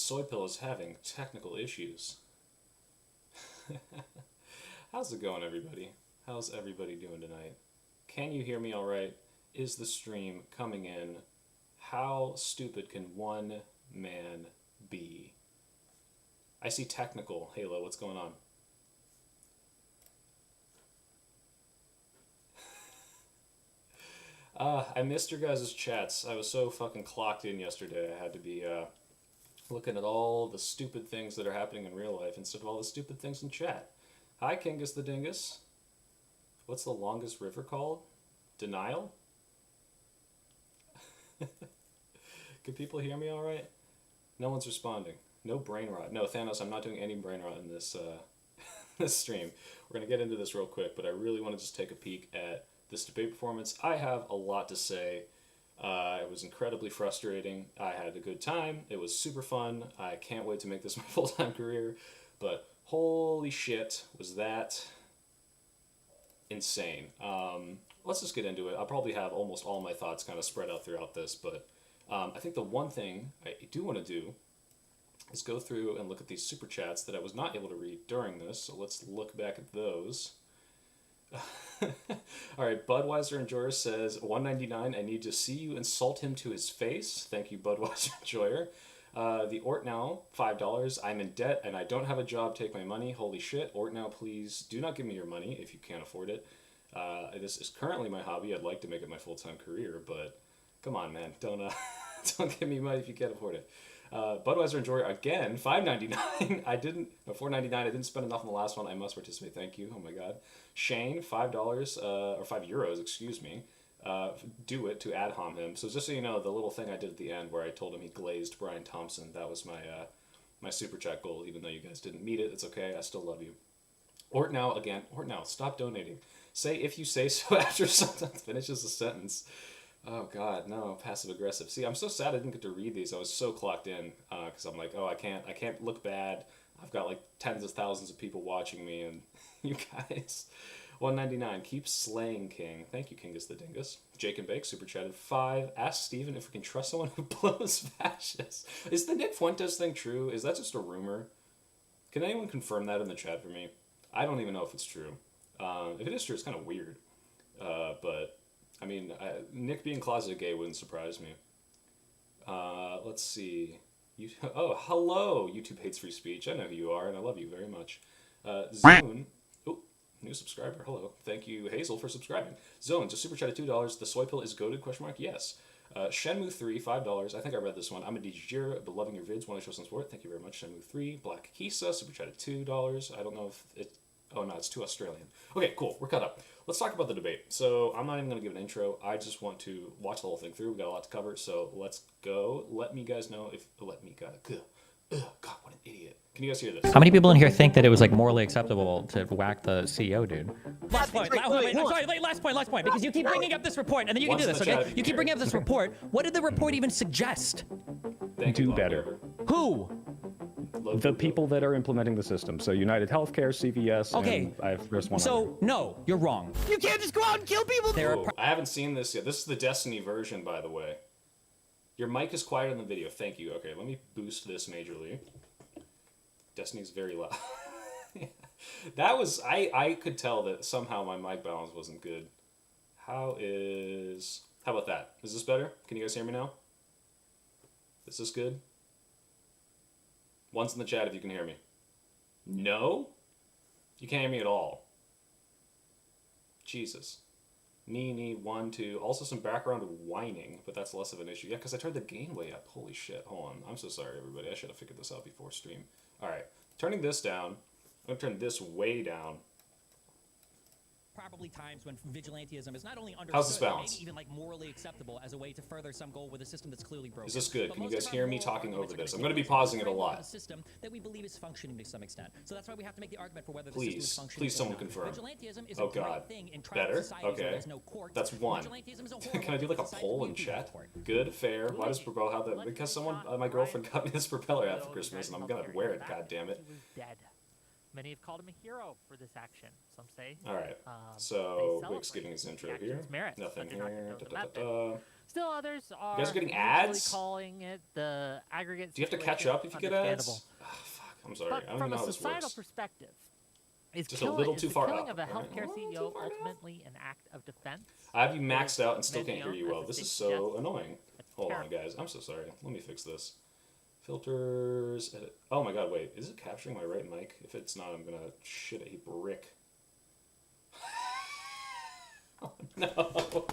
soy pill is having technical issues. How's it going, everybody? How's everybody doing tonight? Can you hear me all right? Is the stream coming in? How stupid can one man be? I see technical. Halo, what's going on? I missed your guys' chats. I was so fucking clocked in yesterday. I had to be looking at all the stupid things that are happening in real life instead of all the stupid things in chat. Hi, Kingus the Dingus. What's the longest river called? Denial? Can people hear me all right? No one's responding. No brain rot. No, Thanos, I'm not doing any brain rot in this this stream. We're going to get into this real quick, but I really want to just take a peek at this debate performance. I have a lot to say. It was incredibly frustrating. I had a good time. It was super fun. I can't wait to make this my full-time career. But holy shit, was that insane. Let's just get into it. I'll probably have almost all my thoughts kind of spread out throughout this, but I think the one thing I do want to do is go through and look at these super chats that I was not able to read during this. So let's look back at those. All right, Budweiser Enjoyer says, $1.99, I need to see you insult him to his face. Thank you, Budweiser Enjoyer. The Ortnow, $5, I'm in debt and I don't have a job, take my money. Holy shit, Ortnow, please do not give me your money if you can't afford it. This is currently my hobby. I'd like to make it my full-time career, but come on, man, don't give me money if you can't afford it. Budweiser Enjoyer again, $5.99. $4.99. I didn't spend enough on the last one. I must participate. Thank you. Oh my god. Shane, $5 or €5, excuse me. Do it to ad hom him. So just so you know, the little thing I did at the end where I told him he glazed Brian Thompson, that was my super chat goal. Even though you guys didn't meet it, it's okay. I still love you. Ortnow again. Ortnow, stop donating. Say if you say so after someone finishes the sentence. Oh god, no, passive aggressive. See, I'm so sad I didn't get to read these. I was so clocked in because I'm like, oh, I can't look bad. I've got like tens of thousands of people watching me, and you guys. $1.99. Keep slaying, King. Thank you, Kingus the Dingus. Jake and Bake super chatted. $5. Ask Steven if we can trust someone who blows fascists. Is the Nick Fuentes thing true? Is that just a rumor? Can anyone confirm that in the chat for me? I don't even know if it's true. If it is true, it's kind of weird. But I mean, Nick being closeted gay wouldn't surprise me. Let's see. Oh, hello! YouTube hates free speech. I know who you are, and I love you very much. Zone. Oh, new subscriber. Hello. Thank you, Hazel, for subscribing. Zone, just super chat at $2. The soy pill is goated? ? Yes. Shenmue 3, $5. I think I read this one. I'm a DJer, but loving your vids. Want to show some support? Thank you very much, Shenmue 3. Black Kisa, super chat at $2. I don't know if it... Oh, no, it's too Australian. Okay, cool. We're caught up. Let's talk about the debate. So I'm not even going to give an intro. I just want to watch the whole thing through. We've got a lot to cover, so let's go. Let me guys know if... Let me guys... God, what an idiot. Can you guys hear this? How many people in here think that it was like morally acceptable to whack the CEO, dude? Last point. Last point. Because you keep bringing up this report, and then you can do this, okay? You keep bringing up this report. What did the report even suggest? Do better. Who? The people that are implementing the system. So United Healthcare, CVS, okay. And I have there's one So, other. no, you're wrong. You can't just go out and kill people. I haven't seen this yet. This is the Destiny version, by the way. Your mic is quieter than the video. Thank you. Okay, let me boost this majorly. Destiny's very loud. That was... I could tell that somehow my mic balance wasn't good. How about that? Is this better? Can you guys hear me now? Is this good? One's in the chat if you can hear me. No? You can't hear me at all. Jesus. Nee, 1, 2. Also some background whining, but that's less of an issue. Yeah, because I turned the gain way up. Holy shit. Hold on. I'm so sorry, everybody. I should have figured this out before stream. Alright. Turning this down. I'm going to turn this way down. Probably times when vigilantism is not only understood, how's this balance? Maybe even like morally acceptable as a way to further some goal with a system that's clearly broken. Is this good? Can you guys hear me talking over this? I'm going to be pausing it a lot. A system that we believe is functioning to some extent. So that's why we have to make the argument for whether the please, system is functioning. Please, someone confirm. Vigilantism is oh a great God, thing in better. Okay, there's no court. That's one. Can I do like a poll in chat? Good, fair. Why does propeller have that? Because someone, my girlfriend got me this propeller hat for Christmas, and I'm gonna wear it. God damn it. Many have called him a hero for this action. Some say. All right. They So celebrate Wick's getting his intro the here. action's merits, Nothing but they're not here. condoning the method. Still, others are You guys are getting usually ads? calling it the aggregate. Do you have to catch up if you get ads? Oh, fuck. I'm sorry. But I don't from even know a how this societal works. perspective, is Just a little too far killing up. of a All right. healthcare A little CEO too far down. ultimately an act of defense? I have you maxed out and It still may be can't hear known you as well. a This is safety so death. annoying. That's Hold on, terrible. guys. I'm so sorry. Let me fix this. Filters. Edit. Oh my god, wait. Is it capturing my right mic? If it's not, I'm gonna shit a brick. Oh no.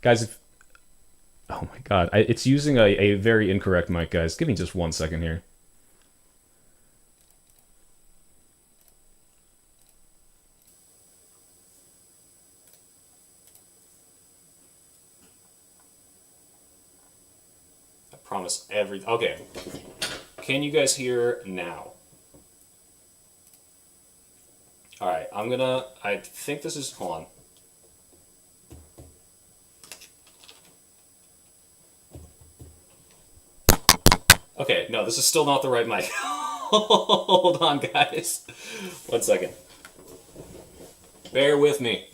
Guys, if... Oh my god. It's using a very incorrect mic, guys. Give me just 1 second here. I promise every... Okay. Can you guys hear now? Alright, I'm gonna... I think this is... Hold on. Okay, no, this is still not the right mic. Hold on, guys. 1 second. Bear with me.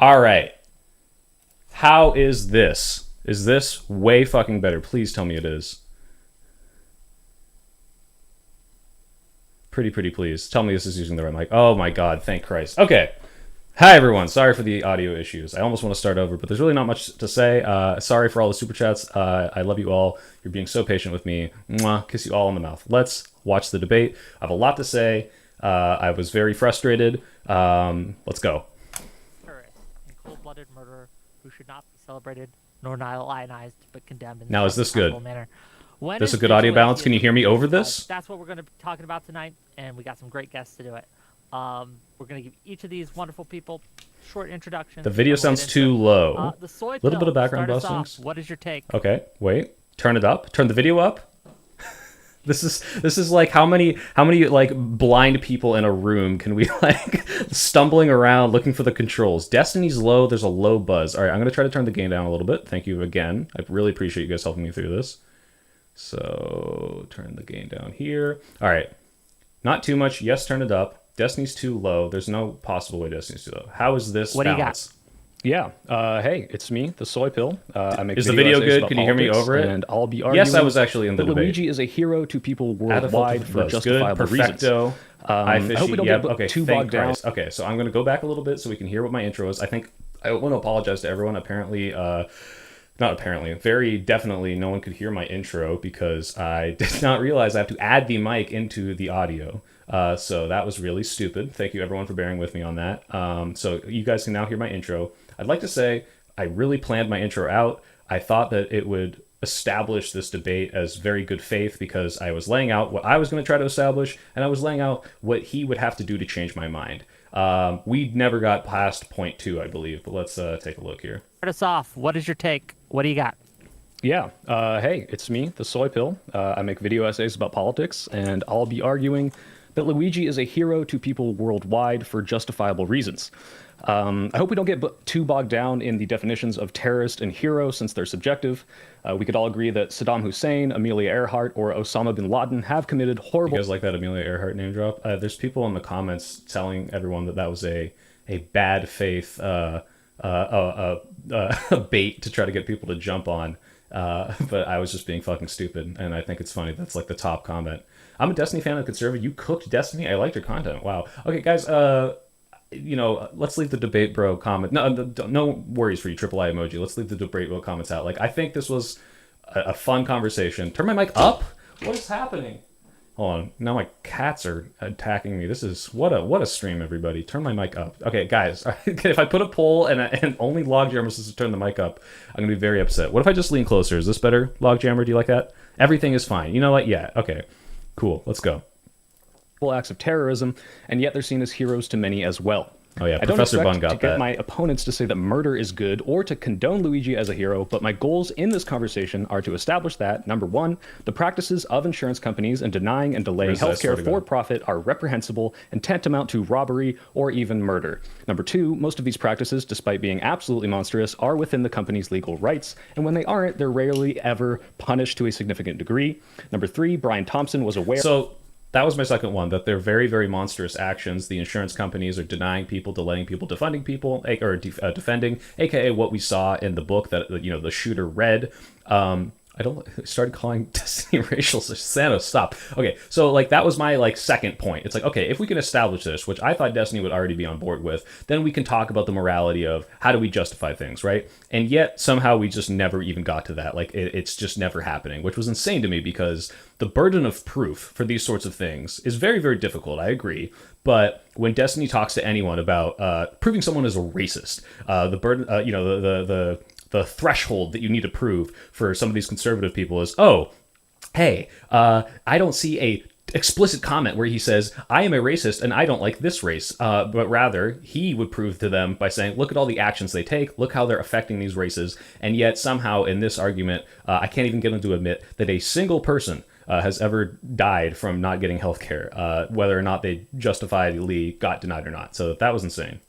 All right. How is this? Is this way fucking better? Please tell me it is. Pretty please. Tell me this is using the right mic. Oh my god, thank Christ. Okay. Hi everyone. Sorry for the audio issues. I almost want to start over, but there's really not much to say. Sorry for all the super chats. I love you all. You're being so patient with me. Mwah. Kiss you all on the mouth. Let's watch the debate. I have a lot to say. I was very frustrated. Let's go. Cold-blooded murderer who should not be celebrated nor lionized, but condemned in Now, is this good? manner. This is a good audio balance? Can you hear me over this? That's what we're going to be talking about tonight, and we got some great guests to do it. We're going to give each of these wonderful people short introductions. The video sounds too low. The soy little bit of pill, background start us bustings. off. What is your take? Okay, wait. Turn it up. Turn the video up. This is like how many like blind people in a room can we like stumbling around looking for the controls. Destiny's low, there's a low buzz. All right, I'm going to try to turn the gain down a little bit. Thank you again. I really appreciate you guys helping me through this. So, turn the gain down here. All right. Not too much. Yes, turn it up. Destiny's too low. There's no possible way Destiny's too low. How is this What balance? do you got? Yeah. Hey, it's me, the soy pill. I make Is the video essays good? about Can you hear me politics, over it? And I'll be arguing. Yes, I was actually in the that debate. Luigi is a hero to people Add a filter worldwide for for buzz. justifiable Good, reasons. perfecto. I hope we don't yep. get Okay, too thank bogged down. Christ. Okay, so I'm going to go back a little bit so we can hear what my intro is. I think I want to apologize to everyone. Apparently, not apparently, very definitely no one could hear my intro because I did not realize I have to add the mic into the audio. So that was really stupid. Thank you everyone for bearing with me on that. So you guys can now hear my intro. I'd like to say I really planned my intro out. I thought that it would establish this debate as very good faith because I was laying out what I was going to try to establish and I was laying out what he would have to do to change my mind. We never got past point 2, I believe, but let's take a look here. Start us off. What is your take? What do you got? Yeah. Hey, it's me, the soy pill. I make video essays about politics, and I'll be arguing that Luigi is a hero to people worldwide for justifiable reasons. I hope we don't get too bogged down in the definitions of terrorist and hero since they're subjective. We could all agree that Saddam Hussein, Amelia Earhart, or Osama bin Laden have committed horrible... You guys like that Amelia Earhart name drop? There's people in the comments telling everyone that that was a bad faith bait to try to get people to jump on. But I was just being fucking stupid, and I think it's funny. That's like the top comment. I'm a Destiny fan and conservative. You cooked Destiny? I liked your content. Wow. Okay, guys, you know, let's leave the debate bro comment. No worries for you, triple I emoji. Let's leave the debate bro comments out. Like, I think this was a fun conversation. Turn my mic up? What is happening? Hold on. Now my cats are attacking me. This is what a stream, everybody. Turn my mic up. Okay, guys. If I put a poll and only Logjammer says to turn the mic up, I'm gonna be very upset. What if I just lean closer? Is this better, Logjammer? Do you like that? Everything is fine. You know what? Yeah. Okay. Cool. Let's go. Acts of terrorism, and yet they're seen as heroes to many as well. Oh yeah, I Professor don't Bunn expect got to that. get my opponents to say that murder is good or to condone Luigi as a hero, but my goals in this conversation are to establish that, number one, the practices of insurance companies and denying and delaying healthcare for profit are reprehensible and tantamount to robbery or even murder. Number two, most of these practices, despite being absolutely monstrous, are within the company's legal rights, and when they aren't, they're rarely ever punished to a significant degree. Number three, Brian Thompson was aware... So that was my second one, that they're very, very monstrous actions. The insurance companies are denying people, delaying people, defunding people, or defending, aka what we saw in the book that, you know, the shooter read. I started calling Destiny racial. Santa, stop. Okay, so like that was my like second point. It's like, okay, if we can establish this, which I thought Destiny would already be on board with, then we can talk about the morality of how do we justify things, right? And yet somehow we just never even got to that. Like it's just never happening, which was insane to me because the burden of proof for these sorts of things is very, very difficult. I agree. But when Destiny talks to anyone about proving someone is a racist, the burden, you know, the threshold that you need to prove for some of these conservative people is, oh, hey, I don't see a explicit comment where he says, I am a racist and I don't like this race. But rather, he would prove to them by saying, look at all the actions they take, look how they're affecting these races. And yet somehow in this argument, I can't even get them to admit that a single person has ever died from not getting health care, whether or not they justifiably got denied or not. So that was insane.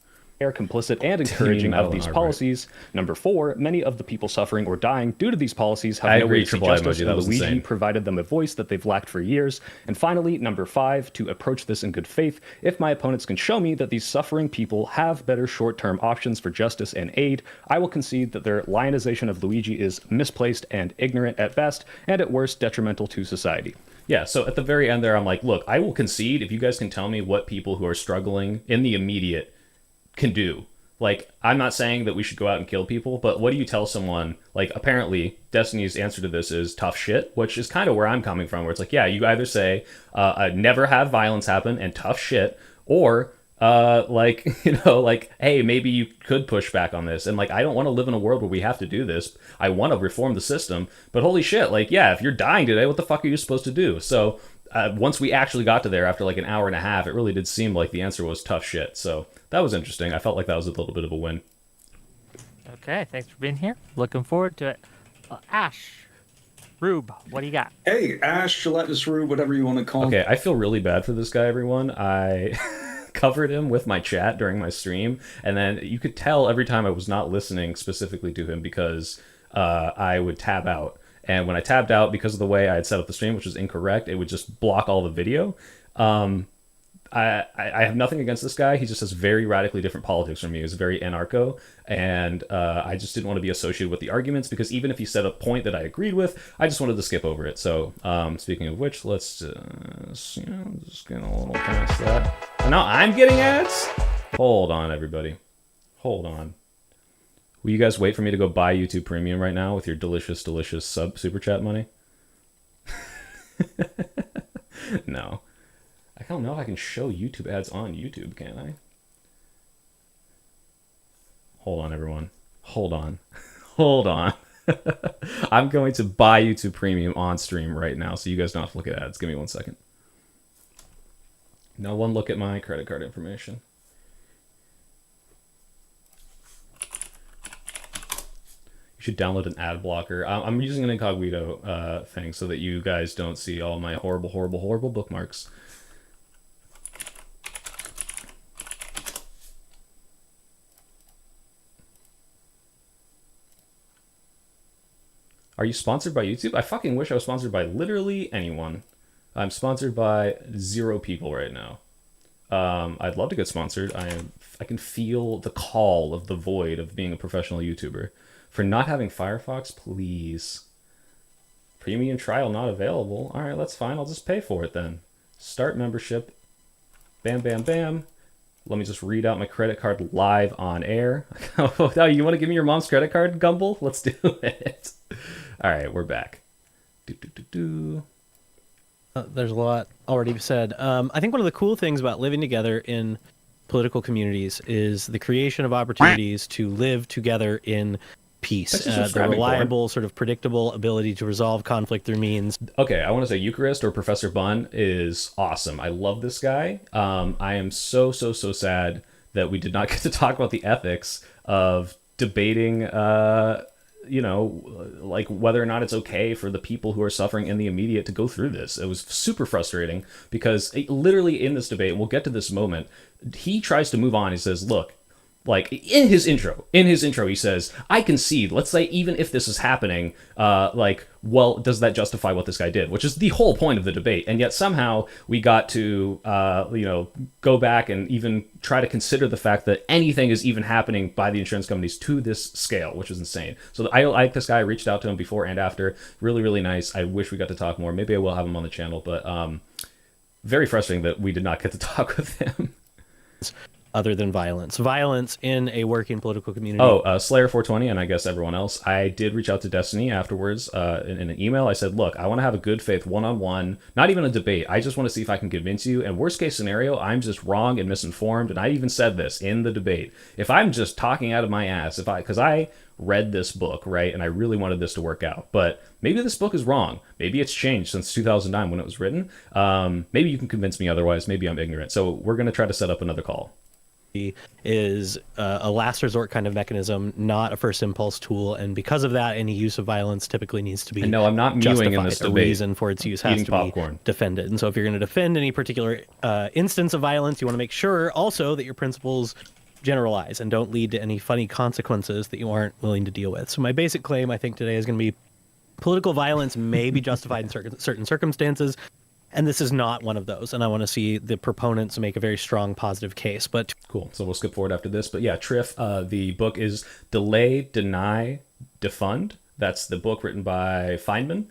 Complicit and encouraging of these policies. Number four, many of the people suffering or dying due to these policies have no way to seek justice, and Luigi provided them a voice that they've lacked for years. And finally, number five, to approach this in good faith, if my opponents can show me that these suffering people have better short-term options for justice and aid, I will concede that their lionization of Luigi is misplaced and ignorant at best, and at worst, detrimental to society. Yeah, so at the very end there, I'm like, look, I will concede if you guys can tell me what people who are struggling in the immediate can do. Like, I'm not saying that we should go out and kill people, but what do you tell someone? Like, apparently Destiny's answer to this is tough shit, which is kind of where I'm coming from, where it's like, yeah, you either say never have violence happen and tough shit, or like, you know, like, hey, maybe you could push back on this. And like, I don't want to live in a world where we have to do this. I want to reform the system, but holy shit, like, yeah, if you're dying today, what the fuck are you supposed to do? So once we actually got to there after like an hour and a half, it really did seem like the answer was tough shit. So that was interesting. I felt like that was a little bit of a win. Okay, thanks for being here. Looking forward to it. Ash, Rube, what do you got? Hey, Ash, Gelatinous Rube, whatever you want to call him. Okay, I feel really bad for this guy, everyone. I covered him with my chat during my stream, and then you could tell every time I was not listening specifically to him because I would tab out. And when I tabbed out, because of the way I had set up the stream, which was incorrect, it would just block all the video. I have nothing against this guy. He just has very radically different politics from me. He's very anarcho, and I just didn't want to be associated with the arguments because even if he said a point that I agreed with, I just wanted to skip over it. So speaking of which, let's just get a little past that. And now I'm getting ads? Hold on, everybody. Hold on. Will you guys wait for me to go buy YouTube Premium right now with your delicious, delicious super chat money? No. I don't know if I can show YouTube ads on YouTube, can I? Hold on, everyone. Hold on. Hold on. I'm going to buy YouTube Premium on stream right now, so you guys don't have to look at ads. Give me 1 second. No one look at my credit card information. You should download an ad blocker. I'm using an incognito thing so that you guys don't see all my horrible, horrible, horrible bookmarks. Are you sponsored by YouTube? I fucking wish I was sponsored by literally anyone. I'm sponsored by 0 people right now. I'd love to get sponsored. I can feel the call of the void of being a professional YouTuber. For not having Firefox, please. Premium trial not available. All right, that's fine. I'll just pay for it then. Start membership. Bam, bam, bam. Let me just read out my credit card live on air. Oh, you want to give me your mom's credit card, Gumble? Let's do it. All right, we're back. There's a lot already said. I think one of the cool things about living together in political communities is the creation of opportunities to live together in peace. The reliable, sort of predictable ability to resolve conflict through means. Okay, I want to say Eucharist or Professor Bunn is awesome. I love this guy. I am so sad that we did not get to talk about the ethics of debating like whether or not it's okay for the people who are suffering in the immediate to go through this. It was super frustrating because literally in this debate, and we'll get to this moment, he tries to move on. He says, look, like in his intro, he says, I concede, let's say even if this is happening, well, does that justify what this guy did? Which is the whole point of the debate. And yet somehow we got to, go back and even try to consider the fact that anything is even happening by the insurance companies to this scale, which is insane. So I like this guy. I reached out to him before and after. Really, really nice. I wish we got to talk more. Maybe I will have him on the channel, but very frustrating that we did not get to talk with him. Other than violence in a working political community. Slayer 420 and I guess everyone else. I did reach out to Destiny afterwards in an email. I said, look, I want to have a good faith one-on-one, not even a debate. I just want to see if I can convince you. And worst case scenario, I'm just wrong and misinformed. And I even said this in the debate. If I'm just talking out of my ass, because I read this book, right, and I really wanted this to work out, but maybe this book is wrong. Maybe it's changed since 2009 when it was written. Maybe you can convince me otherwise. Maybe I'm ignorant. So we're going to try to set up another call. Is a last resort kind of mechanism, not a first impulse tool, and because of that, any use of violence typically needs to be no, I'm not mewing in this debate. A reason for its use has to be defended. And so if you're going to defend any particular instance of violence, you want to make sure also that your principles generalize and don't lead to any funny consequences that you aren't willing to deal with. So my basic claim, I think, today is going to be political violence may be justified in certain circumstances, and this is not one of those. And I want to see the proponents make a very strong positive case. But cool. So we'll skip forward after this. But yeah, Triff, the book is Delay, Deny, Defund. That's the book written by Feynman.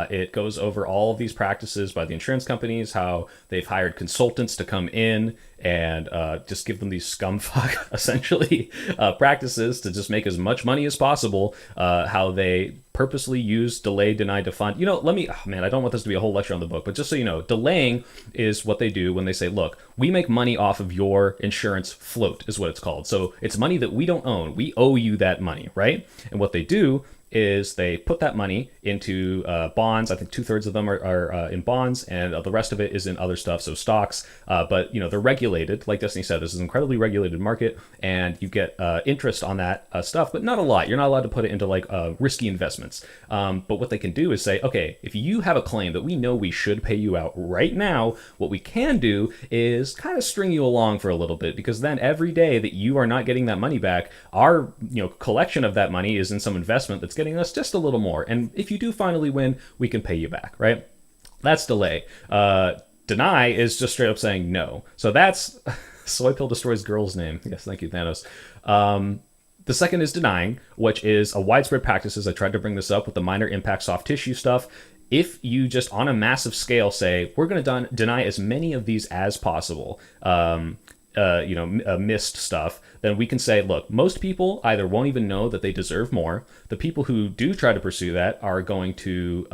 It goes over all of these practices by the insurance companies, how they've hired consultants to come in and just give them these scumfuck, essentially, practices to just make as much money as possible, how they purposely use delay, deny, defund. I don't want this to be a whole lecture on the book, but just so you know, delaying is what they do when they say, look, we make money off of your insurance float, is what it's called. So it's money that we don't own. We owe you that money, right? And what they do is they put that money into bonds. I think 2/3 of them are in bonds, and the rest of it is in other stuff, so stocks. But they're regulated. Like Destiny said, this is an incredibly regulated market, and you get interest on that stuff, but not a lot. You're not allowed to put it into like risky investments. But what they can do is say, okay, if you have a claim that we know we should pay you out right now, what we can do is kind of string you along for a little bit, because then every day that you are not getting that money back, our collection of that money is in some investment that's getting us just a little more. And if you do finally win, we can pay you back, right? That's delay. Deny is just straight up saying no. So that's Soy Pill Destroys Girl's name. Yes, thank you, Thanos. The second is denying, which is a widespread practices. I tried to bring this up with the minor impact soft tissue stuff. If you just on a massive scale say, we're going to deny as many of these as possible, missed stuff, then we can say, look, most people either won't even know that they deserve more. The people who do try to pursue that are going to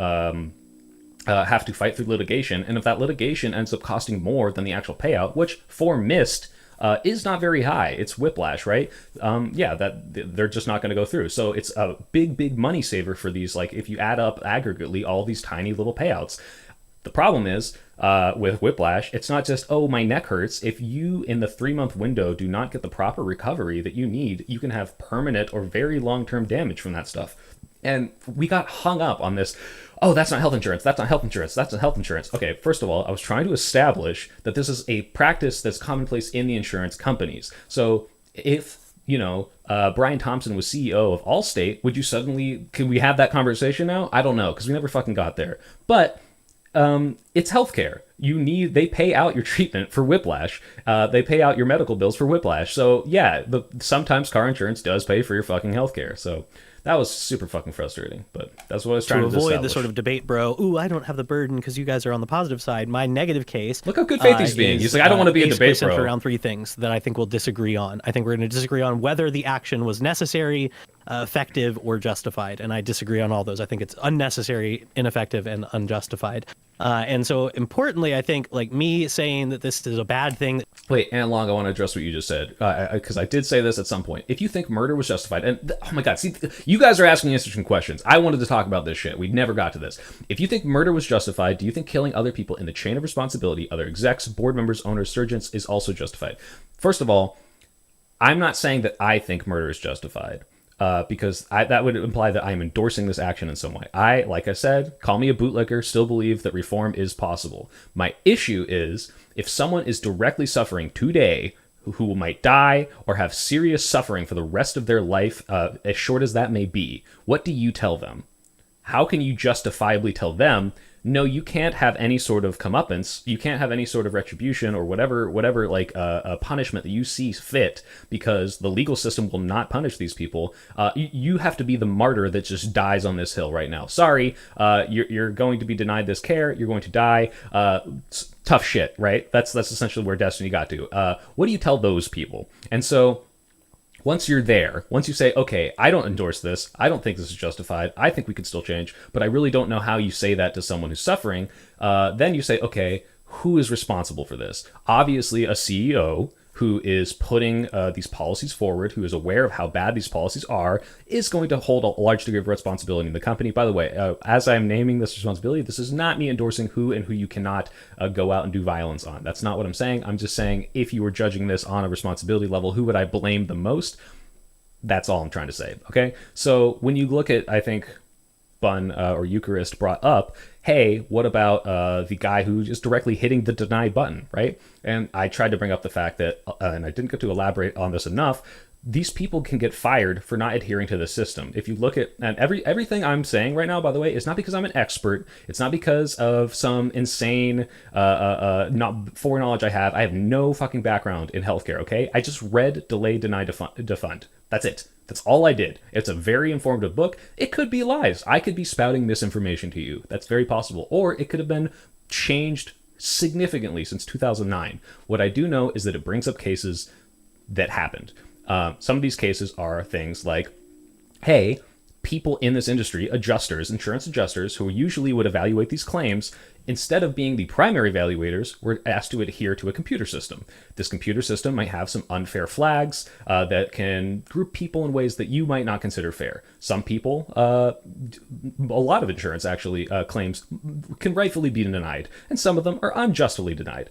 have to fight through litigation. And if that litigation ends up costing more than the actual payout, which for missed is not very high, it's whiplash, right? That they're just not going to go through. So it's a big money saver for these. Like if you add up aggregately all these tiny little payouts. The problem is with whiplash, it's not just, oh, my neck hurts. If you, in the 3-month window, do not get the proper recovery that you need, you can have permanent or very long-term damage from that stuff. And we got hung up on this, oh, that's not health insurance, that's not health insurance, that's not health insurance. Okay, first of all, I was trying to establish that this is a practice that's commonplace in the insurance companies. So if Brian Thompson was CEO of Allstate, can we have that conversation now? I don't know, because we never fucking got there. But it's healthcare. They pay out your treatment for whiplash. They pay out your medical bills for whiplash. So yeah, sometimes car insurance does pay for your fucking healthcare. So that was super fucking frustrating, but that's what I was trying to establish. To avoid the sort of debate, bro, ooh, I don't have the burden because you guys are on the positive side. My negative case. Look how good faith he's being. He's like, I don't want to be a debate, bro. Around 3 things that I think we'll disagree on. I think we're going to disagree on whether the action was necessary, effective or justified. And I disagree on all those. I think it's unnecessary, ineffective, and unjustified. And so importantly, I think like me saying that this is a bad thing. Wait, and Long, I want to address what you just said, because I did say this at some point. If you think murder was justified, and oh my god, see, you guys are asking interesting questions. I wanted to talk about this shit. We never got to this. If you think murder was justified, do you think killing other people in the chain of responsibility, other execs, board members, owners, surgeons, is also justified? First of all, I'm not saying that I think murder is justified. Because that would imply that I'm endorsing this action in some way. Like I said, call me a bootlicker, still believe that reform is possible. My issue is if someone is directly suffering today, who might die or have serious suffering for the rest of their life, as short as that may be, what do you tell them? How can you justifiably tell them, no, you can't have any sort of comeuppance, you can't have any sort of retribution or whatever like a punishment that you see fit, because the legal system will not punish these people. You have to be the martyr that just dies on this hill right now. Sorry, you're going to be denied this care, you're going to die. Tough shit, right? That's essentially where Destiny got to. What do you tell those people? And so once you're there, once you say, okay, I don't endorse this, I don't think this is justified, I think we could still change, but I really don't know how you say that to someone who's suffering, then you say, okay, who is responsible for this? Obviously, a CEO who is putting these policies forward, who is aware of how bad these policies are, is going to hold a large degree of responsibility in the company. By the way, as I'm naming this responsibility, this is not me endorsing who and who you cannot go out and do violence on. That's not what I'm saying. I'm just saying if you were judging this on a responsibility level, who would I blame the most? That's all I'm trying to say, okay? So when you look at, I think, Bunn or Eucharist brought up, hey, what about the guy who is directly hitting the deny button, right? And I tried to bring up the fact that, and I didn't get to elaborate on this enough, these people can get fired for not adhering to the system. If you look at, and everything I'm saying right now, by the way, is not because I'm an expert. It's not because of some insane not foreknowledge I have. I have no fucking background in healthcare, okay? I just read Delay, Deny, Defund. That's it. That's all I did. It's a very informative book. It could be lies. I could be spouting misinformation to you. That's very possible. Or it could have been changed significantly since 2009. What I do know is that it brings up cases that happened. Some of these cases are things like, hey, people in this industry, adjusters, insurance adjusters, who usually would evaluate these claims, instead of being the primary evaluators, were asked to adhere to a computer system. This computer system might have some unfair flags that can group people in ways that you might not consider fair. Some people, a lot of insurance actually claims can rightfully be denied, and some of them are unjustly denied.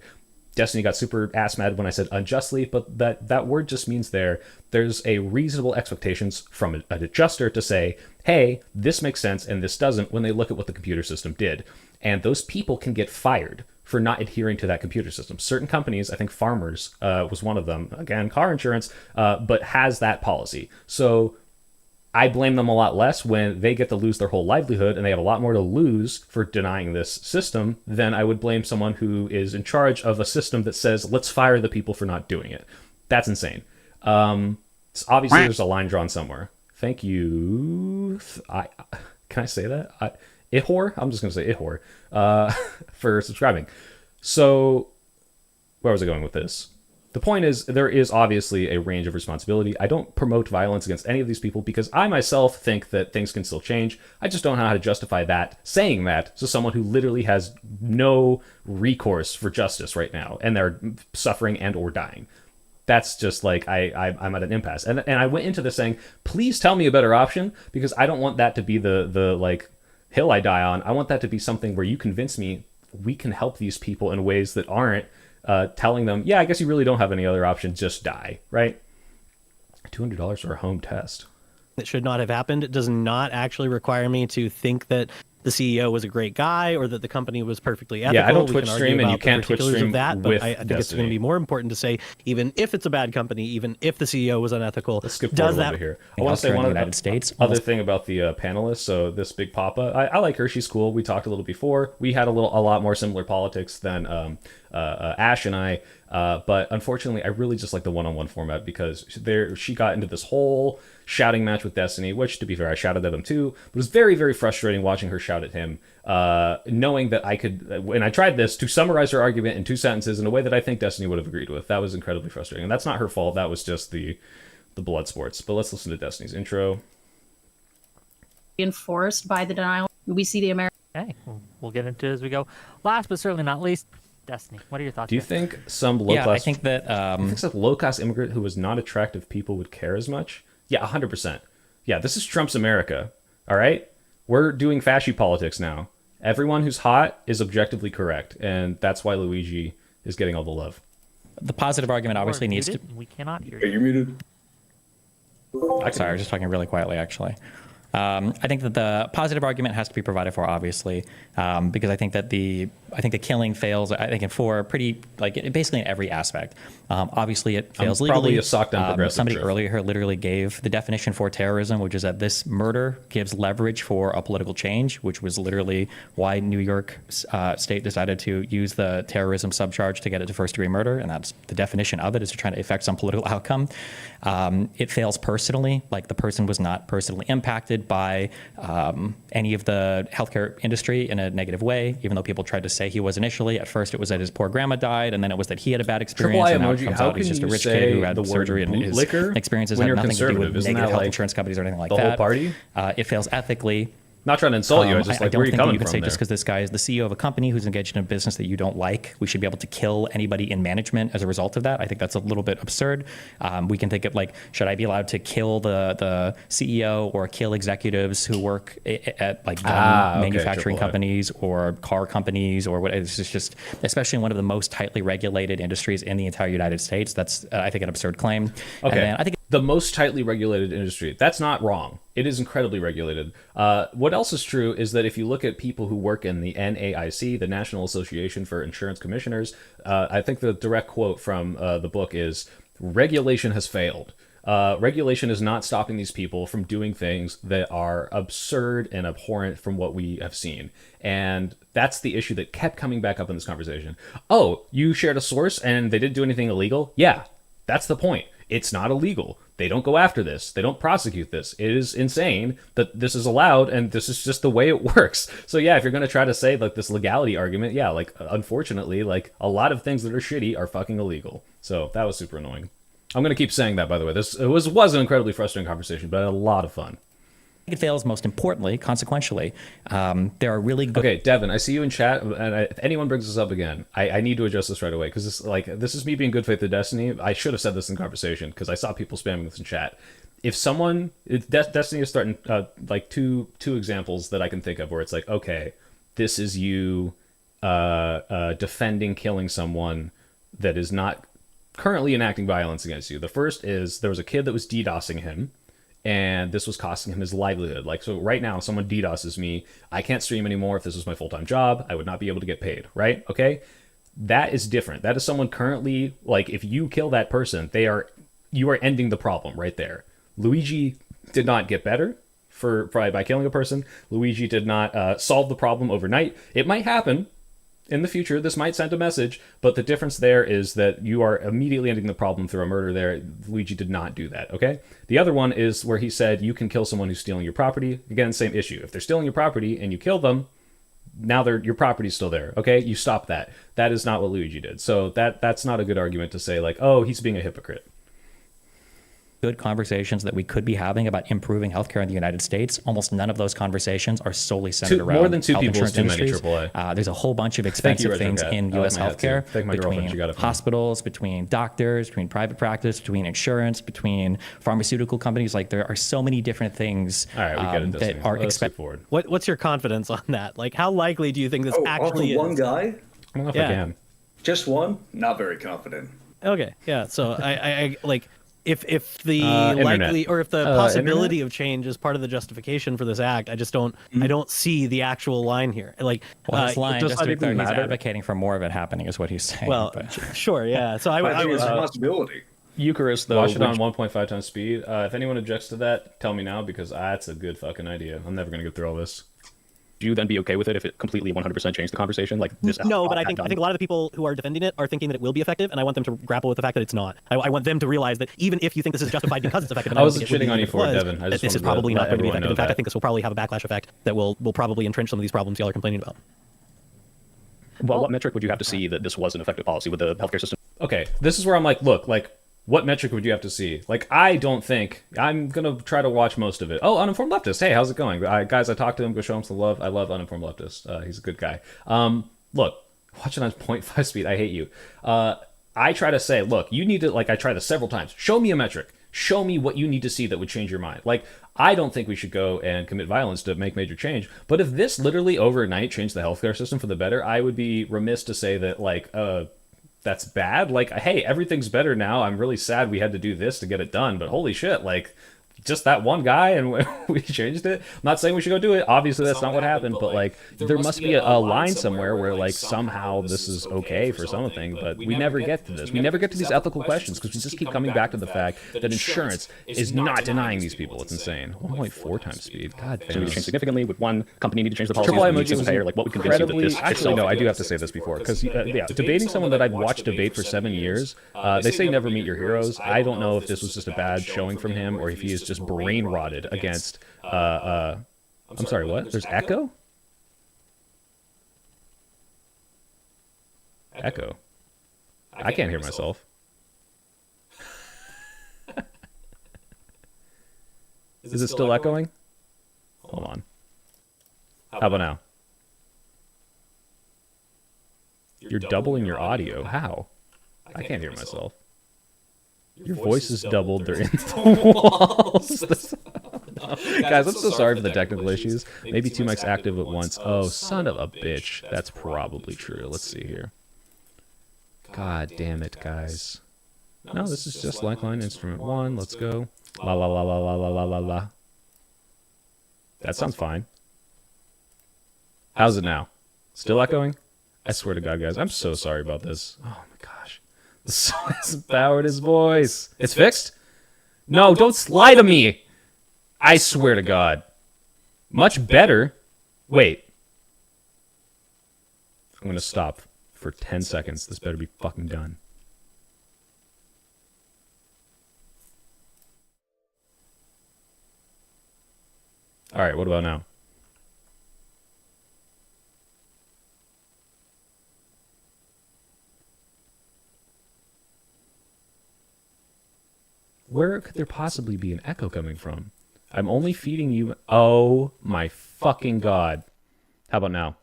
Destiny got super ass mad when I said unjustly, but that word just means there's a reasonable expectations from an adjuster to say, hey, this makes sense and this doesn't, when they look at what the computer system did. And those people can get fired for not adhering to that computer system. Certain companies, I think Farmers was one of them, again, car insurance, but has that policy. So I blame them a lot less when they get to lose their whole livelihood and they have a lot more to lose for denying this system than I would blame someone who is in charge of a system that says, let's fire the people for not doing it. That's insane. So obviously, there's a line drawn somewhere. Thank you. Can I say that? Ihor? I'm just going to say Ihor for subscribing. So where was I going with this? The point is, there is obviously a range of responsibility. I don't promote violence against any of these people because I myself think that things can still change. I just don't know how to justify that, saying that to someone who literally has no recourse for justice right now, and they're suffering and or dying. That's just like, I'm at an impasse. And I went into this saying, please tell me a better option, because I don't want that to be the like hill I die on. I want that to be something where you convince me we can help these people in ways that aren't telling them, yeah, I guess you really don't have any other option, just die, right? $200 for a home test. That should not have happened. It does not actually require me to think that the CEO was a great guy or that the company was perfectly ethical. Yeah, I don't Twitch stream, and you can't Twitch stream that, with but I think Destiny. it's going to be more important to say, even if it's a bad company, even if the CEO was unethical, let's skip does that here? I want to say one of the United States. Other thing about the panelists. So this Big Papa, I like her. She's cool. We talked a little before. We had a lot more similar politics than Ash and I. But unfortunately, I really just like the one-on-one format because she got into this whole shouting match with Destiny, which, to be fair, I shouted at him too. But it was very, very frustrating watching her shout at him, knowing that I could, when I tried this, to summarize her argument in 2 sentences in a way that I think Destiny would have agreed with. That was incredibly frustrating. And that's not her fault. That was just the blood sports. But let's listen to Destiny's intro. reinforced by the denial. We see the American. Okay, we'll get into it as we go. Last but certainly not least, Destiny. What are your thoughts? Do you here? think some low Yeah, class? I think that you think some low class immigrant who was not attractive people would care as much? Yeah, 100%. Yeah, this is Trump's America. All right, we're doing fashy politics now. Everyone who's hot is objectively correct, and that's why Luigi is getting all the love. the positive argument obviously needs to. We cannot hear Are you. you muted? Sorry, I was just talking really quietly, actually. I think that the positive argument has to be provided for, obviously, because I think that the killing fails. I think in four pretty basically in every aspect. Obviously, it fails legally. Probably a socked down progressive. Somebody truth. earlier here literally gave the definition for terrorism, which is that this murder gives leverage for a political change, which was literally why New York State decided to use the terrorism subcharge to get it to first-degree murder, and that's the definition of it, is to try to affect some political outcome. It fails personally, like the person was not personally impacted by any of the healthcare industry in a negative way, even though people tried to say he was initially. At first, it was that his poor grandma died, and then it was that he had a bad experience, and now it comes out he's just a rich kid who had surgery, and his experiences had nothing to do with negative health insurance companies or anything like that. The whole party? It fails ethically. Not trying to insult you. I just like, where are you don't think coming you could from say there? just because this guy is the CEO of a company who's engaged in a business that you don't like, we should be able to kill anybody in management as a result of that. I think that's a little bit absurd. We can think of should I be allowed to kill the CEO or kill executives who work at gun manufacturing companies or car companies or what? It's just, especially in one of the most tightly regulated industries in the entire United States. That's I think an absurd claim. Okay. And then I think the most tightly regulated industry. That's not wrong. It is incredibly regulated. What else is true is that if you look at people who work in the NAIC, the National Association for Insurance Commissioners, I think the direct quote from the book is, regulation has failed. Regulation is not stopping these people from doing things that are absurd and abhorrent from what we have seen. And that's the issue that kept coming back up in this conversation. Oh, you shared a source and they didn't do anything illegal? Yeah, that's the point. It's not illegal. They don't go after this. They don't prosecute this. It is insane that this is allowed, and this is just the way it works. So yeah, if you're going to try to say this legality argument, yeah, unfortunately, a lot of things that are shitty are fucking illegal. So that was super annoying. I'm going to keep saying that, by the way. This was an incredibly frustrating conversation, but I had a lot of fun. it fails most importantly, consequentially. There are really good... Okay, Devin, I see you in chat, and if anyone brings this up again, I need to address this right away, because this is me being good faith to Destiny. I should have said this in conversation, because I saw people spamming this in chat. If Destiny is starting, two examples that I can think of where it's okay, this is you defending killing someone that is not currently enacting violence against you. The first is there was a kid that was DDoSing him, and this was costing him his livelihood. So right now, someone DDoSes me, I can't stream anymore. If this was my full-time job, I would not be able to get paid, right? Okay? That is different. That is someone currently, if you kill that person, you are ending the problem right there. Luigi did not get better by killing a person. Luigi did not solve the problem overnight. It might happen in the future. This might send a message, but the difference there is that you are immediately ending the problem through a murder there. Luigi did not do that, okay? The other one is where he said you can kill someone who's stealing your property. Again, same issue. If they're stealing your property and you kill them, now your property's still there, okay? You stop that. That is not what Luigi did. So that's not a good argument to say oh, he's being a hypocrite. Good conversations that we could be having about improving healthcare in the United States. Almost none of those conversations are solely centered around more than two health people is insurance too many. industries. AAA. There's a whole bunch of expensive things in U.S. healthcare between hospitals, between doctors, between private practice, between insurance, between pharmaceutical companies. There are so many different things that are expected. What's your confidence on that? How likely do you think this actually is? One guy? I don't know if I can. Just one? Not very confident. Okay, yeah. So I If the likely or if the possibility of change is part of the justification for this act, I just don't I don't see the actual line here. His line, just to be clear, he's advocating for more of it happening, is what he's saying. Well, sure, yeah. So I think it's a possibility. Eucharist, though. Watch it on 1.5 times speed. If anyone objects to that, tell me now, because that's a good fucking idea. I'm never gonna get through all this. Do you then be okay with it if it completely 100% changed the conversation? No, but I think a lot of the people who are defending it are thinking that it will be effective, and I want them to grapple with the fact that it's not. I want them to realize that even if you think this is justified because it's effective, and I wasn't shitting on you for it, Devin. This is probably not going to be effective. In fact, I think this will probably have a backlash effect that will probably entrench some of these problems y'all are complaining about. Well, what metric would you have to see that this was an effective policy with the healthcare system? Okay, this is where I'm look, What metric would you have to see? Like, I don't think I'm gonna try to watch most of it. Oh, Uninformed Leftist. Hey, how's it going, guys? I talked to him. Go show him some love. I love Uninformed Leftist. He's a good guy. Look, watch it on 0.5 speed. I hate you. I try to say, look, you need to, like, I tried this several times. Show me a metric. Show me what you need to see that would change your mind. Like, I don't think we should go and commit violence to make major change. But if this literally overnight changed the healthcare system for the better, I would be remiss to say that, like, that's bad. Like, hey, everything's better now. I'm really sad we had to do this to get it done. But holy shit, like, just that one guy and we changed it. I'm not saying we should go do it. Obviously, that's not what happened. But, like, there must be a line somewhere where, like, somehow this is okay for something. But we never get to this. We never get to these ethical questions because we just keep coming back to the fact that insurance is not denying these people. It's insane. 1.4 times speed. God damn. So we need to change significantly. Would one company need to change the policy? Triple emoji payer? Like, what would convince you that this? Actually, no, I do have to say this before because yeah, debating someone that I've watched debate for 7 years, they say never meet your heroes. I don't know if this was just a bad showing from him or if he is just brain rotted against I'm sorry, what? There's echo? Echo. I can't hear myself. Is it still echoing? Hold on. How about now? You're doubling your audio. How? I can't hear myself. Your voice is doubled. They're in the walls. Guys, I'm so sorry for the technical issues. Maybe two mics active at once. Oh, son of a bitch. That's probably true. Let's see here. God damn it, guys. No, this is just like line instrument 1. Let's go. La la la la la la la la la. That sounds fine. How's it now? Still echoing? I swear to God, guys, I'm so sorry about this. Oh my gosh. The song has powered his voice. It's fixed? No, don't lie to me. I swear to God. Much better. Wait. I'm going to stop for 10 seconds. This better be fucking done. All right, what about now? Where could there possibly be an echo coming from? I'm only feeding you... Oh my fucking God. How about now?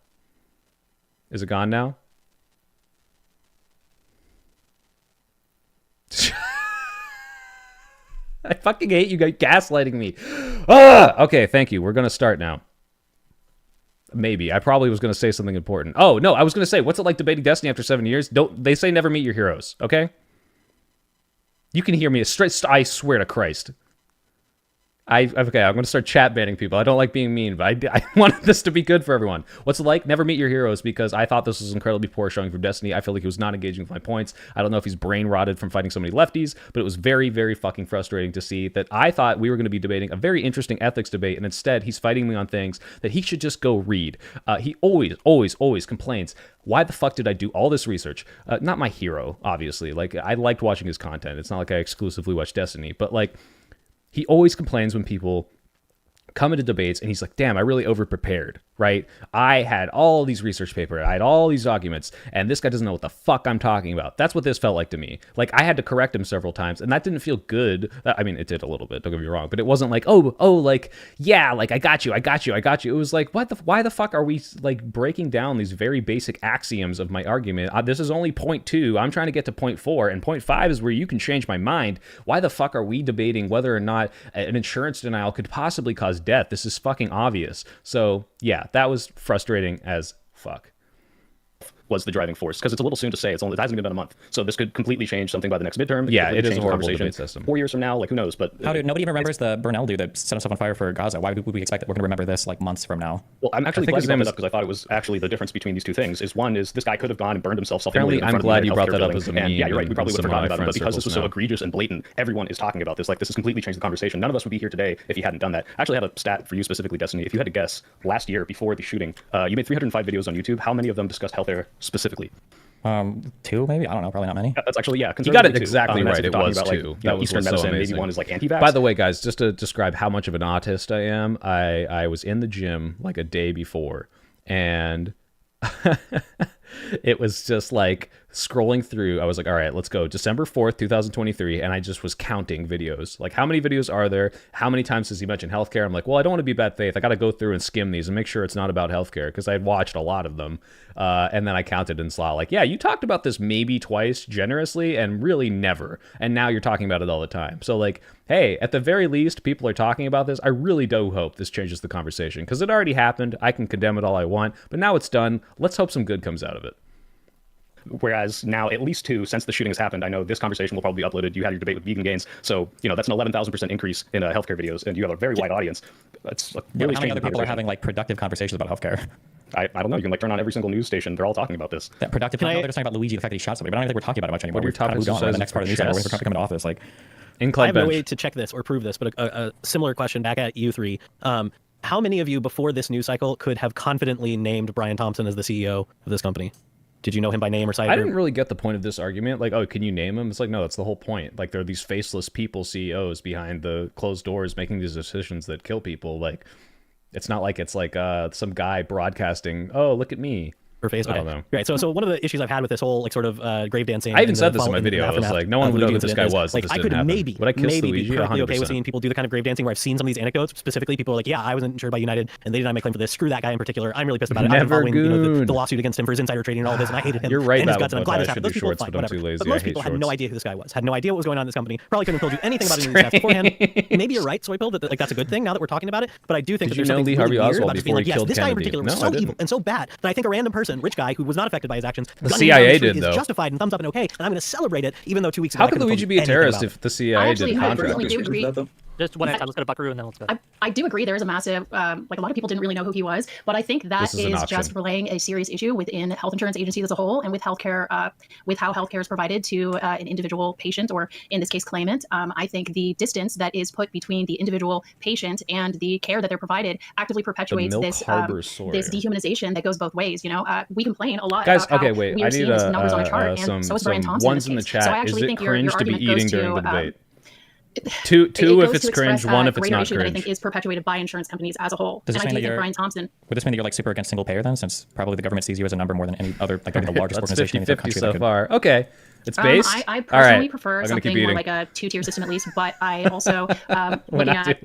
Is it gone now? I fucking hate you guys gaslighting me. Ah! Okay, thank you. We're going to start now. Maybe. I probably was going to say something important. Oh, no, I was going to say, what's it like debating Destiny after 7 years? They say never meet your heroes, okay? You can hear me straight. I swear to Christ. Okay, I'm going to start chat banning people. I don't like being mean, but I wanted this to be good for everyone. What's it like? Never meet your heroes because I thought this was incredibly poor showing from Destiny. I feel like he was not engaging with my points. I don't know if he's brain rotted from fighting so many lefties, but it was very, very fucking frustrating to see that I thought we were going to be debating a very interesting ethics debate, and instead he's fighting me on things that he should just go read. He always complains. Why the fuck did I do all this research? Not my hero, obviously. Like, I liked watching his content. It's not like I exclusively watch Destiny, but like, he always complains when people come into debates and he's like, damn, I really overprepared, right? I had all these research papers, I had all these documents, and this guy doesn't know what the fuck I'm talking about. That's what this felt like to me. Like, I had to correct him several times, and that didn't feel good. I mean, it did a little bit, don't get me wrong, but it wasn't like, like, yeah, like, I got you. It was like, why the fuck are we, like, breaking down these very basic axioms of my argument? This is only point 2. I'm trying to get to point 4, and point 5 is where you can change my mind. Why the fuck are we debating whether or not an insurance denial could possibly cause death? This is fucking obvious. So, yeah, that was frustrating as fuck. Was the driving force, because it's a little soon to say. It hasn't even been a month, so this could completely change something by the next midterm. Yeah, it is change a horrible conversation. debate system. 4 years from now, like, who knows? But Nobody even remembers the Burnell dude that set himself on fire for Gaza. Why would we expect that we're going to remember this like months from now? Well, I'm actually think glad his you brought name that is- up because I thought it was actually the difference between these two things. Is one is this guy could have gone and burned himself Apparently, I'm glad you brought that up as a meme. And yeah, you're right. We in probably would some have of forgotten my about it, but friend because this was so circles now. egregious and blatant, everyone is talking about this. Like, this has completely changed the conversation. None of us would be here today if he hadn't done that. I actually had a stat for you specifically, Destiny. If you had to guess, last year before the shooting, you made 305 videos on YouTube. How many of them discussed healthcare specifically? 2 maybe? I don't know. Probably not many. That's actually, yeah. You got it conservatively, exactly and that's right. It talking was about, 2. Like, you That know, was Eastern what's so medicine. amazing. Maybe one is like anti-vax. By the way, guys, just to describe how much of an autist I am, I was in the gym like a day before, and it was just like scrolling through, I was like, all right, let's go December 4th, 2023. And I just was counting videos. Like, how many videos are there? How many times does he mention healthcare? I'm like, well, I don't want to be bad faith. I got to go through and skim these and make sure it's not about healthcare, because I had watched a lot of them. And then I counted and saw, like, yeah, you talked about this maybe twice generously and really never. And now you're talking about it all the time. So, like, hey, at the very least, people are talking about this. I really do hope this changes the conversation, because it already happened. I can condemn it all I want, but now it's done. Let's hope some good comes out of it. Whereas now, at least two, since the shooting has happened, I know this conversation will probably be uploaded. You had your debate with Vegan Gains. So, that's an 11,000% increase in healthcare videos, and you have a very wide audience. That's really how many other people are having like productive conversations about healthcare? I don't know. You can like turn on every single news station. They're all talking about this. That productive. They're just talking about Luigi, the fact that he shot somebody. But I don't even think we're talking about it much anymore. What are your topics? We're on the next part of the news cycle. We're going to come into office. Like, I have no way to check this or prove this, but a similar question back at you three. How many of you before this news cycle could have confidently named Brian Thompson as the CEO of this company? Did you know him by name or sight? I didn't really get the point of this argument. Like, oh, can you name him? It's like, no, that's the whole point. Like, there are these faceless people, CEOs, behind the closed doors making these decisions that kill people. Like, it's not like it's like some guy broadcasting, oh, look at me. Or face. Okay. I don't know. Right. So one of the issues I've had with this whole like sort of grave dancing. I even said this in my video. I was like, no one would know who this guy was. Like, I could maybe would I kiss maybe Luigi? be perfectly okay 100%. with seeing people do the kind of grave dancing where I've seen some of these anecdotes. Specifically, people are like, yeah, I was insured by United, and they did not make claim for this. Screw that guy in particular. I'm really pissed about it. I've been following the lawsuit against him for his insider trading and all this, and I hated him. You're right and his about guts, and I'm glad this happened. Those people, fine, whatever. But most people had no idea who this guy was. Had no idea what was going on in this company. Probably couldn't have told you anything about it in the past beforehand. Maybe you're right, Soypill, that like that's a good thing now that we're talking about it. But I do think that there's something really weird about just being like, yes, this guy in particular was so evil and so bad that I think a random person, rich guy who was not affected by his actions, the CIA did though, is justified and thumbs up and okay, and I'm going to celebrate it, even though 2 weeks ago. How could Luigi be a terrorist if the CIA did contract? Just one at a time. Let's go to Buckaroo and then let's go. I do agree there is a massive, like a lot of people didn't really know who he was, but I think that is just relaying a serious issue within health insurance agencies as a whole and with healthcare, with how healthcare is provided to an individual patient or in this case claimant. I think the distance that is put between the individual patient and the care that they're provided actively perpetuates this dehumanization that goes both ways. We complain a lot. Guys, about okay, wait. We are seeing these numbers on a chart, and so is Brian Thompson. Ones in the chat. So I actually think your argument goes to debate. Two if it's cringe, one if it's not cringe. That I think is perpetuated by insurance companies as a whole. Does this mean that Brian Thompson. Would this mean that you're like super against single payer then, since probably the government sees you as a number more than any other, like the largest organization in the country? So far, okay. It's based. I personally prefer something more like a two-tier system at least, but I also when I do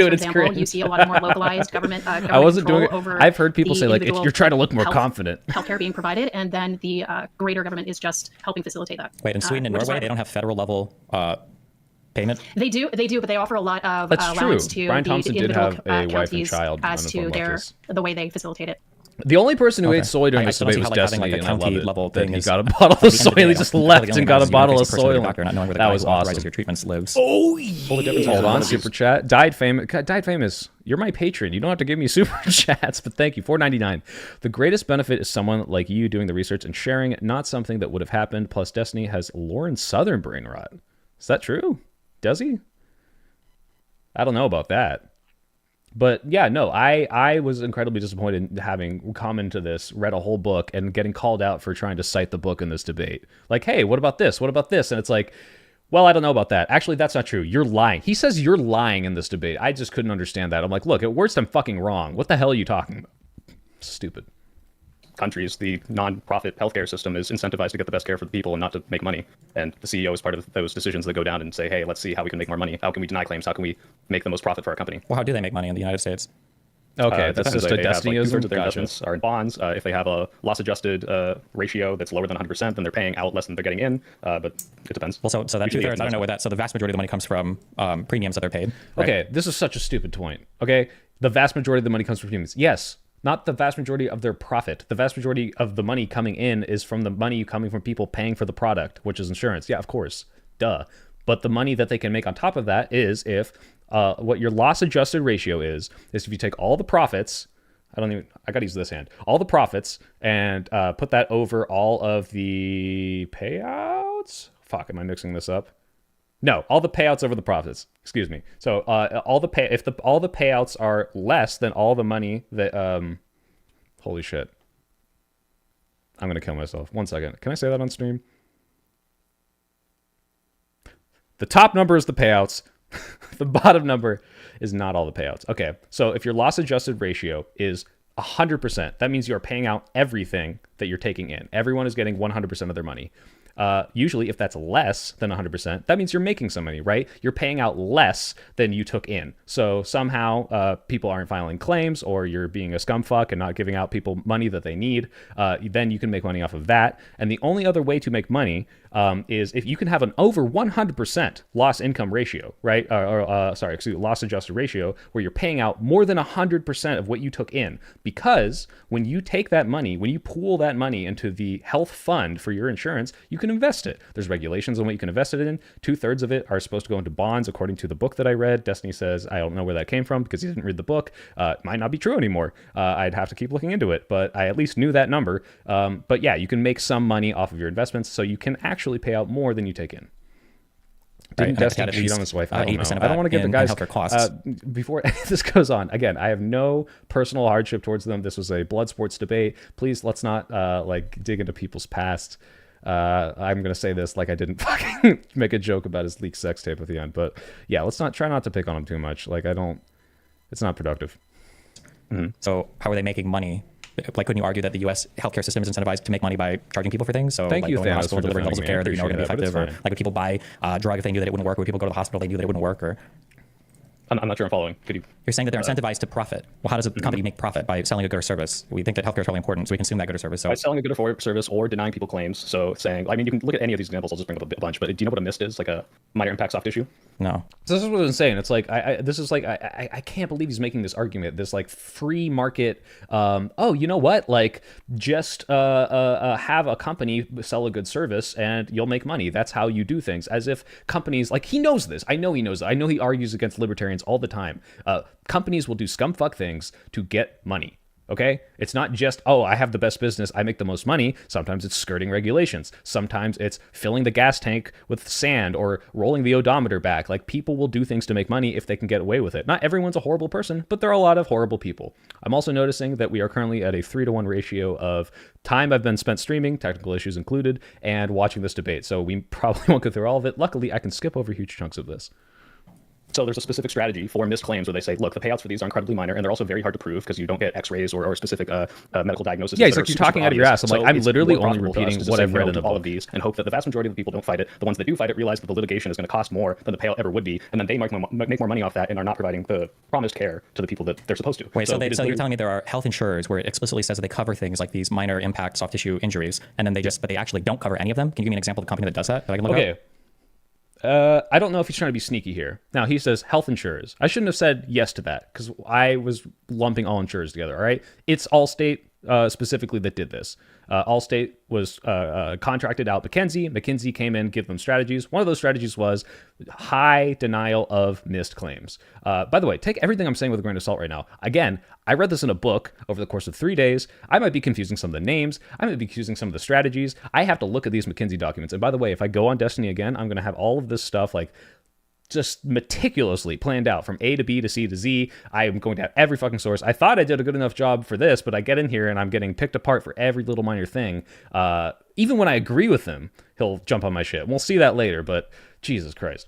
it, it's example, cringe. You see a lot of more localized government. I wasn't doing it. I've heard people say like you're trying to look more confident. Healthcare being provided, and then the greater government is just helping facilitate that. Wait, in Sweden and Norway, they don't have federal level payment? They do, but they offer a lot of allowance to Brian Thompson the did individual have a wife and child as to the way they facilitate it. The only person who ate soy during this debate was Destiny, like, and I love it. Level that thing he got a bottle of soy, and he just left and got a bottle of soy. That was awesome. Your treatments lives. Oh, yeah. Hold on, super chat. Died famous. You're my patron. You don't have to give me super chats, but thank you. $4.99. The greatest benefit is someone like you doing the research and sharing, not something that would have happened. Plus, Destiny has Lauren Southern brain rot. Is that true? Does he? I don't know about that. But yeah, no, I was incredibly disappointed in having come into this, read a whole book, and getting called out for trying to cite the book in this debate. Like, hey, what about this? What about this? And it's like, well, I don't know about that. Actually, that's not true. You're lying. He says you're lying in this debate. I just couldn't understand that. I'm like, look, at worst, I'm fucking wrong. What the hell are you talking about? Stupid. Countries, the non-profit healthcare system is incentivized to get the best care for the people and not to make money. And the CEO is part of those decisions that go down and say, hey, let's see how we can make more money. How can we deny claims? How can we make the most profit for our company? Well, how do they make money in the United States? Okay, that's just a Destiny. Like, 2/3 of their investments are in bonds. If they have a loss-adjusted ratio that's lower than 100%, then they're paying out less than they're getting in. But it depends. Well, so that 2/3, I don't know where that. So the vast majority of the money comes from premiums that they're paid. Right? Okay, this is such a stupid point. Okay, the vast majority of the money comes from premiums. Yes. Not the vast majority of their profit. The vast majority of the money coming in is from the money coming from people paying for the product, which is insurance. Yeah, of course. Duh. But the money that they can make on top of that is if what your loss adjusted ratio is if you take all the profits, I got to use this hand, all the profits and put that over all of the payouts. Fuck, am I mixing this up? No, all the payouts over the profits. Excuse me. So all the payouts are less than all the money that holy shit. I'm gonna kill myself. 1 second. Can I say that on stream? The top number is the payouts. The bottom number is not all the payouts. Okay, so if your loss adjusted ratio is 100%. That means you are paying out everything that you're taking in. Everyone is getting 100% of their money. Usually, if that's less than 100%, that means you're making some money, right? You're paying out less than you took in. So somehow people aren't filing claims, or you're being a scumfuck and not giving out people money that they need. Then you can make money off of that. And the only other way to make money is if you can have an over 100% loss income ratio, right? Loss adjusted ratio, where you're paying out more than 100% of what you took in. Because when you take that money, when you pool that money into the health fund for your insurance, you can invest it. There's regulations on what you can invest it in. 2/3 of it are supposed to go into bonds, according to the book that I read. Destiny says, I don't know where that came from because he didn't read the book. It might not be true anymore. I'd have to keep looking into it, but I at least knew that number. But yeah, you can make some money off of your investments, so you can actually pay out more than you take in. Didn't Destiny cheat on his wife? I don't know. I don't want to give the guys costs. Before this goes on, again, I have no personal hardship towards them. This was a blood sports debate. Please, let's not dig into people's past. I'm gonna say this like I didn't fucking make a joke about his leaked sex tape at the end, but yeah, let's not try not to pick on him too much. Like it's not productive. Mm-hmm. So how are they making money? Like, couldn't you argue that the U.S. healthcare system is incentivized to make money by charging people for things? So, Thank like, you, going to the Thanos, hospital, for delivering levels of care that you know are going to be effective, or like, would people buy a drug if they knew that it wouldn't work? Would people go to the hospital if they knew that it wouldn't work? Or I'm not sure I'm following. Could you? You're saying that they're incentivized to profit. Well, how does a company make profit? By selling a good or service. We think that healthcare is really important, so we consume that good or service. So by selling a good or service, or denying people claims. So saying, I mean, you can look at any of these examples. I'll just bring up a bunch. But do you know what a MIST is? Like a minor impact soft tissue? No. So this is what I'm saying. It's like I can't believe he's making this argument. This like free market. Oh, you know what? Like just have a company sell a good service and you'll make money. That's how you do things. As if companies, like, he knows this. I know he knows it. I know he argues against libertarians all the time. Companies will do scumfuck things to get money. Okay? It's not just, oh, I have the best business, I make the most money. Sometimes it's skirting regulations. Sometimes it's filling the gas tank with sand or rolling the odometer back. Like, people will do things to make money if they can get away with it. Not everyone's a horrible person, but there are a lot of horrible people. I'm also noticing that we are currently at a 3-to-1 ratio of time I've been spent streaming, technical issues included, and watching this debate. So we probably won't go through all of it. Luckily, I can skip over huge chunks of this. So there's a specific strategy for missed claims where they say, look, the payouts for these are incredibly minor, and they're also very hard to prove because you don't get x-rays or specific medical diagnosis. Yeah, it's like you're talking out of your ass. I'm like, I'm literally only repeating what I've read in all of these and hope that the vast majority of the people don't fight it. The ones that do fight it realize that the litigation is going to cost more than the payout ever would be, and then they make more money off that and are not providing the promised care to the people that they're supposed to. Wait, so you're telling me there are health insurers where it explicitly says that they cover things like these minor impact soft tissue injuries, and then but they actually don't cover any of them? Can you give me an example of a company that does that I can look up? I don't know if he's trying to be sneaky here. Now, he says health insurers. I shouldn't have said yes to that because I was lumping all insurers together, all right? It's Allstate specifically that did this. Allstate was contracted out McKinsey. McKinsey came in, give them strategies. One of those strategies was high denial of missed claims. By the way, take everything I'm saying with a grain of salt right now. Again, I read this in a book over the course of 3 days. I might be confusing some of the names. I might be confusing some of the strategies. I have to look at these McKinsey documents. And by the way, if I go on Destiny again, I'm going to have all of this stuff like just meticulously planned out from A to B to C to Z. I am going to have every fucking source. I thought I did a good enough job for this, but I get in here and I'm getting picked apart for every little minor thing. Even when I agree with him, he'll jump on my shit. We'll see that later, but Jesus Christ.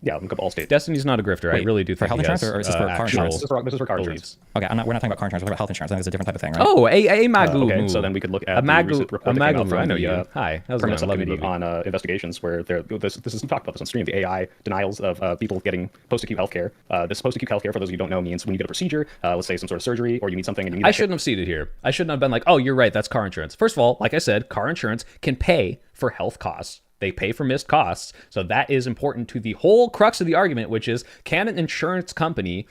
Yeah, look up Allstate. Destiny's not a grifter. Wait, I really do think for health insurance, or is this for car insurance? This is for car insurance. Okay, we're not talking about car insurance. We're talking about health insurance. I think it's a different type of thing, right? Oh, a Magu. Okay, so then we could look at the recent report that came out from I know you. Hi, that was permanent subcommittee on investigations where this is, we talked about this on stream, the AI denials of people getting post-acute healthcare. This post-acute healthcare, for those of you who don't know, means when you get a procedure, let's say some sort of surgery, or you need something and you need I shouldn't have seated here. I shouldn't have been like, oh, you're right, that's car insurance. First of all, like I said, car insurance can pay for health costs. They pay for missed costs. So that is important to the whole crux of the argument, which is, can an insurance company,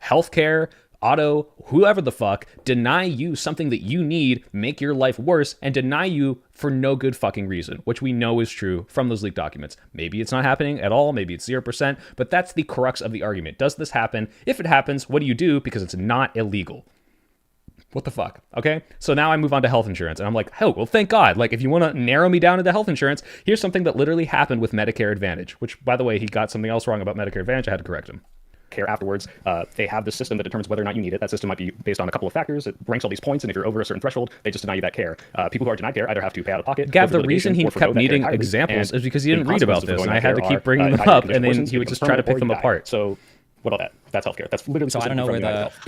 healthcare, auto, whoever the fuck, deny you something that you need, make your life worse, and deny you for no good fucking reason, which we know is true from those leaked documents. Maybe it's not happening at all. Maybe it's 0%, but that's the crux of the argument. Does this happen? If it happens, what do you do? Because it's not illegal. What the fuck? Okay. So now I move on to health insurance and I'm like, oh, well, thank God. Like, if you want to narrow me down into health insurance, here's something that literally happened with Medicare Advantage, which, by the way, he got something else wrong about Medicare Advantage. I had to correct him. Care afterwards. They have this system that determines whether or not you need it. That system might be based on a couple of factors. It ranks all these points, and if you're over a certain threshold, they just deny you that care. People who are denied care either have to pay out of pocket. Gav, the reason he kept needing examples is because he didn't read about this, and I had to keep bringing them up, and then he would just try to pick them apart. So What about that? That's healthcare. That's literally So I don't know where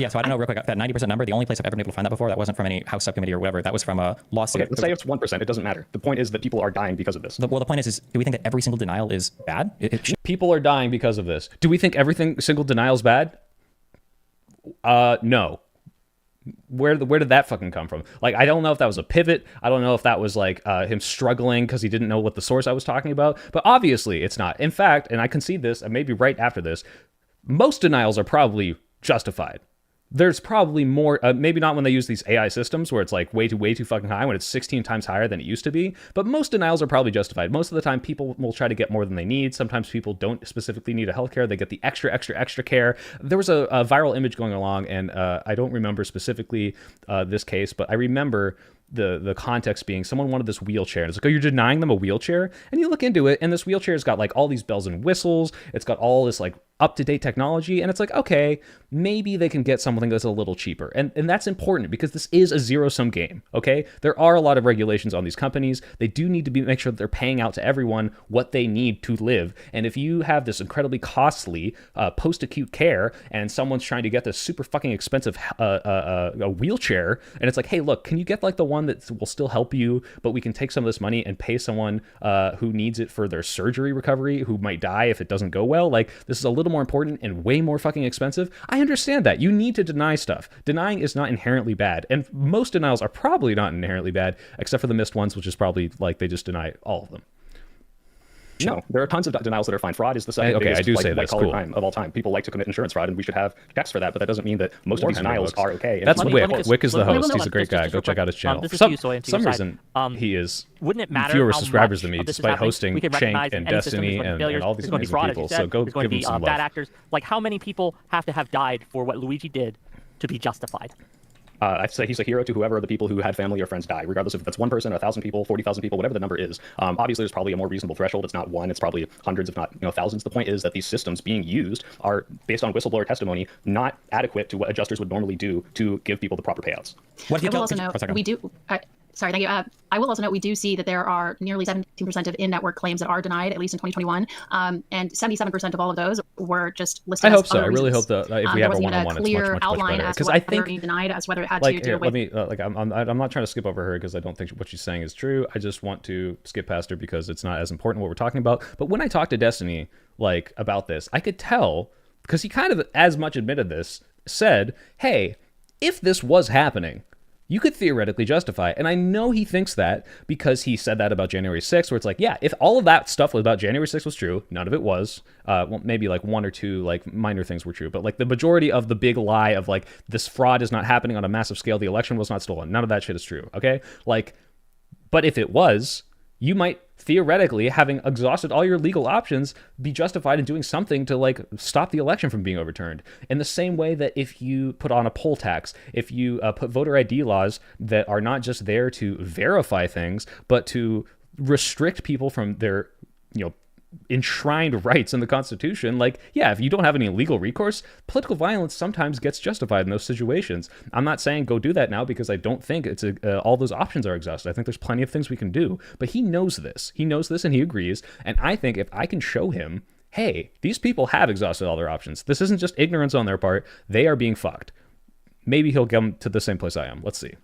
so I don't know real quick that 90% number. The only place I've ever been able to find that before, that wasn't from any House subcommittee or whatever. That was from a lawsuit. Okay, let's say it's 1%. It doesn't matter. The point is that people are dying because of this. Well, the point is do we think that every single denial is bad? People are dying because of this. Do we think everything single denial is bad? No. Where did that fucking come from? Like, I don't know if that was a pivot. I don't know if that was like him struggling because he didn't know what the source I was talking about. But obviously, it's not. In fact, and I concede this, and maybe right after this, most denials are probably justified. There's probably more, maybe not when they use these AI systems where it's like way too fucking high, when it's 16 times higher than it used to be. But most denials are probably justified. Most of the time, people will try to get more than they need. Sometimes people don't specifically need a healthcare. They get the extra care. There was a viral image going along, and I don't remember specifically this case, but I remember the context being someone wanted this wheelchair, and it's like, oh, you're denying them a wheelchair? And you look into it, and this wheelchair's got like all these bells and whistles. It's got all this like up-to-date technology, and it's like, okay, maybe they can get something that's a little cheaper. And that's important because this is a zero-sum game, okay? There are a lot of regulations on these companies. They do need to make sure that they're paying out to everyone what they need to live. And if you have this incredibly costly post-acute care and someone's trying to get this super fucking expensive a wheelchair, and it's like, hey, look, can you get like the one that will still help you, but we can take some of this money and pay someone who needs it for their surgery recovery, who might die if it doesn't go well? Like, this is a little more important and way more fucking expensive. I understand that. You need to deny stuff. Denying is not inherently bad. And most denials are probably not inherently bad, except for the missed ones, which is probably like they just deny all of them. No, there are tons of denials that are fine. Fraud is the second biggest collar crime of all time. People like to commit insurance fraud, and we should have checks for that, but that doesn't mean that most of these denials are okay. That's Whick. Whick is the host. He's a great guy. Go check out his channel. For some reason, he is wouldn't it matter fewer how subscribers much than me, of this is despite happening? hosting We can Shank recognize and any system, Destiny there's going to be and all these there's going to be amazing fraud, people. as you So said. go There's going give to them be some bad love. actors. Like, how many people have to have died for what Luigi did to be justified? I'd say he's a hero to whoever the people who had family or friends die, regardless if that's 1 person, 1,000 people, 40,000 people, whatever the number is. Obviously, there's probably a more reasonable threshold. It's not one; it's probably hundreds, if not thousands. The point is that these systems being used are based on whistleblower testimony, not adequate to what adjusters would normally do to give people the proper payouts. I will also note we do. Sorry, thank you. I will also note we do see that there are nearly 17% of in-network claims that are denied, at least in 2021, and 77% of all of those were just listed. I hope as so. other I really reasons. hope that if we have a one-on-one, it's much outline better. as Because to I whether think being denied, as whether it had like to here, deal with. let me I'm not trying to skip over her because I don't think what she's saying is true. I just want to skip past her because it's not as important what we're talking about. But when I talked to Destiny like about this, I could tell because he kind of as much admitted this, said, hey, if this was happening, you could theoretically justify it. And I know he thinks that because he said that about January 6th, where it's like, yeah, if all of that stuff about January 6th was true, none of it was. Well, maybe like 1 or 2 like minor things were true, but like the majority of the big lie of like this fraud is not happening on a massive scale, the election was not stolen, none of that shit is true, okay? Like, but if it was, you might theoretically, having exhausted all your legal options, be justified in doing something to like stop the election from being overturned. In the same way that if you put on a poll tax, if you put voter ID laws that are not just there to verify things, but to restrict people from their, enshrined rights in the Constitution, like, yeah, if you don't have any legal recourse, political violence sometimes gets justified in those situations. I'm not saying go do that now because I don't think it's all those options are exhausted. I think there's plenty of things we can do, but he knows this. He knows this and he agrees. And I think if I can show him, hey, these people have exhausted all their options. This isn't just ignorance on their part. They are being fucked. Maybe he'll come to the same place I am. Let's see.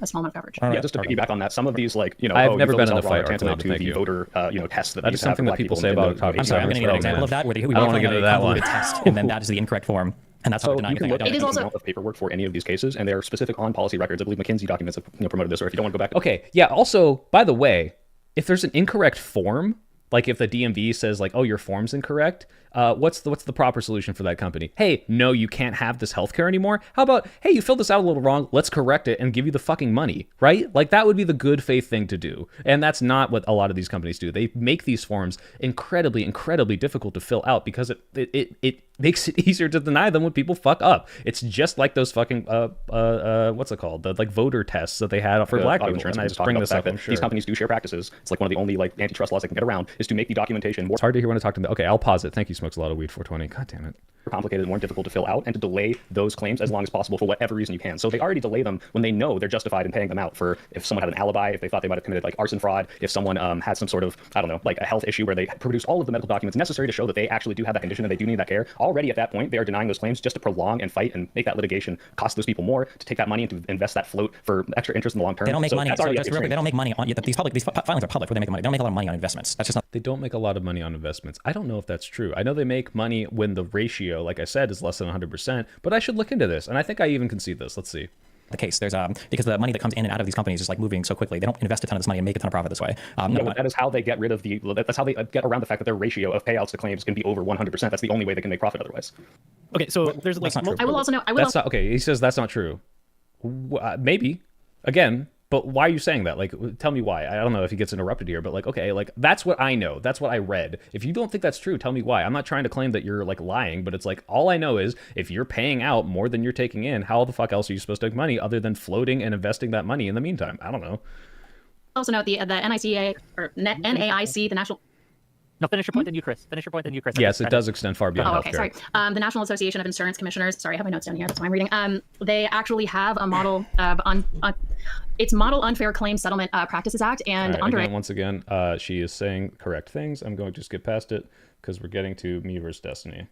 A small amount of coverage. Yeah, just to piggyback on that, some of these, like, I've never been in a fight tantamount to thank the you. voter, tests that that is something that people say about talking. I'm sorry, I'm going to get an example of that where we don't want to get into that one. Test, and then that is the incorrect form. And that's so not you can look at It is the also amount of paperwork for any of these cases, and they're specific on policy records. I believe McKinsey documents have promoted this, or if you don't want to go back. Okay, yeah, also, by the way, if there's an incorrect form, like if the DMV says like, oh, your form's incorrect, what's the proper solution for that company? Hey, no, you can't have this healthcare anymore. How about, hey, you filled this out a little wrong, let's correct it and give you the fucking money, right? Like that would be the good faith thing to do. And that's not what a lot of these companies do. They make these forms incredibly, incredibly difficult to fill out because it makes it easier to deny them when people fuck up. It's just like those fucking what's it called? The like voter tests that they had for black people. And I just bring this up. These companies do share practices. It's like one of the only like antitrust laws they can get around is to make the documentation more. It's hard to hear when I talk to them. Okay, I'll pause it. Thank you. Smokes a lot of weed. 420. God damn it. complicated and more difficult to fill out, and to delay those claims as long as possible for whatever reason you can. So they already delay them when they know they're justified in paying them out for if someone had an alibi, if they thought they might have committed like arson fraud, if someone had some sort of, I don't know, like a health issue where they produce all of the medical documents necessary to show that they actually do have that condition and they do need that care. Already at that point, they are denying those claims just to prolong and fight and make that litigation cost those people more, to take that money and to invest that float for extra interest in the long term. They don't make money. So just real quick, they don't make money on these filings are public where they make the money. They don't make a lot of money on investments. That's just not. They don't make a lot of money on investments. I don't know if that's true. I know they make money when the ratio, like I said, is less than 100%, but I should look into this. And I think I even concede this. Let's see. The case. There's because the money that comes in and out of these companies is like moving so quickly. They don't invest a ton of this money and make a ton of profit this way. That is how they get rid of that's how they get around the fact that their ratio of payouts to claims can be over 100%. That's the only way they can make profit otherwise. Okay, so there's like I will also know. That's not okay. He says that's not true. Maybe again, but why are you saying that? Like, tell me why. I don't know if he gets interrupted here, but like, okay, like that's what I know. That's what I read. If you don't think that's true, tell me why. I'm not trying to claim that you're like lying, but it's like all I know is if you're paying out more than you're taking in, how the fuck else are you supposed to make money other than floating and investing that money in the meantime? I don't know. Also note the NICA or NAIC, the National. No, finish your point, then you, Chris. Finish your point, then you, Chris. Yes, it does extend far beyond Oh, healthcare. okay, sorry. The National Association of Insurance Commissioners. Sorry, I have my notes down here. That's why I'm reading. They actually have a model of it's Model Unfair Claim Settlement Practices Act, and Right, under again, it. once again, she is saying correct things. I'm going to skip past it because we're getting to me versus Destiny.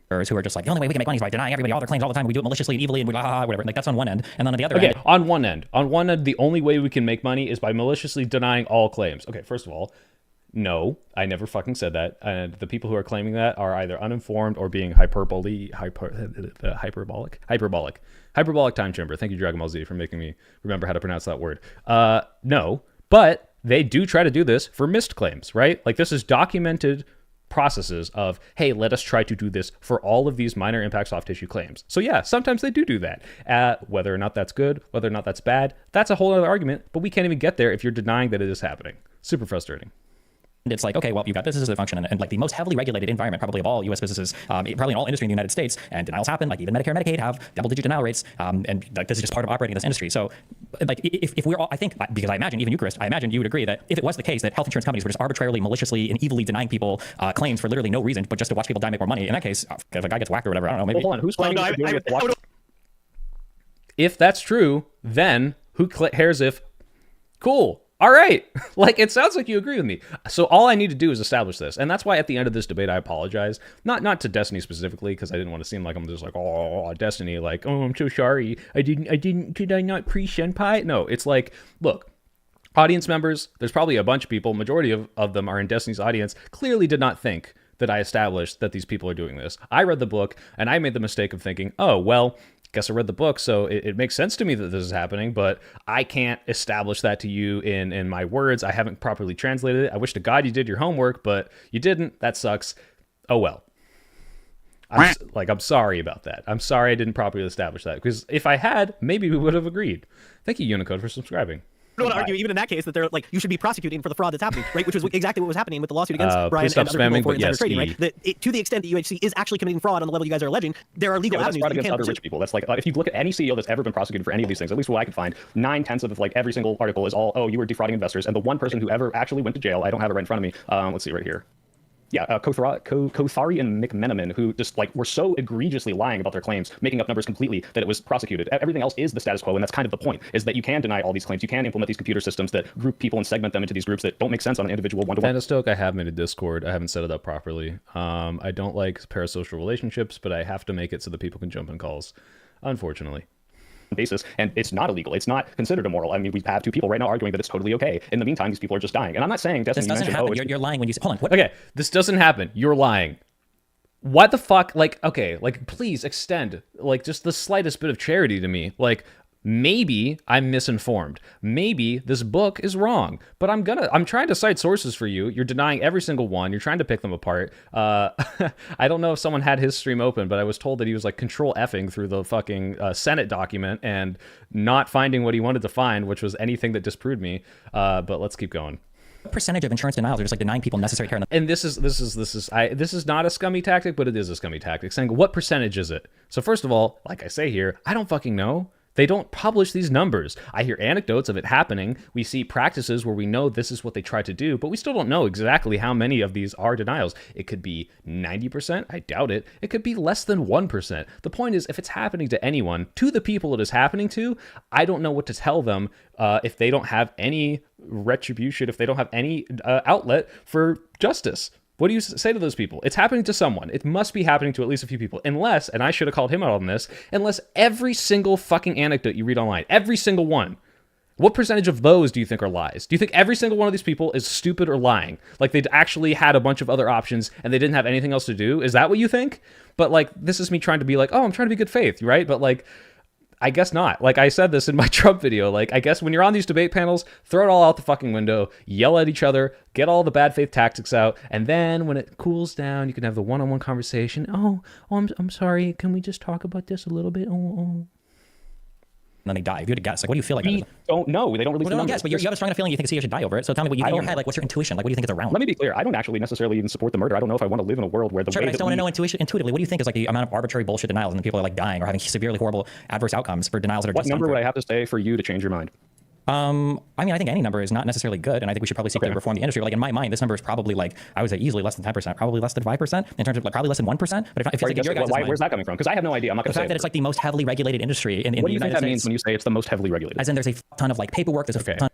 Who are just like the only way we can make money is by denying everybody all their claims all the time. We do it maliciously and evilly and whatever. Like that's on one end, and then on the other end. On one end, the only way we can make money is by maliciously denying all claims. Okay, first of all, no, I never fucking said that. And the people who are claiming that are either uninformed or being hyperbolic time chamber. Thank you, Dragon Ball Z, for making me remember how to pronounce that word. No, but they do try to do this for missed claims, right? Like this is documented processes of, hey, let us try to do this for all of these minor impact soft tissue claims. So yeah, sometimes they do that. Whether or not that's good, whether or not that's bad, that's a whole other argument, but we can't even get there if you're denying that it is happening. Super frustrating. It's like, okay, well, you've got this as a function, and like the most heavily regulated environment probably of all U.S. businesses, probably in all industry in the United States, and denials happen, like even Medicare and Medicaid have double-digit denial rates, and like this is just part of operating in this industry. So, like, if we're all, I think, because I imagine, even you, Chris, I imagine you would agree that if it was the case that health insurance companies were just arbitrarily, maliciously, and evilly denying people claims for literally no reason, but just to watch people die, make more money, in that case, if a guy gets whacked or whatever, I don't know, maybe. Well, hold on, who's claiming they're doing it? If that's true, then who cares if... Cool. All right. Like, it sounds like you agree with me. So all I need to do is establish this. And that's why at the end of this debate, I apologize. Not to Destiny specifically, because I didn't want to seem like I'm just like, oh, Destiny, like, oh, I'm so sorry. Did I not pre-senpai? No, it's like, look, audience members, there's probably a bunch of people, majority of them are in Destiny's audience, clearly did not think that I established that these people are doing this. I read the book, and I made the mistake of thinking, oh, well, guess I read the book, so it makes sense to me that this is happening, but I can't establish that to you in my words. I haven't properly translated it. I wish to God you did your homework, but you didn't. That sucks. Oh, well. I'm sorry about that. I'm sorry I didn't properly establish that, because if I had, maybe we would have agreed. Thank you, Unicode, for subscribing. I want to argue, even in that case, that they're like, you should be prosecuting for the fraud that's happening, right? Which was exactly what was happening with the lawsuit against Brian please stop and other spamming, people for but insider yes, trading, right? That to the extent that UHC is actually committing fraud on the level you guys are alleging, there are legal That's avenues. fraud That you against can't other rich people. That's like, if you look at any CEO that's ever been prosecuted for any of these things, at least what I could find, 9/10 of like every single article is all, oh, you were defrauding investors. And the one person who ever actually went to jail, I don't have it right in front of me. Let's see right here. Yeah, Kothari and McMenamin, who just like were so egregiously lying about their claims, making up numbers completely that it was prosecuted. Everything else is the status quo, and that's kind of the point, is that you can deny all these claims. You can implement these computer systems that group people and segment them into these groups that don't make sense on an individual one-to-one. Panastoke, I have made a Discord. I haven't set it up properly. I don't like parasocial relationships, but I have to make it so that people can jump in calls, unfortunately. Basis, and it's not illegal. It's not considered immoral. I mean, we have two people right now arguing that it's totally okay. In the meantime, these people are just dying. And I'm not saying Destiny. This doesn't happen. You're lying when you say, hold on. What? Okay, this doesn't happen. You're lying. What the fuck? Like, okay, like, please extend, like, just the slightest bit of charity to me. Like, maybe I'm misinformed. Maybe this book is wrong. But I'm trying to cite sources for you. You're denying every single one. You're trying to pick them apart. I don't know if someone had his stream open, but I was told that he was like control effing through the fucking Senate document and not finding what he wanted to find, which was anything that disproved me. But let's keep going. What percentage of insurance denials are just like denying people necessary care? And this is not a scummy tactic, but it is a scummy tactic. Saying what percentage is it? So first of all, like I say here, I don't fucking know. They don't publish these numbers. I hear anecdotes of it happening. We see practices where we know this is what they try to do, but we still don't know exactly how many of these are denials. It could be 90%. I doubt it. It could be less than 1%. The point is, if it's happening to anyone, to the people it is happening to, I don't know what to tell them if they don't have any retribution, if they don't have any outlet for justice. What do you say to those people? It's happening to someone. It must be happening to at least a few people. Unless, and I should have called him out on this, unless every single fucking anecdote you read online, every single one, what percentage of those do you think are lies? Do you think every single one of these people is stupid or lying? Like they'd actually had a bunch of other options and they didn't have anything else to do? Is that what you think? But like, this is me trying to be like, oh, I'm trying to be good faith, right? But like, I guess not. Like I said this in my Trump video, like I guess when you're on these debate panels, throw it all out the fucking window, yell at each other, get all the bad faith tactics out, and then when it cools down, you can have the one-on-one conversation. I'm sorry, can we just talk about this a little bit? Oh. And then they die. If you had to guess, like, what do you feel like? We don't know. They don't release the numbers. Guess, but you have a strong enough feeling you think CEO should die over it. So tell me, what you in your head, like, what's your intuition? Like, what do you think is around? Let me be clear. I don't actually necessarily even support the murder. I don't know if I want to live in a world where the sure, way but I still want to know intuitively. What do you think is like the amount of arbitrary bullshit denials and people are like dying or having severely horrible adverse outcomes for denials that are what number would I have to say for you to change your mind? I mean, I think any number is not necessarily good, and I think we should probably seek to reform the industry. But like in my mind, this number is probably like, I would say easily less than 10%, probably less than 5% in terms of like probably less than 1%. But if it's like your guys' mind, where's that coming from? Because I have no idea. I'm not going to say the fact that it's like the most heavily regulated industry in the United States. What do you think that means when you say it's the most heavily regulated? As in, there's a ton of like paperwork. There's a ton.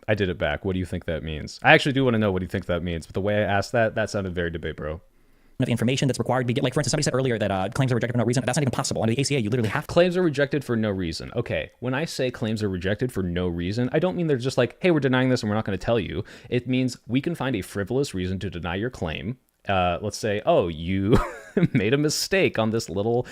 I did it back. What do you think that means? I actually do want to know what you think that means, but the way I asked that sounded very debate, bro. Of information that's required to be, like, for instance, somebody said earlier that claims are rejected for no reason. That's not even possible. Under the ACA, you literally have to. Claims are rejected for no reason. Okay, when I say claims are rejected for no reason, I don't mean they're just like, hey, we're denying this and we're not going to tell you. It means we can find a frivolous reason to deny your claim. Let's say, oh, you made a mistake on this little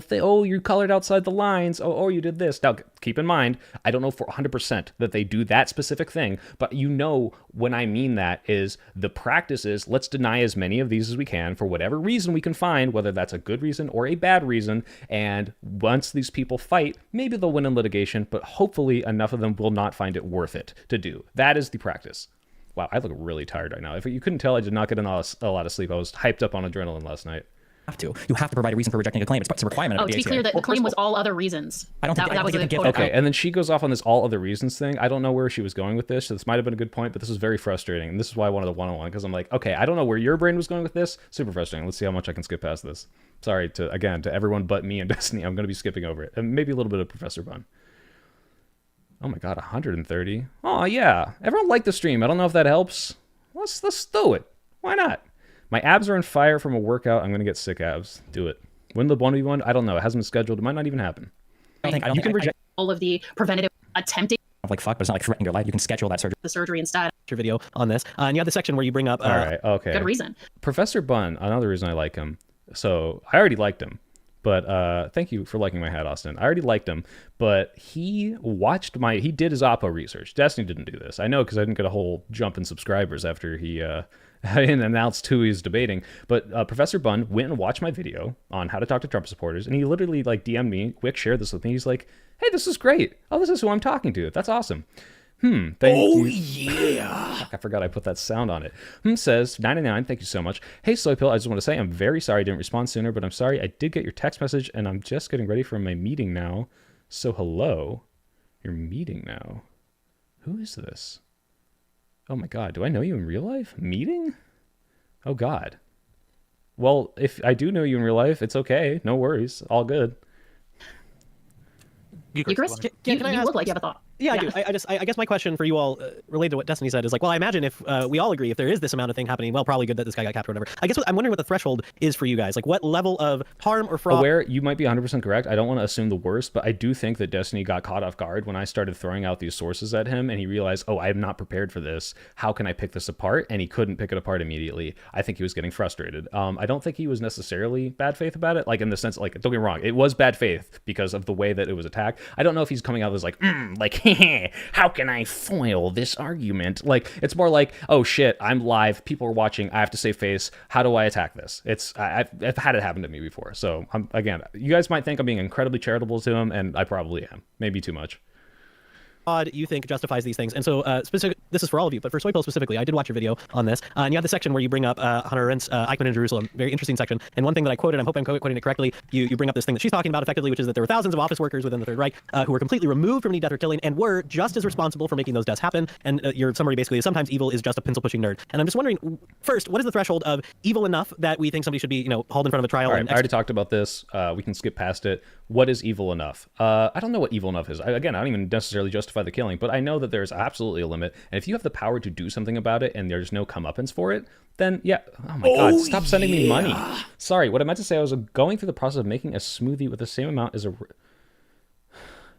thing. Oh, you colored outside the lines. Oh, you did this. Now, keep in mind, I don't know for 100% that they do that specific thing, but you know when I mean that is the practice is let's deny as many of these as we can for whatever reason we can find, whether that's a good reason or a bad reason. And once these people fight, maybe they'll win in litigation, but hopefully enough of them will not find it worth it to do. That is the practice. Wow, I look really tired right now. If you couldn't tell, I did not get a lot of sleep. I was hyped up on adrenaline last night. You have to provide a reason for rejecting a claim. It's a requirement. Oh, to be clear, the claim was all other reasons. I don't think that was a quote. Okay, and then she goes off on this all other reasons thing. I don't know where she was going with this. So this might have been a good point, but this was very frustrating. And this is why I wanted the one-on-one, because I'm like, okay, I don't know where your brain was going with this. Super frustrating. Let's see how much I can skip past this. Sorry to everyone but me and Destiny. I'm going to be skipping over it, and maybe a little bit of Professor Bunn. Oh my God, 130. Oh yeah, everyone liked the stream. I don't know if that helps. Let's do it. Why not? My abs are on fire from a workout. I'm gonna get sick abs. Do it. When the 1v1, I don't know. It hasn't been scheduled. It might not even happen. I don't think reject all of the preventative attempting. Like fuck, but it's not like threatening your life. You can schedule that surgery. The surgery instead. Your video on this, and you have the section where you bring up. All right. Okay. Good reason. Professor Bunn. Another reason I like him. So I already liked him. But thank you for liking my hat, Austin. I already liked him, but he did his Oppo research. Destiny didn't do this. I know because I didn't get a whole jump in subscribers after he announced who he was debating. But Professor Bunn went and watched my video on how to talk to Trump supporters, and he literally like DM'd me. Whick shared this with me. He's like, hey, this is great. Oh, this is who I'm talking to. That's awesome. Thank you. Yeah. I forgot I put that sound on it. Says 99. Thank you so much. Hey, Soypill, I just want to say I'm very sorry I didn't respond sooner, but I'm sorry I did get your text message and I'm just getting ready for my meeting now. So hello, you're meeting now. Who is this? Oh my God, do I know you in real life? Meeting? Oh God. Well, if I do know you in real life, it's okay. No worries. All good. Eucharist, you look like you have a thought. Yeah, I do. I guess my question for you all, related to what Destiny said, is like, well, I imagine if we all agree, if there is this amount of thing happening, well, probably good that this guy got captured or whatever. I guess I'm wondering what the threshold is for you guys. Like, what level of harm or fraud? Aware, you might be 100% correct. I don't want to assume the worst, but I do think that Destiny got caught off guard when I started throwing out these sources at him, and he realized, oh, I'm not prepared for this. How can I pick this apart? And he couldn't pick it apart immediately. I think he was getting frustrated. I don't think he was necessarily bad faith about it. Like, in the sense, like, don't get me wrong, it was bad faith because of the way that it was attacked. I don't know if he's coming out as like, how can I foil this argument? Like, it's more like, oh shit, I'm live, people are watching, I have to save face, how do I attack this? I've had it happen to me before. So again, you guys might think I'm being incredibly charitable to him, and I probably am, maybe too much. odd you think justifies these things. And so this is for all of you, but for Soy Pill specifically, I did watch your video on this. And you have the section where you bring up Hannah Arendt's Eichmann in Jerusalem. Very interesting section. And one thing that I quoted, I hope I'm quoting it correctly, you bring up this thing that she's talking about effectively, which is that there were thousands of office workers within the Third Reich who were completely removed from any death or killing and were just as responsible for making those deaths happen. And your summary basically is sometimes evil is just a pencil-pushing nerd. And I'm just wondering, first, what is the threshold of evil enough that we think somebody should be, hauled in front of a trial? All right, I already talked about this. We can skip past it. What is evil enough? I don't know what evil enough is. I don't even necessarily justify the killing, but I know that there's absolutely a limit. And if you have the power to do something about it and there's no comeuppance for it, then yeah. Oh my God, stop sending me money. Sorry, what I meant to say, I was going through the process of making a smoothie with the same amount as a...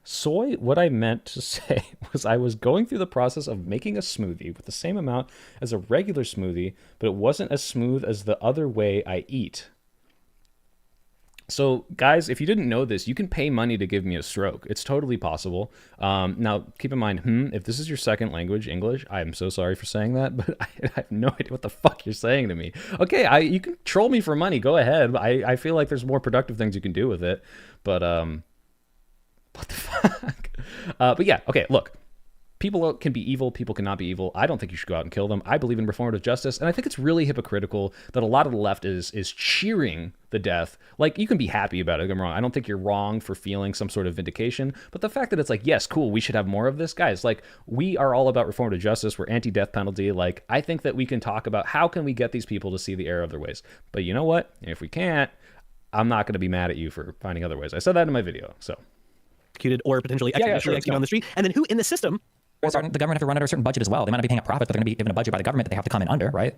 Soy, what I meant to say was I was going through the process of making a smoothie with the same amount as a regular smoothie, but it wasn't as smooth as the other way I eat. So, guys, if you didn't know this, you can pay money to give me a stroke. It's totally possible. Now, keep in mind, if this is your second language, English, I am so sorry for saying that, but I have no idea what the fuck you're saying to me. Okay, you can troll me for money. Go ahead. I feel like there's more productive things you can do with it. But, what the fuck? But yeah, okay, look. People can be evil, people cannot be evil. I don't think you should go out and kill them. I believe in reformative justice, and I think it's really hypocritical that a lot of the left is cheering the death. Like, you can be happy about it, I'm wrong. I don't think you're wrong for feeling some sort of vindication, but the fact that it's like, yes, cool, we should have more of this. Guys, like, we are all about reformative justice. We're anti-death penalty. Like, I think that we can talk about how can we get these people to see the error of their ways. But you know what? If we can't, I'm not going to be mad at you for finding other ways. I said that in my video, so. Executed or potentially executed on the street, and then who in the system? The government have to run at a certain budget as well. They might not be paying a profit, but they're going to be given a budget by the government that they have to come in under, right?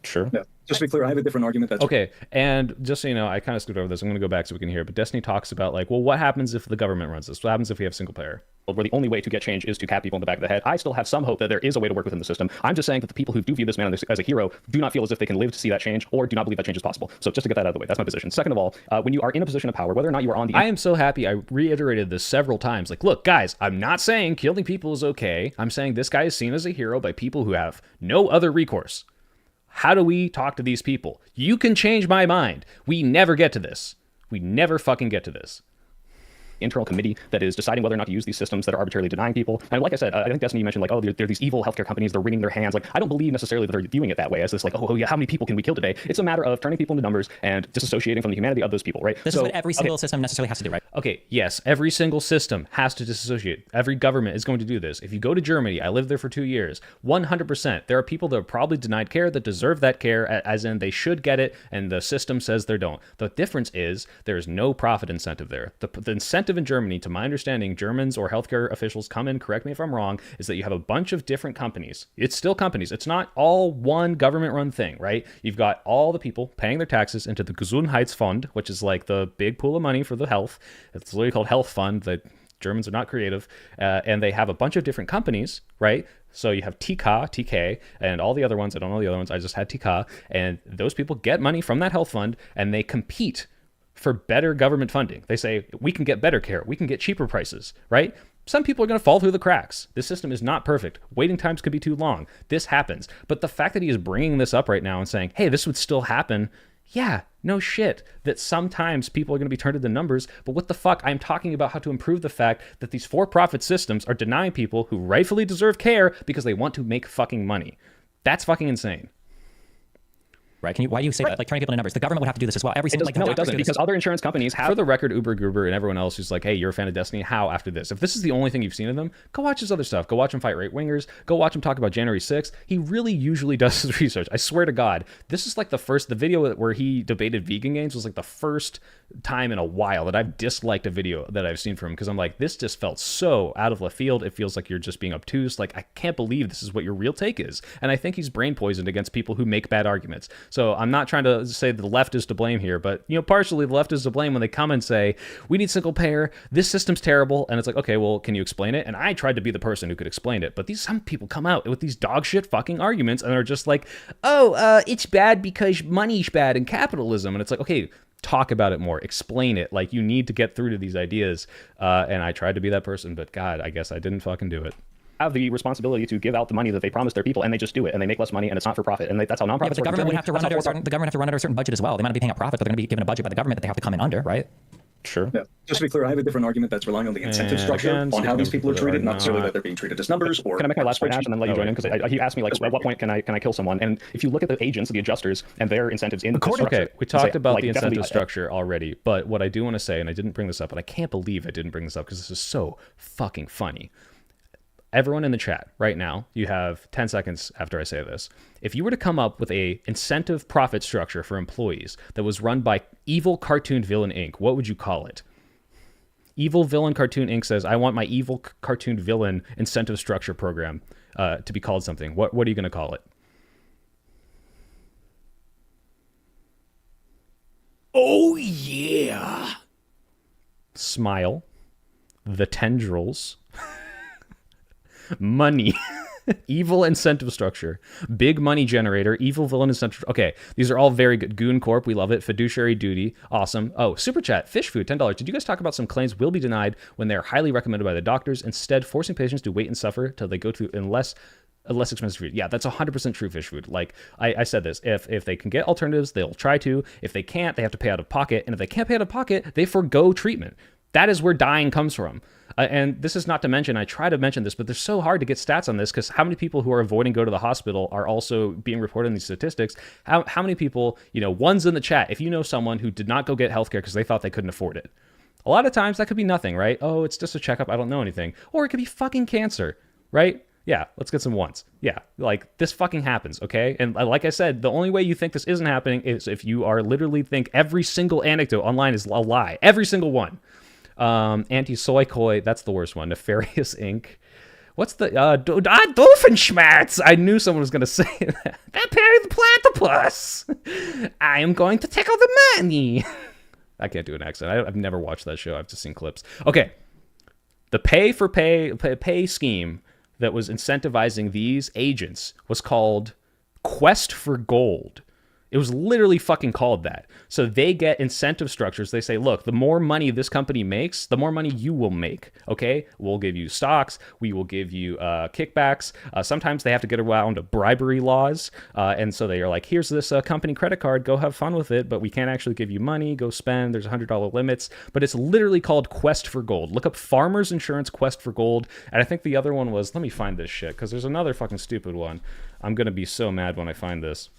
Sure. Yeah. Just to be clear, I have a different argument. That's okay. And just so you know, I kind of skipped over this. I'm going to go back so we can hear. But Destiny talks about, like, well, what happens if the government runs this? What happens if we have single payer? Where the only way to get change is to cap people in the back of the head. I still have some hope that there is a way to work within the system. I'm just saying that the people who do view this man as a hero do not feel as if they can live to see that change, or do not believe that change is possible. So just to get that out of the way, that's my position. Second of all, when you are in a position of power, whether or not you are on the... I am so happy I reiterated this several times. Like, look, guys, I'm not saying killing people is okay. I'm saying this guy is seen as a hero by people who have no other recourse. How do we talk to these people? You can change my mind. We never get to this. We never fucking get to this. Internal committee that is deciding whether or not to use these systems that are arbitrarily denying people. And like I said, I think Destiny, you mentioned, like, oh, they're these evil healthcare companies, they're wringing their hands. Like, I don't believe necessarily that they're viewing it that way as this, like, oh yeah, how many people can we kill today? It's a matter of turning people into numbers and disassociating from the humanity of those people, right? This is what every single system necessarily has to do, right? Okay, yes, every single system has to disassociate. Every government is going to do this. If you go to Germany, I lived there for 2 years, 100%, there are people that are probably denied care that deserve that care, as in they should get it, and the system says they don't. The difference is there is no profit incentive there. The incentive in Germany, to my understanding, Germans or healthcare officials come in, correct me if I'm wrong, is that you have a bunch of different companies. It's still companies. It's not all one government-run thing, right? You've got all the people paying their taxes into the Gesundheitsfond, which is like the big pool of money for the health. It's literally called Health Fund. The Germans are not creative. And they have a bunch of different companies, right? So you have TK, and all the other ones. I don't know the other ones. I just had TK. And those people get money from that health fund, and they compete for better government funding. They say, we can get better care. We can get cheaper prices, right? Some people are going to fall through the cracks. This system is not perfect. Waiting times could be too long. This happens. But the fact that he is bringing this up right now and saying, hey, this would still happen. Yeah, no shit. That sometimes people are going to be turned into numbers. But what the fuck? I'm talking about how to improve the fact that these for-profit systems are denying people who rightfully deserve care because they want to make fucking money. That's fucking insane. Right? Why do you say that? Like, turning people into numbers. The government would have to do this as well. Every single, no, it doesn't, because other insurance companies have... For the record, Uber Gruber and everyone else who's like, hey, you're a fan of Destiny, how after this? If this is the only thing you've seen of them, go watch his other stuff. Go watch him fight right-wingers. Go watch him talk about January 6th. He really usually does his research. I swear to God. This is like the video where he debated vegan games was like the first time in a while that I've disliked a video that I've seen from him, because I'm like, this just felt so out of left field. It feels like you're just being obtuse. Like, I can't believe this is what your real take is. And I think he's brain poisoned against people who make bad arguments. So I'm not trying to say the left is to blame here, but partially the left is to blame when they come and say, we need single payer, this system's terrible, and it's like, okay, well, can you explain it? And I tried to be the person who could explain it, but some people come out with these dog shit fucking arguments and are just like, oh, it's bad because money's bad and capitalism, and it's like, okay, talk about it more, explain it. Like, you need to get through to these ideas, and I tried to be that person, but God, I guess I didn't fucking do it. Have the responsibility to give out the money that they promise their people, and they just do it, and they make less money, and it's not for profit, and that's how nonprofits work. The government would have to run under a certain budget as well. They might not be paying a profit, but they're going to be given a budget by the government that they have to come in under, right? Sure. Yeah. Just to be clear, I have a different argument that's relying on the incentive structure on how these people are treated, not necessarily that they're being treated as numbers or. Can I make my last point, Ash, and then let you join in? Because he asked me, like, at what point can I kill someone? And if you look at the agents, the adjusters, and their incentives in the structure. Okay, we talked about the incentive structure already, but what I do want to say, and I didn't bring this up, and I can't believe I didn't bring this up because this is so fucking funny. Everyone in the chat right now, you have 10 seconds after I say this. If you were to come up with a incentive profit structure for employees that was run by Evil Cartoon Villain Inc., what would you call it? Evil Villain Cartoon Inc. says, I want my Evil Cartoon Villain incentive structure program to be called something. What are you going to call it? Oh, yeah. Smile. The Tendrils. Money. Evil incentive structure. Big money generator. Evil villain incentive. Okay, these are all very good. Goon Corp, we love it. Fiduciary duty, awesome. Oh, super chat. Fish food, $10. Did you guys talk about some claims will be denied when they are highly recommended by the doctors, instead forcing patients to wait and suffer till they go to a less expensive food? Yeah, that's 100% true. Fish food. Like I said this, if they can get alternatives, they'll try to. If they can't, they have to pay out of pocket. And if they can't pay out of pocket, they forgo treatment. That is where dying comes from. And this is not to mention, I try to mention this, but they're so hard to get stats on this because how many people who are avoiding go to the hospital are also being reported in these statistics? How many people, one's in the chat, if you know someone who did not go get healthcare because they thought they couldn't afford it. A lot of times that could be nothing, right? Oh, it's just a checkup, I don't know anything. Or it could be fucking cancer, right? Yeah, let's get some ones. Yeah, like this fucking happens, okay? And like I said, the only way you think this isn't happening is if you are literally think every single anecdote online is a lie. Every single one. Anti-soy koi, that's the worst one. Nefarious Inc. What's the Doofenshmirtz? I knew someone was gonna say that. Perry the Platypus. I am going to tickle the money. I can't do an accent. I've never watched that show. I've just seen clips. Okay, the pay scheme that was incentivizing these agents was called Quest for Gold. It was literally fucking called that. So they get incentive structures. They say, look, the more money this company makes, the more money you will make, okay? We'll give you stocks. We will give you kickbacks. Sometimes they have to get around bribery laws. And so they are like, here's this company credit card. Go have fun with it, but we can't actually give you money. Go spend. There's $100 limits. But it's literally called Quest for Gold. Look up Farmers Insurance Quest for Gold. And I think the other one was, let me find this shit, because there's another fucking stupid one. I'm going to be so mad when I find this.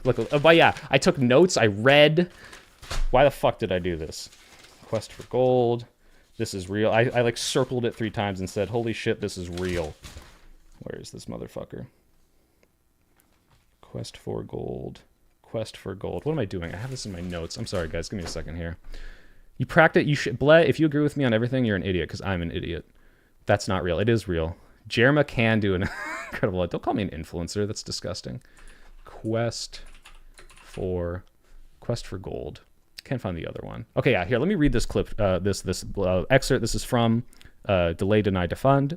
Look, but yeah, I took notes. I read. Why the fuck did I do this? Quest for Gold. This is real. I like circled it 3 times and said, holy shit, this is real. Where is this motherfucker? Quest for Gold. Quest for Gold. What am I doing? I have this in my notes. I'm sorry, guys. Give me a second here. You practice. You should. Bled, if you agree with me on everything, you're an idiot, because I'm an idiot. That's not real. It is real. Jerma can do an incredible. Don't call me an influencer. That's disgusting. Quest for Gold. Can't find the other one. Okay, yeah, here, let me read this clip, this excerpt. This is from Delay, Deny, Defend.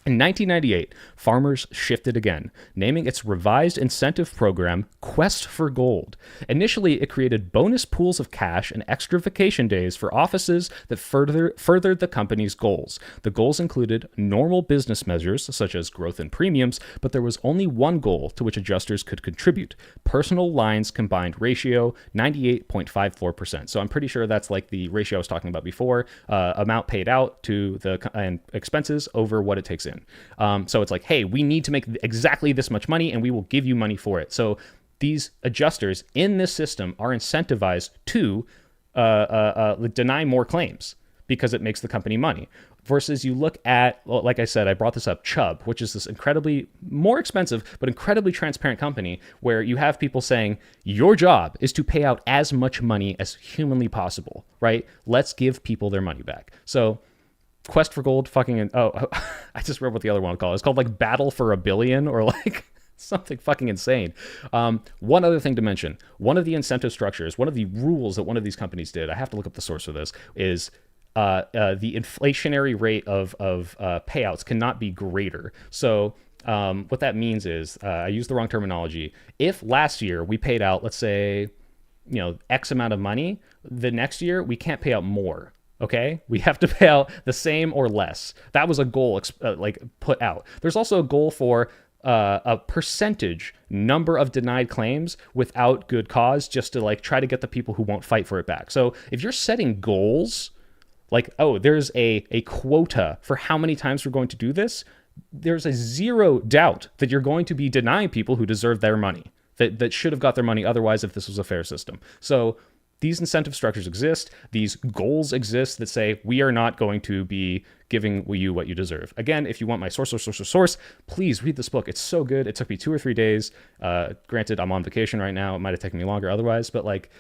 In 1998, farmers shifted again, naming its revised incentive program Quest for Gold. Initially, it created bonus pools of cash and extra vacation days for offices that furthered the company's goals. The goals included normal business measures, such as growth in premiums, but there was only one goal to which adjusters could contribute: personal lines combined ratio, 98.54%. So I'm pretty sure that's like the ratio I was talking about before, amount paid out to the expenses over what it takes in. So it's like, hey, we need to make exactly this much money and we will give you money for it. So these adjusters in this system are incentivized to deny more claims because it makes the company money. Versus you look at, well, like I said, I brought this up, Chubb, which is this incredibly more expensive but incredibly transparent company where you have people saying your job is to pay out as much money as humanly possible, right? Let's give people their money back. So Quest for Gold, I just read what the other one called. It's called like Battle for a Billion or like something fucking insane. One other thing to mention, one of the incentive structures, one of the rules that one of these companies did, I have to look up the source for this, is the inflationary rate of payouts cannot be greater. So what that means is, I used the wrong terminology. If last year we paid out, let's say, X amount of money, the next year we can't pay out more. Okay, we have to pay out the same or less. That was a goal put out. There's also a goal for a percentage number of denied claims without good cause, just to like try to get the people who won't fight for it back. So if you're setting goals, like, oh, there's a quota for how many times we're going to do this, there's a zero doubt that you're going to be denying people who deserve their money, that should have got their money otherwise if this was a fair system. So these incentive structures exist. These goals exist that say we are not going to be giving you what you deserve. Again, if you want my source, please read this book. It's so good. It took me 2 or 3 days. Granted, I'm on vacation right now. It might have taken me longer otherwise, but like,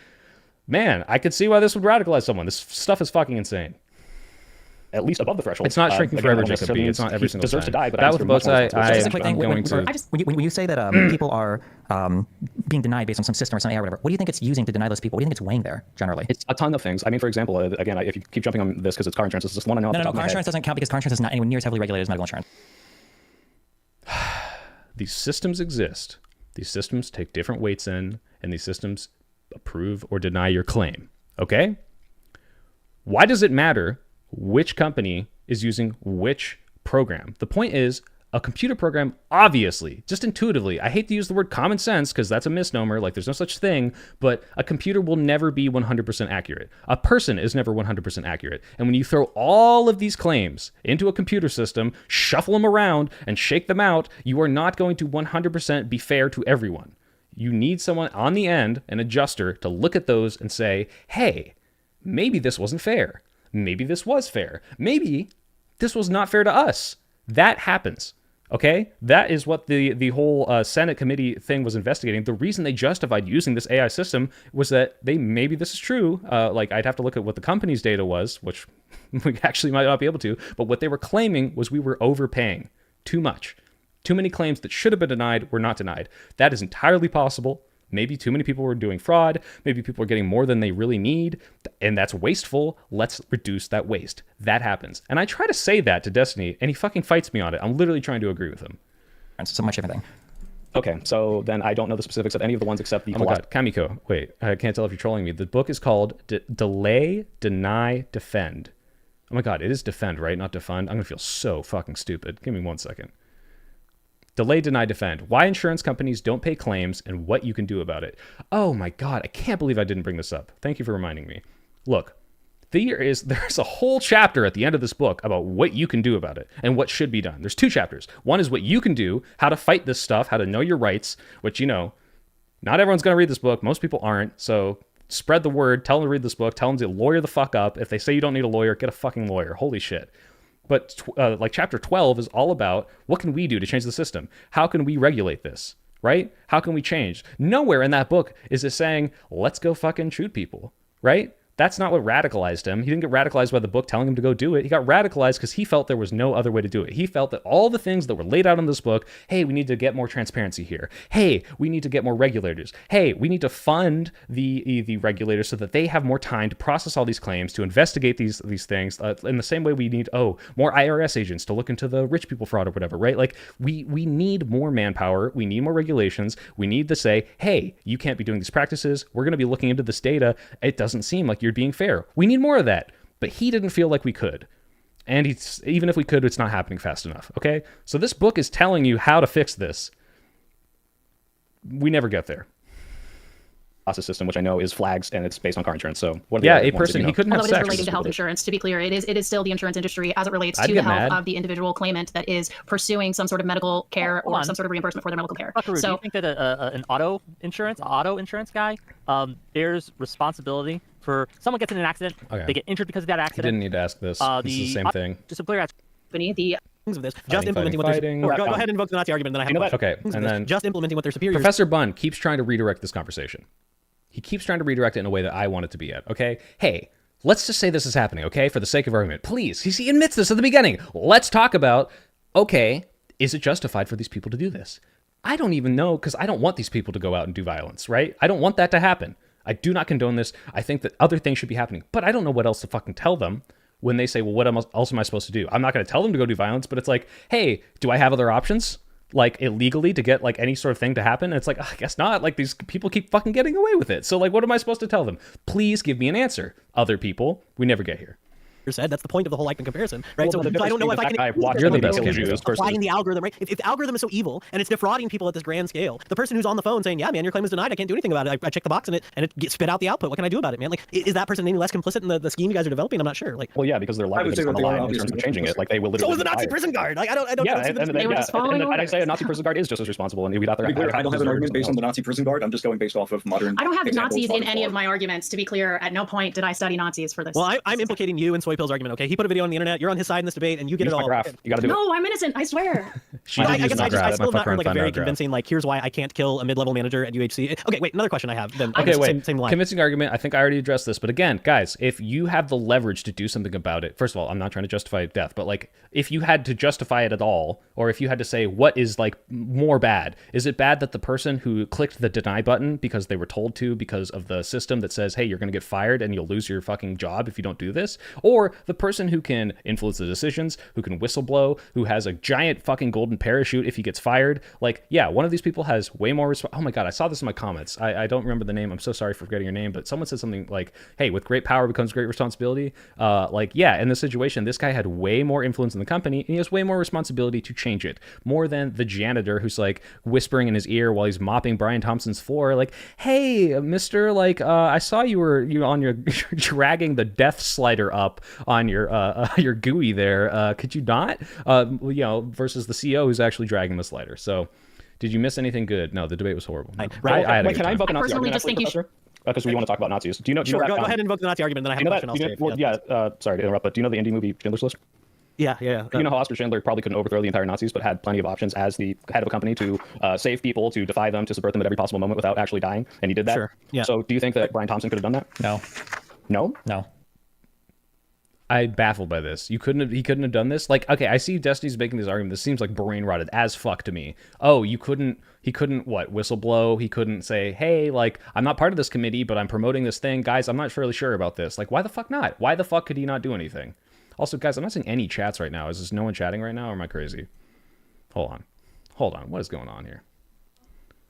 man, I could see why this would radicalize someone. This stuff is fucking insane. At least above the threshold. It's not shrinking forever, Jacob B. It's not every single deserves time. to die, but that with the boats, I'm going to... When you say that people are being denied based on some system or some AI or whatever, what do you think it's using to deny those people? What do you think it's weighing there, generally? It's a ton of things. I mean, for example, again, if you keep jumping on this because it's car insurance, this is just one I know off the top of my car head. insurance doesn't count because car insurance is not anywhere near as heavily regulated as medical insurance. These systems exist. These systems take different weights in, and these systems approve or deny your claim. Okay? Why does it matter which company is using which program? The point is, a computer program, obviously, just intuitively, I hate to use the word common sense because that's a misnomer, like there's no such thing, but a computer will never be 100% accurate. A person is never 100% accurate. And when you throw all of these claims into a computer system, shuffle them around and shake them out, you are not going to 100% be fair to everyone. You need someone on the end, an adjuster, to look at those and say, hey, maybe this wasn't fair. Maybe this was fair. Maybe this was not fair to us. That happens. Okay? That is what the whole Senate committee thing was investigating. The reason they justified using this AI system was that maybe this is true. Like, I'd have to look at what the company's data was, which we actually might not be able to. But what they were claiming was we were overpaying too much. Too many claims that should have been denied were not denied. That is entirely possible. Maybe too many people were doing fraud. Maybe people are getting more than they really need. And that's wasteful. Let's reduce that waste. That happens. And I try to say that to Destiny, and he fucking fights me on it. I'm literally trying to agree with him. So much everything. Okay, so then I don't know the specifics of any of the ones except the... Oh my god, Kamiko, wait. I can't tell if you're trolling me. The book is called Delay, Deny, Defend. Oh my god, it is defend, right? Not defund. I'm going to feel so fucking stupid. Give me 1 second. Delay, deny, defend. Why insurance companies don't pay claims and what you can do about it. Oh my god, I can't believe I didn't bring this up. Thank you for reminding me. Look, there's a whole chapter at the end of this book about what you can do about it and what should be done. There's 2 chapters. One is what you can do, how to fight this stuff, how to know your rights, which, you know, not everyone's going to read this book. Most people aren't. So spread the word. Tell them to read this book. Tell them to lawyer the fuck up. If they say you don't need a lawyer, get a fucking lawyer. Holy shit. But like chapter 12 is all about what can we do to change the system? How can we regulate this, right? How can we change? Nowhere in that book is it saying, let's go fucking shoot people, right? That's not what radicalized him. He didn't get radicalized by the book telling him to go do it. He got radicalized because he felt there was no other way to do it. He felt that all the things that were laid out in this book, hey, we need to get more transparency here. Hey, we need to get more regulators. Hey, we need to fund the regulators so that they have more time to process all these claims, to investigate these things. In the same way we need, more IRS agents to look into the rich people fraud or whatever, right? Like, we need more manpower. We need more regulations. We need to say, hey, you can't be doing these practices. We're going to be looking into this data. It doesn't seem like you're being fair. We need more of that. But he didn't feel like we could. And even if we could, it's not happening fast enough. Okay? So this book is telling you how to fix this. We never get there. Process system, which I know is flags, and it's based on car insurance. So what are a person, he couldn't have sex. Although it is relating to health insurance, to be clear, it is still the insurance industry as it relates to the health of the individual claimant that is pursuing some sort of medical care or some sort of reimbursement for their medical care. Buckaroo, do you think that an auto insurance guy, bears responsibility for someone gets in an accident, they get injured because of that accident? I didn't need to ask this. This is the same thing. Just a clear the of this, just implementing what they're... Go ahead and invoke the Nazi argument, then I have Okay, and then... Just implementing what their superiors... Professor Bunn keeps trying to redirect this conversation. He keeps trying to redirect it in a way that I want it to be at, okay? Hey, let's just say this is happening, okay? For the sake of argument. Please, he admits this at the beginning. Let's talk about, okay, is it justified for these people to do this? I don't even know, because I don't want these people to go out and do violence, right? I don't want that to happen. I do not condone this. I think that other things should be happening, but I don't know what else to fucking tell them when they say, well, what else am I supposed to do? I'm not going to tell them to go do violence, but it's like, hey, do I have other options? Like, illegally to get like any sort of thing to happen? And it's like, I guess not. Like, these people keep fucking getting away with it. So like, what am I supposed to tell them? Please give me an answer. Other people, we never get here. said. That's the point of the whole Eichmann comparison, right? Well, so I don't know if I can You're the best applying the algorithm, right? If the algorithm is so evil and it's defrauding people at this grand scale, the person who's on the phone saying, yeah, man, your claim is denied, I can't do anything about it. I checked the box and it spit out the output. What can I do about it, man? Like, is that person any less complicit in the scheme you guys are developing? I'm not sure. Like, well, yeah, because their livelihood is on the line in terms of changing it. Like, they will literally. So is the Nazi prison guard. Like, I don't. Yeah, and I say a Nazi orders. prison guard is just as responsible, and we'd have to. I don't have an argument based on the Nazi prison guard. I'm just going based off of modern. I don't have Nazis in any of of my arguments. To be clear, at no point did I study Nazis for this. Well, I'm implicating you in Soy Pill's argument. Okay, he put a video on the internet. You're on his side in this debate, and you get it all. You got to do it. No, I'm innocent. I swear. I guess I still have not heard like a very convincing, like, here's why I can't kill a mid-level manager at UHC. Okay, wait, another question I have. Then okay, wait. Same line. Convincing argument. I think I already addressed this, but again, guys, if you have the leverage to do something about it, first of all, I'm not trying to justify death, but like, if you had to justify it at all, or if you had to say what is like more bad, is it bad that the person who clicked the deny button because they were told to, because of the system that says, hey, you're going to get fired and you'll lose your fucking job if you don't do this, or the person who can influence the decisions, who can whistleblow, who has a giant fucking golden parachute if he gets fired? Like, yeah, one of these people has way more oh my god, I saw this in my comments. I don't remember the name. I'm so sorry for forgetting your name, but someone said something like, hey, with great power becomes great responsibility. Like, yeah, in this situation, this guy had way more influence in the company, and he has way more responsibility to change it, more than the janitor who's like whispering in his ear while he's mopping Brian Thompson's floor, like, hey, mister, like, I saw you on your dragging the death slider up on your GUI there. Could you not? Versus the CEO who's actually dragging the slider. So, did you miss anything good? No, the debate was horrible. Can I invoke a Nazi argument? Just think because we want to talk about Nazis. Do you know? Sure, go ahead and invoke the Nazi argument. Then I have a question. Sorry to interrupt, but do you know the indie movie Schindler's List? Yeah. You know how Oscar Schindler probably couldn't overthrow the entire Nazis, but had plenty of options as the head of a company to save people, to defy them, to subvert them at every possible moment without actually dying, and he did that. Sure. Yeah. So, do you think that Brian Thompson could have done that? No. No. I'm baffled by this. He couldn't have done this. Like, okay, I see Destiny's making this argument. This seems like brain rotted as fuck to me. Oh, he couldn't what, whistleblow? He couldn't say, hey, like, I'm not part of this committee, but I'm promoting this thing. Guys, I'm not really sure about this. Like, why the fuck not? Why the fuck could he not do anything? Also, guys, I'm not seeing any chats right now. Is this no one chatting right now, or am I crazy? Hold on. What is going on here?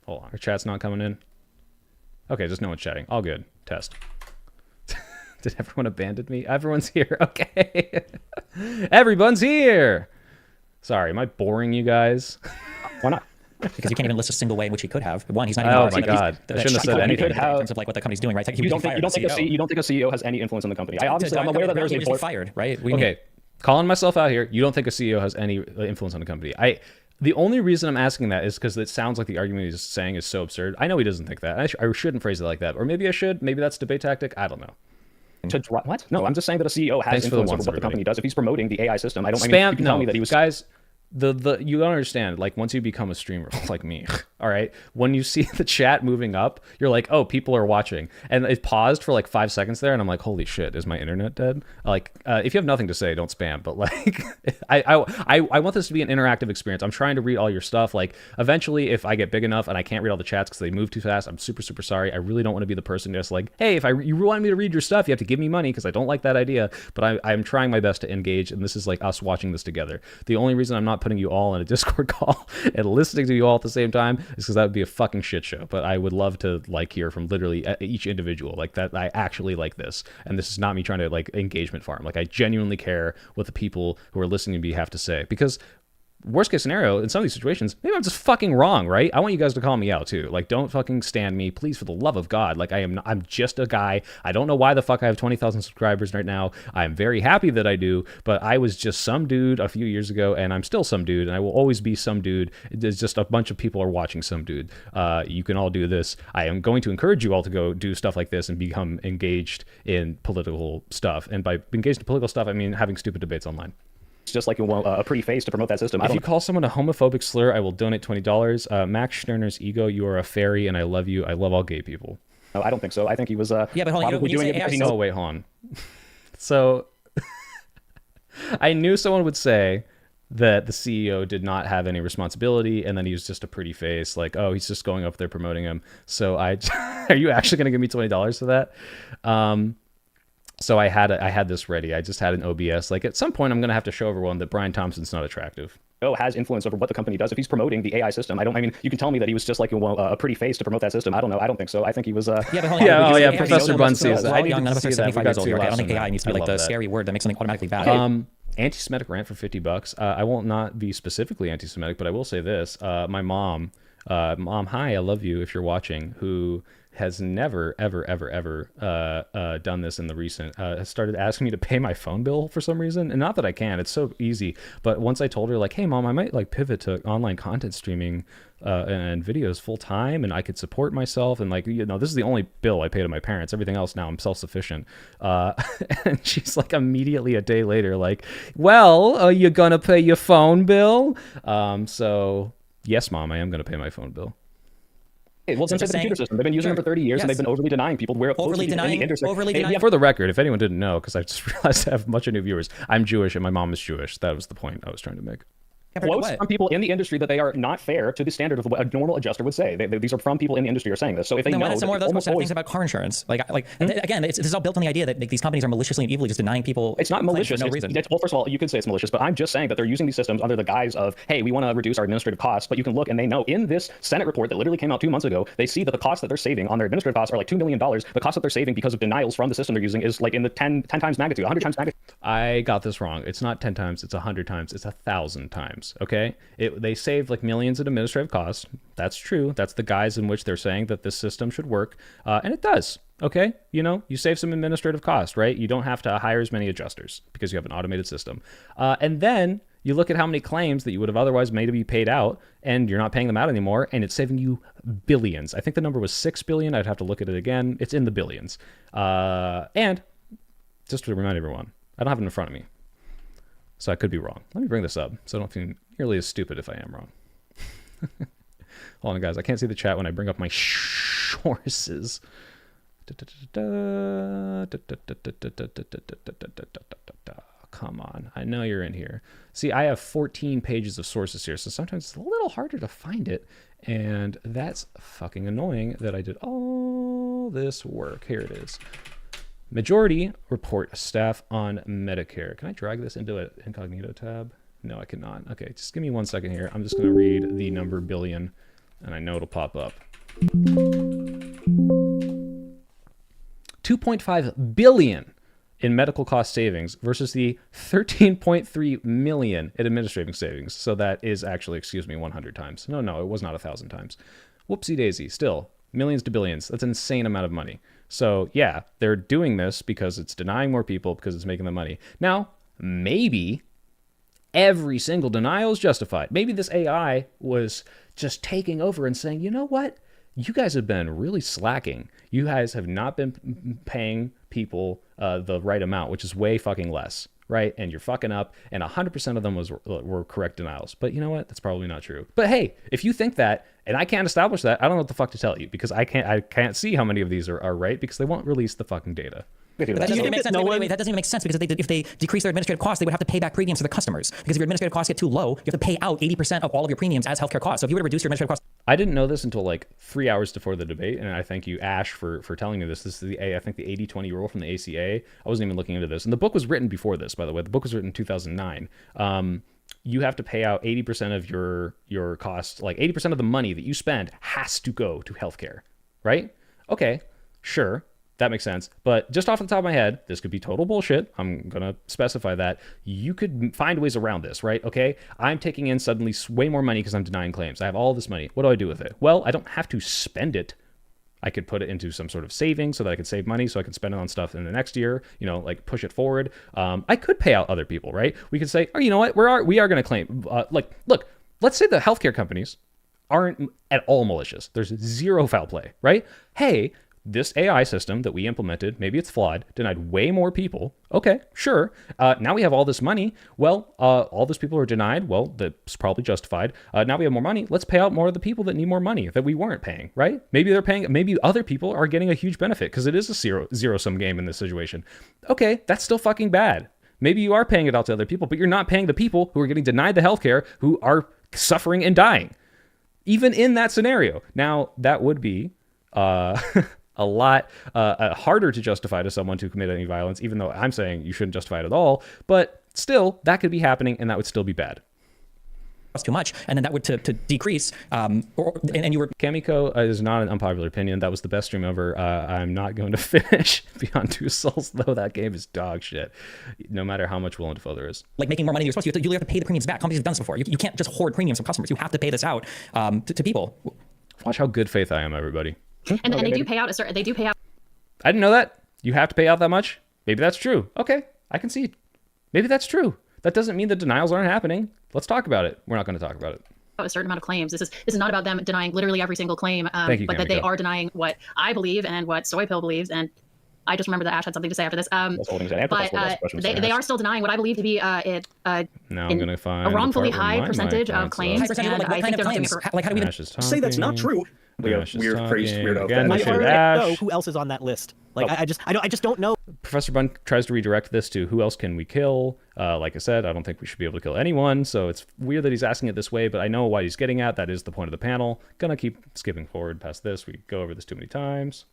Hold on. Our chat's not coming in? Okay, just no one's chatting. All good. Test. Did everyone abandon me? Everyone's here. Okay. Everyone's here. Sorry, am I boring you guys? Why not? Because you can't even list a single way in which he could have. One, he's not even. Oh my god! I shouldn't have said anything in terms of like what the company's doing, right? You don't think a CEO has any influence on the company? I'm aware that there's a report. Fired, right? Okay, calling myself out here. You don't think a CEO has any influence on the company? The only reason I'm asking that is because it sounds like the argument he's saying is so absurd. I know he doesn't think that. I shouldn't phrase it like that, or maybe I should. Maybe that's debate tactic. I don't know. What? No, I'm just saying that a CEO has influence over what the company does. If he's promoting the AI system, you can tell me that he was. Guys, you don't understand. Like, once you become a streamer like me, all right, when you see the chat moving up, you're like, oh, people are watching, and it paused for like 5 seconds there, and I'm like, holy shit, is my internet dead? Like, if you have nothing to say, don't spam. But like, I want this to be an interactive experience. I'm trying to read all your stuff. Like, eventually, if I get big enough and I can't read all the chats because they move too fast, I'm super sorry. I really don't want to be the person just like, hey, if you want me to read your stuff, you have to give me money, because I don't like that idea. But I'm trying my best to engage, and this is like us watching this together. The only reason I'm not putting you all in a Discord call and listening to you all at the same time is because that would be a fucking shit show. But I would love to like hear from literally each individual, like, that I actually like this, and this is not me trying to like engagement farm. Like, I genuinely care what the people who are listening to me have to say, because worst case scenario, in some of these situations, maybe I'm just fucking wrong, right? I want you guys to call me out too. Like, don't fucking stand me, please, for the love of God. Like, I'm just a guy. I don't know why the fuck I have 20,000 subscribers right now. I'm very happy that I do, but I was just some dude a few years ago, and I'm still some dude, and I will always be some dude. There's just a bunch of people are watching some dude. You can all do this. I am going to encourage you all to go do stuff like this and become engaged in political stuff. And by engaged in political stuff, I mean having stupid debates online. It's just like a pretty face to promote that system. If you call someone a homophobic slur, I will donate $20. Max Schnerner's ego, you are a fairy, and I love you. I love all gay people. No, I don't think so. I think he was but hold on, probably doing it because he knows. Oh, wait, hold on. So I knew someone would say that the CEO did not have any responsibility, and then he was just a pretty face, like, oh, he's just going up there promoting him. So are you actually going to give me $20 for that? So I had this ready. I just had an OBS. Like at some point, I'm gonna have to show everyone that Brian Thompson's not attractive. Has influence over what the company does. If he's promoting the AI system, I mean, you can tell me that he was just like a pretty face to promote that system. I don't know. I don't think so. I think he was. Yeah, but hold on. Professor Bunn sees that. We're all young. None of us are 75 years old. Okay? I don't think AI needs to be like the scary word that makes something automatically bad. Anti-Semitic rant for $50. I will not be specifically anti-Semitic, but I will say this: my mom, hi, I love you if you're watching, who has never, ever done this in the recent, has started asking me to pay my phone bill for some reason. And not that I can, it's so easy. But once I told her like, hey mom, I might like pivot to online content streaming and videos full time, and I could support myself. And like, this is the only bill I pay to my parents. Everything else now I'm self-sufficient. And she's like immediately a day later, like, well, are you gonna pay your phone bill? So yes, mom, I am gonna pay my phone bill. Well, since the computer system, they've been using them for 30 years, and they've been overly denying people where overly denying. For the record, if anyone didn't know, because I just realized I have a bunch of new viewers, I'm Jewish and my mom is Jewish. That was the point I was trying to make. Quotes from people in the industry that they are not fair to the standard of what a normal adjuster would say. These are from people in the industry are saying this. So if they know, why not some more of those things about car insurance? Again, this is all built on the idea that these companies are maliciously and evilly just denying people. It's not malicious. For no reason. Well, first of all, you could say it's malicious, but I'm just saying that they're using these systems under the guise of, hey, we want to reduce our administrative costs. But you can look and they know in this Senate report that literally came out 2 months ago, they see that the costs that they're saving on their administrative costs are like $2 million. The cost that they're saving because of denials from the system they're using is like in the 10 times magnitude, 100 times magnitude. I got this wrong. It's not 10 times. It's 100 times. It's 1,000 times. Okay. They saved like millions in administrative costs. That's true. That's the guise in which they're saying that this system should work. And it does. Okay. You save some administrative costs, right? You don't have to hire as many adjusters because you have an automated system. And then you look at how many claims that you would have otherwise made to be paid out, and you're not paying them out anymore, and it's saving you billions. I think the number was 6 billion. I'd have to look at it again. It's in the billions. And just to remind everyone, I don't have it in front of me, so I could be wrong. Let me bring this up so I don't feel nearly as stupid if I am wrong. Hold on, guys. I can't see the chat when I bring up my sources. Come on. I know you're in here. See, I have 14 pages of sources here, so sometimes it's a little harder to find it, and that's fucking annoying that I did all this work. Here it is. Majority report staff on Medicare. Can I drag this into an incognito tab? No, I cannot. Okay, just give me 1 second here. I'm just going to read the number billion, and I know it'll pop up. 2.5 billion in medical cost savings versus the 13.3 million in administrative savings. So that is actually, 100 times. No, it was not 1,000 times. Whoopsie daisy. Still, millions to billions. That's an insane amount of money. So yeah, they're doing this because it's denying more people because it's making them money. Now, maybe every single denial is justified. Maybe this AI was just taking over and saying, you know what? You guys have been really slacking. You guys have not been paying people the right amount, which is way fucking less, right? And you're fucking up. And 100% of them were correct denials. But you know what? That's probably not true. But hey, if you think that, and I can't establish that, I don't know what the fuck to tell you, because I can't see how many of these are right, because they won't release the fucking data. But that doesn't even make sense. That doesn't even make sense, because if they decrease their administrative costs, they would have to pay back premiums to the customers. Because if your administrative costs get too low, you have to pay out 80% of all of your premiums as healthcare costs. So if you were to reduce your administrative costs, I didn't know this until like 3 hours before the debate, and I thank you, Ash, for telling me this. This is I think the 80-20 rule from the ACA. I wasn't even looking into this, and the book was written before this, by the way. The book was written in 2009. You have to pay out 80% of your costs, like 80% of the money that you spend has to go to healthcare, right? Okay, sure. That makes sense. But just off the top of my head, this could be total bullshit. I'm going to specify that. You could find ways around this, right? Okay, I'm taking in suddenly way more money because I'm denying claims. I have all this money. What do I do with it? Well, I don't have to spend it. I could put it into some sort of savings so that I could save money so I can spend it on stuff in the next year, like push it forward. I could pay out other people, right? We could say, oh, you know what? We are going to claim, look, let's say the healthcare companies aren't at all malicious. There's zero foul play, right? Hey, this AI system that we implemented, maybe it's flawed, denied way more people. Okay, sure. Now we have all this money. Well, all those people are denied. Well, that's probably justified. Now we have more money. Let's pay out more of the people that need more money that we weren't paying, right? Maybe they're paying, maybe other people are getting a huge benefit because it is a zero-sum game in this situation. Okay, that's still fucking bad. Maybe you are paying it out to other people, but you're not paying the people who are getting denied the healthcare, who are suffering and dying. Even in that scenario. Now, that would be... a lot harder to justify to someone to commit any violence, even though I'm saying you shouldn't justify it at all. But still, that could be happening, and that would still be bad. Too much, and then that would to decrease. And you were Kamiko is not an unpopular opinion. That was the best stream ever. I'm not going to finish Beyond Two Souls, though. That game is dog shit. No matter how much Willem Dafoe there is. Like making more money than you're supposed to. You have to pay the premiums back. Companies have done this before. You can't just hoard premiums from customers. You have to pay this out to people. Watch how good faith I am, everybody. And they do pay out a certain. They do pay out. I didn't know that. You have to pay out that much. Maybe that's true. Okay, I can see. Maybe that's true. That doesn't mean the denials aren't happening. Let's talk about it. We're not going to talk about it. A certain amount of claims. This is not about them denying literally every single claim, Thank you, but that Kamiko. they are denying what I believe and what Soy Pill believes. And I just remember that Ash had something to say after this. But they are still denying what I believe to be now I'm going to find a wrongfully high percentage of claims. And I think they're looking for. Like how do we even say that's not true? We have weird priest weirdo. Again, I we should already Ash. know who else is on that list. Like I just don't know. Professor Bunn tries to redirect this to who else can we kill. Like I said, I don't think we should be able to kill anyone, so it's weird that he's asking it this way, but I know what he's getting at. That is the point of the panel. Gonna keep skipping forward past this. We go over this too many times.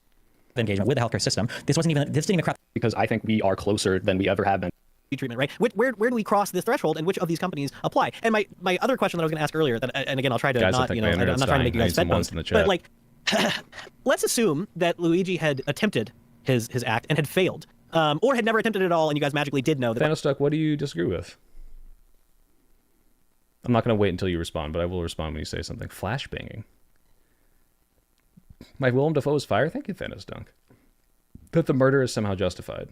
engagement with the healthcare system? This didn't even crack. Because I think we are closer than we ever have been. Treatment, right? Where do we cross this threshold, and which of these companies apply? And my other question that I was going to ask earlier, that and again I'll try to guys, not, I'm not trying to make you guys spit post, but like, let's assume that Luigi had attempted his act and had failed, or had never attempted it at all, and you guys magically did know that. Thanos, what do you disagree with? I'm not going to wait until you respond, but I will respond when you say something. Flashbanging. My Willem Dafoe is fire? Thank you, Thanos Dunk. That the murder is somehow justified.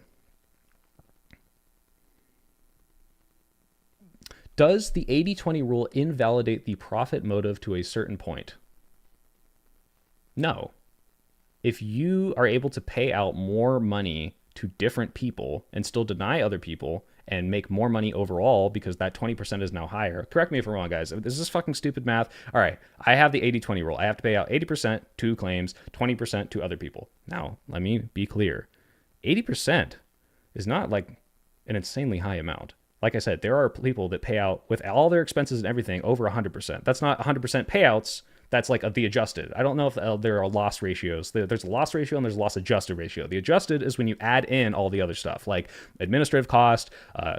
Does the 80-20 rule invalidate the profit motive to a certain point? No. If you are able to pay out more money to different people and still deny other people and make more money overall because that 20% is now higher. Correct me if I'm wrong, guys. This is fucking stupid math. All right, I have the 80-20 rule. I have to pay out 80% to claims, 20% to other people. Now, let me be clear. 80% is not like an insanely high amount. Like I said, there are people that pay out with all their expenses and everything over 100%. That's not 100% payouts. That's like the adjusted. I don't know if there are loss ratios. There's a loss ratio and there's a loss adjusted ratio. The adjusted is when you add in all the other stuff like administrative cost,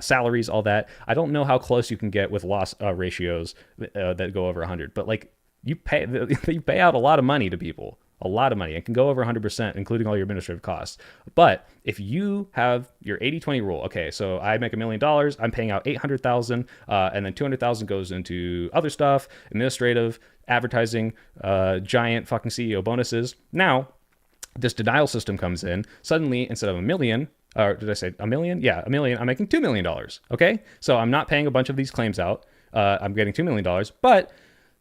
salaries, all that. I don't know how close you can get with loss ratios that go over 100, but like you pay out a lot of money to people. A lot of money. It can go over 100%, including all your administrative costs. But if you have your 80-20 rule, okay, so I make $1 million, I'm paying out $800,000, and then $200,000 goes into other stuff, administrative, advertising, giant fucking CEO bonuses. Now, this denial system comes in. Suddenly, instead of $1 million, or did I say $1 million? Yeah, $1 million. I'm making $2 million. Okay, so I'm not paying a bunch of these claims out. I'm getting $2 million, but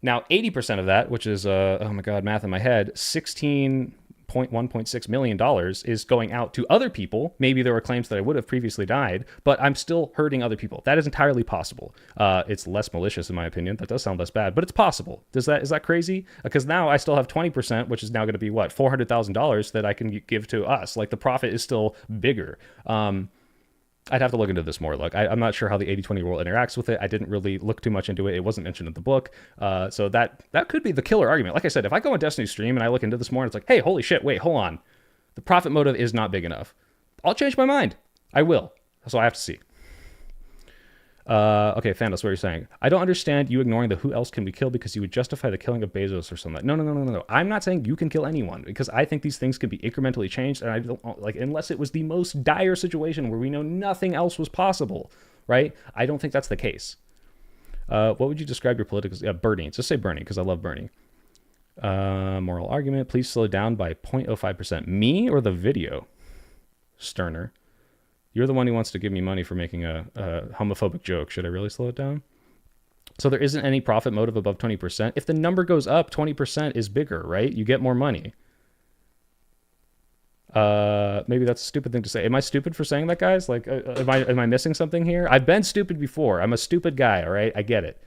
now, 80% of that, which is, oh my God, math in my head, $16.1.6 million is going out to other people. Maybe there were claims that I would have previously denied, but I'm still hurting other people. That is entirely possible. It's less malicious, in my opinion. That does sound less bad, but it's possible. Is that crazy? Because now I still have 20%, which is now going to be, what, $400,000 that I can give to us. Like, the profit is still bigger. I'd have to look into this more. Look, I'm not sure how the 80-20 rule interacts with it. I didn't really look too much into it. It wasn't mentioned in the book. So that could be the killer argument. Like I said, if I go on Destiny stream and I look into this more, and it's like, hey, holy shit, wait, hold on. The profit motive is not big enough. I'll change my mind. I will. So I have to see. Okay, Thanos, what are you saying? I don't understand you ignoring the who else can we kill because you would justify the killing of Bezos or something. No. I'm not saying you can kill anyone because I think these things can be incrementally changed, and I don't like unless it was the most dire situation where we know nothing else was possible, right? I don't think that's the case. What would you describe your political? Yeah, Bernie. Just say Bernie because I love Bernie. Moral argument. Please slow down by 0.05%. Me or the video? Sterner. You're the one who wants to give me money for making a homophobic joke. Should I really slow it down? So there isn't any profit motive above 20%. If the number goes up, 20% is bigger, right? You get more money. Maybe that's a stupid thing to say. Am I stupid for saying that, guys? Like, am I missing something here? I've been stupid before. I'm a stupid guy, all right? I get it.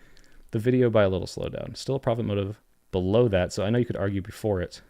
The video by a little slowdown. Still a profit motive below that, so I know you could argue before it.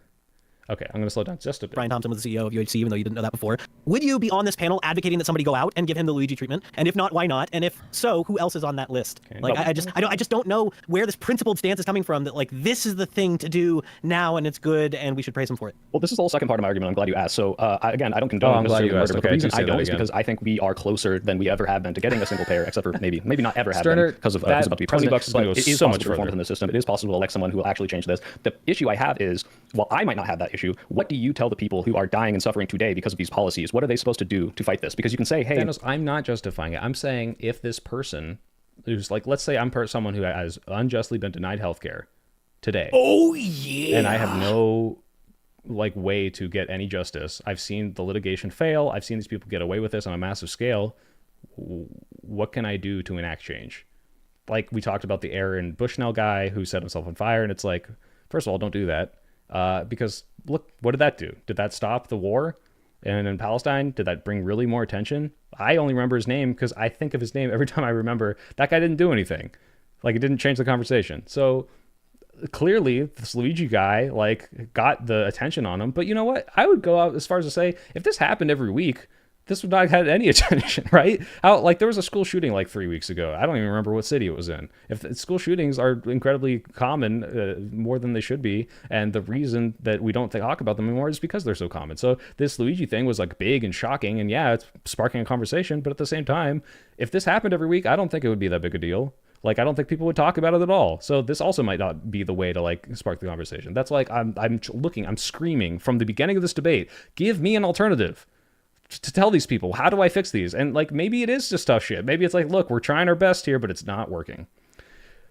Okay, I'm going to slow down just a bit. Brian Thompson was the CEO of UHC, even though you didn't know that before. Would you be on this panel advocating that somebody go out and give him the Luigi treatment? And if not, why not? And if so, who else is on that list? Okay. Like, I just don't know where this principled stance is coming from. That like this is the thing to do now, and it's good, and we should praise him for it. Well, this is the whole second part of my argument. I'm glad you asked. So again, I don't condone necessarily murder, but the reason I don't is because I think we are closer than we ever have been to getting a single payer, except for maybe not ever have been because of who's about to be president. But it is possible to reform within the system. It is possible to elect someone who will actually change this. The issue I have is, while I might not have that issue, what do you tell the people who are dying and suffering today because of these policies? What are they supposed to do to fight this? Because you can say, hey, Thanos, I'm not justifying it. I'm saying if this person who's like, let's say I'm someone who has unjustly been denied healthcare today. Oh yeah. And I have no like way to get any justice. I've seen the litigation fail. I've seen these people get away with this on a massive scale. What can I do to enact change? Like we talked about the Aaron Bushnell guy who set himself on fire, and it's like, first of all, don't do that. Because look, what did that do? Did that stop the war in Palestine? Did that bring really more attention? I only remember his name because I think of his name every time I remember that guy didn't do anything. Like it didn't change the conversation. So clearly this Luigi guy like got the attention on him. But you know what? I would go out as far as to say, if this happened every week, this would not have had any attention, right? Like there was a school shooting like 3 weeks ago. I don't even remember what city it was in. If school shootings are incredibly common, more than they should be, and the reason that we don't talk about them anymore is because they're so common. So this Luigi thing was like big and shocking, and yeah, it's sparking a conversation. But at the same time, if this happened every week, I don't think it would be that big a deal. Like I don't think people would talk about it at all. So this also might not be the way to like spark the conversation. That's like I'm screaming from the beginning of this debate. Give me an alternative to tell these people, how do I fix these? And like, maybe it is just tough shit. Maybe it's like, look, we're trying our best here, but it's not working.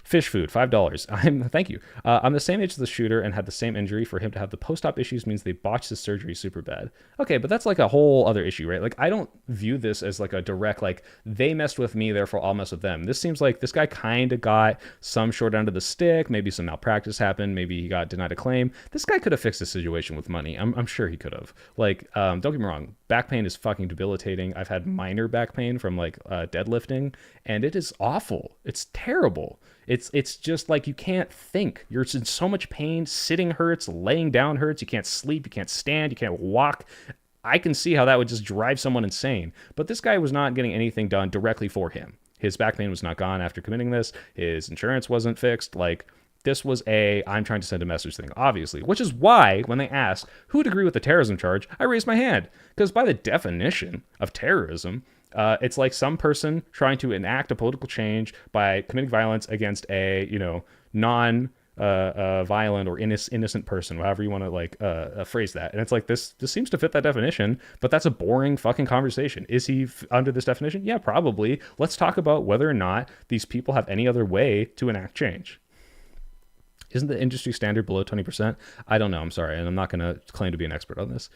Fish food, $5. Thank you. I'm the same age as the shooter and had the same injury. For him to have the post-op issues means they botched his surgery super bad. Okay, but that's like a whole other issue, right? Like, I don't view this as like a direct, like, they messed with me, therefore I'll mess with them. This seems like this guy kind of got some short end of the stick. Maybe some malpractice happened. Maybe he got denied a claim. This guy could have fixed the situation with money. I'm sure he could have. Like, don't get me wrong. Back pain is fucking debilitating. I've had minor back pain from like deadlifting, and it is awful. It's terrible. It's just like you can't think. You're in so much pain. Sitting hurts, laying down hurts. You can't sleep, you can't stand, you can't walk. I can see how that would just drive someone insane. But this guy was not getting anything done directly for him. His back pain was not gone after committing this. His insurance wasn't fixed. Like, this was I'm trying to send a message thing, obviously, which is why when they asked who would agree with the terrorism charge, I raised my hand. Because by the definition of terrorism, it's like some person trying to enact a political change by committing violence against a, non-violent or innocent person, however you want to like phrase that. And it's like this seems to fit that definition, but that's a boring fucking conversation. Is he under this definition? Yeah, probably. Let's talk about whether or not these people have any other way to enact change. Isn't the industry standard below 20%? I don't know. I'm sorry, and I'm not going to claim to be an expert on this.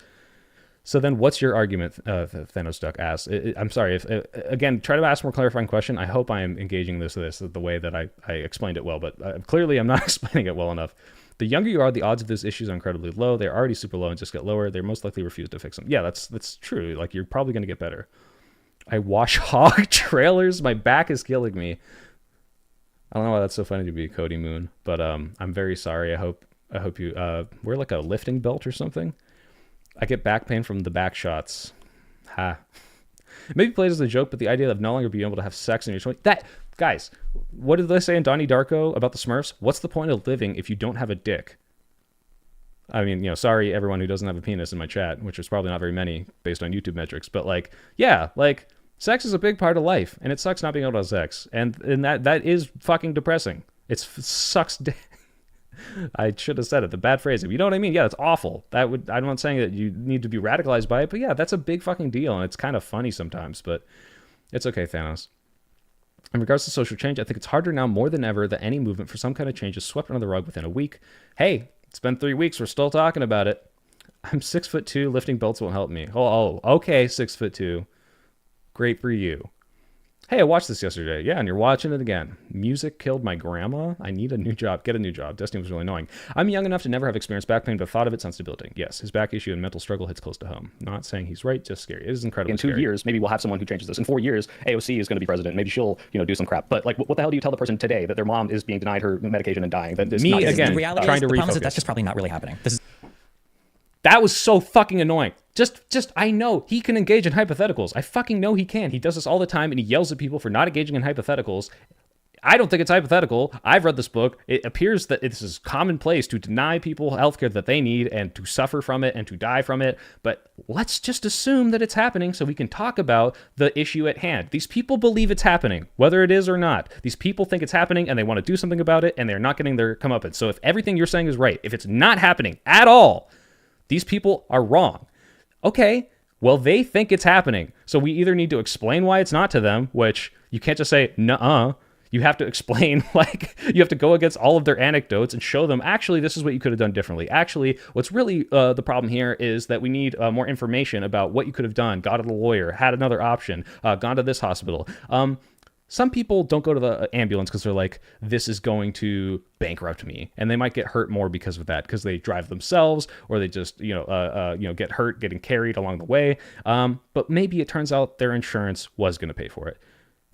So then what's your argument, Thanos Duck asked? I'm sorry, again, try to ask more clarifying question. I hope I am engaging this the way that I explained it well, but clearly I'm not explaining it well enough. The younger you are, the odds of these issues are incredibly low. They're already super low and just get lower. They're most likely refuse to fix them. Yeah, that's true. Like, you're probably going to get better. I watch hog trailers. My back is killing me. I don't know why that's so funny to be Cody Moon, but I'm very sorry. I hope you wear like a lifting belt or something. I get back pain from the back shots. Ha. Maybe played as a joke, but the idea of no longer being able to have sex in your 20s. That, guys, what did they say in Donnie Darko about the Smurfs? What's the point of living if you don't have a dick? I mean, sorry everyone who doesn't have a penis in my chat, which is probably not very many based on YouTube metrics, but like, yeah, like, sex is a big part of life, and it sucks not being able to have sex, and that is fucking depressing. It sucks. I should have said it. The bad phrasing. You know what I mean? Yeah, that's awful. I'm not saying that you need to be radicalized by it, but yeah, that's a big fucking deal, and it's kind of funny sometimes, but it's okay, Thanos. In regards to social change, I think it's harder now more than ever that any movement for some kind of change is swept under the rug within a week. Hey, it's been 3 weeks. We're still talking about it. I'm 6'2". Lifting belts won't help me. Oh, okay, 6'2". Great for you. Hey, I watched this yesterday. Yeah, and you're watching it again. Music killed my grandma. I need a new job. Get a new job. Destiny was really annoying. I'm young enough to never have experienced back pain, but thought of it sounds debilitating. Yes, his back issue and mental struggle hits close to home. Not saying he's right, just scary. It is incredibly scary. In 2 years, maybe we'll have someone who changes this. In 4 years, AOC is going to be president. Maybe she'll, do some crap. But like, what the hell do you tell the person today that their mom is being denied her medication and dying? That is Me not again, the reality trying to is, refocus. That's just probably not really happening. This is That was so fucking annoying. I know he can engage in hypotheticals. I fucking know he can. He does this all the time, and he yells at people for not engaging in hypotheticals. I don't think it's hypothetical. I've read this book. It appears that this is commonplace to deny people healthcare that they need and to suffer from it and to die from it. But let's just assume that it's happening so we can talk about the issue at hand. These people believe it's happening, whether it is or not. These people think it's happening and they want to do something about it, and they're not getting their comeuppance. So if everything you're saying is right, if it's not happening at all, these people are wrong. Okay, well, they think it's happening. So we either need to explain why it's not to them, which you can't just say, nuh-uh. You have to explain, you have to go against all of their anecdotes and show them, actually, this is what you could have done differently. Actually, what's really the problem here is that we need more information about what you could have done, got to the lawyer, had another option, gone to this hospital. Some people don't go to the ambulance because they're like, this is going to bankrupt me. And they might get hurt more because of that, because they drive themselves or they just, get hurt getting carried along the way. But maybe it turns out their insurance was going to pay for it.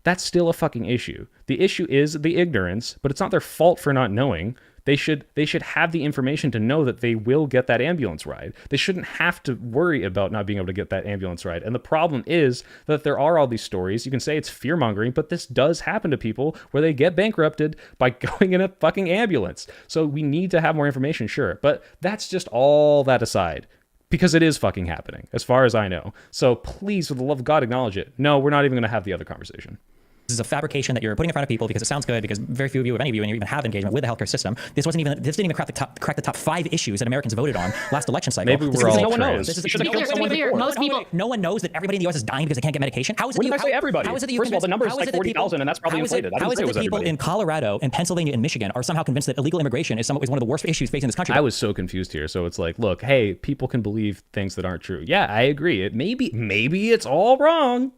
That's still a fucking issue. The issue is the ignorance, but it's not their fault for not knowing. They should have the information to know that they will get that ambulance ride. They shouldn't have to worry about not being able to get that ambulance ride. And the problem is that there are all these stories. You can say it's fear-mongering, but this does happen to people where they get bankrupted by going in a fucking ambulance. So we need to have more information, sure. But that's just all that aside. Because it is fucking happening, as far as I know. So please, for the love of God, acknowledge it. No, we're not even going to have the other conversation. This is a fabrication that you're putting in front of people because it sounds good, because very few of you, if any of you, even have engagement with the healthcare system. This didn't even crack the top 5 issues that Americans voted on last election cycle. Maybe we're all no one knows. Most people, no one knows that everybody in the U.S. is dying because they can't get medication. How is it? When did I say everybody? First of all, the number is like 40,000, and that's probably inflated. How is it that people in Colorado and Pennsylvania and Michigan are somehow convinced that illegal immigration is one of the worst issues facing this country? I was so confused here. So it's like, look, hey, people can believe things that aren't true. Yeah, I agree. Maybe it's all wrong.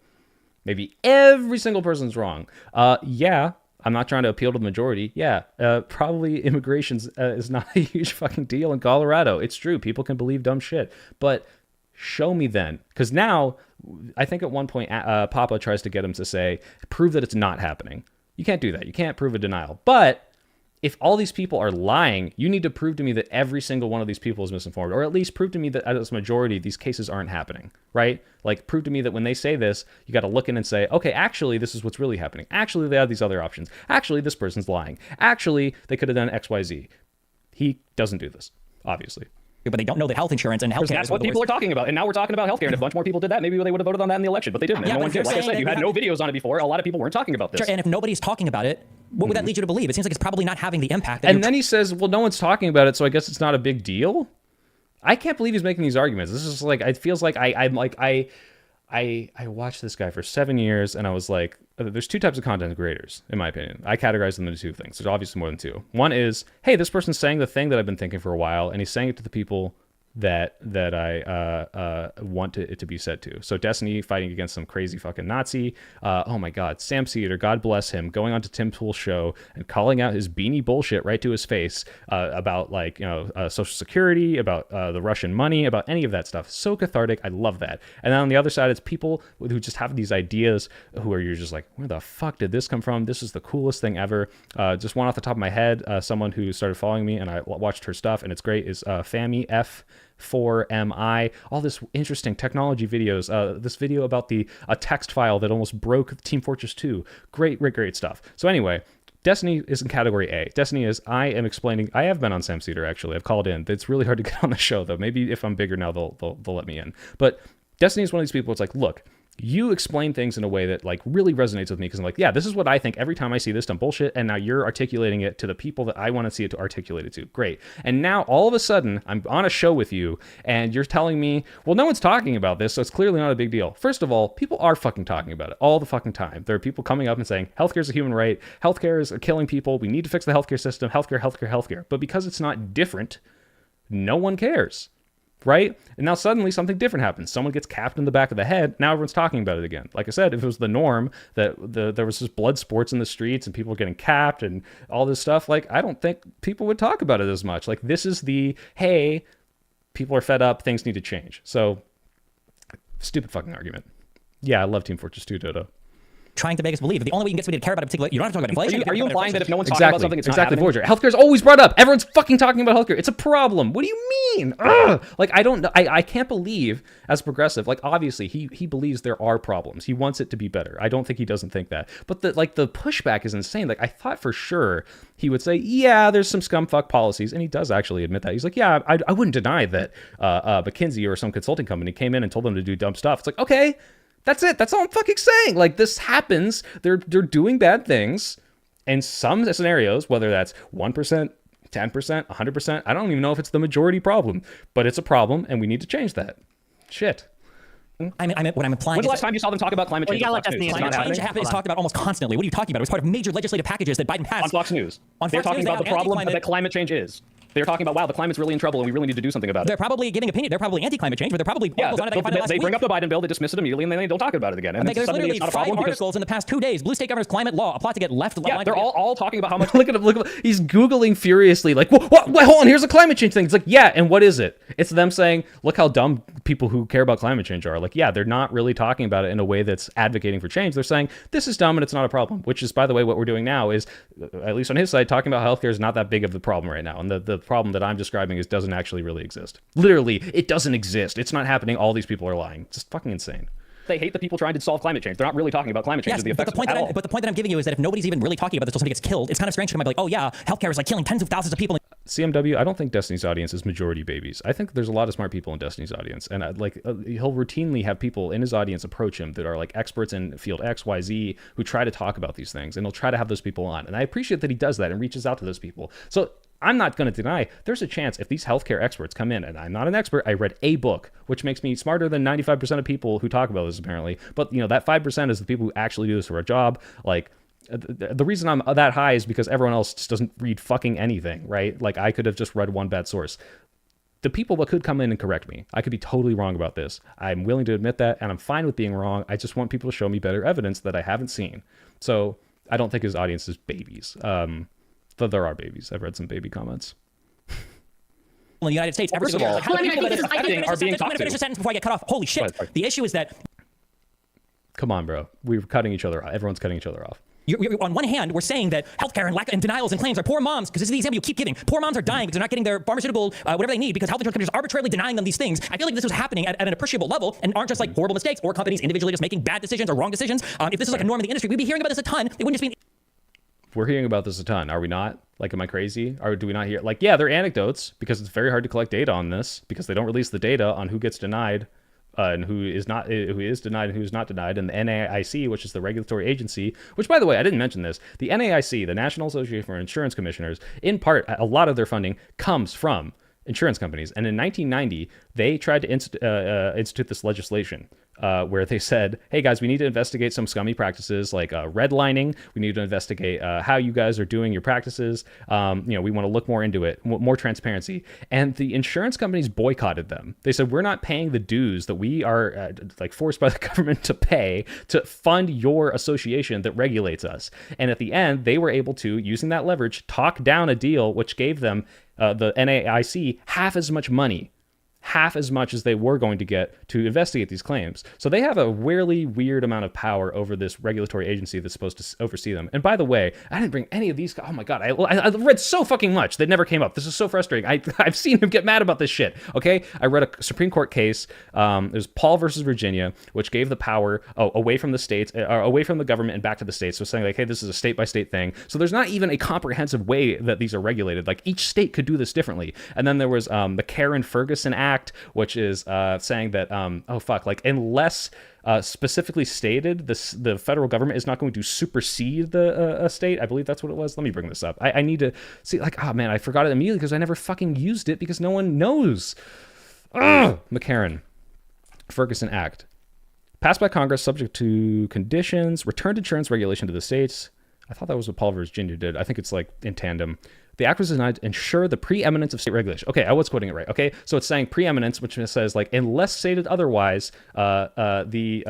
Maybe every single person's wrong. Yeah, I'm not trying to appeal to the majority. Yeah, probably immigration is not a huge fucking deal in Colorado. It's true. People can believe dumb shit. But show me then. Because now, I think at one point, Papa tries to get him to say, prove that it's not happening. You can't do that. You can't prove a denial. But if all these people are lying, you need to prove to me that every single one of these people is misinformed, or at least prove to me that as a majority, these cases aren't happening, right? Like, prove to me that when they say this, you got to look in and say, okay, actually, this is what's really happening. Actually, they have these other options. Actually, this person's lying. Actually, they could have done X, Y, Z. He doesn't do this, obviously. But they don't know that health insurance and healthcare. That's what people are talking about. And now we're talking about healthcare. And if a bunch more people did that, maybe they would have voted on that in the election. But they didn't. And no one did. Like I said, you had no videos on it before. A lot of people weren't talking about this. Sure, and if nobody's talking about it, what would that lead you to believe? It seems like it's probably not having the impact. And then he says, well, no one's talking about it, so I guess it's not a big deal. I can't believe he's making these arguments. This is like, it feels like I watched this guy for 7 years, and I was like, there's 2 types of content creators, in my opinion. I categorize them into 2 things. There's obviously more than 2. One is, hey, this person's saying the thing that I've been thinking for a while, and he's saying it to the people that I want it to be said to. So Destiny fighting against some crazy fucking Nazi. Oh my God, Sam Cedar, God bless him, going on to Tim Pool's show and calling out his beanie bullshit right to his face about Social Security, about the Russian money, about any of that stuff. So cathartic. I love that. And then on the other side, it's people who just have these ideas you're just like, where the fuck did this come from? This is the coolest thing ever. Just one off the top of my head, someone who started following me and I watched her stuff and it's great, is Fami F4MI, all this interesting technology videos, this video about a text file that almost broke Team Fortress 2. Great stuff. So anyway, Destiny is in category A. Destiny is, I have been on Sam Cedar, actually. I've called in. It's really hard to get on the show, though. Maybe if I'm bigger now, they'll let me in. But Destiny is one of these people. It's like, look, you explain things in a way that like really resonates with me, because I'm like, yeah, this is what I think every time I see this dumb bullshit, and now you're articulating it to the people that I want to see it to articulate it to. Great. And now all of a sudden I'm on a show with you and you're telling me, well, no one's talking about this, so it's clearly not a big deal. First of all, people are fucking talking about it all the fucking time. There are people coming up and saying healthcare is a human right, healthcare is killing people, we need to fix the healthcare system, healthcare. But because it's not different, no one cares. Right? And now suddenly something different happens. Someone gets capped in the back of the head. Now everyone's talking about it again. Like I said, if it was the norm that there was just blood sports in the streets and people were getting capped and all this stuff, like, I don't think people would talk about it as much. Like, this is hey, people are fed up, things need to change. So, stupid fucking argument. Yeah, I love Team Fortress 2, Dodo. trying to make us believe that the only way you can get somebody to care about a particular, you don't have to talk about inflation. Are you implying that if no one's talking about something, it's not happening? Voyager. Healthcare is always brought up. Everyone's fucking talking about healthcare. It's a problem. What do you mean? Ugh. Like, I don't know. I can't believe, as progressive, like, obviously he believes there are problems. He wants it to be better. I don't think he doesn't think that. But the pushback is insane. Like, I thought for sure he would say, yeah, there's some scumfuck policies, and he does actually admit that. He's like, yeah, I wouldn't deny that McKinsey or some consulting company came in and told them to do dumb stuff. It's like, okay, that's it. That's all I'm fucking saying. Like, this happens. They're doing bad things. In some scenarios, whether that's 1%, 10%, 100%, I don't even know if it's the majority problem, but it's a problem, and we need to change that. Shit. What I'm implying. When's the last time you saw them talk about climate change? Climate change is talked about almost constantly. What are you talking about? It was part of major legislative packages that Biden passed. On Fox News. They're talking about the problem that climate change is. They're talking about, wow, the climate's really in trouble and we really need to do something about it. They're probably giving opinion. They're probably anti-climate change, but they're probably they bring up the Biden bill, they dismiss it immediately, and then they don't talk about it again. And there's literally 5 articles in the past 2 days. Blue state governor's climate law, a plot to get left. Yeah, they're all talking about how much. Look at him. He's Googling furiously, like, what? Hold on, here's a climate change thing. It's like, yeah, and what is it? It's them saying, look how dumb people who care about climate change are. Like, yeah, they're not really talking about it in a way that's advocating for change. They're saying, this is dumb and it's not a problem, which is, by the way, what we're doing now is, at least on his side, talking about healthcare is not that big of the problem right now. And the problem that I'm describing doesn't actually really exist. Literally, it doesn't exist. It's not happening. All these people are lying. It's just fucking insane. They hate the people trying to solve climate change. They're not really talking about climate change. Yes, but the point that I'm giving you is that if nobody's even really talking about this until somebody gets killed, it's kind of strange to be like, oh yeah, healthcare is like killing tens of thousands of people. CMW, I don't think Destiny's audience is majority babies. I think there's a lot of smart people in Destiny's audience, and he'll routinely have people in his audience approach him that are like experts in field X, Y, Z who try to talk about these things, and he'll try to have those people on. And I appreciate that he does that and reaches out to those people. So I'm not going to deny there's a chance if these healthcare experts come in, and I'm not an expert, I read a book, which makes me smarter than 95% of people who talk about this apparently. But that 5% is the people who actually do this for a job. Like, the reason I'm that high is because everyone else just doesn't read fucking anything, right? Like, I could have just read one bad source. The people that could come in and correct me, I could be totally wrong about this. I'm willing to admit that, and I'm fine with being wrong. I just want people to show me better evidence that I haven't seen. So I don't think his audience is babies. Though there are babies. I've read some baby comments. In the United States, every single year. How many people that are being talked to? Finish a sentence before I get cut off. Holy shit. Right. The issue is that... Come on, bro. We're cutting each other off. Everyone's cutting each other off. You're, on one hand, we're saying that healthcare and denials and claims are poor moms, because this is the example you keep giving. Poor moms are dying because they're not getting their pharmaceutical, whatever they need, because health insurance companies are arbitrarily denying them these things. I feel like this was happening at an appreciable level and aren't just like horrible mistakes or companies individually just making bad decisions or wrong decisions. If this is like a norm in the industry, we'd be hearing about this a ton. It wouldn't just be... We're hearing about this a ton, are we not? Like, am I crazy? Or do we not hear? Like, yeah, they're anecdotes because it's very hard to collect data on this because they don't release the data on who gets denied and who is denied and who is not denied. And the NAIC, which is the regulatory agency, which, by the way, I didn't mention this. The NAIC, the National Association for Insurance Commissioners, in part, a lot of their funding comes from insurance companies. And in 1990, they tried to institute this legislation where they said, hey guys, we need to investigate some scummy practices like redlining. We need to investigate how you guys are doing your practices. We want to look more into it, more transparency. And the insurance companies boycotted them. They said, we're not paying the dues that we are forced by the government to pay to fund your association that regulates us. And at the end, they were able to, using that leverage, talk down a deal which gave them the NAIC half as much money, half as much as they were going to get to investigate these claims. So they have a really weird amount of power over this regulatory agency that's supposed to oversee them. And by the way, I didn't bring any of these. Oh my God, I read so fucking much that never came up. This is so frustrating. I've seen him get mad about this shit. Okay, I read a Supreme Court case. It was Paul versus Virginia, which gave the power away from the states, away from the government and back to the states. So saying like, hey, this is a state by state thing. So there's not even a comprehensive way that these are regulated. Like each state could do this differently. And then there was the Karen Ferguson Act, which is saying that unless specifically stated, the federal government is not going to supersede the state. I believe that's what it was. Let me bring this up. I need to see. Oh man, I forgot it immediately because I never fucking used it because no one knows. McCarran Ferguson Act passed by Congress, subject to conditions, returned insurance regulation to the states. I thought that was what Paul Virginia did. I think it's like in tandem. The act was designed to ensure the preeminence of state regulation. Okay, I was quoting it right. Okay, so it's saying preeminence, which says like unless stated otherwise, the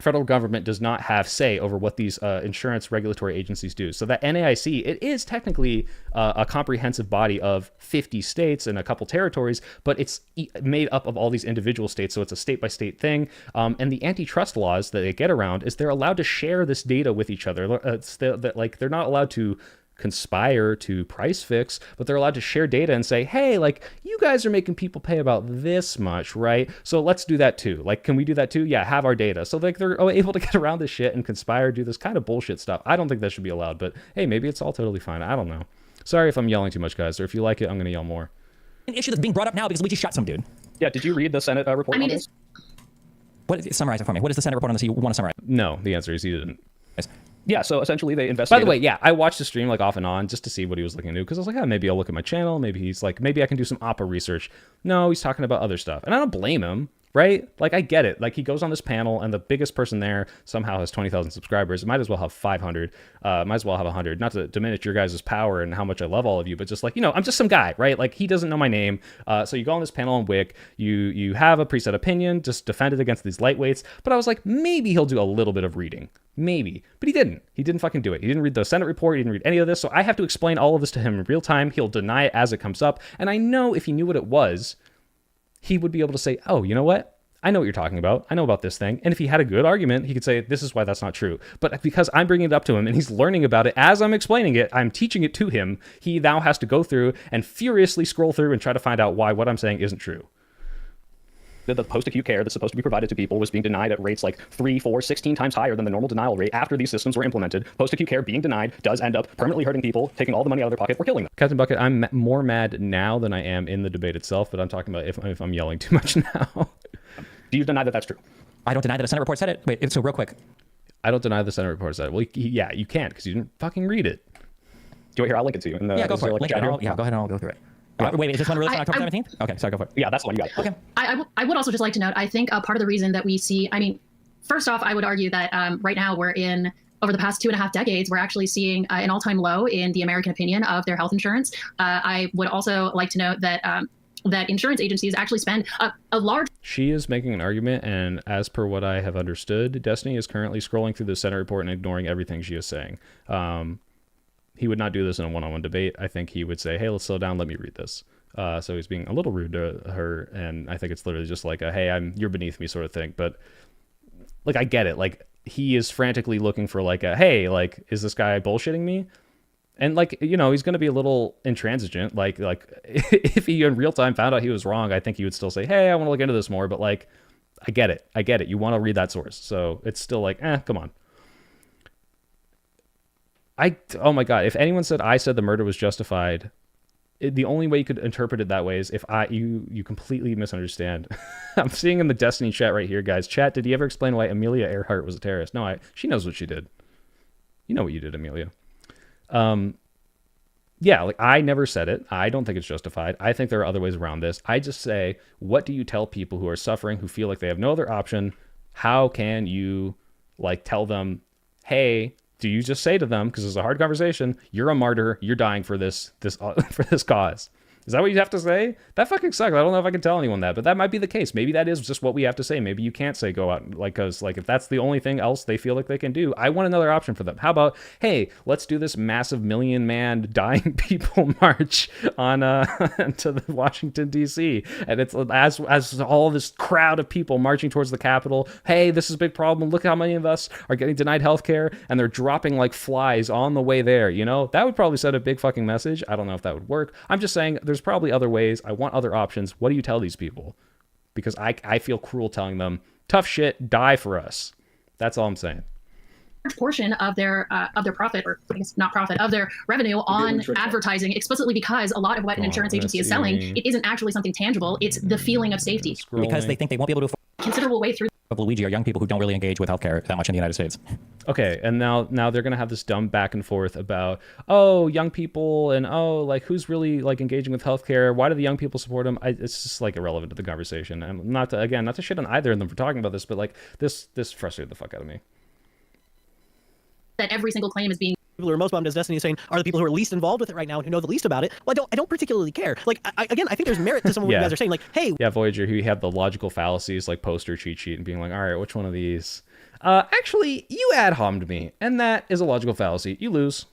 federal government does not have say over what these insurance regulatory agencies do. So that NAIC, it is technically a comprehensive body of 50 states and a couple territories, but it's made up of all these individual states. So it's a state-by-state thing. And the antitrust laws that they get around is they're allowed to share this data with each other. They're not allowed to conspire to price fix, but they're allowed to share data and say, hey, like, you guys are making people pay about this much, right? So let's do that too. Like, can we do that too? Yeah, have our data. So like they're able to get around this shit and conspire, do this kind of bullshit stuff. I don't think that should be allowed, but hey, maybe it's all totally fine. I don't know. Sorry if I'm yelling too much, guys, or if you like it, I'm gonna yell more. An issue that's being brought up now because Luigi shot some dude. Yeah, did you read the Senate report on this? Summarize it for me. What is the Senate report on this you want to summarize? No, the answer is he didn't. Yeah, so essentially they investigated. By the way, yeah, I watched the stream like off and on just to see what he was looking to, because I was like, oh, maybe I'll look at my channel. Maybe he's like, maybe I can do some opera research. No, he's talking about other stuff. And I don't blame him, right? Like, I get it. Like, he goes on this panel and the biggest person there somehow has 20,000 subscribers. It might as well have 500. Might as well have 100. Not to diminish your guys' power and how much I love all of you, but just like, you know, I'm just some guy, right? Like, he doesn't know my name. So you go on this panel on Whick, you have a preset opinion, just defend it against these lightweights. But I was like, maybe he'll do a little bit of reading. Maybe. But he didn't. He didn't fucking do it. He didn't read the Senate report. He didn't read any of this. So I have to explain all of this to him in real time. He'll deny it as it comes up. And I know if he knew what it was, he would be able to say, oh, you know what? I know what you're talking about. I know about this thing. And if he had a good argument, he could say, this is why that's not true. But because I'm bringing it up to him and he's learning about it as I'm explaining it, I'm teaching it to him, he now has to go through and furiously scroll through and try to find out why what I'm saying isn't true. The post-acute care that's supposed to be provided to people was being denied at rates like 3, 4, 16 times higher than the normal denial rate after these systems were implemented. Post-acute care being denied does end up permanently hurting people, taking all the money out of their pocket, or killing them. Captain Bucket, I'm more mad now than I am in the debate itself, but I'm talking about if I'm yelling too much now. Do you deny that that's true? I don't deny that a Senate report said it. Wait, so real quick. I don't deny the Senate report said it. Well, yeah, you can't because you didn't fucking read it. Do you want here? I'll link it to you. Yeah, go for it. Link it. Go ahead and I'll go through it. Wait, is this one released on October 17th? Okay, sorry, go for it. Yeah, that's the one you got. Okay. I would also just like to note, I think part of the reason that we see, I mean, first off, I would argue that right now we're in, over the past 2.5 decades, we're actually seeing an all-time low in the American opinion of their health insurance. I would also like to note that that insurance agencies actually spend a large... She is making an argument, and as per what I have understood, Destiny is currently scrolling through the Senate report and ignoring everything she is saying. He would not do this in a one-on-one debate. I think he would say, hey, let's slow down, let me read this. So he's being a little rude to her, and I think it's literally just like a, hey, you're beneath me sort of thing. But like, I get it. Like, he is frantically looking for like a, hey, like, is this guy bullshitting me? And like, you know, he's going to be a little intransigent. Like if he in real time found out he was wrong, I think he would still say, hey, I want to look into this more. But like, I get it. You want to read that source. So it's still like, come on. Oh my God, if anyone said I said the murder was justified, the only way you could interpret it that way is if you completely misunderstand. I'm seeing in the Destiny chat right here, guys. Chat, did he ever explain why Amelia Earhart was a terrorist? No, she knows what she did. You know what you did, Amelia. Yeah, like, I never said it. I don't think it's justified. I think there are other ways around this. I just say, what do you tell people who are suffering, who feel like they have no other option? How can you like tell them, hey, do you just say to them, because it's a hard conversation, you're a martyr, you're dying for this for this cause? Is that what you have to say? That fucking sucks. I don't know if I can tell anyone that, but that might be the case. Maybe that is just what we have to say. Maybe you can't say go out, like, because like if that's the only thing else they feel like they can do, I want another option for them. How about, hey, let's do this massive 1 million man dying people march on to the Washington D.C. and it's as all this crowd of people marching towards the Capitol. Hey, this is a big problem. Look how many of us are getting denied healthcare, and they're dropping like flies on the way there. You know, that would probably send a big fucking message. I don't know if that would work. I'm just saying there's probably other ways. I want other options. What do you tell these people? Because I feel cruel telling them, tough shit, die for us. That's all I'm saying. Portion of their profit, or I guess not profit, of their revenue on advertising, explicitly because a lot of what an insurance agency is selling, it isn't actually something tangible. It's the feeling of safety. Because they think they won't be able to afford considerable way through of Luigi are young people who don't really engage with healthcare that much in the United States. Okay, and now they're gonna have this dumb back and forth about, oh, young people, and oh, like, who's really like engaging with healthcare? Why do the young people support them? It's just like irrelevant to the conversation. And not to shit on either of them for talking about this, but like this frustrated the fuck out of me. That every single claim is being. People who are most bummed, as Destiny is saying, are the people who are least involved with it right now and who know the least about it. Well, I don't particularly care. Like, I think there's merit to some of what you guys are saying. Like, hey, yeah, Voyager, who had the logical fallacies like poster cheat sheet and being like, all right, which one of these? Actually, you ad hommed me, and that is a logical fallacy. You lose.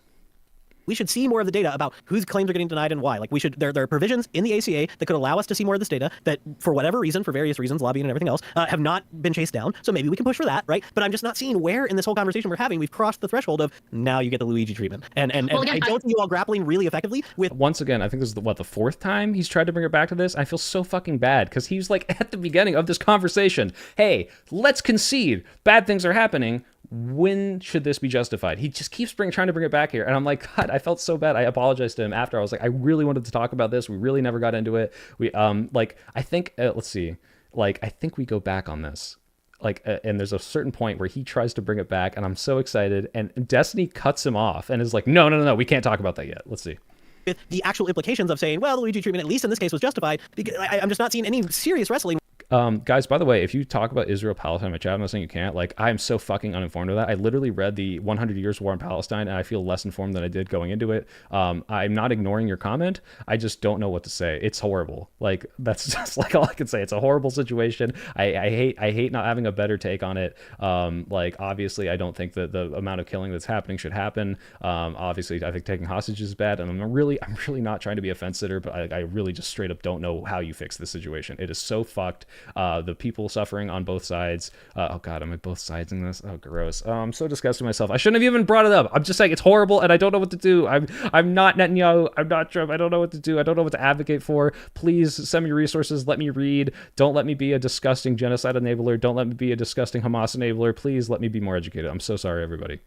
We should see more of the data about whose claims are getting denied and why. Like we should, there are provisions in the ACA that could allow us to see more of this data that, for whatever reason, for various reasons, lobbying and everything else, have not been chased down. So maybe we can push for that, right? But I'm just not seeing where in this whole conversation we're having we've crossed the threshold of now you get the Luigi treatment. And I don't see you all grappling really effectively with. Once again, I think this is the fourth time he's tried to bring it back to this. I feel so fucking bad because he was like at the beginning of this conversation, hey, let's concede. Bad things are happening. When should this be justified? He just keeps trying to bring it back here. And I'm like, God, I felt so bad. I apologized to him after. I was like, I really wanted to talk about this. We really never got into it. We, I think, let's see. Like, I think we go back on this. Like, and there's a certain point where he tries to bring it back and I'm so excited. And Destiny cuts him off and is like, no, we can't talk about that yet. Let's see. With the actual implications of saying, well, the Luigi treatment, at least in this case, was justified. Because I'm just not seeing any serious wrestling. Guys, by the way, if you talk about Israel-Palestine in my chat, I'm not saying you can't. Like, I am so fucking uninformed of that. I literally read the 100 Years War in Palestine, and I feel less informed than I did going into it. I'm not ignoring your comment. I just don't know what to say. It's horrible. Like, that's just like all I can say. It's a horrible situation. I hate not having a better take on it. Like, obviously, I don't think that the amount of killing that's happening should happen. Obviously, I think taking hostages is bad, and I'm really not trying to be a fence sitter, but I really just straight up don't know how you fix this situation. It is so fucked. The people suffering on both sides. Oh God, am I both sides in this? Oh, gross. I'm so disgusted with myself. I shouldn't have even brought it up. I'm just saying it's horrible, and I don't know what to do. I'm not Netanyahu. I'm not Trump. I don't know what to do. I don't know what to advocate for. Please send me resources. Let me read. Don't let me be a disgusting genocide enabler. Don't let me be a disgusting Hamas enabler. Please let me be more educated. I'm so sorry, everybody.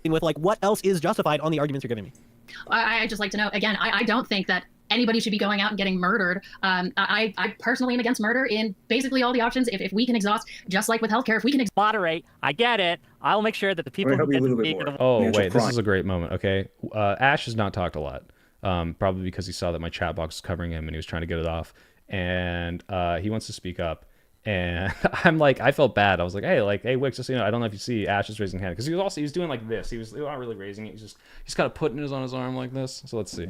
With like, what else is justified on the arguments you're giving me? I just like to know again. I don't think that anybody should be going out and getting murdered. I personally am against murder in basically all the options. If we can exhaust, just like with healthcare, if we can moderate, I get it. I'll make sure that the people who get to speak are the Oh, wait, this is a great moment, okay? Ash has not talked a lot, probably because he saw that my chat box was covering him and he was trying to get it off. And he wants to speak up. And I'm like, I felt bad. I was like, hey, Whick, just so you know, I don't know if you see Ash is raising hand. Because he was doing like this. He was not really raising it. He's kind of putting it on his arm like this. So let's see.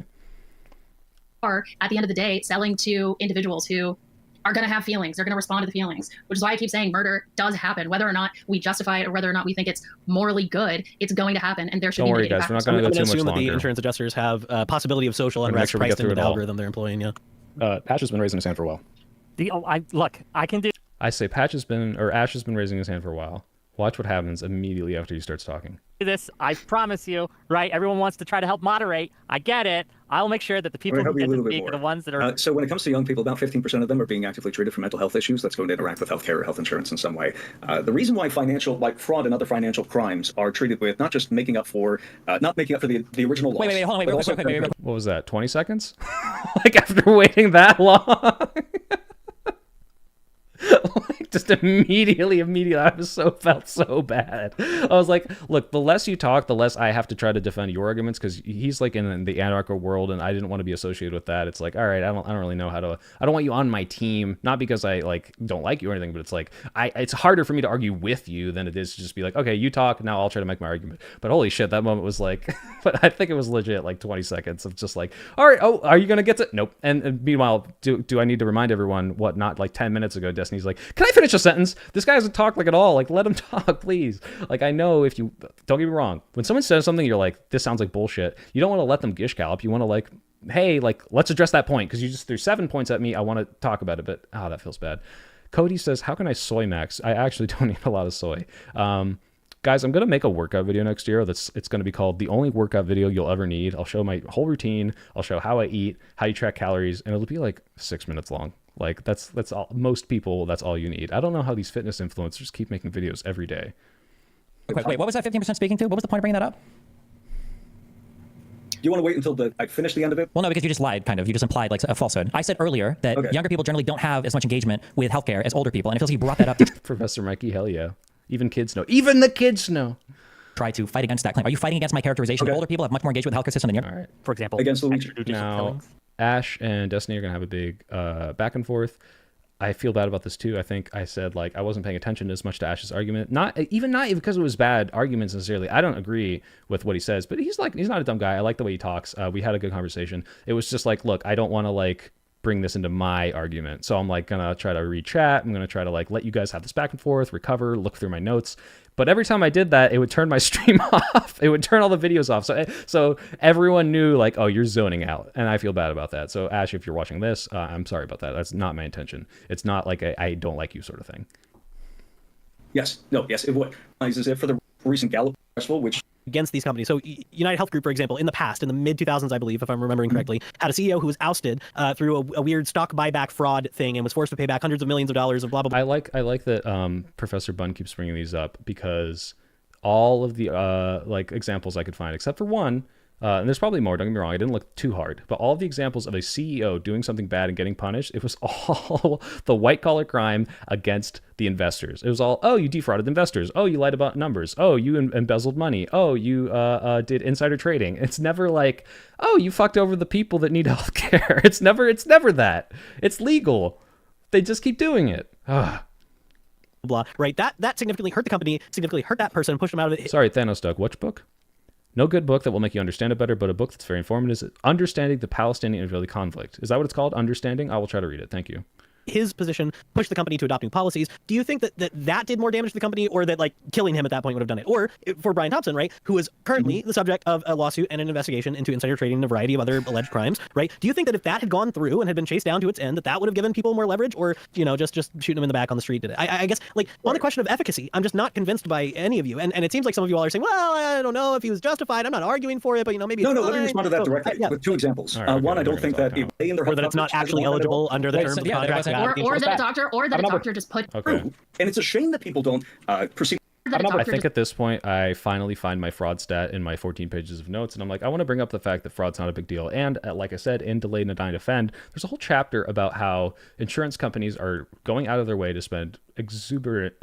Are at the end of the day selling to individuals who are going to have feelings. They're going to respond to the feelings, which is why I keep saying murder does happen, whether or not we justify it or whether or not we think it's morally good. It's going to happen, and there should Don't be. worry, guys. We're not going to go too much assume longer. that the insurance adjusters have a possibility of social unrest priced into the algorithm they're employing. Yeah. Ash has been raising his hand for a while. I can do. I say Ash has been raising his hand for a while. Watch what happens immediately after he starts talking. This, I promise you, right? Everyone wants to try to help moderate. I get it. I'll make sure that the people who get to speak are the ones that are. So when it comes to young people, about 15% of them are being actively treated for mental health issues that's going to interact with healthcare or health insurance in some way. The reason why fraud and other financial crimes are treated with not just making up for, the original loss. Wait, hold on, wait. What was that? 20 seconds? Like after waiting that long? Like just immediately, I felt so bad. I was like, look, the less you talk, the less I have to try to defend your arguments, because he's like in the anarcho world, and I didn't want to be associated with that. It's like, all right, I don't really know how to. I don't want you on my team, not because I like don't like you or anything, but it's like it's harder for me to argue with you than it is to just be like, okay, you talk, now I'll try to make my argument. But holy shit, that moment was like, but I think it was legit like 20 seconds of just like, all right, oh, are you gonna get to? Nope. And meanwhile, do I need to remind everyone what not like 10 minutes ago, Destiny's like, can I finish a sentence? This guy hasn't talked like at all. Like, let him talk, please. Like, I know if you don't get me wrong, when someone says something, you're like, this sounds like bullshit. You don't want to let them gish gallop. You want to like, hey, like, let's address that point, because you just threw 7 points at me. I want to talk about it, but that feels bad. Cody says, how can I soy max? I actually don't eat a lot of soy. Guys, I'm gonna make a workout video next year. It's gonna be called the only workout video you'll ever need. I'll show my whole routine. I'll show how I eat, how you track calories, and it'll be like 6 minutes long. Like that's all. Most people, that's all you need. I don't know how these fitness influencers keep making videos every day. Wait, what was that 15% speaking to? What was the point of bringing that up? Do you want to wait until I finish the end of it? Well, no, because you just lied, kind of. You just implied like a falsehood. I said earlier that younger people generally don't have as much engagement with healthcare as older people, and it feels like you brought that up. Professor Mikey, hell yeah. Even kids know. Even the kids know. Try to fight against that claim. Are you fighting against my characterization that older people have much more engagement with the healthcare system than you? All right. For example, against Luigi. Now, Ash and Destiny are going to have a big back and forth. I feel bad about this too. I think I said like I wasn't paying attention as much to Ash's argument. Not because it was bad arguments necessarily. I don't agree with what he says, but he's not a dumb guy. I like the way he talks. We had a good conversation. It was just like, look, I don't want to like bring this into my argument. So I'm like gonna try to re-chat. I'm gonna try to like let you guys have this back and forth, recover, look through my notes. But every time I did that, it would turn my stream off. It would turn all the videos off. So everyone knew like, oh, you're zoning out, and I feel bad about that. So Ash, if you're watching this, I'm sorry about that. That's not my intention. It's not like I don't like you sort of thing. Yes. No. Yes. It was as if for the recent Gallup festival, which against these companies. So United Health Group, for example, in the past, in the mid 2000s, I believe, if I'm remembering correctly, had a CEO who was ousted through a weird stock buyback fraud thing and was forced to pay back hundreds of millions of dollars of blah, blah, blah. I like that Professor Bunn keeps bringing these up, because all of the like examples I could find, except for one, and there's probably more, don't get me wrong, I didn't look too hard, but all the examples of a CEO doing something bad and getting punished, it was all the white collar crime against the investors. It was all, oh, you defrauded investors. Oh, you lied about numbers. Oh, you embezzled money. Oh, you did insider trading. It's never like, oh, you fucked over the people that need health care. It's never that. It's legal. They just keep doing it. Blah, right? That significantly hurt the company, significantly hurt that person, pushed them out of it. Sorry, Thanos Doug, which book? No good book that will make you understand it better, but a book that's very informative is Understanding the Palestinian-Israeli Conflict. Is that what it's called? Understanding? I will try to read it. Thank you. His position pushed the company to adopt new policies. Do you think that did more damage to the company, or that like killing him at that point would have done it? Or for Brian Thompson, right, who is currently the subject of a lawsuit and an investigation into insider trading and a variety of other alleged crimes, right? Do you think that if that had gone through and had been chased down to its end, that would have given people more leverage, or just shooting them in the back on the street did it? I guess like on the question of efficacy, I'm just not convinced by any of you, and it seems like some of you all are saying, well, I don't know if he was justified. I'm not arguing for it, but maybe no. It's Let me respond to that directly with two examples. Right, okay, one, I don't think that if they in their or that it's not actually eligible under the terms of the contract, or that a doctor just put through. And it's a shame that people don't perceive. I think at this point, I finally find my fraud stat in my 14 pages of notes, and I'm like, I want to bring up the fact that fraud's not a big deal. And like I said, in Delayed and Deny Defend, there's a whole chapter about how insurance companies are going out of their way to spend exuberant,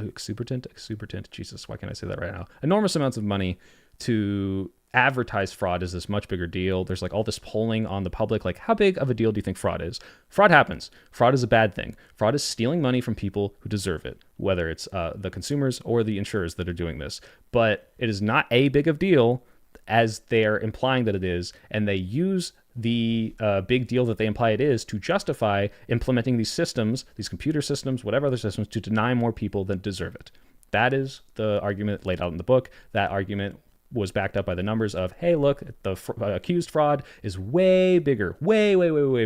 Jesus, why can't I say that right now? Enormous amounts of money to advertise fraud as this much bigger deal. There's like all this polling on the public, like how big of a deal do you think fraud is? Fraud happens. Fraud is a bad thing. Fraud is stealing money from people who deserve it, whether it's the consumers or the insurers that are doing this. But it is not a big of deal as they're implying that it is, and they use the big deal that they imply it is to justify implementing these systems, these computer systems, whatever other systems, to deny more people than deserve it. That is the argument laid out in the book. That argument was backed up by the numbers of, hey, look, the accused fraud is way bigger, way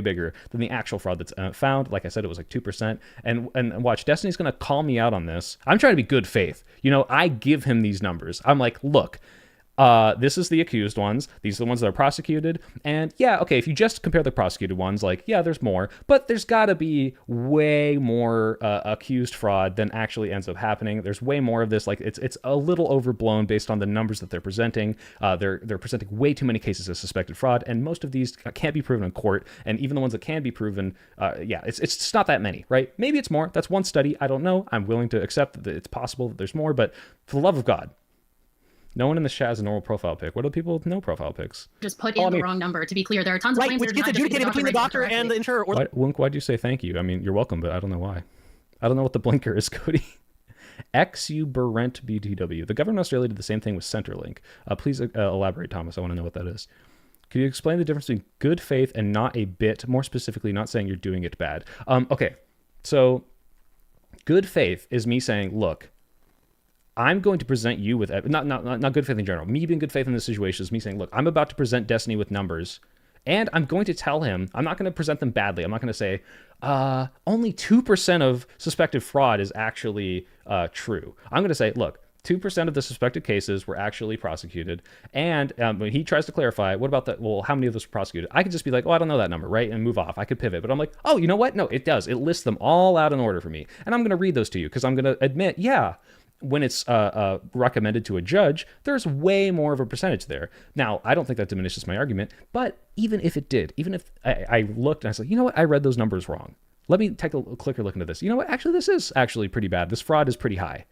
bigger than the actual fraud that's found. Like I said, it was like 2%. And watch, Destiny's going to call me out on this. I'm trying to be good faith. I give him these numbers. I'm like, look, this is the accused ones. These are the ones that are prosecuted. And yeah, okay, if you just compare the prosecuted ones, like, yeah, there's more, but there's got to be way more accused fraud than actually ends up happening. There's way more of this. Like, it's a little overblown based on the numbers that they're presenting. They're presenting way too many cases of suspected fraud, and most of these can't be proven in court. And even the ones that can be proven, it's just not that many, right? Maybe it's more. That's one study. I don't know. I'm willing to accept that it's possible that there's more, but for the love of God, no one in the chat has a normal profile pic. What do people with no profile pics? Just put in the wrong number. To be clear, there are tons of claims which gets adjudicated between the doctor and the insurer. Wunk, why'd you say thank you? I mean, you're welcome, but I don't know why. I don't know what the blinker is, Cody. XUberent BTW. The government of Australia did the same thing with Centrelink. Please elaborate, Thomas. I want to know what that is. Could you explain the difference between good faith and not a bit? More specifically, not saying you're doing it bad. Okay, so good faith is me saying, look, I'm going to present you with, not good faith in general. Me being good faith in this situation is me saying, look, I'm about to present Destiny with numbers, and I'm going to tell him, I'm not going to present them badly. I'm not going to say, only 2% of suspected fraud is actually true. I'm going to say, look, 2% of the suspected cases were actually prosecuted. And when he tries to clarify, what about that? Well, how many of those were prosecuted? I could just be like, oh, I don't know that number, right? And move off. I could pivot. But I'm like, oh, you know what? No, it does. It lists them all out in order for me. And I'm going to read those to you because I'm going to admit, yeah, when it's recommended to a judge, there's way more of a percentage there. Now, I don't think that diminishes my argument, but even if it did, even if I looked and I said, you know what, I read those numbers wrong. Let me take a quicker look into this. You know what, actually, this is actually pretty bad. This fraud is pretty high.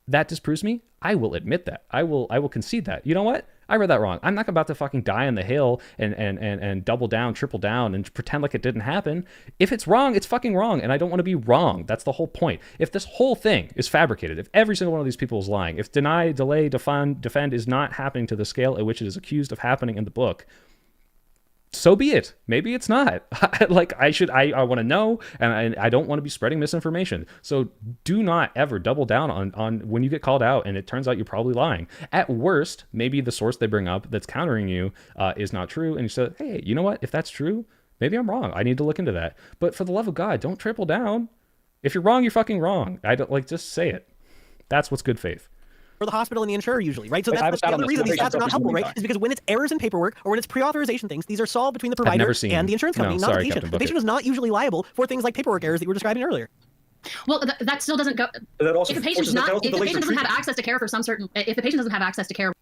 That disproves me. I will admit that. I will concede that. You know what? I read that wrong. I'm not about to fucking die on the hill and double down, triple down, and pretend like it didn't happen. If it's wrong, it's fucking wrong, and I don't want to be wrong. That's the whole point. If this whole thing is fabricated, if every single one of these people is lying, if deny, delay, defend is not happening to the scale at which it is accused of happening in the book, so be it. Maybe it's not. Like, I want to know, and I don't want to be spreading misinformation. So do not ever double down on when you get called out and it turns out you're probably lying. At worst, maybe the source they bring up that's countering you is not true, and you say, hey, you know what? If that's true, maybe I'm wrong. I need to look into that. But for the love of God, don't triple down. If you're wrong, you're fucking wrong. I don't, like, just say it. That's what's good faith. For the hospital and the insurer usually, right? So that's the other reason these stats are not helpful, right? Is because when it's errors in paperwork or when it's pre-authorization things, these are solved between the provider and the insurance company, not the patient. The patient is not usually liable for things like paperwork errors that you were describing earlier. Well, that still doesn't go. If the patient doesn't have access to care for some certain, if the patient doesn't have access to care.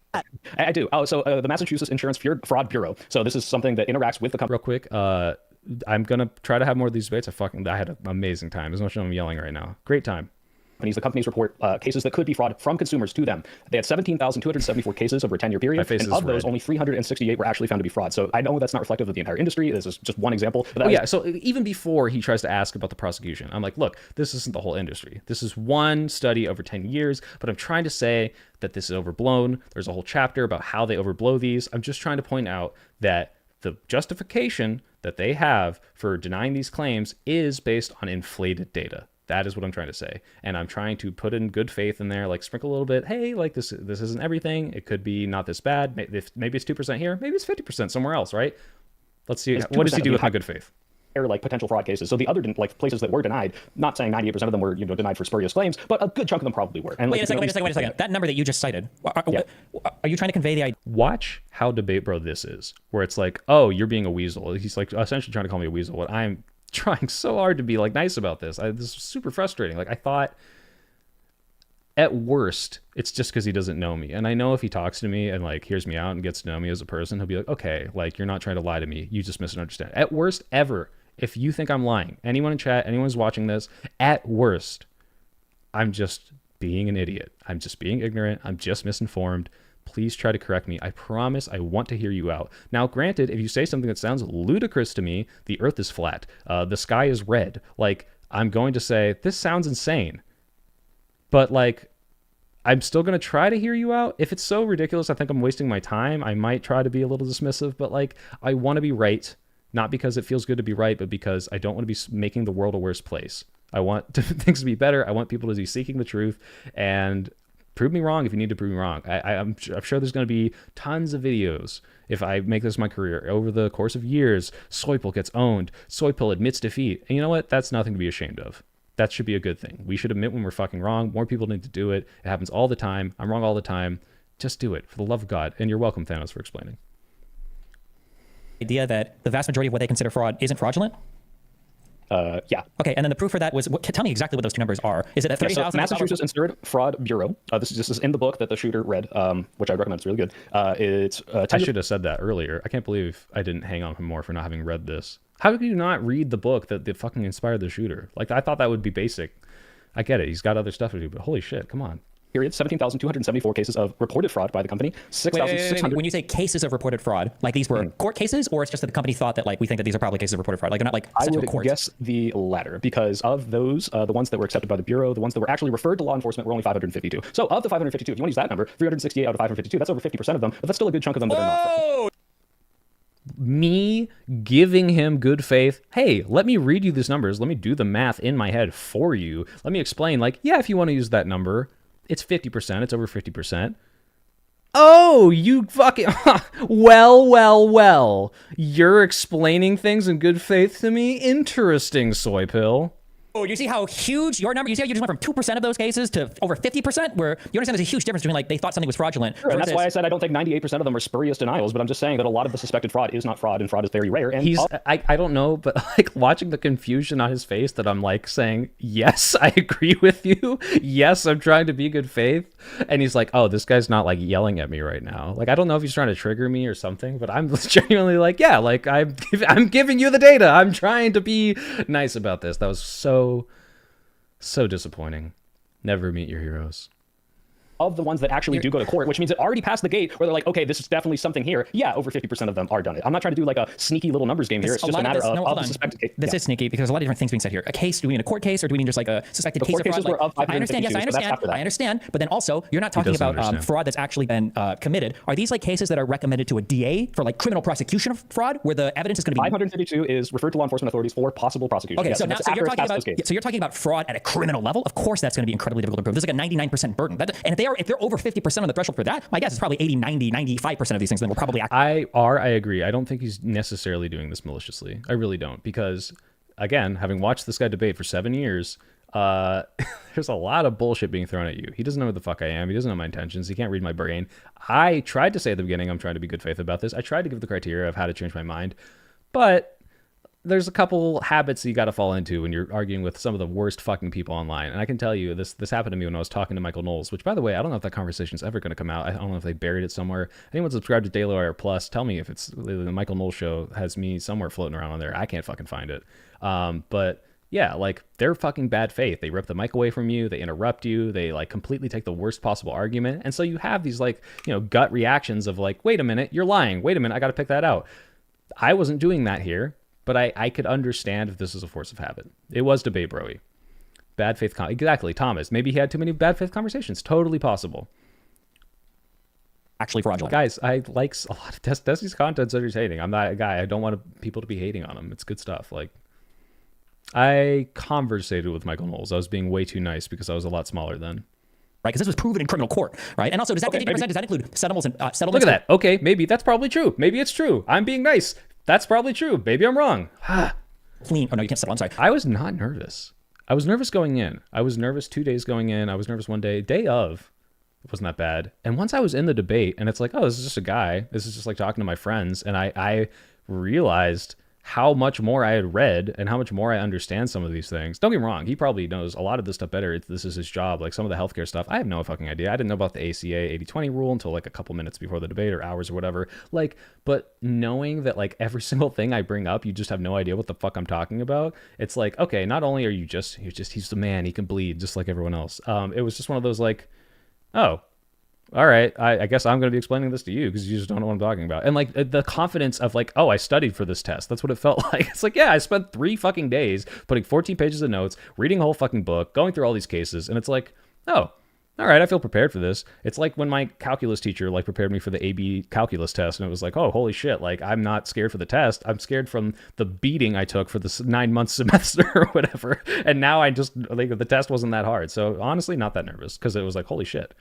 I do. Oh, so the Massachusetts Insurance Fraud Bureau. So this is something that interacts with the company. Real quick, I'm gonna try to have more of these debates. I had an amazing time. As much as I'm yelling right now, great time. The companies report cases that could be fraud from consumers to them. They had 17,274 cases over a 10-year period, and of those, only 368 were actually found to be fraud. So I know that's not reflective of the entire industry. This is just one example. But yeah, so even before he tries to ask about the prosecution, I'm like, look, this isn't the whole industry. This is one study over 10 years, but I'm trying to say that this is overblown. There's a whole chapter about how they overblow these. I'm just trying to point out that the justification that they have for denying these claims is based on inflated data. That is what I'm trying to say. And I'm trying to put in good faith in there, like sprinkle a little bit. Hey, like this isn't everything. It could be not this bad. Maybe it's 2% here. Maybe it's 50% somewhere else, right? Let's see. What does he do with my good faith? Like potential fraud cases. So the other like places that were denied, not saying 98% of them were denied for spurious claims, but a good chunk of them probably were. And wait a second. That number that you just cited, are you trying to convey the idea? Watch how debate bro this is, where it's like, oh, you're being a weasel. He's like essentially trying to call me a weasel. What I'm trying so hard to be like nice about this. This is super frustrating. Like I thought at worst, it's just because he doesn't know me. And I know if he talks to me and like hears me out and gets to know me as a person, he'll be like, okay, like you're not trying to lie to me. You just misunderstand. At worst ever, if you think I'm lying, anyone in chat, anyone who's watching this, at worst, I'm just being an idiot. I'm just being ignorant. I'm just misinformed. Please try to correct me. I promise I want to hear you out. Now, granted, if you say something that sounds ludicrous to me, the earth is flat, the sky is red, like, I'm going to say, this sounds insane. But, like, I'm still going to try to hear you out. If it's so ridiculous, I think I'm wasting my time. I might try to be a little dismissive, but, like, I want to be right. Not because it feels good to be right, but because I don't want to be making the world a worse place. I want things to be better. I want people to be seeking the truth, and prove me wrong if you need to prove me wrong. I'm sure there's going to be tons of videos if I make this my career. Over the course of years, Soypill gets owned. Soypill admits defeat. And you know what? That's nothing to be ashamed of. That should be a good thing. We should admit when we're fucking wrong. More people need to do it. It happens all the time. I'm wrong all the time. Just do it, for the love of God. And you're welcome, Thanos, for explaining. Idea that the vast majority of what they consider fraud isn't fraudulent? Yeah. Okay, and then the proof for that was, tell me exactly what those two numbers are. Is it at 30,000? So Massachusetts Insured Fraud Bureau. This is in the book that the shooter read, which I recommend. It's really good. I should have said that earlier. I can't believe I didn't hang on him more for not having read this. How did you not read the book that fucking inspired the shooter? Like, I thought that would be basic. I get it. He's got other stuff to do, but holy shit, come on. Period. 17,274 cases of reported fraud by the company. 6,600. When you say cases of reported fraud, like these were court cases, or it's just that the company thought that like we think that these are probably cases of reported fraud? Like they're not like sent to a court. I would guess the latter, because of those, the ones that were accepted by the Bureau, the ones that were actually referred to law enforcement were only 552. So of the 552, if you want to use that number, 368 out of 552, that's over 50% of them, but that's still a good chunk of them that are not fraud. Me giving him good faith, hey, let me read you these numbers, let me do the math in my head for you, let me explain, like, yeah, if you want to use that number, it's 50%, it's over 50%. Oh, you fucking... Well. You're explaining things in good faith to me? Interesting, Soypill. Oh, you see how huge your number, you see how you just went from 2% of those cases to over 50%, where you understand there's a huge difference between like they thought something was fraudulent. Sure, and that's why I said I don't think 98% of them are spurious denials, but I'm just saying that a lot of the suspected fraud is not fraud, and fraud is very rare. And I don't know, but like watching the confusion on his face that I'm like saying, yes, I agree with you. Yes, I'm trying to be good faith. And he's like, oh, this guy's not like yelling at me right now. Like, I don't know if he's trying to trigger me or something, but I'm genuinely like, yeah, like I'm giving you the data. I'm trying to be nice about this. That was so disappointing. Never meet your heroes. of the ones that actually do go to court, which means it already passed the gate where they're like, okay, this is definitely something here. Yeah, over 50% of them are done it. I'm not trying to do like a sneaky little numbers game here. It's just a matter of the suspected case. This is sneaky because there's a lot of different things being said here. A case, do we mean a court case or do we mean just like a suspected case of fraud? I understand, yes, I understand. But then also, you're not talking about fraud that's actually been committed. Are these like cases that are recommended to a DA for like criminal prosecution of fraud where the evidence is going to be... 552 is referred to law enforcement authorities for possible prosecution. Okay, yes, so you're talking about fraud at a criminal level. Of course, that's going to be incredibly difficult to prove. There's like a 99% burden. And if they're over 50% on the threshold for that, my guess is probably 80, 90, 95% of these things then will probably act. I agree. I don't think he's necessarily doing this maliciously. I really don't, because again, having watched this guy debate for 7 years, there's a lot of bullshit being thrown at you. He doesn't know who the fuck I am. He doesn't know my intentions. He can't read my brain. I tried to say at the beginning, I'm trying to be good faith about this. I tried to give the criteria of how to change my mind, but there's a couple habits that you got to fall into when you're arguing with some of the worst fucking people online. And I can tell you, this happened to me when I was talking to Michael Knowles, which, by the way, I don't know if that conversation's ever going to come out. I don't know if they buried it somewhere. Anyone subscribed to Daily Wire Plus, tell me if it's the Michael Knowles show has me somewhere floating around on there. I can't fucking find it. But yeah, like, they're fucking bad faith. They rip the mic away from you. They interrupt you. They like completely take the worst possible argument. And so you have these like, gut reactions of like, wait a minute, you're lying. Wait a minute, I got to pick that out. I wasn't doing that here. But I could understand if this is a force of habit. It was debate broy. Bad faith. Exactly, Thomas. Maybe he had too many bad faith conversations. Totally possible. Actually fraudulent. Guys, I like a lot of Destiny's content's entertaining. I'm not a guy. I don't want people to be hating on him. It's good stuff. Like, I conversated with Michael Knowles. I was being way too nice because I was a lot smaller then. Right, because this was proven in criminal court, right? And also, does that 50%, does that include settlements and settlements? Look at that. Okay, maybe that's probably true. Maybe it's true. I'm being nice. That's probably true. Maybe I'm wrong. Clean. Oh, no, you can't settle. I'm sorry. I was not nervous. I was nervous going in. I was nervous 2 days going in. I was nervous one day. Day of, it wasn't that bad. And once I was in the debate, and it's like, oh, this is just a guy. This is just like talking to my friends. And I realized how much more I had read and how much more I understand some of these things. Don't get me wrong. He probably knows a lot of this stuff better. This is his job. Like some of the healthcare stuff, I have no fucking idea. I didn't know about the ACA 80-20 rule until like a couple minutes before the debate or hours or whatever. Like, but knowing that like every single thing I bring up, you just have no idea what the fuck I'm talking about. It's like, okay, not only are he's the man, he can bleed just like everyone else. It was just one of those like, oh, all right, I guess I'm going to be explaining this to you because you just don't know what I'm talking about. And like the confidence of like, oh, I studied for this test. That's what it felt like. It's like, yeah, I spent 3 fucking days putting 14 pages of notes, reading a whole fucking book, going through all these cases. And it's like, oh, all right, I feel prepared for this. It's like when my calculus teacher like prepared me for the AB calculus test. And it was like, oh, holy shit. Like, I'm not scared for the test. I'm scared from the beating I took for this 9-month semester or whatever. And now I just like the test wasn't that hard. So honestly, not that nervous because it was like, holy shit.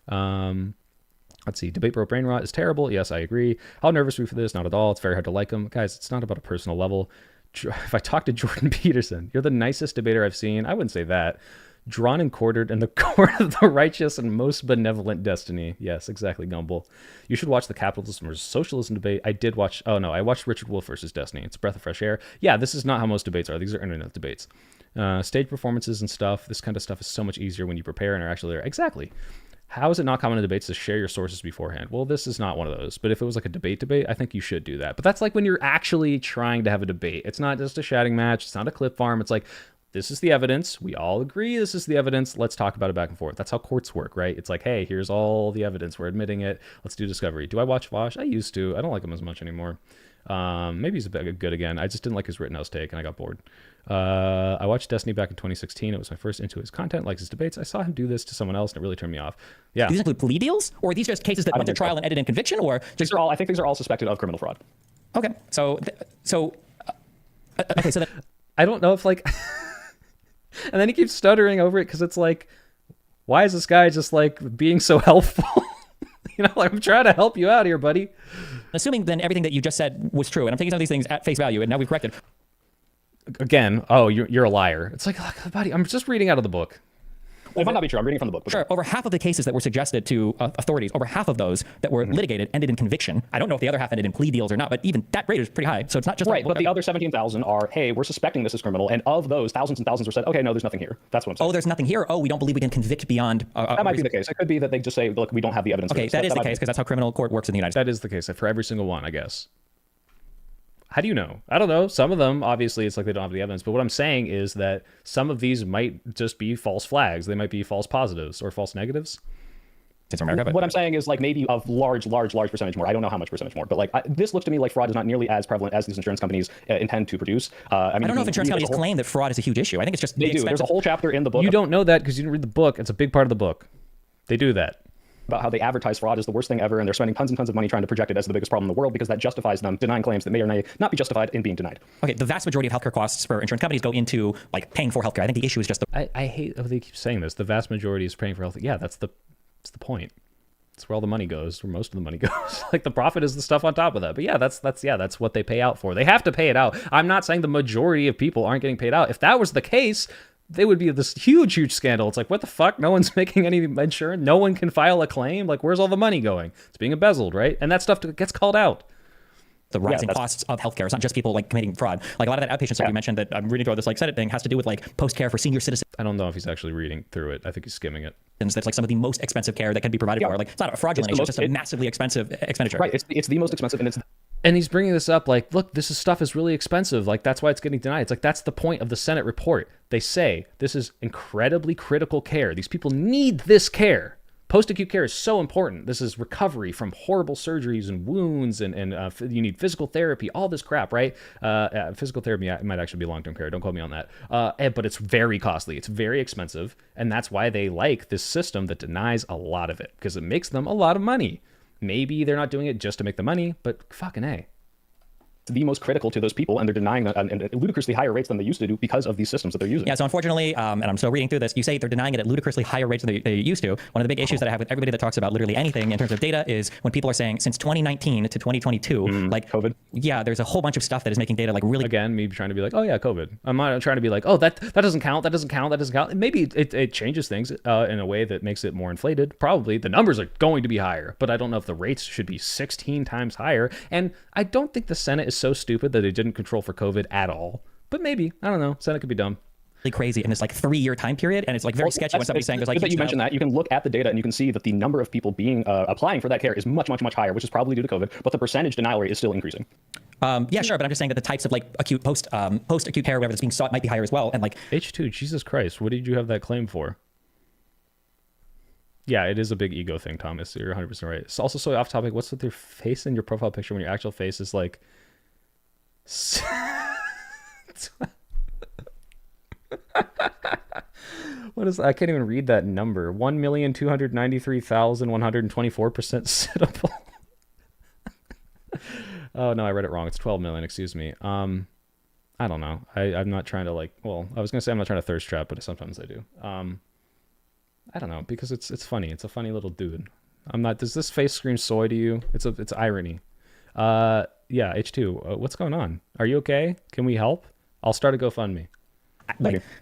Let's see. Debate bro brain rot is terrible. Yes, I agree. How nervous are we for this? Not at all. It's very hard to like him. Guys, it's not about a personal level. If I talk to Jordan Peterson, you're the nicest debater I've seen. I wouldn't say that. Drawn and quartered in the court of the righteous and most benevolent destiny. Yes, exactly, Gumble. You should watch the capitalism versus socialism debate. I did watch, I watched Richard Wolff versus Destiny. It's a breath of fresh air. Yeah, this is not how most debates are. These are internet debates. Stage performances and stuff. This kind of stuff is so much easier when you prepare and are actually there. Exactly. How is it not common in debates to share your sources beforehand? Well, this is not one of those. But if it was like a debate, I think you should do that. But that's like when you're actually trying to have a debate. It's not just a shouting match. It's not a clip farm. It's like, this is the evidence. We all agree this is the evidence. Let's talk about it back and forth. That's how courts work, right? It's like, hey, here's all the evidence. We're admitting it. Let's do discovery. Do I watch Vosh? I used to. I don't like him as much anymore. Maybe he's a bit good again. I just didn't like his Rittenhouse take, and I got bored. I watched Destiny back in 2016. It was my first into his content, likes his debates. I saw him do this to someone else, and it really turned me off. Yeah. Do these include plea deals, or are these just cases that went to trial and ended in conviction, or just... I think these are all suspected of criminal fraud. Okay, so then I don't know if like, and then he keeps stuttering over it because it's like, why is this guy just like being so helpful? Like, I'm trying to help you out here, buddy. Assuming then everything that you just said was true, and I'm taking some of these things at face value, and now we've corrected. Again, oh, you're a liar. It's like, look, buddy, I'm just reading out of the book. Well, it might not be true. I'm reading from the book. Sure. Over half of the cases that were suggested to authorities, over half of those that were litigated ended in conviction. I don't know if the other half ended in plea deals or not, but even that rate is pretty high. So it's not just right. But the other 17,000 are, hey, we're suspecting this is criminal, and of those, thousands and thousands were said, okay, no, there's nothing here. That's what I'm saying. Oh, there's nothing here. Oh, we don't believe we can convict beyond. That might be the case. It could be that they just say, look, we don't have the evidence. Okay, that is the case because that's how criminal court works in the United States. That is the case for every single one, I guess. How do you know? I don't know. Some of them, obviously, it's like they don't have the evidence. But what I'm saying is that some of these might just be false flags. They might be false positives or false negatives. States of America. But what I'm saying is like maybe a large percentage more. I don't know how much percentage more, but like this looks to me like fraud is not nearly as prevalent as these insurance companies intend to produce. I don't know if insurance companies claim that fraud is a huge issue. I think it's just they do. There's a whole chapter in the book. You don't know that because you didn't read the book. It's a big part of the book. They do that. About how they advertise fraud is the worst thing ever, and they're spending tons and tons of money trying to project it as the biggest problem in the world because that justifies them denying claims that may or may not be justified in being denied. Okay, the vast majority of healthcare costs for insurance companies go into like paying for healthcare. I think the issue is just the... I hate how they keep saying this. The vast majority is paying for health. Yeah, that's the point. It's where all the money goes, where most of the money goes. Like the profit is the stuff on top of that. But yeah, that's what they pay out for. They have to pay it out. I'm not saying the majority of people aren't getting paid out. If that was the case, they would be this huge scandal. It's like, what the fuck? No one's making any insurance. No one can file a claim. Like, where's all the money going? It's being embezzled, right? And that stuff gets called out. The rising costs of healthcare. It's not just people like committing fraud. Like a lot of that outpatient stuff you mentioned that I'm reading through this like Senate thing has to do with like post-care for senior citizens. I don't know if he's actually reading through it. I think he's skimming it. That's like some of the most expensive care that can be provided for. Like it's not a fraudulent issue, it's just a massively expensive expenditure. Right. It's the most expensive, and he's bringing this up like, look, this stuff is really expensive. Like that's why it's getting denied. It's like that's the point of the Senate report. They say this is incredibly critical care. These people need this care. Post-acute care is so important. This is recovery from horrible surgeries and wounds, and you need physical therapy, all this crap, right? Physical therapy might actually be long-term care. Don't quote me on that. But it's very costly. It's very expensive, and that's why they like this system that denies a lot of it, because it makes them a lot of money. Maybe they're not doing it just to make the money, but fucking A. The most critical to those people, and they're denying that at ludicrously higher rates than they used to do because of these systems that they're using. Yeah, so unfortunately, and I'm still reading through this, you say they're denying it at ludicrously higher rates than they used to. One of the big issues that I have with everybody that talks about literally anything in terms of data is when people are saying since 2019 to 2022, like COVID. Yeah, there's a whole bunch of stuff that is making data like really... Again, me trying to be like, oh yeah, COVID. I'm not trying to be like, oh, that doesn't count, that doesn't count, that doesn't count. Maybe it changes things in a way that makes it more inflated. Probably the numbers are going to be higher, but I don't know if the rates should be 16 times higher. And I don't think the Senate is so stupid that they didn't control for COVID at all. But maybe, I don't know, Senate could be dumb. Crazy in this like 3-year time period, and it's like very sketchy when somebody's saying there's like that you mentioned that you can look at the data and you can see that the number of people being applying for that care is much higher, which is probably due to COVID, but the percentage denial rate is still increasing. Yeah, sure, but I'm just saying that the types of like acute post acute care, whatever that's being sought, might be higher as well. And like H2, Jesus Christ, what did you have that claim for? Yeah, it is a big ego thing, Thomas. You're 100% right. It's also so off topic. What's with your face in your profile picture when your actual face is like? What is? I can't even read that number. 1,293,124% sittable. Oh no, I read it wrong. It's 12 million. Excuse me. I don't know. I'm not trying to like. Well, I was gonna say I'm not trying to thirst trap, but sometimes I do. I don't know, because it's funny. It's a funny little dude. I'm not. Does this face scream soy to you? It's irony. Yeah, H2. What's going on? Are you okay? Can we help? I'll start a GoFundMe.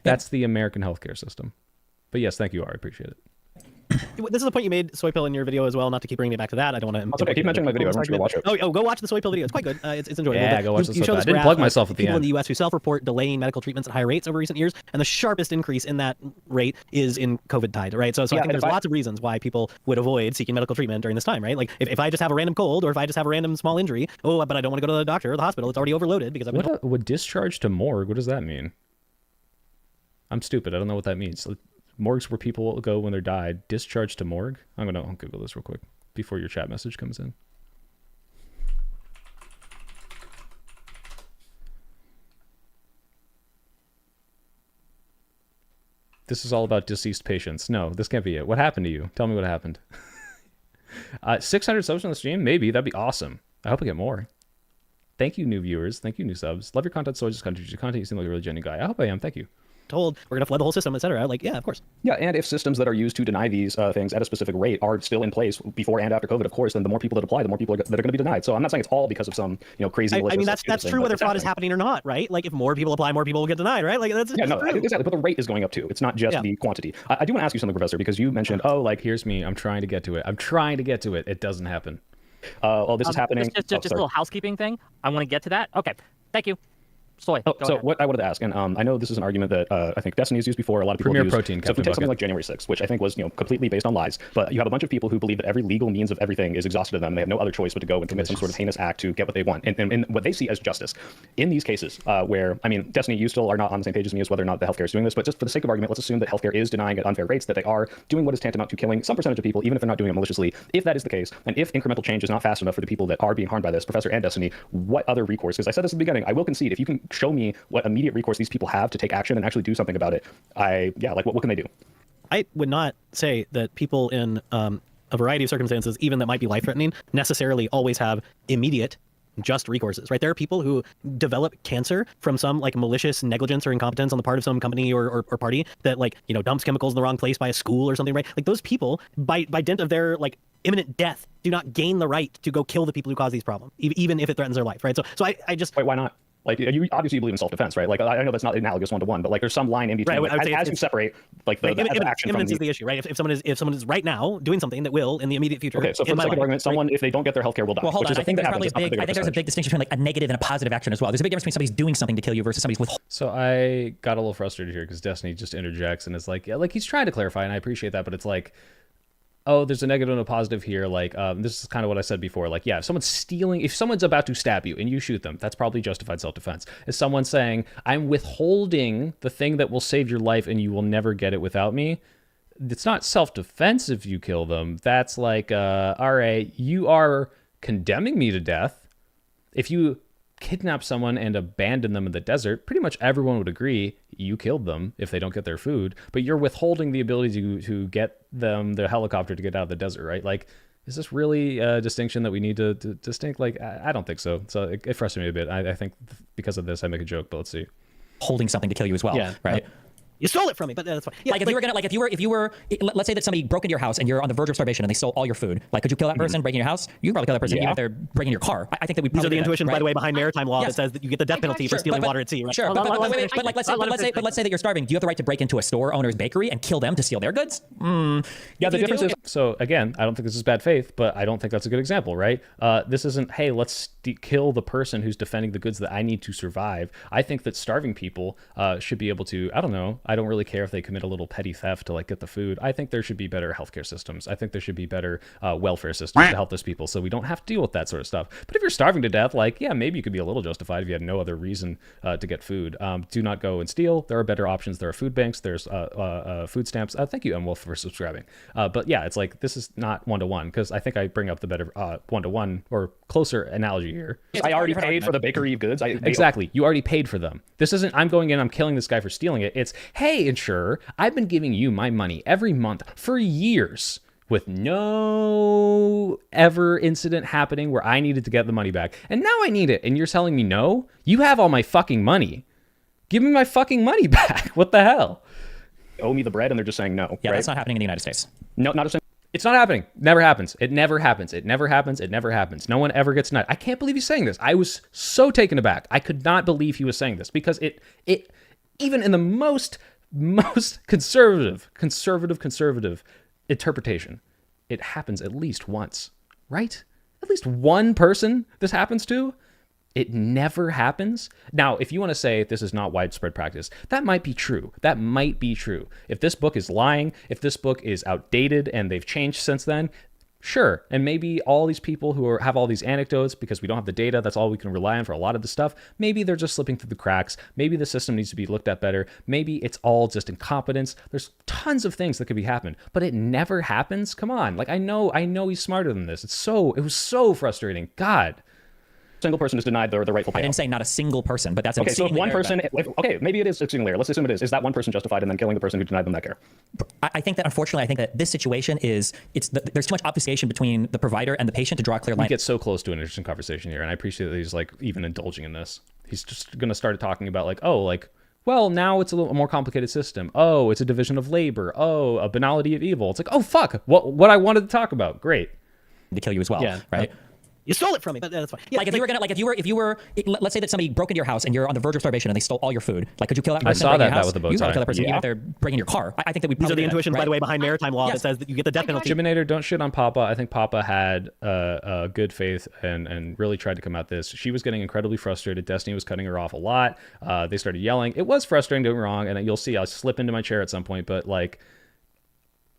That's the American healthcare system. But yes, thank you, I appreciate it. This is a point you made, Soy Pill, in your video as well. Not to keep bringing me back to that. I don't want to. Okay, keep mentioning my video. Everyone should go watch it. Oh, go watch the Soy Pill video. It's quite good. It's enjoyable. Yeah, go watch the Soy Pill. I didn't plug myself at the people end. In the U.S. who self-report delaying medical treatments at higher rates over recent years, and the sharpest increase in that rate is in COVID tide, right? So I think there's lots of reasons why people would avoid seeking medical treatment during this time, right? Like if I just have a random cold or if I just have a random small injury, but I don't want to go to the doctor or the hospital, it's already overloaded because I've been Would discharge to morgue? What does that mean? I'm stupid. I don't know what that means. Morgues where people go when they're died. Discharge to morgue? I'll Google this real quick before your chat message comes in. This is all about deceased patients. No, this can't be it. What happened to you? Tell me what happened. 600 subs on the stream? Maybe. That'd be awesome. I hope I get more. Thank you, new viewers. Thank you, new subs. Love your content, so just content. Your content, you seem like a really genuine guy. I hope I am. Thank you. Told we're gonna flood the whole system, etc. Like, yeah, of course. Yeah, and if systems that are used to deny these things at a specific rate are still in place before and after COVID, of course, then the more people that apply, the more people that are going to be denied. So I'm not saying it's all because of some crazy. I mean, that's true whether fraud is happening or not, right? Like, if more people apply, more people will get denied, right? Like, that's true. Exactly. But the rate is going up too. It's not just the quantity. I do want to ask you something, Professor, because you mentioned, here's me. I'm trying to get to it. It doesn't happen. This is happening. Just a little housekeeping thing. I want to get to that. Okay, thank you. Soy. Oh, go so ahead. what I wanted to ask, and I know this is an argument that I think Destiny's used before. A lot of people Premier use. Protein, So if we Captain take something Bucket. like January 6th, which I think was completely based on lies, but you have a bunch of people who believe that every legal means of everything is exhausted to them. And they have no other choice but to go and commit some sort of heinous act to get what they want, and what they see as justice. In these cases, where I mean, Destiny, you still are not on the same page as me as whether or not the healthcare is doing this, but just for the sake of argument, let's assume that healthcare is denying at unfair rates, that they are doing what is tantamount to killing some percentage of people, even if they're not doing it maliciously. If that is the case, and if incremental change is not fast enough for the people that are being harmed by this, Professor and Destiny, what other recourse? Because I said this at the beginning, I will concede, if you can show me what immediate recourse these people have to take action and actually do something about it, what can they do? I would not say that people in a variety of circumstances, even that might be life-threatening, necessarily always have immediate just recourses, right? There are people who develop cancer from some like malicious negligence or incompetence on the part of some company or party that dumps chemicals in the wrong place by a school or something, right? Like those people, by dint of their like imminent death, do not gain the right to go kill the people who cause these problems, even if it threatens their life, right? So I just... Wait, why not? Like, you obviously believe in self-defense, right? Like, I know that's not analogous one-to-one, but like there's some line in between. Right, like, as you separate like the action from imminence is the issue, right? If someone is right now doing something that will in the immediate future. Okay, so for the sake of argument, someone, if they don't get their healthcare, will die. Well, hold on. I think there's a big distinction between like a negative and a positive action as well. There's a big difference between somebody's doing something to kill you versus somebody's withholding. So I got a little frustrated here because Destiny just interjects and is like, yeah, like he's trying to clarify, and I appreciate that, but it's like, oh, there's a negative and a positive here. Like, this is kind of what I said before. Like, yeah, if someone's about to stab you and you shoot them, that's probably justified self-defense. If someone's saying, I'm withholding the thing that will save your life and you will never get it without me, it's not self-defense if you kill them. That's like, all right, you are condemning me to death. If you kidnap someone and abandon them in the desert, pretty much everyone would agree you killed them if they don't get their food, but you're withholding the ability to get them the helicopter to get out of the desert, right? Like, is this really a distinction that we need to distinct? Like, I don't think so. So it frustrated me a bit. I think because of this, I make a joke, but let's see. Holding something to kill you as well, yeah, right? You stole it from me, but that's fine. Yeah, like if you were, let's say that somebody broke into your house and you're on the verge of starvation and they stole all your food. Like, could you kill that person breaking your house? You can probably kill that person even if they're breaking your car. I think that we. These are the intuitions, right? by the way, behind maritime law that says that you get the death penalty for stealing water at sea. Right? Sure, but let's say that you're starving. Do you have the right to break into a store owner's bakery and kill them to steal their goods? Yeah, the difference is. So again, I don't think this is bad faith, but I don't think that's a good example, right? This isn't, hey, let's kill the person who's defending the goods that I need to survive. I think that starving people should be able to. I don't know. I don't really care if they commit a little petty theft to like get the food. I think there should be better healthcare systems. I think there should be better welfare systems to help those people so we don't have to deal with that sort of stuff. But if you're starving to death, like, yeah, maybe you could be a little justified if you had no other reason to get food. Do not go and steal. There are better options. There are food banks. There's food stamps. Thank you, Wolf, for subscribing. But yeah, it's like, this is not one-to-one because I think I bring up the better one-to-one or closer analogy here. I already paid for the bakery goods. Exactly. You already paid for them. This isn't, I'm going in, I'm killing this guy for stealing it. It's, hey, insurer, I've been giving you my money every month for years with no ever incident happening where I needed to get the money back. And now I need it. And you're telling me no? You have all my fucking money. Give me my fucking money back. What the hell? Owe me the bread and they're just saying no. Yeah, right? That's not happening in the United States. No, not a single. It's not happening. Never happens. It never happens. It never happens. It never happens. No one ever gets denied. I can't believe he's saying this. I was so taken aback. I could not believe he was saying this because it even in the most conservative interpretation, it happens at least once, right? At least one person this happens to. It never happens. Now, if you want to say this is not widespread practice, that might be true. That might be true. If this book is lying, if this book is outdated and they've changed since then, sure. And maybe all these people who have all these anecdotes, because we don't have the data, that's all we can rely on for a lot of the stuff, maybe they're just slipping through the cracks. Maybe the system needs to be looked at better. Maybe it's all just incompetence. There's tons of things that could be happening, but it never happens. Come on. Like, I know he's smarter than this. It was so frustrating. God. Single person is denied the rightful payout. I didn't say not a single person, but that's okay. So if one person, maybe it is exceedingly rare. Let's assume it is. Is that one person justified in then killing the person who denied them that care? I think that unfortunately, this situation there's too much obfuscation between the provider and the patient to draw a clear line. We get so close to an interesting conversation here, and I appreciate that he's like even indulging in this. He's just going to start talking about like, oh, like, well, now it's a little more complicated system. Oh, it's a division of labor. Oh, a banality of evil. It's like, oh fuck, what I wanted to talk about. Great. To kill you as well, right? You stole it from me, but that's fine. Yeah, like if you were, let's say that somebody broke into your house and you're on the verge of starvation and they stole all your food. Like, could you kill that person? I saw that with the bow tie. You gotta kill that person even if they're breaking your car. I think that we. These are the intuitions, by the way, behind maritime law that says that you get the death penalty. Jiminator, don't shit on Papa. I think Papa had good faith and really tried to come at this. She was getting incredibly frustrated. Destiny was cutting her off a lot. They started yelling. It was frustrating, don't get me wrong, and you'll see I'll slip into my chair at some point, but like,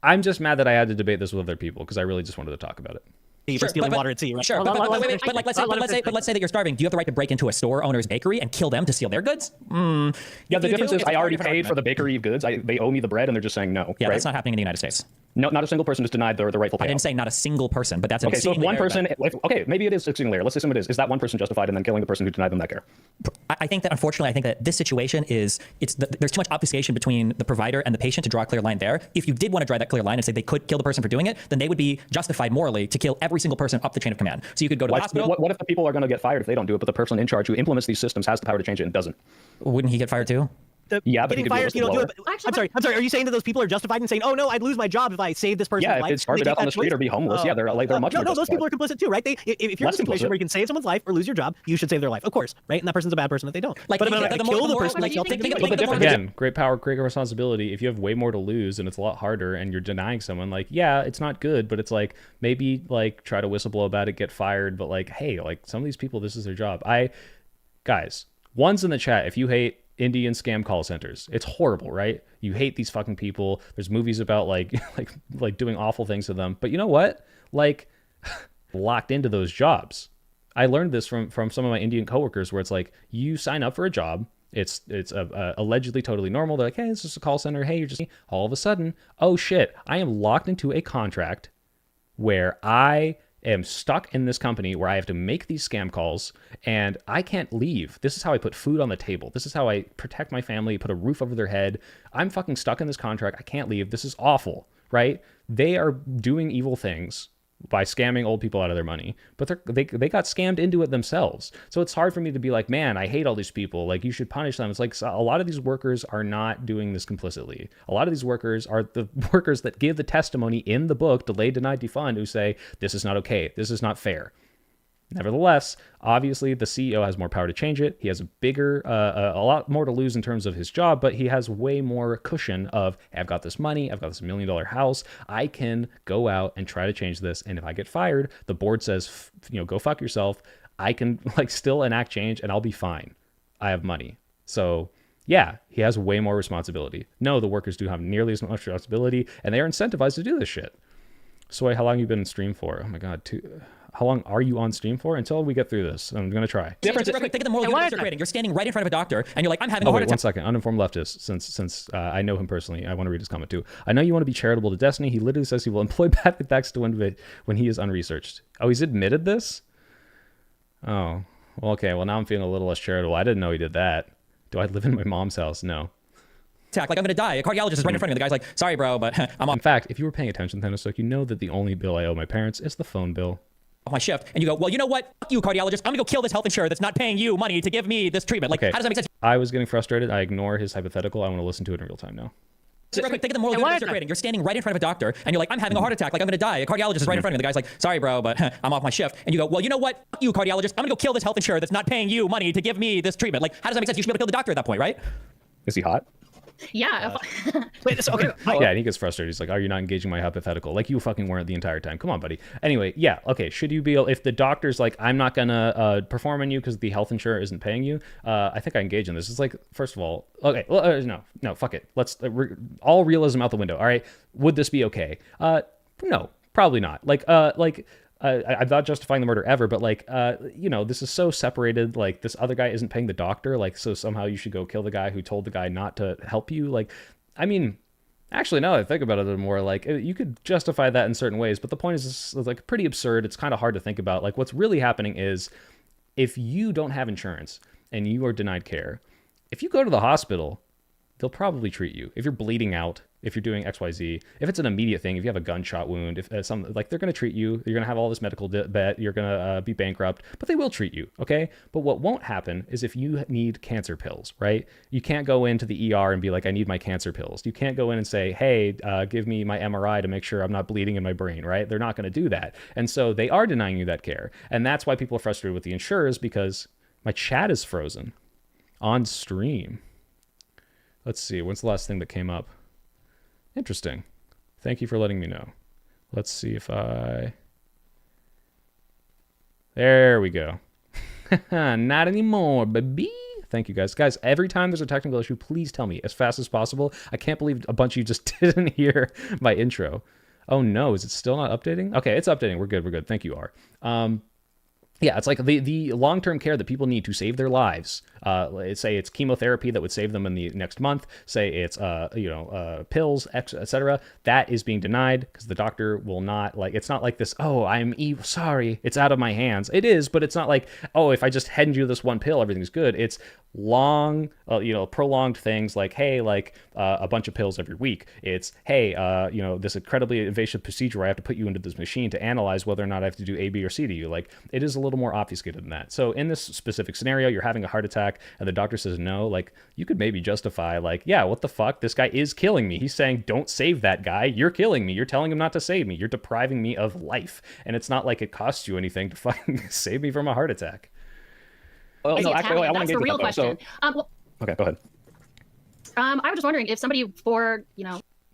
I'm just mad that I had to debate this with other people because I really just wanted to talk about it. For stealing water at sea, right? Sure, but let's say that you're starving. Do you have the right to break into a store owner's bakery and kill them to steal their goods? Yeah, the difference is I already paid for the bakery goods. They owe me the bread, and they're just saying no. Yeah, right? That's not happening in the United States. No, not a single person is denied the rightful payout. I didn't say not a single person, but that's an okay. So if one person, okay, maybe it is exceedingly rare. Let's assume it is. Is that one person justified in then killing the person who denied them that care? I think that unfortunately, this situation is there's too much obfuscation between the provider and the patient to draw a clear line there. If you did want to draw that clear line and say they could kill the person for doing it, then they would be justified morally to kill every single person up the chain of command. So you could go to the hospital. What if the people are going to get fired if they don't do it, but the person in charge who implements these systems has the power to change it and doesn't? Wouldn't he get fired too? Yeah, but getting fired, you don't do it. I'm sorry. Are you saying that those people are justified in saying, "Oh no, I'd lose my job if I saved this person's life"? Yeah, if it's starved out on the street or be homeless, they're much more justified. No, those people are complicit too, right? If you're in a situation where you can save someone's life or lose your job, you should save their life, of course, right? And that person's a bad person if they don't. Like, but if I kill the person, like, again, great power, great responsibility. If you have way more to lose and it's a lot harder, and you're denying someone, like, yeah, it's not good, but it's like maybe like try to whistleblow about it, get fired, but like, hey, like some of these people, this is their job. Guys, one's in the chat if you hate Indian scam call centers. It's horrible, right? You hate these fucking people. There's movies about like doing awful things to them. But you know what? Like, locked into those jobs. I learned this from some of my Indian coworkers, where it's like you sign up for a job. It's allegedly totally normal. They're like, hey, it's just a call center. Hey, you're just all of a sudden, oh shit, I am locked into a contract where I am stuck in this company where I have to make these scam calls and I can't leave. This is how I put food on the table. This is how I protect my family, put a roof over their head. I'm fucking stuck in this contract. I can't leave. This is awful, right? They are doing evil things by scamming old people out of their money, but they got scammed into it themselves. So it's hard for me to be like, man, I hate all these people. Like, you should punish them. It's like a lot of these workers are not doing this complicitly. A lot of these workers are the workers that give the testimony in the book, Delay, Deny, Defund, who say, this is not okay. This is not fair. Nevertheless, obviously, the CEO has more power to change it. He has a lot more to lose in terms of his job, but he has way more cushion of, hey, I've got this money, I've got this $1 million house, I can go out and try to change this. And if I get fired, the board says, go fuck yourself. I can still enact change and I'll be fine. I have money. So yeah, he has way more responsibility. No, the workers do have nearly as much responsibility, and they are incentivized to do this shit. Soy, how long have you been in stream for? Oh my God, how long are you on stream for? Until we get through this. I'm going to try. Difference is, think of the moral universe you're creating. You're standing right in front of a doctor, and you're like, I'm having a heart attack. 1 second. Uninformed leftist, since I know him personally, I want to read his comment too. I know you want to be charitable to Destiny. He literally says he will employ bad attacks to win when he is unresearched. Oh, he's admitted this? Oh, well, okay. Well, now I'm feeling a little less charitable. I didn't know he did that. Do I live in my mom's house? No. Like, I'm going to die. A cardiologist is right in front of me. The guy's like, sorry, bro, but I'm on. In fact, if you were paying attention, Thanastoke, you know that the only bill I owe my parents is the phone bill. My shift, and you go, well, you know what? Fuck you, cardiologist. I'm going to go kill this health insurer that's not paying you money to give me this treatment. Like, okay. How does that make sense? I was getting frustrated. I ignore his hypothetical. I want to listen to it in real time now. Think of the moral universe you're creating. You're standing right in front of a doctor, and you're like, I'm having a heart attack. Like, I'm going to die. A cardiologist is right in front of me. The guy's like, sorry, bro, but I'm off my shift. And you go, well, you know what? Fuck you, cardiologist. I'm going to go kill this health insurer that's not paying you money to give me this treatment. Like, how does that make sense? You should be able to kill the doctor at that point, right? Is he hot? Yeah. Wait, so, okay. Yeah, and he gets frustrated. He's like, oh, you're not engaging my hypothetical. Like, you fucking weren't the entire time. Come on, buddy. Anyway, yeah, okay. Should you be, if the doctor's like, I'm not going to perform on you because the health insurer isn't paying you, I think I engage in this. It's like, first of all, okay, well, no, fuck it. Let's, all realism out the window, all right? Would this be okay? No, probably not. I'm not justifying the murder ever, but this is so separated. Like, this other guy isn't paying the doctor. Like, so somehow you should go kill the guy who told the guy not to help you. Like, I mean, actually, now that I think about it a little more, like, you could justify that in certain ways. But the point is, it's like pretty absurd. It's kind of hard to think about. Like, what's really happening is, if you don't have insurance and you are denied care, if you go to the hospital, they'll probably treat you. If you're bleeding out, if you're doing XYZ, if it's an immediate thing, if you have a gunshot wound, if some like they're going to treat you, you're going to have all this medical debt, you're going to be bankrupt, but they will treat you, okay? But what won't happen is if you need cancer pills, right? You can't go into the ER and be like, I need my cancer pills. You can't go in and say, hey, give me my MRI to make sure I'm not bleeding in my brain, right? They're not going to do that. And so they are denying you that care. And that's why people are frustrated with the insurers, because my chat is frozen on stream. Let's see, when's the last thing that came up? Interesting. Thank you for letting me know. Let's see if there we go. Not anymore, baby. Thank you, guys. Guys, every time there's a technical issue, please tell me as fast as possible. I can't believe a bunch of you just didn't hear my intro. Oh, no. Is it still not updating? Okay, it's updating. We're good. We're good. Thank you, R. Yeah, it's like the long-term care that people need to save their lives. Say it's chemotherapy that would save them in the next month. Say it's pills, etc. That is being denied because the doctor will not, like, it's not like this, oh, I'm evil, sorry, it's out of my hands. It is, but it's not like, oh, if I just hand you this one pill, everything's good. It's long, prolonged things like, hey, a bunch of pills every week. It's, hey, this incredibly invasive procedure where I have to put you into this machine to analyze whether or not I have to do A, B, or C to you. Like, it is a little more obfuscated than that. So in this specific scenario, you're having a heart attack and the doctor says no, like, you could maybe justify, like, yeah, what the fuck? This guy is killing me. He's saying, don't save that guy. You're killing me. You're telling him not to save me. You're depriving me of life. And it's not like it costs you anything to fucking save me from a heart attack. Well, no, actually, wait, I want to That's the engage real with that, though. question. Okay, go ahead. I was just wondering if somebody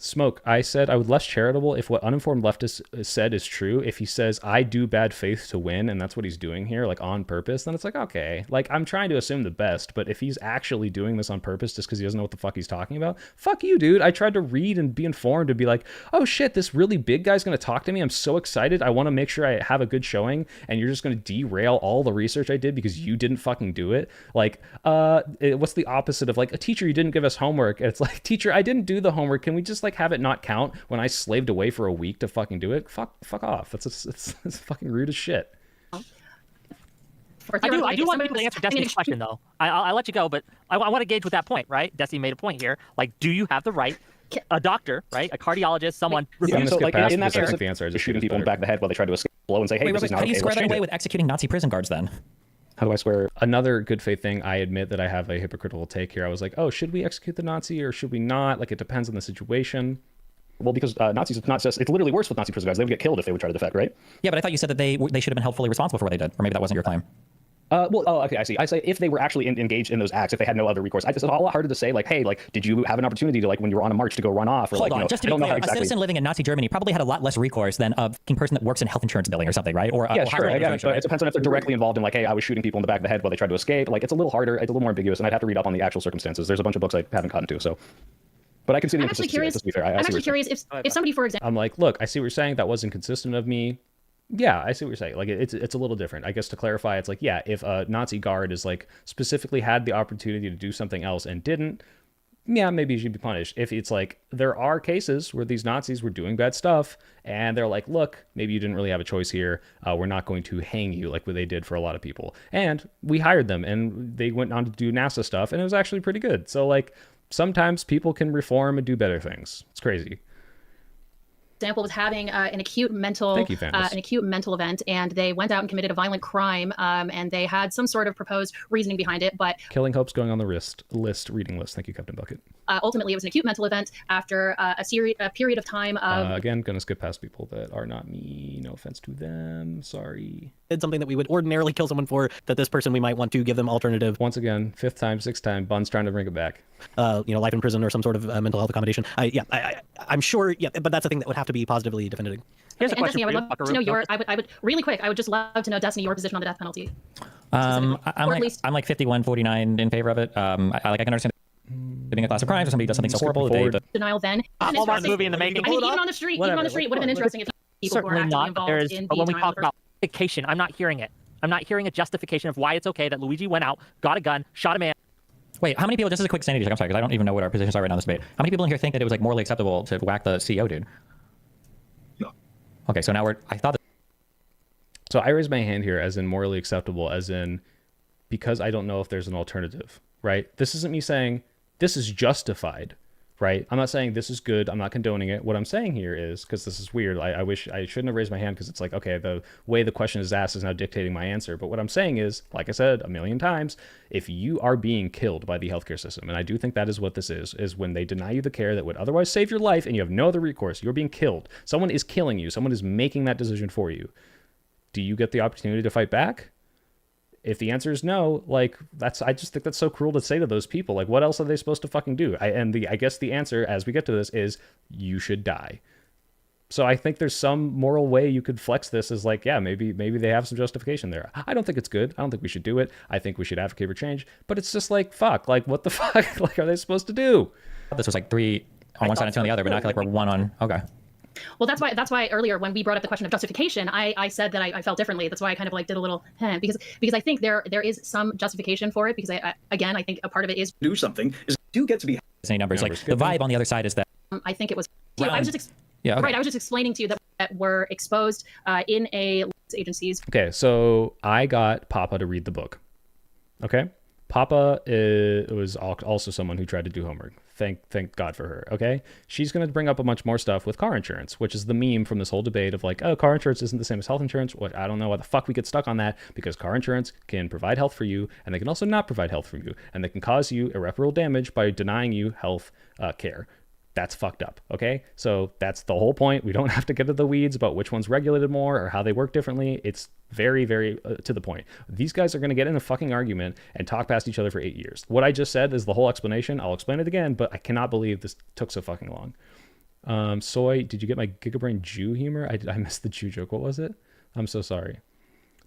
Smoke, I said I would less charitable if what uninformed leftist said is true. If he says, I do bad faith to win, and that's what he's doing here, like on purpose, then it's like, okay, like I'm trying to assume the best, but if he's actually doing this on purpose just because he doesn't know what the fuck he's talking about, fuck you, dude. I tried to read and be informed and be like, oh shit, this really big guy's going to talk to me. I'm so excited. I want to make sure I have a good showing, and you're just going to derail all the research I did because you didn't fucking do it. Like, what's the opposite of like, a teacher, you didn't give us homework? It's like, teacher, I didn't do the homework. Can we just like have it not count when I slaved away for a week to fucking do it? Fuck off. It's fucking rude as shit. I do want people to answer Destiny's question, though. I'll let you go, but I want to gauge with that point, right? Destiny made a point here. Like, do you have the right, a doctor, right, a cardiologist, someone... Yeah, so like in that case, the answer is just shooting people in the back of the head while they try to escape blow and say, hey, this is not okay. How do you square that away with executing Nazi prison guards, then? How do I swear? Another good faith thing, I admit that I have a hypocritical take here. I was like, oh, should we execute the Nazi or should we not? Like, it depends on the situation. Well, because Nazis, it's not just, it's literally worse with Nazi prison guards. They would get killed if they would try to defect, right? Yeah, but I thought you said that they should have been held fully responsible for what they did, or maybe that wasn't your claim. Okay, I see. I say if they were actually engaged in those acts, if they had no other recourse. It's a lot harder to say, like, hey, like, did you have an opportunity to, like, when you were on a march to go run off? Or, Hold like, on, just to be clear, exactly. a citizen living in Nazi Germany probably had a lot less recourse than a person that works in health insurance billing or something, right? Or yeah, sure. Again, but it depends on if they're directly involved in, like, hey, I was shooting people in the back of the head while they tried to escape. Like, it's a little harder, it's a little more ambiguous, and I'd have to read up on the actual circumstances. There's a bunch of books I haven't gotten to, so. But I can see the inconsistency. Just to be fair, I'm actually curious if somebody, for example, I'm like, look, I see what you're saying. That was inconsistent of me. Yeah, I see what you're saying. Like, it's a little different. I guess to clarify, it's like, yeah, if a Nazi guard is like specifically had the opportunity to do something else and didn't, yeah, maybe you should be punished. If it's like there are cases where these Nazis were doing bad stuff and they're like, look, maybe you didn't really have a choice here. We're not going to hang you like what they did for a lot of people. And we hired them and they went on to do NASA stuff and it was actually pretty good. So like sometimes people can reform and do better things. It's crazy. Example was having an acute mental event, and they went out and committed a violent crime, and they had some sort of proposed reasoning behind it, but Killing Hope's going on the reading list. Thank you, Captain Bucket. Ultimately it was an acute mental event after a period of time of again, gonna skip past people that are not me. No offense to them. Sorry. Did something that we would ordinarily kill someone for, that this person we might want to give them alternative. Once again, fifth time, sixth time, Bunn's trying to bring it back. Life in prison or some sort of mental health accommodation. I'm sure, but that's a thing that would have to be positively defended. Here's a question Destiny, for I you, would love to know your, I would really quick, I would just love to know, Destiny, your position on the death penalty. I'm like 51-49 in favor of it. I can understand committing a class of crimes or somebody does something so horrible. Denial then. Hold on, movie in the making. I mean, even on the street, would have been interesting if people were Certainly actually not. involved in But when we denial talk about justification, I'm not hearing it. I'm not hearing a justification of why it's okay that Luigi went out, got a gun, shot a man. Wait, how many people, just as a quick sanity check, I'm sorry, because I don't even know what our positions are right now in this debate. How many people in here think that it was like morally acceptable to whack the CEO dude? No. Okay, so now I thought that. So I raise my hand here as in morally acceptable, as in because I don't know if there's an alternative, right? This isn't me saying this is justified, right? I'm not saying this is good. I'm not condoning it. What I'm saying here is, because this is weird, I wish I shouldn't have raised my hand, because it's like, okay, the way the question is asked is now dictating my answer. But what I'm saying is, like I said a million times, if you are being killed by the healthcare system, and I do think that is what this is when they deny you the care that would otherwise save your life and you have no other recourse, you're being killed. Someone is killing you. Someone is making that decision for you. Do you get the opportunity to fight back? If the answer is no, like, I just think that's so cruel to say to those people. Like, what else are they supposed to fucking do? I guess the answer, as we get to this, is you should die. So I think there's some moral way you could flex this as like, yeah, maybe they have some justification there. I don't think it's good. I don't think we should do it. I think we should advocate for change. But it's just like, fuck, like, what the fuck? Like, are they supposed to do? This was like 3 on one side and 2 on the other, but not like we're 1 on. Okay. Well, that's why earlier when we brought up the question of justification, I said that I felt differently. That's why I kind of like did a little because I think there is some justification for it, because I think a part of it is do something is do get to be any numbers. Like the vibe on the other side is that I think it was I was just right. I was just explaining to you that we're exposed in a agencies. Okay, so I got Papa to read the book. Okay, Papa was also someone who tried to do homework. Thank God for her, okay? She's going to bring up a bunch more stuff with car insurance, which is the meme from this whole debate of like, oh, car insurance isn't the same as health insurance. Well, I don't know why the fuck we get stuck on that, because car insurance can provide health for you, and they can also not provide health for you, and they can cause you irreparable damage by denying you health care. That's fucked up, okay? So that's the whole point. We don't have to get into the weeds about which one's regulated more or how they work differently. It's very, very to the point. These guys are going to get in a fucking argument and talk past each other for 8 years. What I just said is the whole explanation. I'll explain it again, but I cannot believe this took so fucking long. Soy, did you get my Gigabrain Jew humor? I missed the Jew joke. What was it? I'm so sorry.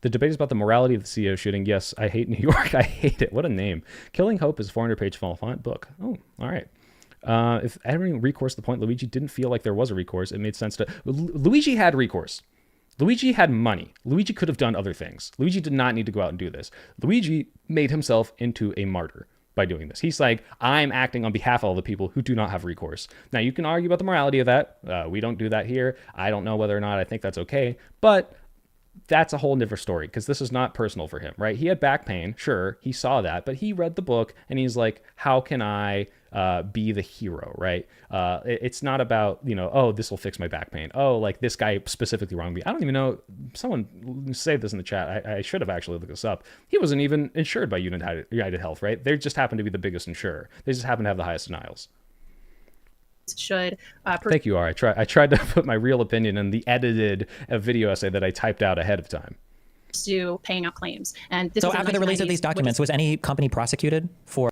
The debate is about the morality of the CEO shooting. Yes, I hate New York. I hate it. What a name. Killing Hope is a 400-page small font book. Oh, all right. If having recourse to the point, Luigi didn't feel like there was a recourse. It made sense to... Luigi had recourse. Luigi had money. Luigi could have done other things. Luigi did not need to go out and do this. Luigi made himself into a martyr by doing this. He's like, I'm acting on behalf of all the people who do not have recourse. Now, you can argue about the morality of that. We don't do that here. I don't know whether or not I think that's okay, but that's a whole different story, because this is not personal for him, right? He had back pain. Sure, he saw that, but he read the book and he's like, how can I be the hero, right? It's not about, oh, this will fix my back pain. Oh, like this guy specifically wronged me. I don't even know. Someone say this in the chat. I should have actually looked this up. He wasn't even insured by United Health, right? They just happen to be the biggest insurer. They just happen to have the highest denials. Should thank you, R. I tried to put my real opinion in the edited video essay that I typed out ahead of time. To paying out claims. And this so after the release of these documents, was any company prosecuted for...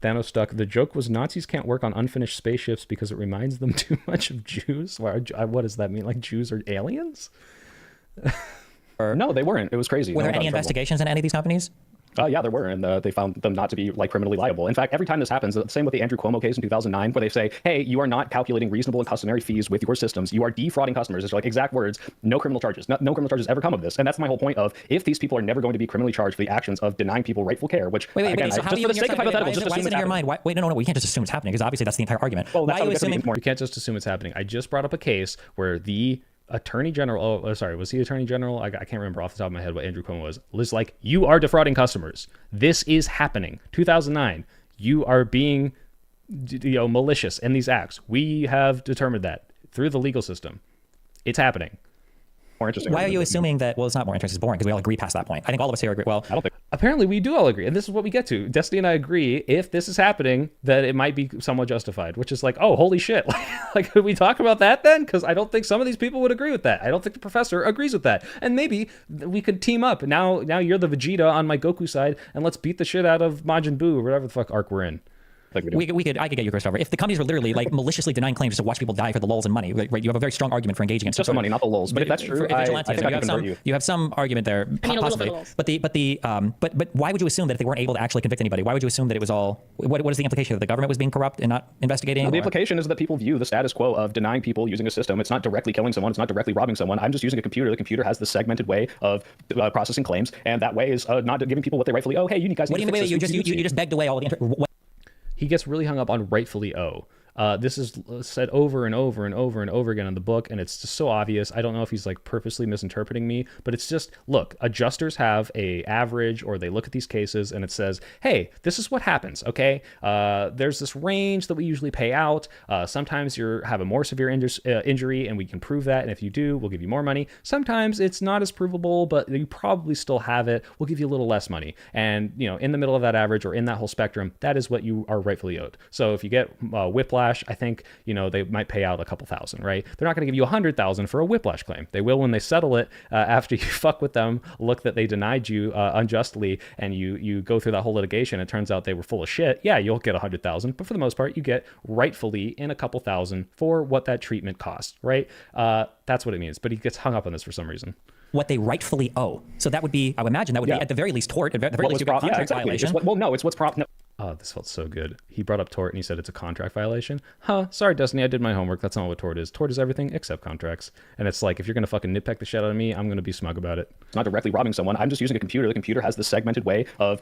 Thanos stuck. The joke was Nazis can't work on unfinished spaceships because it reminds them too much of Jews. What does that mean? Like Jews are aliens? No, they weren't. It was crazy. Were there any investigations in any of these companies? Yeah, there were, and they found them not to be like criminally liable. In fact, every time this happens, the same with the Andrew Cuomo case in 2009, where they say, hey, you are not calculating reasonable and customary fees with your systems. You are defrauding customers. It's like exact words, no criminal charges. No criminal charges ever come of this. And that's my whole point of, if these people are never going to be criminally charged for the actions of denying people rightful care, which, wait, again, so how do you, just for the sake of hypothetical, just why is assume it in your mind? Wait, no, we can't just assume it's happening, because obviously that's the entire argument. Well, why are you assuming... You can't just assume it's happening. I just brought up a case where the Attorney General, was he Attorney General? I can't remember off the top of my head what Andrew Cuomo was like, you are defrauding customers. This is happening. 2009, you are being malicious in these acts. We have determined that through the legal system. It's happening. More interesting. Why are you assuming that, well, it's not more interesting, it's boring, because we all agree past that point. I think all of us here agree. Well, I don't think. Apparently we do all agree, and this is what we get to. Destiny and I agree, if this is happening, that it might be somewhat justified, which is like, oh, holy shit. Like, could we talk about that then? Because I don't think some of these people would agree with that. I don't think the professor agrees with that. And maybe we could team up. Now you're the Vegeta on my Goku side, and let's beat the shit out of Majin Buu, or whatever the fuck arc we're in. I could get you, Christopher. If the companies were literally like maliciously denying claims just to watch people die for the lulz and money, right? You have a very strong argument for engaging in just the money, not the lulz. But if that's true, I think I can convert you. You have some argument there, possibly. But why would you assume that if they weren't able to actually convict anybody, why would you assume that it was all? What is the implication that the government was being corrupt and not investigating? The implication is that people view the status quo of denying people using a system. It's not directly killing someone. It's not directly robbing someone. I'm just using a computer. The computer has the segmented way of processing claims, and that way is not giving people what they rightfully owe. Hey, you guys. What do you mean? You just begged away all the. He gets really hung up on rightfully owe. This is said over and over and over and over again in the book, and it's just so obvious. I don't know if he's like purposely misinterpreting me, but it's just, look, adjusters have a average, or they look at these cases and it says, hey, this is what happens, okay? There's this range that we usually pay out. Sometimes you have a more severe injury and we can prove that, and if you do, we'll give you more money. Sometimes it's not as provable, but you probably still have it. We'll give you a little less money. And, you know, in the middle of that average, or in that whole spectrum, that is what you are rightfully owed. So if you get whiplash, I think, you know, they might pay out a couple thousand, right? They're not going to give you $100,000 for a whiplash claim. They will when they settle it, after you fuck with them, look that they denied you unjustly, and you go through that whole litigation. It turns out they were full of shit. Yeah, you'll get $100,000, but for the most part, you get rightfully in a couple thousand for what that treatment costs, right? That's what it means. But he gets hung up on this for some reason. What they rightfully owe. So that would be, I would imagine that would be at the very least tort, at the very least a contract violation. It's what's prop. No. Oh, this felt so good. He brought up tort and he said it's a contract violation. Huh, sorry, Destiny, I did my homework. That's not what tort is. Tort is everything except contracts. And it's like, if you're going to fucking nitpick the shit out of me, I'm going to be smug about it. It's not directly robbing someone. I'm just using a computer. The computer has this segmented way of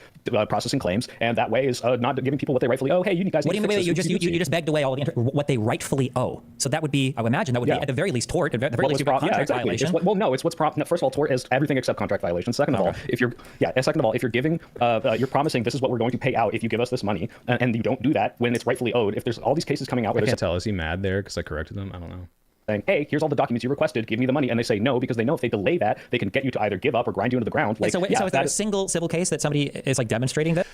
processing claims, and that way is not giving people what they rightfully owe. Hey, you guys need to fix this. You just begged away all the what they rightfully owe. So that would be, I would imagine, that would be at the very least tort, at the very least a contract violation. It's what's prop. First of all, tort is everything except contract violation. Second of all, if you're giving, you're promising this is what we're going to pay out if you give us this money, and you don't do that when it's rightfully owed. If there's all these cases coming out, where I can't tell. Is he mad there because I corrected him? I don't know. Saying, hey, here's all the documents you requested, give me the money, and they say no because they know if they delay that, they can get you to either give up or grind you into the ground. Like, so is there a single civil case that somebody is like demonstrating that?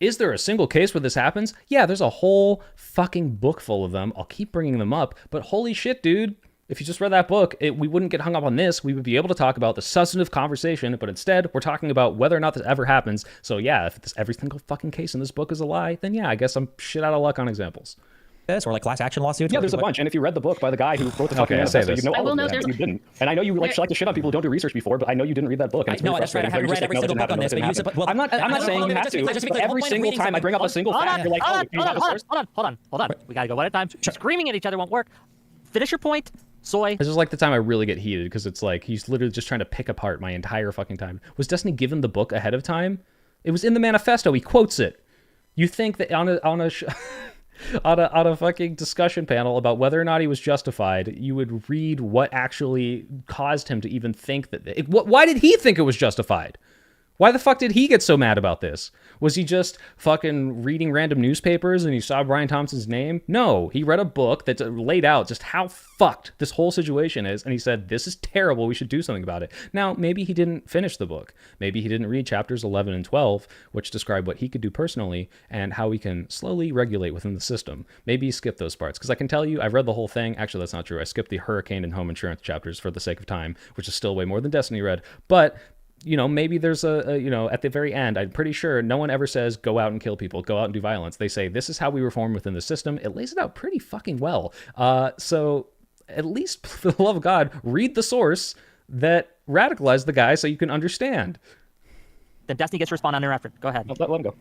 Is there a single case where this happens? Yeah, there's a whole fucking book full of them. I'll keep bringing them up, but holy shit, dude. If you just read that book, we wouldn't get hung up on this. We would be able to talk about the substantive conversation, but instead, we're talking about whether or not this ever happens. So yeah, if every single fucking case in this book is a lie, then yeah, I guess I'm shit out of luck on examples. Or like class action lawsuits? Yeah, there's a bunch. And if you read the book by the guy who wrote the fucking manifesto, you know all of that. You didn't. And I know you like to shit on people who don't do research before, but I know you didn't read that book. And no, that's right. I haven't read every single book on this. I'm not saying you have to. Every single time I bring up a single fact, you're like, oh, you have a source? Hold on. We gotta go one at a time. Screaming at each other won't work. Finish your point. Soy. This is like the time I really get heated because it's like he's literally just trying to pick apart my entire fucking time. Was Destiny given the book ahead of time? It was in the manifesto. He quotes it. You think that on a fucking discussion panel about whether or not he was justified, you would read what actually caused him to even think that why did he think it was justified? Why the fuck did he get so mad about this? Was he just fucking reading random newspapers and he saw Brian Thompson's name? No, he read a book that laid out just how fucked this whole situation is, and he said, this is terrible, we should do something about it. Now, maybe he didn't finish the book. Maybe he didn't read chapters 11 and 12, which describe what he could do personally and how we can slowly regulate within the system. Maybe he skipped those parts, because I can tell you, I've read the whole thing. Actually, that's not true. I skipped the hurricane and home insurance chapters for the sake of time, which is still way more than Destiny read, but you know, maybe there's at the very end, I'm pretty sure no one ever says, go out and kill people, go out and do violence. They say, this is how we reform within the system. It lays it out pretty fucking well. So at least, for the love of God, read the source that radicalized the guy so you can understand. Then Destiny gets to respond uninterrupted. Go ahead. Let him go.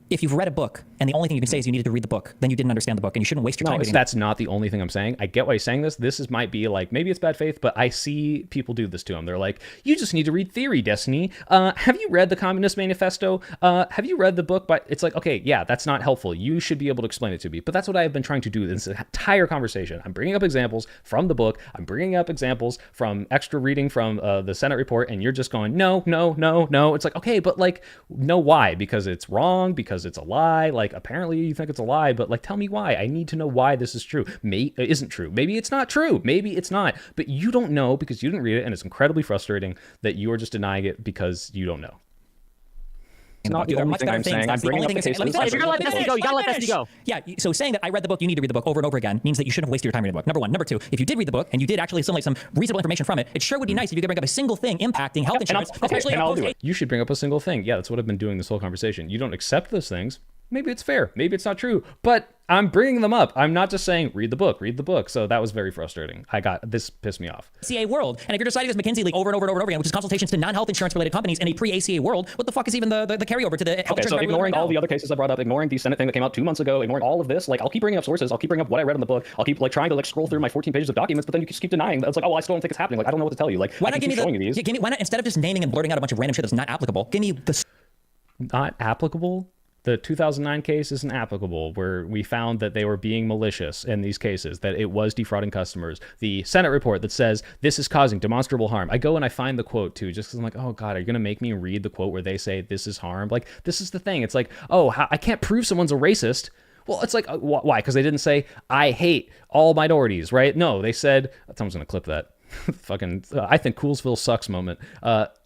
If you've read a book and the only thing you can say is you needed to read the book, then you didn't understand the book and you shouldn't waste your time reading it. That's not the only thing I'm saying. I get why he's saying this. Might be like, maybe it's bad faith, but I see people do this to him. They're like, you just need to read theory, Destiny. Have you read the Communist Manifesto? Have you read the book? But it's like, okay, yeah, that's not helpful. You should be able to explain it to me. But that's what I have been trying to do this entire conversation. I'm bringing up examples from the book. I'm bringing up examples from extra reading from the Senate report, and you're just going, no. It's like, okay, but like, no, why? Because it's wrong? Because it's a lie? Like, apparently you think it's a lie, but like, tell me why. I need to know why this is true. Isn't true. Maybe it's not true. Maybe it's not. But you don't know because you didn't read it, and it's incredibly frustrating that you are just denying it because you don't know. It's not the only thing I'm saying. I'm bringing up the cases. If you're gonna let Destiny go, you gotta let Destiny go. Yeah, so saying that I read the book, you need to read the book over and over again means that you shouldn't have wasted your time reading the book. Number one. Number two, if you did read the book and you did actually assimilate some reasonable information from it, it sure would be nice if you could bring up a single thing impacting health insurance, especially and I'll do it. You should bring up a single thing. Yeah, that's what I've been doing this whole conversation. You don't accept those things. Maybe it's fair. Maybe it's not true. But I'm bringing them up. I'm not just saying, read the book. So that was very frustrating. This pissed me off. ACA world. And if you're deciding this McKinsey leak over and over and over again, which is consultations to non-health insurance related companies in a pre-ACA world, what the fuck is even the carryover to the health insurance? So ignoring all the other cases I brought up, ignoring the Senate thing that came out 2 months ago, ignoring all of this, like, I'll keep bringing up sources. I'll keep bringing up what I read in the book. I'll keep like trying to like scroll through my 14 pages of documents, but then you just keep denying. It's like, oh, I still don't think it's happening. Like, I don't know what to tell you. Like, why not give me showing you these? Why not, instead of just naming and blurting out a bunch of random shit that's not applicable, give me the... Not applicable? The 2009 case isn't applicable, where we found that they were being malicious in these cases, that it was defrauding customers. The Senate report that says this is causing demonstrable harm. I go and I find the quote too, just because I'm like, oh God, are you going to make me read the quote where they say this is harm? Like, this is the thing. It's like, oh, I can't prove someone's a racist. Well, it's like, why? Because they didn't say, I hate all minorities, right? No, they said, someone's going to clip that. Fucking, I think Coolsville sucks moment.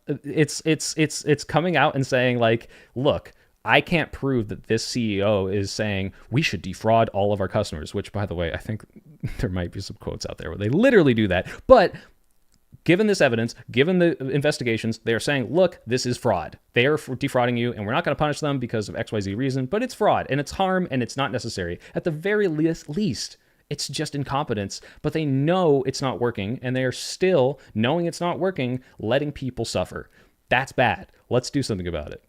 It's coming out and saying like, look, I can't prove that this CEO is saying we should defraud all of our customers, which, by the way, I think there might be some quotes out there where they literally do that. But given this evidence, given the investigations, they are saying, look, this is fraud. They are defrauding you, and we're not going to punish them because of XYZ reason, but it's fraud, and it's harm, and it's not necessary. At the very least, it's just incompetence, but they know it's not working, and they are still, knowing it's not working, letting people suffer. That's bad. Let's do something about it.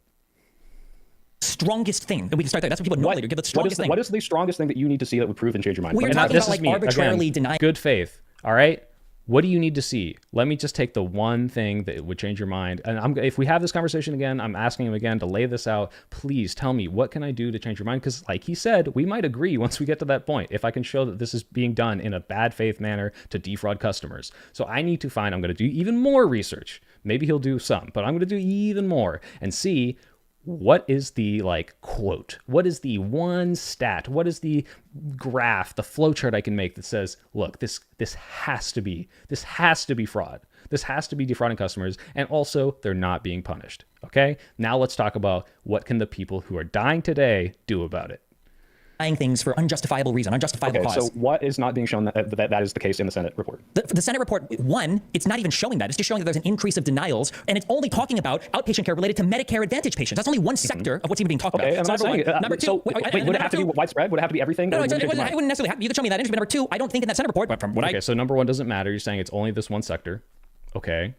Strongest thing that we can start there. That's what people normally do. Give the strongest thing. What is the strongest thing that you need to see that would prove and change your mind? We're talking about like arbitrarily denying. Good faith. All right. What do you need to see? Let me just take the one thing that would change your mind. And if we have this conversation again, I'm asking him again to lay this out. Please tell me, what can I do to change your mind? Because like he said, we might agree once we get to that point, if I can show that this is being done in a bad faith manner to defraud customers. So I need to find, I'm going to do even more research. Maybe he'll do some, but I'm going to do even more and see what is the like quote? What is the one stat? What is the graph, the flowchart I can make that says, look, this has to be fraud. This has to be defrauding customers, and also they're not being punished. Okay? Now let's talk about what can the people who are dying today do about it. Things for unjustifiable reason, unjustifiable cause. So what is not being shown that is the case in the Senate report? The Senate report, one, it's not even showing that. It's just showing that there's an increase of denials, and it's only talking about outpatient care related to Medicare Advantage patients. That's only one sector of what's even being talked about. I'm not saying it. Number two, would it have to be widespread? Would it have to be everything? No, it wouldn't necessarily have. You could show me that. But number two, I don't think in that Senate report, but from what so number one doesn't matter. You're saying it's only this one sector. Okay.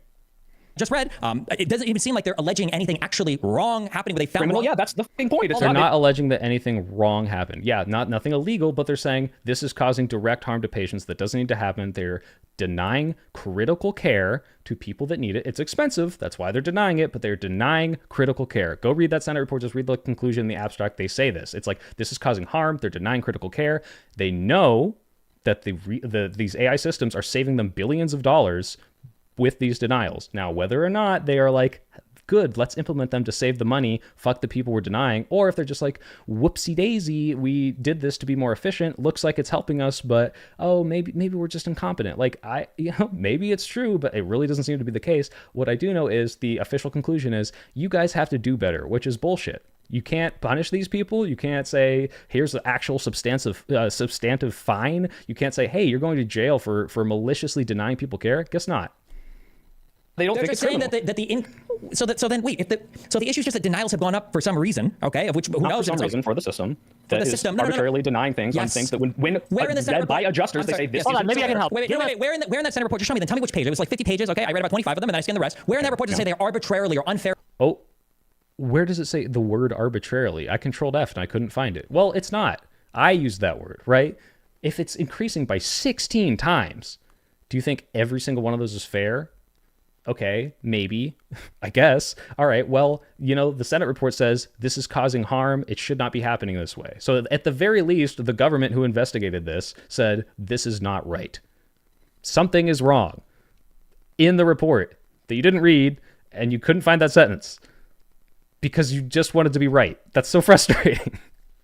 Just read, it doesn't even seem like they're alleging anything actually wrong happening, but they found criminal. Wrong. Yeah, that's the point. They're not alleging that anything wrong happened. Yeah, nothing illegal, but they're saying this is causing direct harm to patients that doesn't need to happen. They're denying critical care to people that need it. It's expensive. That's why they're denying it, but they're denying critical care. Go read that Senate report. Just read the conclusion in the abstract. They say this. It's like, this is causing harm. They're denying critical care. They know that these AI systems are saving them billions of dollars with these denials. Now, whether or not they are like, good, let's implement them to save the money, fuck the people we're denying, or if they're just like, whoopsie daisy, we did this to be more efficient, looks like it's helping us, but oh, maybe we're just incompetent. Like, maybe it's true, but it really doesn't seem to be the case. What I do know is the official conclusion is you guys have to do better, which is bullshit. You can't punish these people. You can't say, here's the actual substantive fine. You can't say, hey, you're going to jail for maliciously denying people care. Guess not. They don't think it's saying that the issue is just that denials have gone up for some reason, okay? Of which who not knows? for some reason for the system. For that the is system, arbitrarily denying things on things that when read by adjusters, they say this. Hold on, maybe I can help. Wait, where in that Senate report? Just show me. Then tell me which page. It was like 50 pages. Okay, I read about 25 of them, and then I scanned the rest. Where in that report does it say they are arbitrarily or unfair? Oh, where does it say the word arbitrarily? I controlled F and I couldn't find it. Well, it's not. I used that word, right? If it's increasing by 16 times, do you think every single one of those is fair? Okay, maybe, I guess. All right, well, the Senate report says this is causing harm. It should not be happening this way. So at the very least, the government who investigated this said this is not right. Something is wrong in the report that you didn't read, and you couldn't find that sentence because you just wanted to be right. That's so frustrating.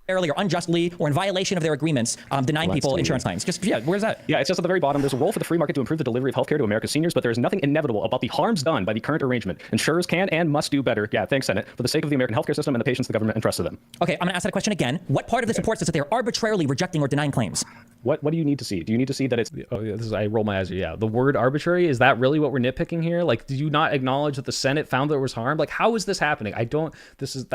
Or unjustly or in violation of their agreements, denying people insurance claims. Where's that? Yeah, it's just at the very bottom. There's a role for the free market to improve the delivery of healthcare to America's seniors, but there is nothing inevitable about the harms done by the current arrangement. Insurers can and must do better. Yeah, thanks, Senate, for the sake of the American healthcare system and the patients the government entrusts to them. Okay, I'm going to ask that question again. What part of this report says that they are arbitrarily rejecting or denying claims? What do you need to see? Do you need to see that it's... Oh, yeah, I roll my eyes. Yeah, the word arbitrary, is that really what we're nitpicking here? Like, did you not acknowledge that the Senate found there was harm? Like, how is this happening? This is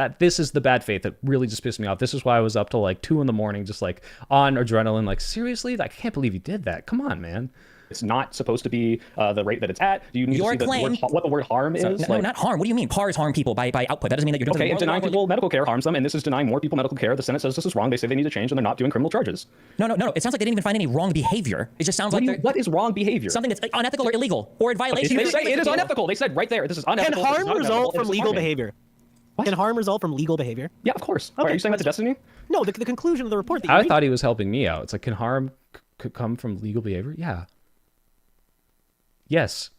the bad faith that really just pissed me off. This is why I was up till like 2 in the morning, just like on adrenaline, like, seriously? I can't believe you did that. Come on, man. It's not supposed to be the rate that it's at. Do you need to see what the word harm is? No, not harm. What do you mean? Cars harm people by output. That doesn't mean that you're doing okay, and denying people medical care harms them, and this is denying more people medical care. The Senate says this is wrong. They say they need to change, and they're not doing criminal charges. No. It sounds like they didn't even find any wrong behavior. It just sounds what is wrong behavior? Something that's unethical or illegal or in violation. They say it is unethical. They said right there, this is unethical. Can harm result from legal behavior? Can harm result from legal behavior? Yeah, of course. Okay. Are you saying that to Destiny? No, the conclusion of the report. That I thought he was helping me out. It's like, can harm could come from legal behavior? Yeah. Yes.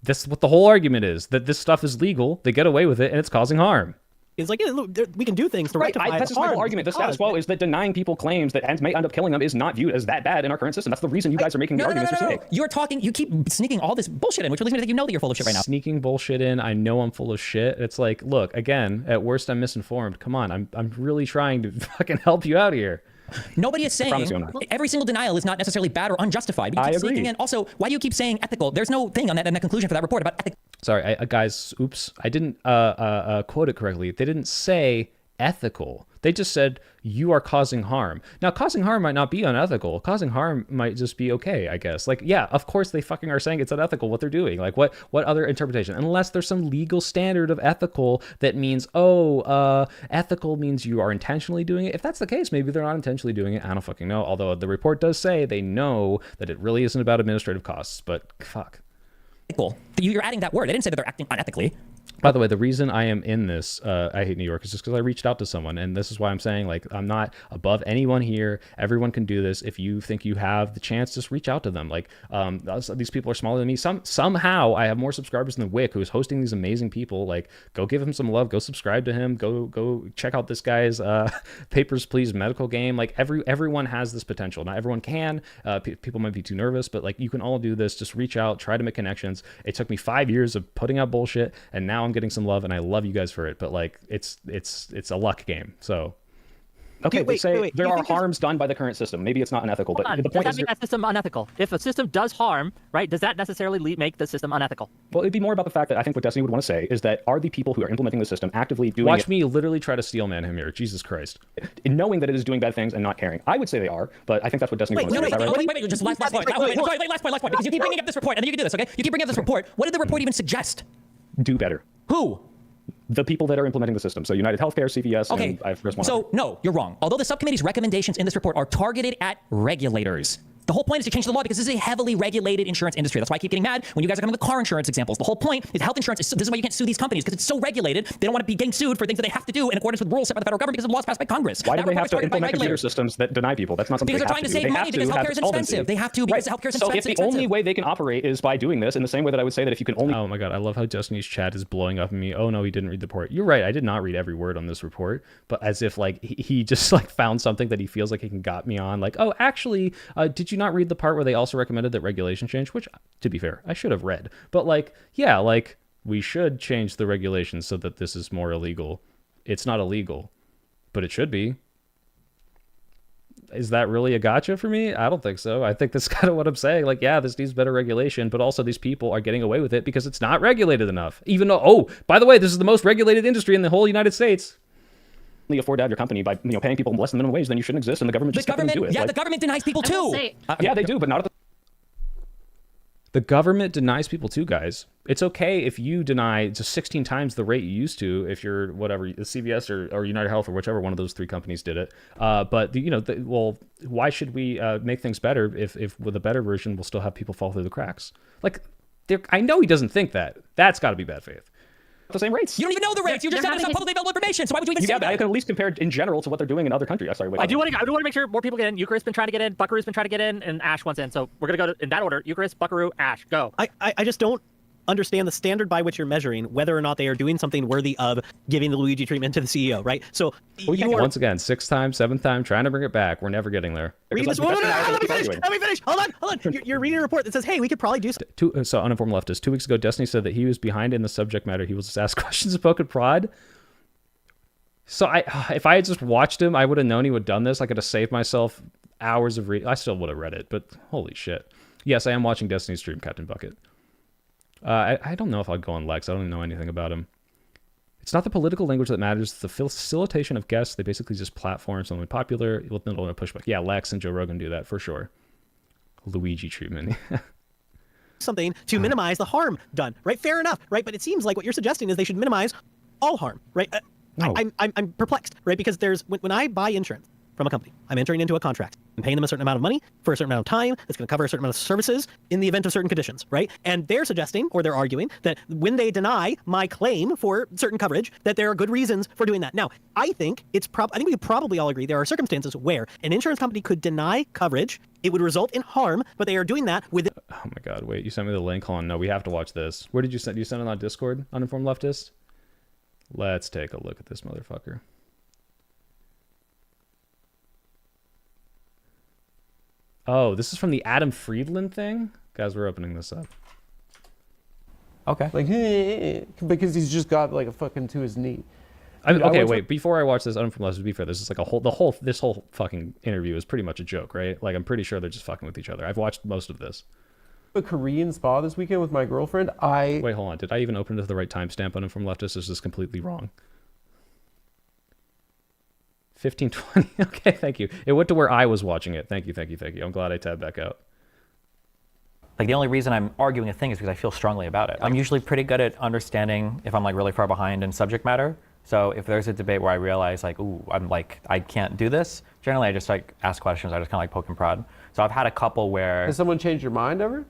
That's what the whole argument is, that this stuff is legal, they get away with it, and it's causing harm. It's like, yeah, look, we can do things to rectify That's just my whole argument. The status quo is that denying people claims that may end up killing them is not viewed as that bad in our current system. That's the reason you guys are making the arguments you're saying. You're talking, you keep sneaking all this bullshit in, which leads me to think you know that you're full of shit right now. Sneaking bullshit in, I know I'm full of shit. It's like, look, again, at worst I'm misinformed. Come on, I'm really trying to fucking help you out here. Nobody is saying every single denial is not necessarily bad or unjustified. But you keep sneaking in. Also, why do you keep saying ethical? There's no thing on that in the conclusion for that report about ethical. Sorry, guys, oops. I didn't quote it correctly. They didn't say ethical. They just said you are causing harm. Now, causing harm might not be unethical. Causing harm might just be okay, I guess. Like, yeah, of course they fucking are saying it's unethical what they're doing. Like, what other interpretation? Unless there's some legal standard of ethical that means, ethical means you are intentionally doing it. If that's the case, maybe they're not intentionally doing it. I don't fucking know. Although the report does say they know that it really isn't about administrative costs, but fuck. Cool. You're adding that word. I didn't say that they're acting unethically. By the way, the reason I am in this, I Hate New York, is just because I reached out to someone, and this is why I'm saying, like, I'm not above anyone here. Everyone can do this. If you think you have the chance, just reach out to them. Like, these people are smaller than me. Somehow I have more subscribers than Whick, who is hosting these amazing people. Like, go give him some love. Go subscribe to him. Go check out this guy's Papers, Please medical game. Like, everyone has this potential. Not everyone can. People might be too nervous, but, like, you can all do this. Just reach out. Try to make connections. It took me 5 years of putting out bullshit, and now I'm getting some love, and I love you guys for it. But like, it's a luck game. So okay, wait, there are harms done by the current system. Maybe it's not unethical, but the point does is that make that system unethical? If a system does harm, right, does that necessarily make the system unethical? Well, it'd be more about the fact that I think what Destiny would want to say is that are the people who are implementing the system actively doing Watch me literally try to steel man him here. Jesus Christ. In knowing that it is doing bad things and not caring. I would say they are, but I think that's what Destiny would want to say. Wait, just last point. Last point, because you keep bringing up this report, and then you can do this, okay? You keep bringing up this report. What did the report even suggest? Do better. Who? The people that are implementing the system. So United Healthcare, CVS, and I first want So, no, you're wrong. Although the subcommittee's recommendations in this report are targeted at regulators. The whole point is to change the law because this is a heavily regulated insurance industry. That's why I keep getting mad when you guys are coming with car insurance examples. The whole point is health insurance. This is why you can't sue these companies, because it's so regulated. They don't want to be getting sued for things that they have to do in accordance with rules set by the federal government because of laws passed by Congress. Why do they have to implement computer systems that deny people? That's not something because they're trying to save money because healthcare is expensive. They have to because healthcare is expensive. So if the only way they can operate is by doing this, in the same way that I would say that if you can only... Oh my God, I love how Destiny's chat is blowing up at me. Oh no, he didn't read the report. You're right, I did not read every word on this report, but as if like he just like found something that he feels like he can got me on. Like, oh, actually, did you not read the part where they also recommended that regulation change, which, to be fair, I should have read. But like, yeah, like we should change the regulations so that this is more illegal. It's not illegal, but it should be. Is that really a gotcha for me? I don't think so. I think that's kind of what I'm saying. Like, yeah, this needs better regulation, but also these people are getting away with it because it's not regulated enough. Even though, oh, by the way, this is the most regulated industry in the whole United States. Afford to have your company by paying people less than minimum wage, then you shouldn't exist, and the government just do it. Yeah, like, the government denies people too. Yeah, they do, but not at the government denies people too, guys. It's okay if you deny just 16 times the rate you used to if you're whatever, CVS or United Health or whichever one of those three companies did it. But well, why should we make things better if with a better version we'll still have people fall through the cracks? Like, I know he doesn't think that. That's got to be bad faith. The same rates. You don't even know the rates. You just have some publicly available information. So why would you even say that? I can at least compare in general to what they're doing in other countries. Sorry, wait. I do want to make sure more people get in. Eucharist been trying to get in. Buckaroo's been trying to get in, and Ash wants in. So we're gonna go in that order: Eucharist, Buckaroo, Ash. Go. I just don't understand the standard by which you're measuring whether or not they are doing something worthy of giving the Luigi treatment to the CEO, right? So once again, 6th time, 7th time, trying to bring it back. We're never getting there. Read this. Let me finish. Hold on. You're reading a report that says, hey, we could probably do something. So uninformed leftist. 2 weeks ago, Destiny said that he was behind in the subject matter. He will just ask questions and poke and prod. So if I had just watched him, I would have known he would have done this. I could have saved myself hours of reading. I still would have read it, but holy shit. Yes, I am watching Destiny's stream, Captain Bucket. I don't know if I'd go on Lex. I don't even know anything about him. It's not the political language that matters. It's the facilitation of guests. They basically just platform someone popular with no pushback. Yeah, Lex and Joe Rogan do that for sure. Luigi treatment. Something to minimize the harm done, right? Fair enough, right? But it seems like what you're suggesting is they should minimize all harm, right? No. I'm perplexed, right? Because when I buy insurance, from a company. I'm entering into a contract. I'm paying them a certain amount of money for a certain amount of time. That's going to cover a certain amount of services in the event of certain conditions, right? And they're suggesting, or they're arguing, that when they deny my claim for certain coverage, that there are good reasons for doing that. Now, I think I think we could probably all agree there are circumstances where an insurance company could deny coverage. It would result in harm, but they are doing that with. Oh my God! Wait, you sent me the link. Hold on. No, we have to watch this. Where did you send? You send it on Discord, Uninformed Leftist. Let's take a look at this motherfucker. Oh, this is from the Adam Friedland thing? Guys, we're opening this up. Okay. Like, because he's just got like a fucking to his knee. I mean, okay, wait. Before I watch this, Uninformed Leftist, to be fair, this is like this whole fucking interview is pretty much a joke, right? Like, I'm pretty sure they're just fucking with each other. I've watched most of this. A Korean spa this weekend with my girlfriend. Wait, hold on. Did I even open to the right timestamp? Uninformed Leftist is just completely wrong. 15:20. Okay, thank you. It went to where I was watching it. Thank you. I'm glad I tabbed back out. Like, the only reason I'm arguing a thing is because I feel strongly about it. I'm usually pretty good at understanding if I'm like really far behind in subject matter. So if there's a debate where I realize like, ooh, I'm like, I can't do this, generally I just like ask questions. I just kind of like poke and prod. So I've had a couple where... Has someone changed your mind ever?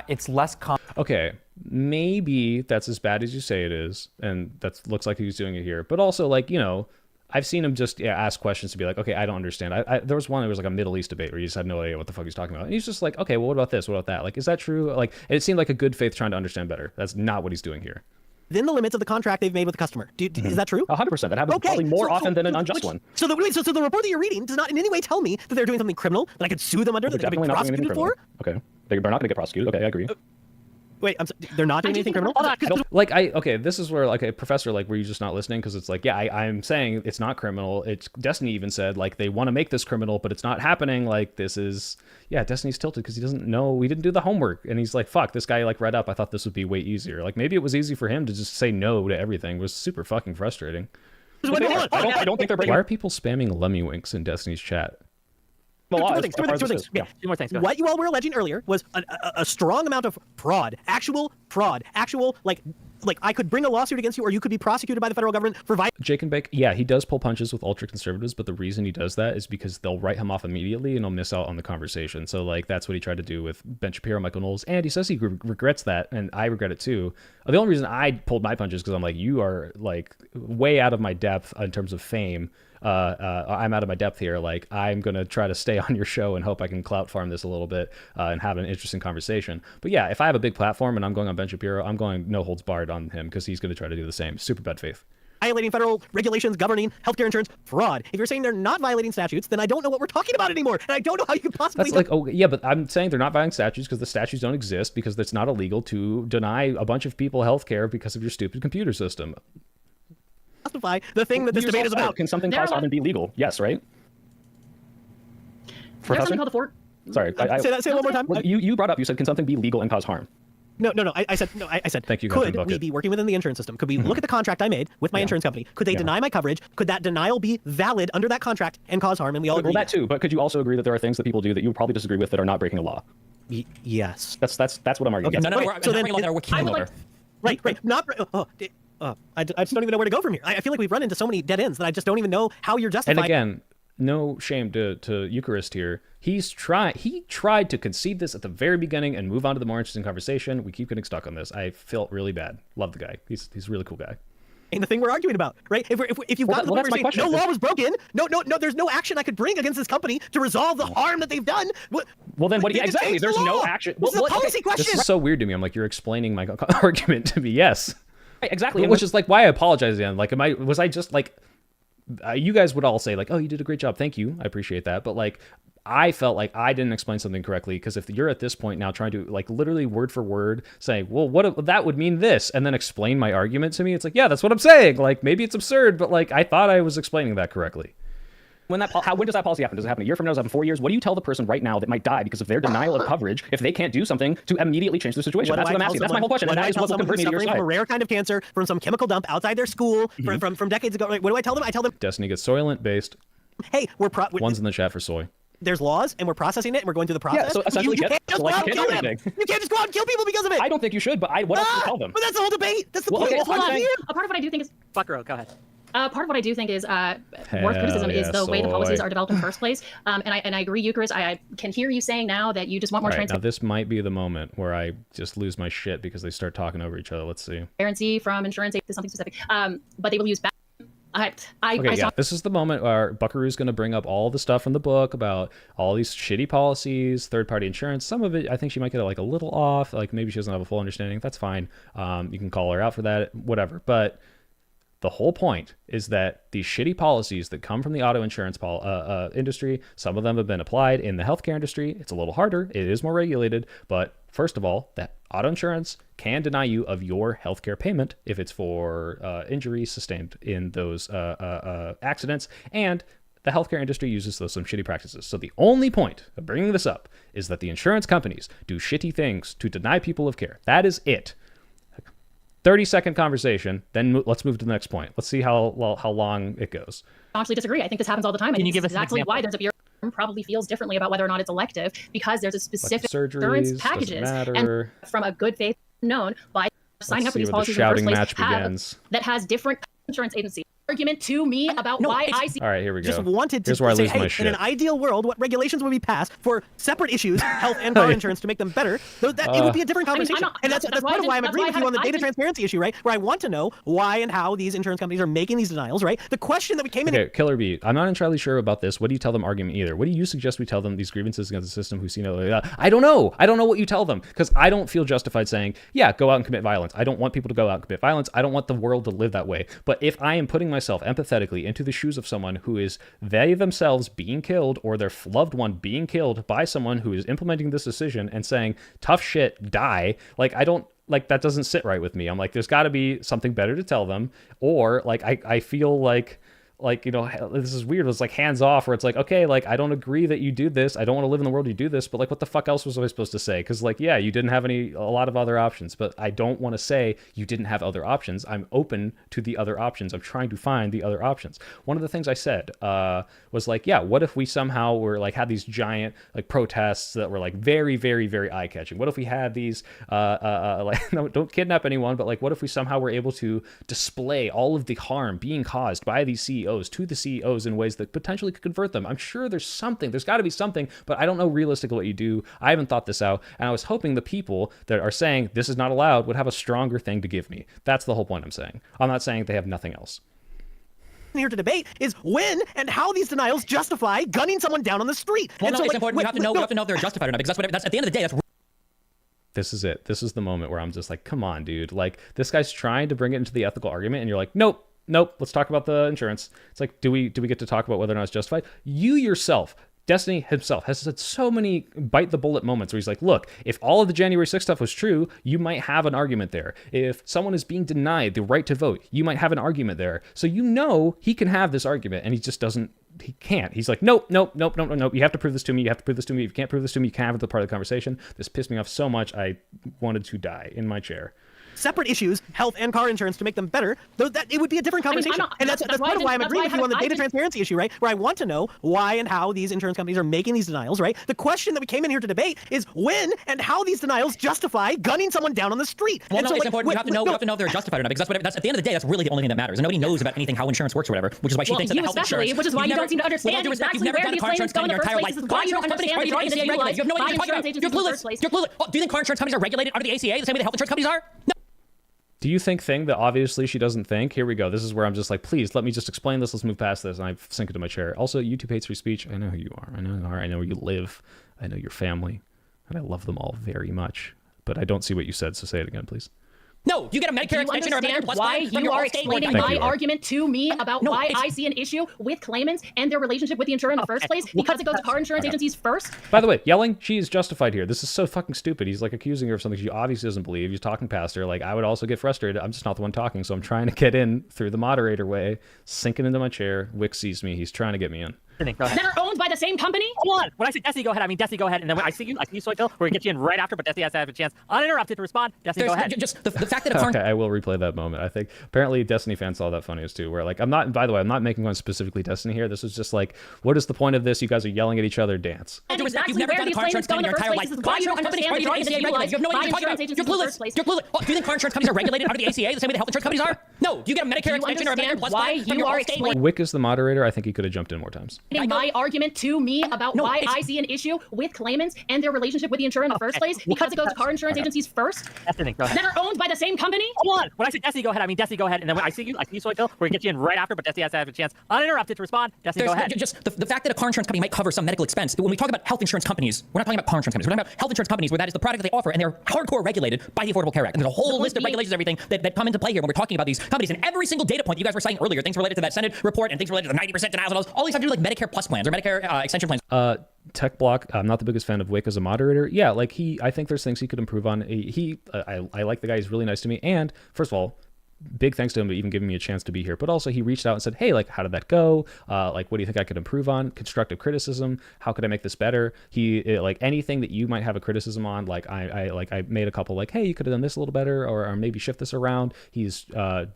It's less okay, maybe that's as bad as you say it is, and that looks like he's doing it here. But also, like, you know, I've seen him just ask questions to be like, okay, I don't understand. There was like a Middle East debate where he just had no idea what the fuck he's talking about. And he's just like, okay, well, what about this? What about that? Like, is that true? Like, it seemed like a good faith trying to understand better. That's not what he's doing here. Within the limits of the contract they've made with the customer. Is that true? 100%. That happens probably more often than an unjust one. So the report that you're reading does not in any way tell me that they're doing something criminal that I could sue them under, that they're being prosecuted for? Okay. They're not going to get prosecuted. Okay, I agree. Wait, they're not doing anything criminal? Okay, this is where, like, a professor, like, were you just not listening? Because it's like, yeah, I'm saying it's not criminal. It's Destiny even said, like, they want to make this criminal, but it's not happening. Like, this is, yeah, Destiny's tilted because he doesn't know, we didn't do the homework. And he's like, fuck, this guy, like, read up. I thought this would be way easier. Like, maybe it was easy for him to just say no to everything. It was super fucking frustrating. I don't think they're breaking. Why are people spamming Lemmy Winks in Destiny's chat? Two more things. What you all were alleging earlier was a strong amount of fraud, actual, like I could bring a lawsuit against you, or you could be prosecuted by the federal government for Jake and Bake, yeah, he does pull punches with ultra conservatives, but the reason he does that is because they'll write him off immediately and he'll miss out on the conversation. So, like, that's what he tried to do with Ben Shapiro, Michael Knowles, and he says he regrets that, and I regret it too. The only reason I pulled my punches because I'm like, you are like way out of my depth in terms of fame. I'm out of my depth here. Like, I'm going to try to stay on your show and hope I can clout farm this a little bit and have an interesting conversation. But yeah, if I have a big platform and I'm going on Ben Shapiro, I'm going no holds barred on him because he's going to try to do the same. Super bad faith. Violating federal regulations governing healthcare insurance fraud. If you're saying they're not violating statutes, then I don't know what we're talking about anymore. And I don't know how you could possibly... That's like, oh, yeah, but I'm saying they're not violating statutes because the statutes don't exist, because it's not illegal to deny a bunch of people healthcare because of your stupid computer system. Justify the thing that this debate is about. Can something cause harm and be legal? Yes, right? There's something called the Fort. Sorry. Say it one more time. You brought up, you said, can something be legal and cause harm? No. I said. Thank you, could we be working within the insurance system? Could we look at the contract I made with my insurance company? Could they deny my coverage? Could that denial be valid under that contract and cause harm? And we all agree. Well, that too. But could you also agree that there are things that people do that you would probably disagree with that are not breaking a law? Yes. That's what I'm arguing. Okay, Right. Not. I just don't even know where to go from here. I feel like we've run into so many dead ends that I just don't even know how you're justifying. And again, no shame to Eucharist here. He tried to concede this at the very beginning and move on to the more interesting conversation. We keep getting stuck on this. I felt really bad. Love the guy. He's a really cool guy. And the thing we're arguing about, right? If you've got to the point where you're saying no law was broken, no, there's no action I could bring against this company to resolve the harm that they've done. Well, then what? Exactly. There's no action. This is a policy question. This is so weird to me. I'm like, you're explaining my argument to me. Yes. Exactly. Which is like why I apologize again. Like, was I just like, you guys would all say like, oh, you did a great job. Thank you. I appreciate that. But like, I felt like I didn't explain something correctly, because if you're at this point now trying to like literally word for word say, well, what that would mean this, and then explain my argument to me, it's like, yeah, that's what I'm saying. Like, maybe it's absurd, but like, I thought I was explaining that correctly. When does that policy happen? Does it happen a year from now? Does it happen 4 years? What do you tell the person right now that might die because of their denial of coverage if they can't do something to immediately change the situation? That's what I'm asking. That's my whole question. What do I tell someone who's suffering from a rare kind of cancer from some chemical dump outside their school from decades ago? What do I tell them? I tell them, Destiny gets Soylent based. Hey, one's in the chat for soy. There's laws, and we're processing it, and we're going through the process. Yeah, so essentially, you can't just go out and kill them. You can't just go out and kill people because of it. I don't think you should, but what else do you tell them? But that's the whole debate. That's the point. A part of what I do think is... Fuck girl, go ahead. Part of what I do think is worth criticism is the way the policies are developed in the first place. And I agree, Eucharist. I can hear you saying now that you just want more transparency. Now, this might be the moment where I just lose my shit because they start talking over each other. Let's see. Transparency from insurance to something specific. But they will use back. This is the moment where Buckaroo's going to bring up all the stuff from the book about all these shitty policies, third-party insurance. Some of it, I think she might get like a little off. Like maybe she doesn't have a full understanding. That's fine. You can call her out for that, whatever. But the whole point is that these shitty policies that come from the auto insurance industry, some of them have been applied in the healthcare industry. It's a little harder. It is more regulated. But first of all, that auto insurance can deny you of your healthcare payment if it's for injuries sustained in those accidents. And the healthcare industry uses some shitty practices. So the only point of bringing this up is that the insurance companies do shitty things to deny people of care. That is it. 30-second conversation, then let's move to the next point. Let's see how long it goes. I honestly disagree. I think this happens all the time. Can you give us exactly why there's a bureau probably feels differently about whether or not it's elective, because there's a specific insurance packages and from a good faith known by signing up for these policies in the first place that has different insurance agencies. Argument to me about why I see. All right, here we go. Just wanted to Here's where I say, lose my hey, shit. in an ideal world, what regulations would be passed for separate issues, health and car insurance, to make them better? It would be a different conversation. And that's part of why I'm agreeing with you on the data transparency issue, right? Where I want to know why and how these insurance companies are making these denials, right? The question that we came in. Okay, Killer Bee, I'm not entirely sure about this. What do you tell them argument either? What do you suggest we tell them these grievances against the system who see no? I don't know. I don't know what you tell them, because I don't feel justified saying, yeah, go out and commit violence. I don't want people to go out and commit violence. I don't want the world to live that way. But if I am putting myself empathetically into the shoes of someone who is they themselves being killed, or their loved one being killed by someone who is implementing this decision and saying, tough shit, die, like, I don't, like, that doesn't sit right with me. I'm like, there's got to be something better to tell them. Or like, I feel like, you know, this is weird. It's like hands off, where it's like, okay, like, I don't agree that you do this. I don't want to live in the world you do this, but like, what the fuck else was I supposed to say? Because like, yeah, you didn't have a lot of other options, but I don't want to say you didn't have other options. I'm open to the other options. I'm trying to find the other options. One of the things I said was like, yeah, what if we somehow were like, had these giant like protests that were like very, very, very eye catching? What if we had these, like, no, don't kidnap anyone, but like, what if we somehow were able to display all of the harm being caused by these CEOs to the CEOs in ways that potentially could convert them? I'm sure there's got to be something, but I don't know realistically what you do. I haven't thought this out, and I was hoping the people that are saying this is not allowed would have a stronger thing to give me. That's the whole point I'm saying. I'm not saying they have nothing else. Here to debate is when and how these denials justify gunning someone down on the street. Well, and no, so, it's like, important. You have to know if they're justified or not, because that's at the end of the day, that's. This is it. This is the moment where I'm just like, come on, dude. Like, this guy's trying to bring it into the ethical argument, and you're like, nope, let's talk about the insurance. It's like, do we get to talk about whether or not it's justified? You yourself, Destiny himself, has had so many bite the bullet moments where he's like, look, if all of the January 6th stuff was true, you might have an argument there. If someone is being denied the right to vote, you might have an argument there. So you know he can have this argument, and he just doesn't. He can't. He's like, nope. You have to prove this to me. If you can't prove this to me, you can't have the part of the conversation. This pissed me off so much, I wanted to die in my chair. Separate issues, health and car insurance, to make them better, that it would be a different conversation. And that's part of why I'm agreeing with you on the data transparency issue, right? Where I want to know why and how these insurance companies are making these denials, right? The question that we came in here to debate is when and how these denials justify gunning someone down on the street. Well, and no, so, it's like, important. You have to know if they're justified or not, because that's at the end of the day, that's really the only thing that matters. And nobody knows about anything, how insurance works or whatever, which is why she thinks that the health insurance. Which is why you don't seem to understand exactly where these claims go in the first place. This is why you don't understand the drug being utilized by insurance agencies in the first place. You're clueless. Oh, do you think car insurance companies are regulated under the ACA the same way the health insurance companies are? No. Do you think thing that obviously she doesn't think? Here we go. This is where I'm just like, please let me just explain this. Let's move past this. And I sink into my chair. Also, YouTube hates free speech. I know who you are. I know where you live. I know your family. And I love them all very much. But I don't see what you said, so say it again, please. No, you get a Medicare extension or a Medicare Plus plan from your Allstate. Why you are explaining my argument to me about why I see an issue with claimants and their relationship with the insurer in the first place, because it goes to car insurance agencies first. By the way, yelling, she is justified here. This is so fucking stupid. He's like accusing her of something she obviously doesn't believe. He's talking past her. Like, I would also get frustrated. I'm just not the one talking, so I'm trying to get in through the moderator way, sinking into my chair. Whick sees me. He's trying to get me in. There are owned by the same company? Hold on. When I say Destiny, go ahead, I mean Destiny, go ahead. And then when I see you, Soy Pill. We're gonna get you in right after, but Destiny has to have a chance uninterrupted to respond. Destiny, go ahead. Just the fact that Okay, I will replay that moment. I think apparently Destiny fans saw that funniest too. Where like I'm not. By the way, I'm not making one specifically Destiny here. This is just like, what is the point of this? You guys are yelling at each other. Dance. Exactly you've never done a car insurance company in your entire life. Car insurance companies are the ACA regulated. You have no idea what you're talking about. You're clueless. You're clueless. Oh, do you think car insurance companies are regulated under the ACA the same way the health insurance companies are? No. Do you get a Medicare extension or a Medicare Plus plan from your whole state? Wick is the moderator. I think he could have jumped in more times. My argument to me about why I see an issue with claimants and their relationship with the insurer in the first place because it goes to car insurance agencies first Destiny, go ahead. that are owned by the same company? Hold on. When I say Destiny, go ahead, I mean Destiny, go ahead. And then when I see you, Soy Pill. We're gonna get you in right after, but Destiny has to have a chance uninterrupted to respond. Destiny, go ahead. Just the fact that a car insurance company might cover some medical expense. When we talk about health insurance companies, we're not talking about car insurance companies. We're talking about health insurance companies where that is the product that they offer, and they're hardcore regulated by the Affordable Care Act. And there's a whole list of regulations, everything that come into play here when we're talking about these companies. And every single data point that you guys were citing earlier, things related to that Senate report and things related to the 90% denials, all these have to do with like Medicare Plus plans or Medicare extension plans. Tech Block, I'm not the biggest fan of Wick as a moderator. Yeah, like I think there's things he could improve on. I like the guy. He's really nice to me. And first of all, big thanks to him for even giving me a chance to be here. But also he reached out and said, hey, like, how did that go? Like, what do you think I could improve on? Constructive criticism. How could I make this better? Like anything that you might have a criticism on, like I made a couple like, hey, you could have done this a little better or maybe shift this around. He's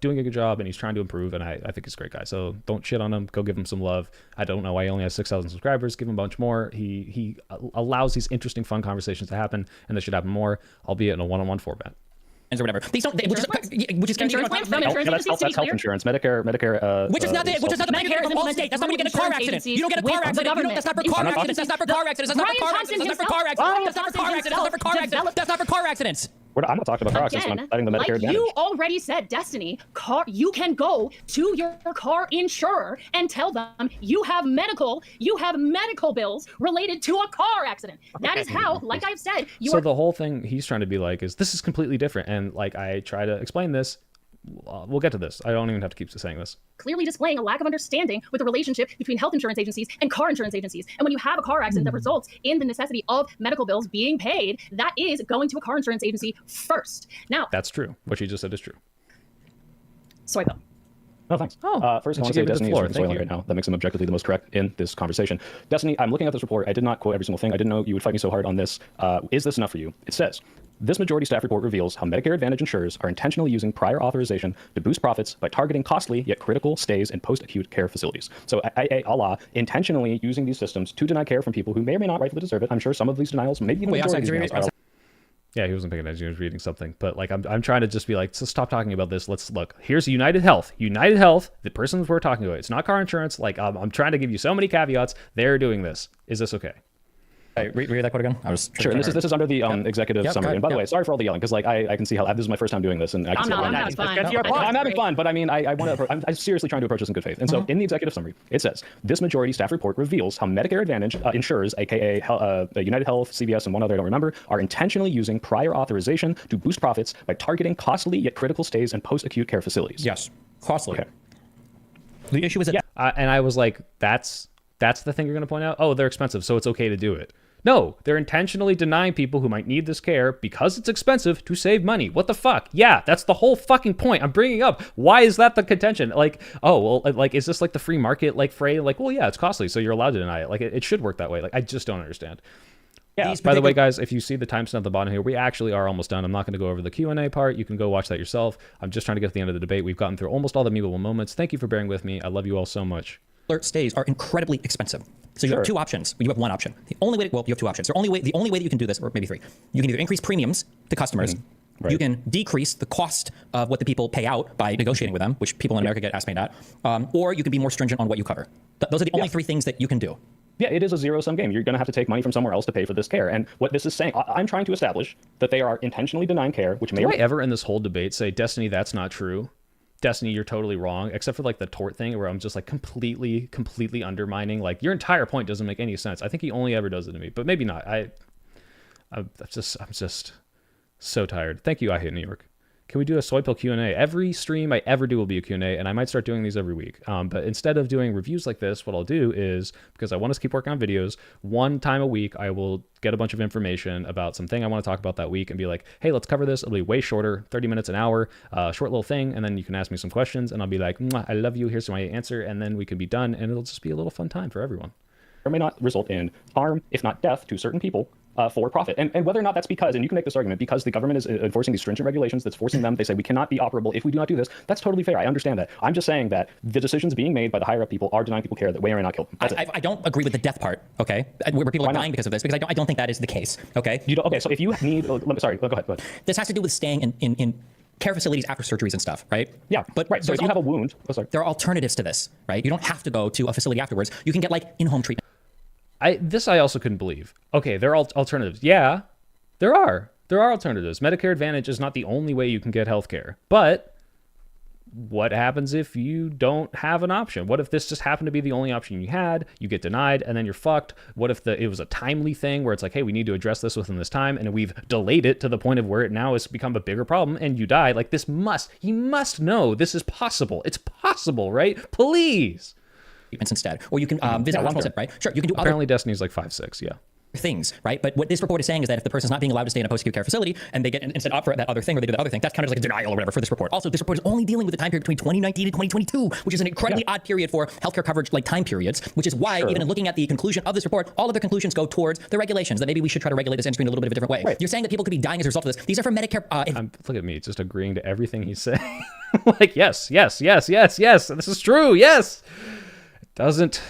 doing a good job and he's trying to improve. And I think he's a great guy. So don't shit on him. Go give him some love. I don't know why he only has 6,000 subscribers. Give him a bunch more. He allows these interesting, fun conversations to happen, and this should happen more, albeit in a one-on-one format. Or whatever. These don't. Which is insurance plans from insurance agencies, that's health insurance. Medicare. Which is not the Medicare of all states. That's not when you get a car accident. You don't get a car accident. That's not for car accidents. That's not for car accidents. That's not for car accidents. That's not for car accidents. That's not for car accidents. That's not for car accidents. That's not for car accidents. I'm not talking about car accidents. I'm citing the Medicare Advantage. You already said, Destiny, you can go to your car insurer and tell them you have medical bills related to a car accident. That is how, like I've said, So the whole thing he's trying to be like is this is completely different. And like I try to explain this. We'll get to this. I don't even have to keep saying this. Clearly displaying a lack of understanding with the relationship between health insurance agencies and car insurance agencies. And when you have a car accident that results in the necessity of medical bills being paid, that is going to a car insurance agency first. Now, that's true. What you just said is true. Soy Pill. No, thanks. First, I want to say Destiny is spoiling right now. That makes him objectively the most correct in this conversation. Destiny, I'm looking at this report. I did not quote every single thing. I didn't know you would fight me so hard on this. Is this enough for you? It says, this majority staff report reveals how Medicare Advantage insurers are intentionally using prior authorization to boost profits by targeting costly yet critical stays in post-acute care facilities. So, intentionally using these systems to deny care from people who may or may not rightfully deserve it. I'm sure some of these denials, maybe even the majority of these denials, yeah, he wasn't paying attention. He was reading something. But like, I'm trying to just be like, so stop talking about this. Let's look. Here's United Health. United Health, the persons we're talking about. It's not car insurance. Like, I'm trying to give you so many caveats. They're doing this. Is this okay? Read that quote again. I was sure. And this is under the executive summary. And by the way, sorry for all the yelling because like I can see how this is my first time doing this, and I can I'm having fun. But I mean, I'm seriously trying to approach this in good faith. And so in the executive summary, it says this majority staff report reveals how Medicare Advantage insurers, aka United Health, CVS, and one other I don't remember, are intentionally using prior authorization to boost profits by targeting costly yet critical stays in post-acute care facilities. Yes, costly. Okay. The issue is that, and I was like, that's the thing you're going to point out. Oh, they're expensive, so it's okay to do it. No, they're intentionally denying people who might need this care because it's expensive to save money. What the fuck? Yeah, that's the whole fucking point I'm bringing up. Why is that the contention? Like, oh, well, like, is this like the free market, like, phrase? Like, well, yeah, it's costly, so you're allowed to deny it. Like, it should work that way. Like, I just don't understand. Yeah, by the way, guys, if you see the timestamp at the bottom here, we actually are almost done. I'm not going to go over the Q&A part. You can go watch that yourself. I'm just trying to get to the end of the debate. We've gotten through almost all the memeable moments. Thank you for bearing with me. I love you all so much. Stays are incredibly expensive. So you have two options. You have one option. The only way, you have two options. The only way that you can do this, or maybe three, you can either increase premiums to customers. Right. You can decrease the cost of what the people pay out by negotiating with them, which people in America get ass paid at, or you can be more stringent on what you cover. Those are the only three things that you can do. Yeah, it is a zero-sum game. You're going to have to take money from somewhere else to pay for this care. And what this is saying, I'm trying to establish that they are intentionally denying care, which may... Do I ever in this whole debate say, Destiny, that's not true? Destiny, you're totally wrong, except for like the tort thing where I'm just like completely undermining, like your entire point doesn't make any sense. I think he only ever does it to me, but maybe not. I'm just so tired. Thank you, I Hate New York. Can we do a Soy Pill Q&A? Every stream I ever do will be a Q&A, and I might start doing these every week. But instead of doing reviews like this, what I'll do is, because I want us to keep working on videos, one time a week I will get a bunch of information about something I want to talk about that week and be like, hey, let's cover this. It'll be way shorter, 30 minutes, an hour, short little thing, and then you can ask me some questions, and I'll be like, I love you, here's my answer, and then we can be done, and it'll just be a little fun time for everyone. may not result in harm, if not death, to certain people for profit. And whether or not that's because, and you can make this argument, because the government is enforcing these stringent regulations that's forcing them, they say we cannot be operable if we do not do this. That's totally fair. I understand that. I'm just saying that the decisions being made by the higher up people are denying people care that may or may not kill them. I don't agree with the death part, okay? Where people are dying because of this, because I don't think that is the case, okay? Okay, so if you need, sorry, go ahead. This has to do with staying in care facilities after surgeries and stuff, right? Yeah, but right. So if you have a wound, there are alternatives to this, right? You don't have to go to a facility afterwards. You can get like in-home treatment. I also couldn't believe. Okay, there are alternatives. Yeah, there are. There are alternatives. Medicare Advantage is not the only way you can get health care. But what happens if you don't have an option? What if this just happened to be the only option you had? You get denied, and then you're fucked. What if it was a timely thing where it's like, hey, we need to address this within this time, and we've delayed it to the point of where it now has become a bigger problem, and you die? Like, he must know this is possible. It's possible, right? Please. Instead, or you can visit a hospital, right? Sure, you can do apparently Destiny's like 5'6", yeah. Things, right? But what this report is saying is that if the person's not being allowed to stay in a post-acute care facility and they get instead up for that other thing, or they do the other thing, that's kind of like a denial or whatever for this report. Also, this report is only dealing with the time period between 2019 and 2022, which is an incredibly odd period for healthcare coverage, like time periods, which is why even in looking at the conclusion of this report, all of the conclusions go towards the regulations, that maybe we should try to regulate this industry in a little bit of a different way. Right. You're saying that people could be dying as a result of this. These are for Medicare. Look at me, just agreeing to everything he's saying. Like, yes, this is true, yes. It doesn't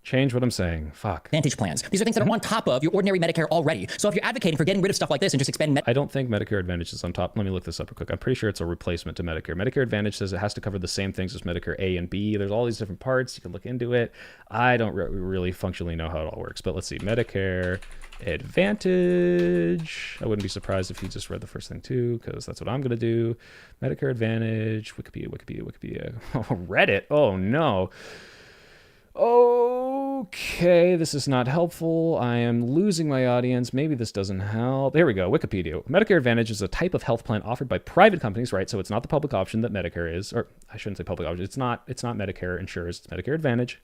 change what I'm saying. Fuck. Advantage plans. These are things that are on top of your ordinary Medicare already. So if you're advocating for getting rid of stuff like this and just expand I don't think Medicare Advantage is on top. Let me look this up real quick. I'm pretty sure it's a replacement to Medicare. Medicare Advantage says it has to cover the same things as Medicare A and B. There's all these different parts. You can look into it. I don't really functionally know how it all works. But let's see. Medicare Advantage. I wouldn't be surprised if he just read the first thing too, because that's what I'm going to do. Medicare Advantage. Wikipedia. Oh, Reddit. Oh, no. Okay, this is not helpful. I am losing my audience. Maybe this doesn't help. Here we go. Wikipedia. Medicare Advantage is a type of health plan offered by private companies, right? So it's not the public option that Medicare is, or I shouldn't say public option. It's not Medicare insurers. It's Medicare Advantage,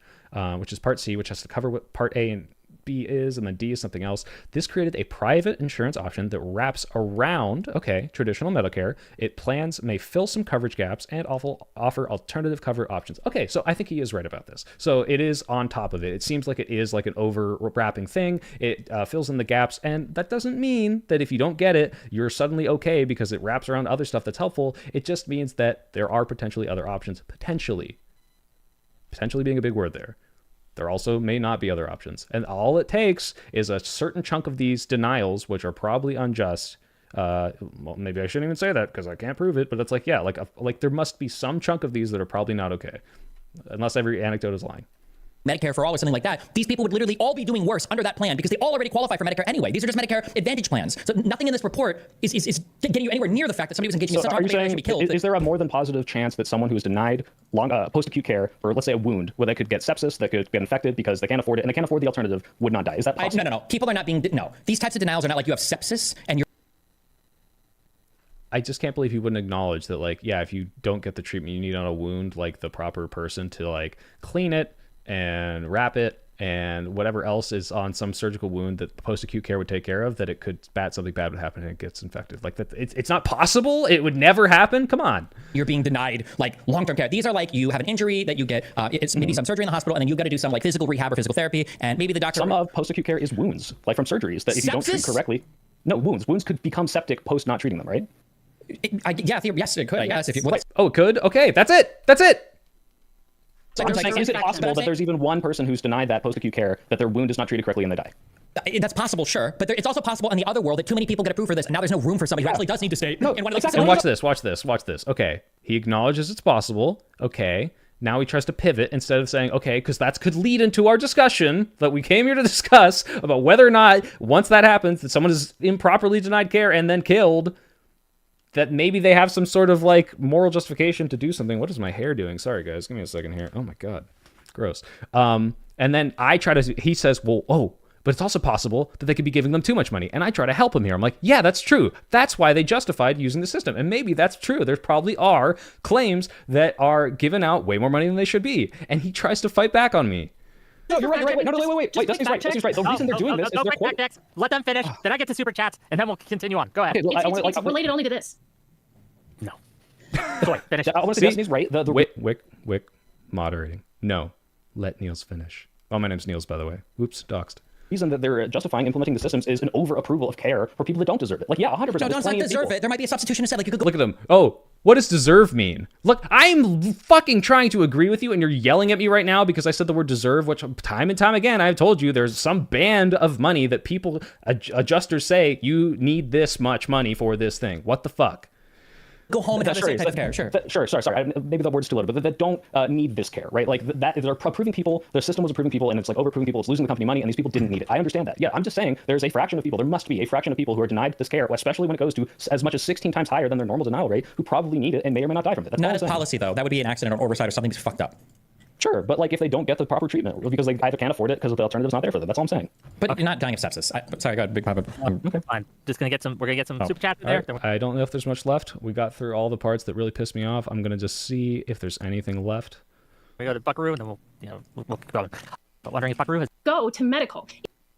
which is Part C, which has to cover what Part A and B is, and then D is something else. This created a private insurance option that wraps around, traditional Medicare. Plans may fill some coverage gaps and offer alternative cover options. Okay, so I think he is right about this. So it is on top of it. It seems like it is like an overwrapping thing. It fills in the gaps, and that doesn't mean that if you don't get it, you're suddenly okay because it wraps around other stuff that's helpful. It just means that there are potentially other options. Potentially being a big word there. There also may not be other options. And all it takes is a certain chunk of these denials, which are probably unjust. Well, maybe I shouldn't even say that because I can't prove it, but it's like, yeah, like there must be some chunk of these that are probably not okay. Unless every anecdote is lying. Medicare for all or something like that, these people would literally all be doing worse under that plan because they all already qualify for Medicare anyway. These are just Medicare Advantage plans. So nothing in this report is getting you anywhere near the fact that somebody was engaging in such harm should be killed. Is there a more than positive chance that someone who is denied post-acute care for, let's say, a wound, where they could get sepsis, that could get infected because they can't afford it, and they can't afford the alternative, would not die? Is that possible? No. People are not being... No. These types of denials are not like you have sepsis and you're... I just can't believe he wouldn't acknowledge that, like, yeah, if you don't get the treatment you need on a wound, like, the proper person to, like, clean it and wrap it and whatever else is on some surgical wound that post-acute care would take care of, that it could something bad would happen and it gets infected. Like that, it's not possible. It would never happen. Come on. You're being denied like long-term care. These are like you have an injury that you get, it's maybe some surgery in the hospital, and then you've got to do some like physical rehab or physical therapy, and maybe the doctor... Some of post-acute care is wounds, like from surgeries, that if you don't treat correctly... No, wounds could become septic post not treating them, right? Yes, it could, I guess. If you, it could? Okay, that's it. So I'm saying, is it possible that there's even one person who's denied that post-acute care, that their wound is not treated correctly and they die? That's possible, sure. But it's also possible in the other world that too many people get approved for this, and now there's no room for somebody who actually does need to stay in one of those facilities. And watch this. Okay, he acknowledges it's possible. Okay, now he tries to pivot instead of saying, okay, because that could lead into our discussion that we came here to discuss about whether or not, once that happens, that someone is improperly denied care and then killed, that maybe they have some sort of like moral justification to do something. What is my hair doing? Sorry guys, give me a second here. Oh my God, gross. And then he says, well, but it's also possible that they could be giving them too much money. And I try to help him here. I'm like, yeah, that's true. That's why they justified using the system. And maybe that's true. There probably are claims that are given out way more money than they should be. And he tries to fight back on me. No, you're right. Wait. Destiny's right. The reason they're doing this is they're next. Let them finish. Then I get to super chats, and then we'll continue on. Go ahead. Okay, well, it's related only to this. No. Finish. I want to say Destiny's right. Wick moderating. No, let Niels finish. Oh, my name's Niels, by the way. Oops, doxed. Reason that they're justifying implementing the systems is an over-approval of care for people that don't deserve it. Like, yeah, 100%. No, don't like deserve it. There might be a substitution instead. Like you could go. Look at them. Oh, what does deserve mean? Look, I'm fucking trying to agree with you, and you're yelling at me right now because I said the word deserve, which time and time again I've told you there's some band of money that people, adjusters say, you need this much money for this thing. What the fuck? Go home and have the same type of care. Sure. Sorry. Maybe the word's too loaded, but that don't need this care, right? Like that, they're approving people. The system was approving people, and it's like over-approving people. It's losing the company money, and these people didn't need it. I understand that. Yeah, I'm just saying there's a fraction of people. There must be a fraction of people who are denied this care, especially when it goes to as much as 16 times higher than their normal denial rate, who probably need it and may or may not die from it. That's not as policy though. That would be an accident or oversight or something that's fucked up. Sure, but like if they don't get the proper treatment because they either can't afford it because the alternative's not there for them, that's all I'm saying. But you're not dying of sepsis. Sorry, go ahead, Big Papa. Okay, fine. Just gonna get some. We're gonna get some super chat there. Right. I don't know if there's much left. We got through all the parts that really pissed me off. I'm gonna just see if there's anything left. We go to Buckaroo, and then we'll keep going. But wondering if Buckaroo has Go to medical.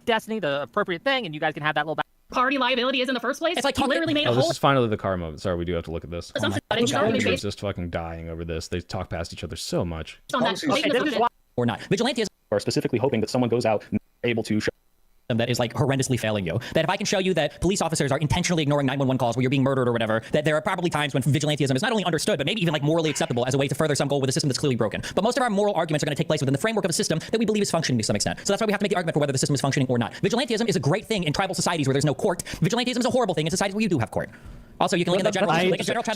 Destiny the appropriate thing, and you guys can have that little. Party liability is in the first place. It's like you literally made a this whole is finally the car moment. Sorry, we do have to look at this. assumption that I'm insurance just fucking dying over this. They talk past each other so much. on that Okay, this is why. Or not. Vigilantism Are specifically hoping that someone goes out able to show that is like horrendously failing you. That if I can show you that police officers are intentionally ignoring 911 calls where you're being murdered or whatever, that there are probably times when vigilantism is not only understood, but maybe even like morally acceptable as a way to further some goal with a system that's clearly broken. But most of our moral arguments are going to take place within the framework of a system that we believe is functioning to some extent. So that's why we have to make the argument for whether the system is functioning or not. Vigilantism is a great thing in tribal societies where there's no court. Vigilantism is a horrible thing in societies where you do have court. Also, you can link in the general chat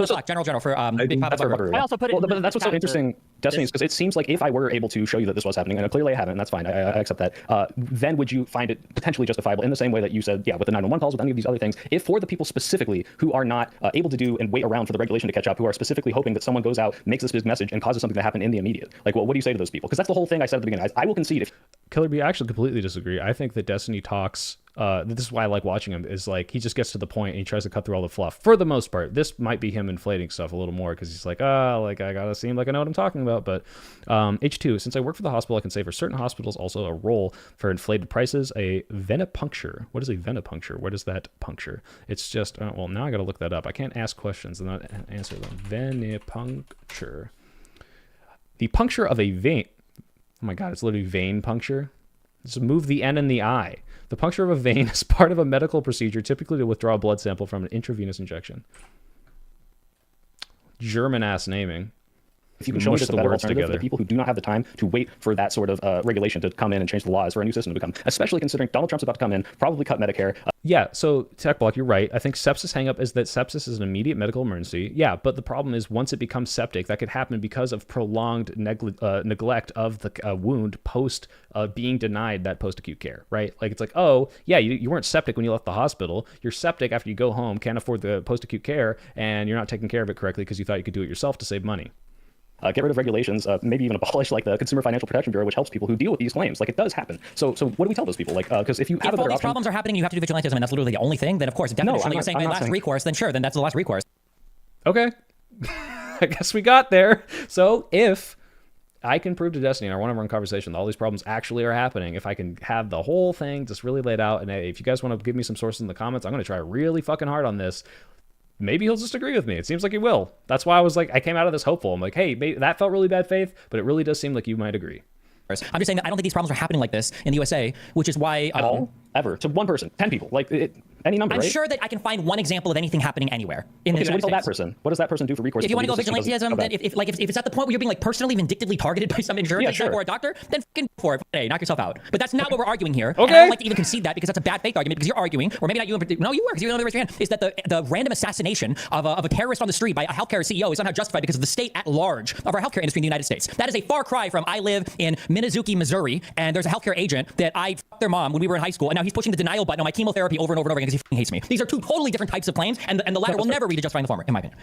for Big Papa Buckaroo. I also put it. Well, but that's what's so interesting, Destiny, is because it seems like if I were able to show you that this was happening, and clearly I haven't, and that's fine, I accept that, then would you find it potentially justifiable in the same way that you said, yeah, with the 911 calls, with any of these other things, if for the people specifically who are not able to do and wait around for the regulation to catch up, who are specifically hoping that someone goes out, makes this big message, and causes something to happen in the immediate? Like, well, what do you say to those people? Because that's the whole thing I said at the beginning. I will concede if... Killer B, I actually completely disagree. I think that Destiny talks... this is why I like watching him, is like he just gets to the point and he tries to cut through all the fluff for the most part. This might be him inflating stuff a little more because he's like, like I gotta seem like I know what I'm talking about. But H2, since I work for the hospital, I can say for certain hospitals also a role for inflated prices, a venipuncture. What is a venipuncture? What is that puncture? It's just well, now I gotta look that up. I can't ask questions and not answer them. Venipuncture, the puncture of a vein. Oh my god, it's literally vein puncture. Just move the N in the I. The puncture of a vein is part of a medical procedure, typically to withdraw a blood sample from an intravenous injection. German-ass naming. If you can show us the words together, for the people who do not have the time to wait for that sort of regulation to come in and change the laws for a new system to come, especially considering Donald Trump's about to come in, probably cut Medicare. Yeah, so TechBlock, you're right. I think sepsis hangup is that sepsis is an immediate medical emergency. Yeah, but the problem is once it becomes septic, that could happen because of prolonged neglect of the wound post being denied that post-acute care, right? Like it's like, oh, yeah, you weren't septic when you left the hospital. You're septic after you go home, can't afford the post-acute care, and you're not taking care of it correctly because you thought you could do it yourself to save money. Get rid of regulations, maybe even abolish like the Consumer Financial Protection Bureau, which helps people who deal with these claims. Like it does happen. So what do we tell those people? Like, because if you have all these problems are happening, you have to do vigilantism, and that's literally the only thing. Then of course, definitionally, you're saying last recourse. Then sure, then that's the last recourse. Okay, I guess we got there. So if I can prove to Destiny in our one-on-one conversation that all these problems actually are happening, if I can have the whole thing just really laid out, and if you guys want to give me some sources in the comments, I'm going to try really fucking hard on this. Maybe he'll just agree with me. It seems like he will. That's why I was like, I came out of this hopeful. I'm like, hey, maybe that felt really bad faith, but it really does seem like you might agree. I'm just saying that I don't think these problems are happening like this in the USA, which is why... At all? Ever? To one person? 10 people? Like, any number, right? I'm sure that I can find one example of anything happening anywhere in the United States. That person? What does that person do for recourse? If you want to go vigilantism, then if it's at the point where you're being like personally vindictively targeted by some insurance or a doctor, then fucking for it. Hey, knock yourself out. But that's not what we're arguing here. Okay. And I don't like to even concede that because that's a bad faith argument because you're arguing, or maybe not you, no, you were because you don't raise your hand, is that the random assassination of a terrorist on the street by a healthcare CEO is somehow justified because of the state at large of our healthcare industry in the United States. That is a far cry from I live in Minnezuki, Missouri, and there's a healthcare agent that I fucked their mom when we were in high school, and now he's pushing the denial button on my chemotherapy over and over and over again because he fucking hates me. These are two totally different types of claims, and the latter will never be justifying the former, in my opinion.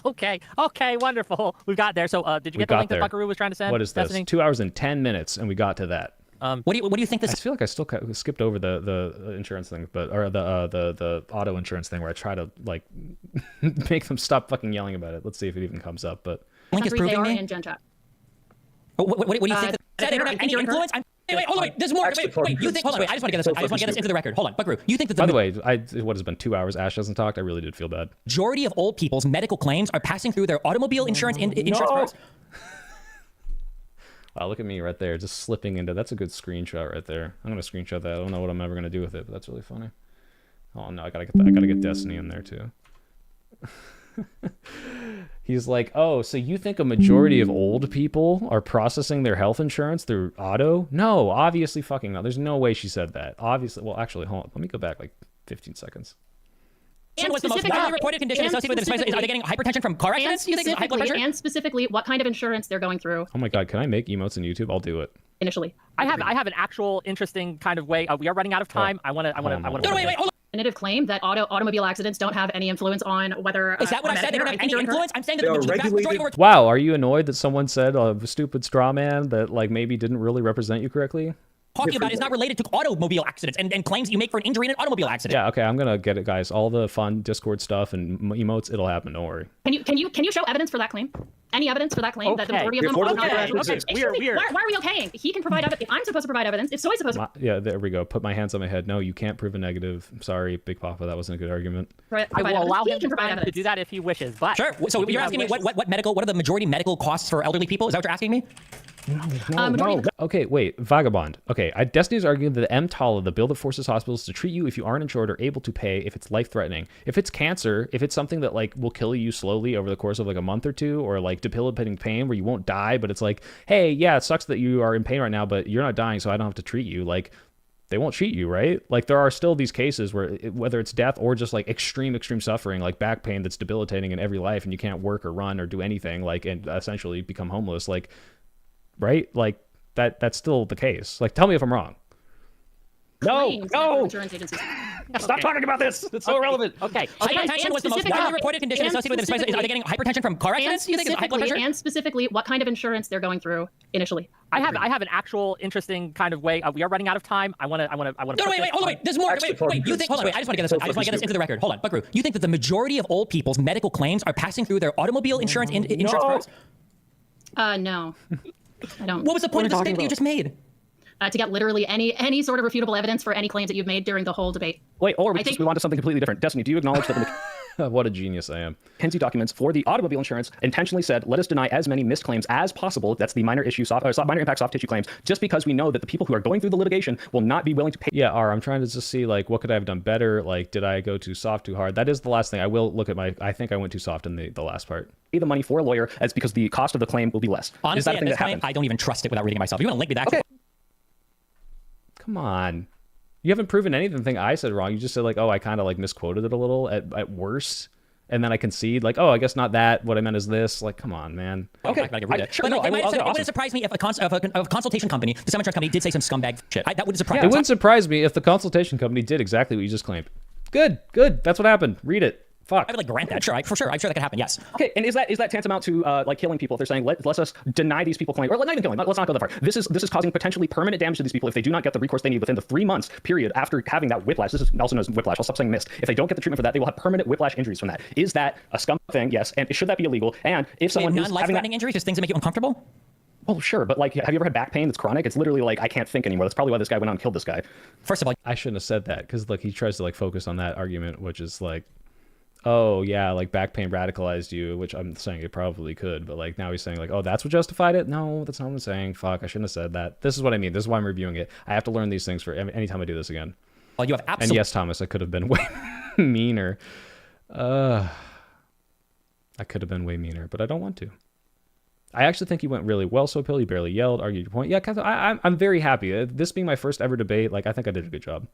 Okay, wonderful. We've got there. So, did you get the link that Buckaroo was trying to send? What is this? 2 hours and 10 minutes, and we got to that. What do you think this? I feel like I still skipped over the insurance thing, or the auto insurance thing where I try to like make them stop fucking yelling about it. Let's see if it even comes up. But link is proving me. In Gen Chat. What do you think? Is that internet and your influence? Wait, hold on, wait, there's more. Wait, you think? Hold on, wait, I just want to get this. I just want to get this into the record. Hold on, Buckaroo, you think that? By the way, what has been 2 hours? Ash hasn't talked. I really did feel bad. Majority of old people's medical claims are passing through their automobile insurance insurance firms. Wow, look at me right there, just slipping into. That's a good screenshot right there. I'm gonna screenshot that. I don't know what I'm ever gonna do with it, but that's really funny. Oh no, I gotta get Destiny in there too. He's like, oh, so you think a majority of old people are processing their health insurance through auto? No, obviously fucking not. There's no way she said that. Obviously, well, actually, hold on. Let me go back like 15 seconds. And what's the most widely reported condition associated with this? Are they getting hypertension from car accidents? You think high blood pressure? And specifically, what kind of insurance they're going through. Oh my god, can I make emotes on YouTube? I'll do it. Initially, I have an actual interesting kind of way. We are running out of time. I want to. No, wait, hold on. Definitive claim that automobile accidents don't have any influence on whether. Is that what I said? They don't have any influence? I'm saying that the vast majority of Wow, are you annoyed that someone said a stupid straw man that like maybe didn't really represent you correctly? Talking about is not related to automobile accidents and claims you make for an injury in an automobile accident. Yeah, okay, I'm gonna get it, guys. All the fun Discord stuff and emotes, it'll happen. Don't worry. Can you show evidence for that claim? Any evidence for that claim that the majority of them are not? Okay. Weird. Why are we okaying? He can provide evidence. If I'm supposed to provide evidence, if Soy's supposed to. Yeah, there we go. Put my hands on my head. No, you can't prove a negative. I'm sorry, Big Papa. That wasn't a good argument. I will allow him to do that if he wishes. But sure. So you're asking me what are the majority medical costs for elderly people? Is that what you're asking me? No. Okay, wait, Vagabond. Okay, Destiny's arguing that the EMTALA, the bill that forces hospitals to treat you if you aren't insured, are able to pay if it's life-threatening. If it's cancer, if it's something that like will kill you slowly over the course of like a month or two, or like debilitating pain where you won't die, but it's like, hey, yeah, it sucks that you are in pain right now, but you're not dying, so I don't have to treat you. Like, they won't treat you, right? Like, there are still these cases where whether it's death or just like extreme suffering, like back pain that's debilitating in every life, and you can't work or run or do anything, like, and essentially become homeless, like. Right? Like that's still the case. Like, tell me if I'm wrong. No. Stop talking about this. It's so irrelevant. Okay. Hypertension was the most widely reported condition associated with this. Are they getting hypertension from car accidents? You think high blood pressure? And specifically, what kind of insurance they're going through initially. I have an actual interesting kind of way. We are running out of time. I want to. No, wait, hold on, wait. There's more. Wait. You think? Hold on, wait. I just want to get this. I just want to get this into the record. Hold on, Buckaroo. You think that the majority of old people's medical claims are passing through their automobile insurance firms? No. I don't. What was the point of the statement you just made? To get literally any sort of refutable evidence for any claims that you've made during the whole debate. Wait, or we want to something completely different. Destiny, do you acknowledge that the what a genius I am. McKinsey documents for the automobile insurance intentionally said, let us deny as many missed claims as possible. That's the minor impact soft tissue claims, just because we know that the people who are going through the litigation will not be willing to pay. Yeah, I'm trying to just see, like, what could I have done better? Like, did I go too soft, too hard? That is the last thing. I will look at I think I went too soft in the last part. Pay the money for a lawyer as because the cost of the claim will be less. Honestly, is that a thing at this that point, I don't even trust it without reading it myself. You want to link me back? Okay. Come on. You haven't proven anything I said wrong. You just said, like, oh, I kind of, like, misquoted it a little at worst. And then I concede, like, oh, I guess not that. What I meant is this. Like, come on, man. Okay. It wouldn't surprise me if a consultation company, the cemetery company, did say some scumbag shit. That wouldn't surprise me. It wouldn't surprise me if the consultation company did exactly what you just claimed. Good. That's what happened. Read it. Fuck. I would like grant that. Sure, for sure. I'm sure that could happen. Yes. Okay, and is that tantamount to like killing people? If they're saying let us deny these people claim, or not even killing. Let's not go that far. This is causing potentially permanent damage to these people if they do not get the recourse they need within the 3 months period after having that whiplash. This is also known as whiplash. I'll stop saying missed. If they don't get the treatment for that, they will have permanent whiplash injuries from that. Is that a scum thing? Yes. And should that be illegal? And if someone is non-life-threatening injuries, just things that make you uncomfortable. Well, sure, but like, have you ever had back pain that's chronic? It's literally like I can't think anymore. That's probably why this guy went out and killed this guy. First of all, I shouldn't have said that because like he tries to like focus on that argument, which is like. Oh yeah, like back pain radicalized you, which I'm saying it probably could, but like now he's saying like, oh, that's what justified it. No, that's not what I'm saying. Fuck, I shouldn't have said that. This is what I mean. This is why I'm reviewing it. I have to learn these things for anytime I do this again. Well, you have absolutely. And yes, Thomas, I could have been way meaner. I could have been way meaner, but I don't want to. I actually think you went really well, Soaphill. You barely yelled, argued your point. Yeah, I'm very happy. This being my first ever debate, like I think I did a good job.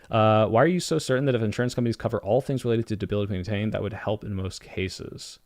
Why are you so certain that if insurance companies cover all things related to debilitating pain, that would help in most cases?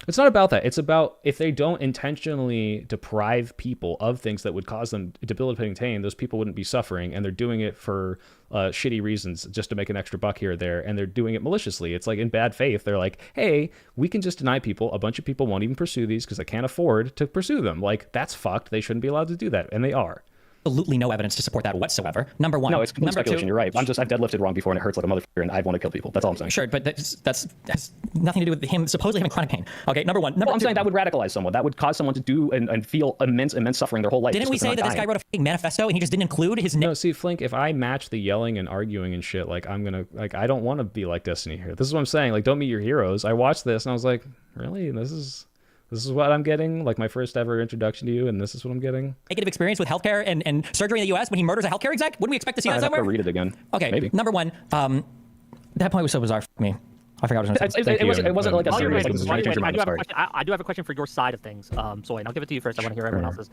It's not about that. It's about if they don't intentionally deprive people of things that would cause them debilitating pain, those people wouldn't be suffering, and they're doing it for shitty reasons just to make an extra buck here or there, and they're doing it maliciously. It's like in bad faith. They're like, hey, we can just deny people. A bunch of people won't even pursue these because they can't afford to pursue them. Like, that's fucked. They shouldn't be allowed to do that, and they are. Absolutely no evidence to support that whatsoever. Number one. No, it's complete speculation. Two, You're right. I've deadlifted wrong before and it hurts like a motherfucker and I want to kill people. That's all I'm saying. Sure, but that's has nothing to do with him supposedly having chronic pain. Okay, number one. I'm saying that would radicalize someone. That would cause someone to do and feel immense suffering their whole life. Didn't we say that this guy wrote a fucking manifesto and he just didn't include his name? No, see, Flink, if I match the yelling and arguing and shit, like I'm gonna I don't want to be like Destiny here. This is what I'm saying. Like, don't meet your heroes. I watched this and I was like, really? This is This is what I'm getting, like my first ever introduction to you, and this is what I'm getting. Negative experience with healthcare and surgery in the U.S. when he murders a healthcare exec? Wouldn't we expect to see that I'd have somewhere? to read it again. Okay, Maybe. number one, that point was so bizarre. F- me. I forgot what I was going to say. It wasn't like a While you're serious, waiting, like, while you're change your waiting, mind, I'm sorry. I do have a question for your side of things, Soy, and I'll give it to you first. I want to hear everyone else's.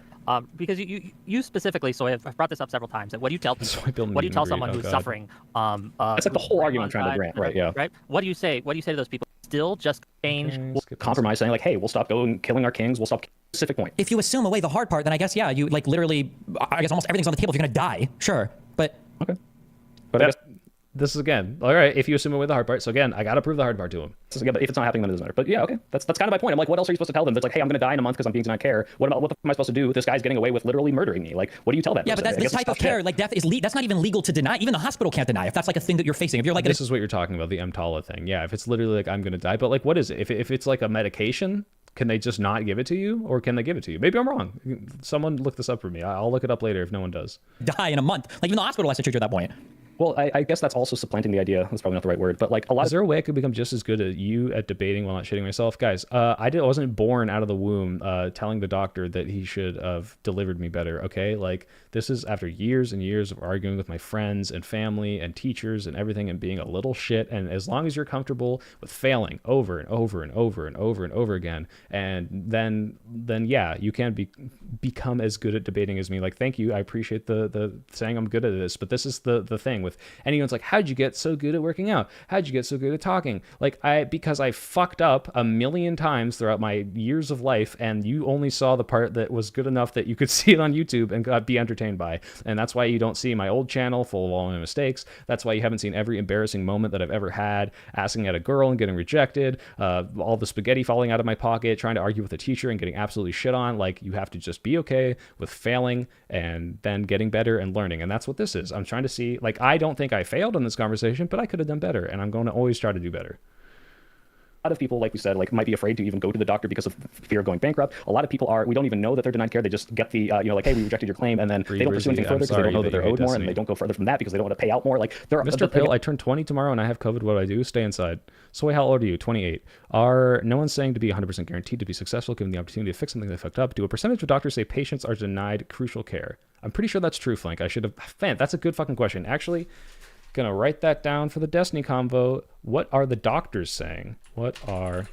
Because you specifically, Soy, I've brought this up several times. What do you tell people? What do you tell someone who's suffering? That's like the whole argument I'm trying to grant, right? Yeah. Right. What do you say? What do you say to those people? Still just change. Compromise, saying like, hey, we'll stop going killing our kings. We'll stop specific point. If you assume away the hard part, then I guess, yeah, you like literally, I guess almost everything's on the table if you're going to die. Sure. But Okay. But I guess This is again, all right, if you assume away the hard part. So again, I got to prove the hard part to him. this is, again, but if it's not happening, then it doesn't matter. But yeah, okay. That's kind of my point. I'm like, what else are you supposed to tell them? That's like, hey, I'm going to die in a month because I'm being denied care. What am I supposed to do? This guy's getting away with literally murdering me. Like, what do you tell that yeah, but person? that's, this type of care, like death is that's not even legal to deny. Even the hospital can't deny if that's like a thing that you're facing. If you're like, This is what you're talking about, the EMTALA thing. Yeah, if it's literally like, I'm going to die, but like, what is it? If it's like a medication, can they just not give it to you, or can they give it to you? Maybe I'm wrong. Someone look this up for me. I'll look it up later if no one does. Die in a month. Like even the hospital has to treat you at that point. Well, I guess that's also supplanting the idea. That's probably not the right word, but like a lot Is there a way I could become just as good at you at debating while not shitting myself? Guys, I wasn't born out of the womb telling the doctor that he should have delivered me better, okay? Like, this is after years and years of arguing with my friends and family and teachers and everything and being a little shit. And as long as you're comfortable with failing over and over and over and over and over again, and then yeah, you can become as good at debating as me. Like, thank you. I appreciate the saying I'm good at this, but this is the thing with anyone's like, how'd you get so good at working out? How'd you get so good at talking? Like, because I fucked up a million times throughout my years of life, and you only saw the part that was good enough that you could see it on YouTube and be entertained by. And that's why you don't see my old channel full of all my mistakes. That's why you haven't seen every embarrassing moment that I've ever had, asking out a girl and getting rejected, all the spaghetti falling out of my pocket, trying to argue with a teacher and getting absolutely shit on. Like, you have to just be okay with failing and then getting better and learning. And that's what this is. I'm trying to see, like, I don't think I failed in this conversation, but I could have done better, and I'm going to always try to do better. A lot of people, like we said, like might be afraid to even go to the doctor because of fear of going bankrupt. A lot of people we don't even know that they're denied care. They just get the, like, hey, we rejected your claim, and then they don't pursue anything further because they don't know that they're owed more, and they don't go further from that because they don't want to pay out more. Like, Mr. Pill, I turn 20 tomorrow and I have COVID. What do I do? Stay inside. So how old are you? 28. No one's saying to be 100% guaranteed to be successful given the opportunity to fix something they fucked up. Do a percentage of doctors say patients are denied crucial care? I'm pretty sure that's true, Flank. I should have. Man, that's a good fucking question. Actually, gonna write that down for the Destiny convo. What are the doctors saying? What are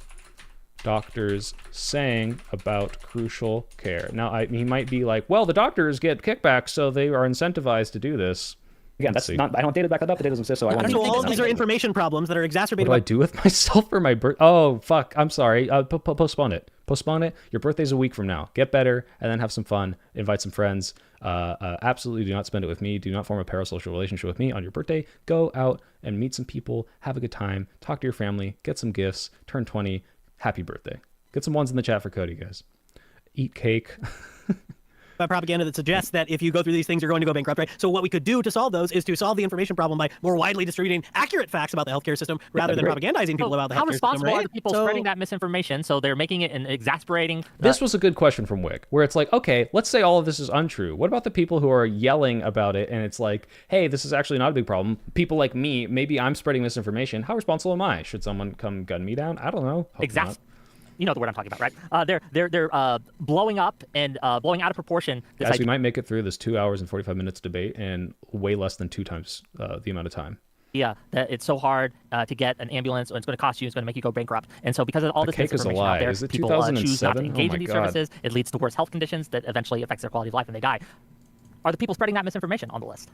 doctors saying about crucial care? Now, he might be like, well, the doctors get kickbacks, so they are incentivized to do this. Again, that's not. I don't data back that up. The data doesn't exist, so I won't. So all of these are information problems that are exacerbated. What do I do with myself for my birth? Oh, fuck. I'm sorry. Postpone it. Postpone it. Your birthday's a week from now. Get better and then have some fun. Invite some friends. Absolutely do not spend it with me. Do not form a parasocial relationship with me on your birthday. Go out and meet some people. Have a good time. Talk to your family. Get some gifts. Turn 20. Happy birthday. Get some ones in the chat for Cody, guys. Eat cake. Propaganda that suggests that if you go through these things, you're going to go bankrupt, right? So what we could do to solve those is to solve the information problem by more widely distributing accurate facts about the healthcare system rather than propagandizing people about the healthcare system. How responsible right? are the people spreading that misinformation? So they're making it an exasperating. This was a good question from Whick, where it's like, okay, let's say all of this is untrue. What about the people who are yelling about it and it's like, hey, this is actually not a big problem. People like me, maybe I'm spreading misinformation. How responsible am I? Should someone come gun me down? I don't know. Exactly. You know the word I'm talking about, right? They're blowing up and blowing out of proportion. Guys, we might make it through this 2 hours and 45 minutes debate in way less than 2 times the amount of time. Yeah, that it's so hard to get an ambulance, and it's going to cost you, it's going to make you go bankrupt. And so because of all this misinformation out there, people choose not to engage in these services. It leads to worse health conditions that eventually affects their quality of life and they die. Are the people spreading that misinformation on the list?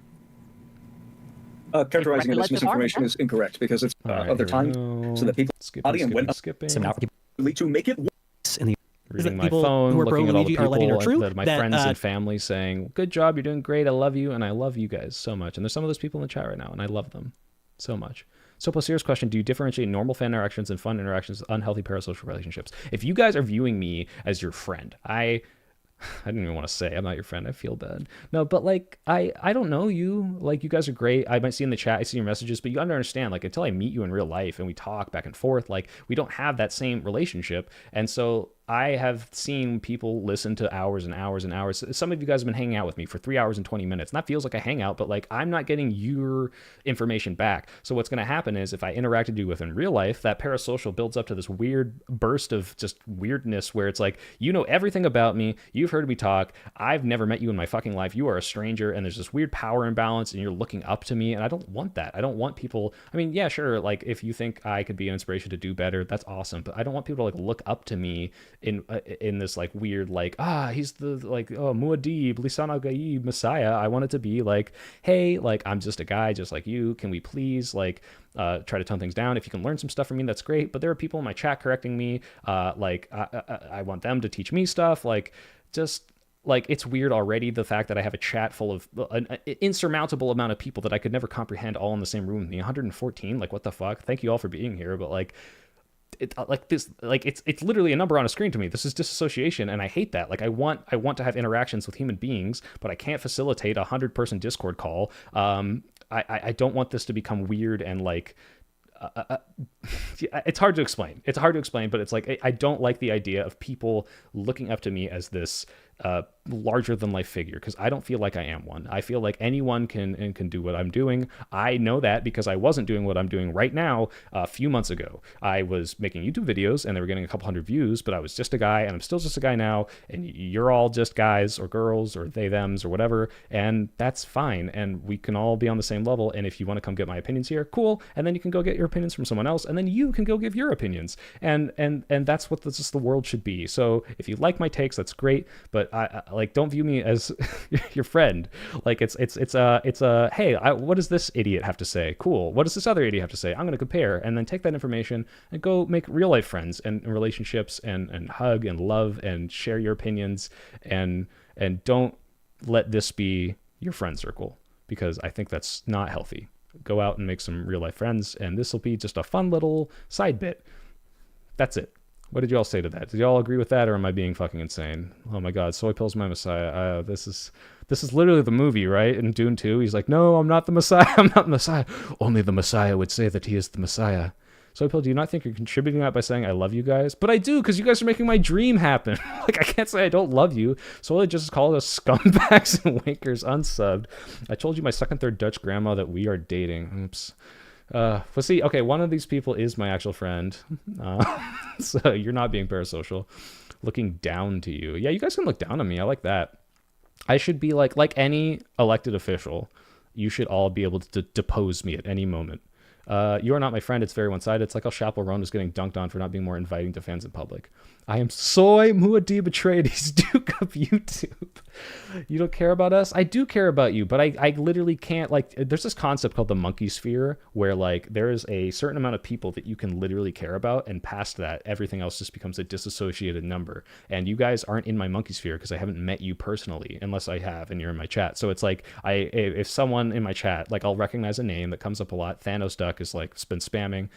Characterizing this misinformation is incorrect because it's of their time, so that people to make it worse. Reading my phone, looking at all the people, my friends and family saying, good job, you're doing great, I love you, and I love you guys so much. And there's some of those people in the chat right now, and I love them so much. So, serious question, do you differentiate normal fan interactions and fun interactions with unhealthy parasocial relationships? If you guys are viewing me as your friend, I didn't even want to say I'm not your friend. I feel bad. No, but like, I don't know you. Like, you guys are great. I might see in the chat, I see your messages, but you understand, like, until I meet you in real life and we talk back and forth, like, we don't have that same relationship. And so I have seen people listen to hours and hours and hours. Some of you guys have been hanging out with me for 3 hours and 20 minutes. And that feels like a hangout, but like I'm not getting your information back. So what's going to happen is if I interacted you with in real life, that parasocial builds up to this weird burst of just weirdness where it's like, you know everything about me. You've heard me talk. I've never met you in my fucking life. You are a stranger, and there's this weird power imbalance, and you're looking up to me. And I don't want that. I don't want people. I mean, yeah, sure. Like if you think I could be an inspiration to do better, that's awesome. But I don't want people to like look up to me in this like weird like he's the like Muad'Dib Lisan al-Gaib Messiah. I want it to be like, hey, like I'm just a guy just like you. Can we please like try to tone things down? If you can learn some stuff from me, that's great. But there are people in my chat correcting me. I want them to teach me stuff. Like just like it's weird already the fact that I have a chat full of an insurmountable amount of people that I could never comprehend all in the same room with me. 114. Like what the fuck? Thank you all for being here, but like. It's literally a number on a screen to me. This is disassociation, and I hate that. Like I want to have interactions with human beings, but I can't facilitate a 100-person Discord call. I don't want this to become weird and like it's hard to explain. But it's like I don't like the idea of people looking up to me as this larger than life figure, because I don't feel like I am one. I feel like anyone can do what I'm doing. I know that because I wasn't doing what I'm doing right now a few months ago. I was making YouTube videos and they were getting a couple hundred views, but I was just a guy, and I'm still just a guy now, and you're all just guys or girls or they thems or whatever, and that's fine, and we can all be on the same level. And if you want to come get my opinions here, cool, and then you can go get your opinions from someone else, and then you can go give your opinions, and that's what the world should be. So if you like my takes, that's great, but I like don't view me as your friend. Like it's hey, what does this idiot have to say? Cool. What does this other idiot have to say? I'm going to compare, and then take that information and go make real life friends and relationships and hug and love and share your opinions, and don't let this be your friend circle, because I think that's not healthy. Go out and make some real life friends, and this will be just a fun little side bit. That's it. What did you all say to that? Did you all agree with that, or am I being fucking insane? Oh my god, Soy Pill's my Messiah. This is literally the movie, right? In Dune 2, he's like, no, I'm not the Messiah. I'm not the Messiah. Only the Messiah would say that he is the Messiah. Soy Pill, do you not think you're contributing that by saying I love you guys? But I do, because you guys are making my dream happen. Like, I can't say I don't love you. So I just call us scumbags and wankers unsubbed. I told you my second, third Dutch grandma that we are dating. Oops. But see, okay, one of these people is my actual friend. So you're not being parasocial. Looking down to you. Yeah, you guys can look down on me. I like that. I should be like any elected official. You should all be able to depose me at any moment. You are not my friend. It's very one-sided. It's like how Chappell Roan is getting dunked on for not being more inviting to fans in public. I am Soy Muad'Dib Atreides, Duke of YouTube. You don't care about us? I do care about you, but I literally can't, like, there's this concept called the monkey sphere where, like, there is a certain amount of people that you can literally care about, and past that, everything else just becomes a disassociated number. And you guys aren't in my monkey sphere because I haven't met you personally, unless I have and you're in my chat. So it's like, if someone in my chat, like, I'll recognize a name that comes up a lot. Thanos Duck is, like, been spamming.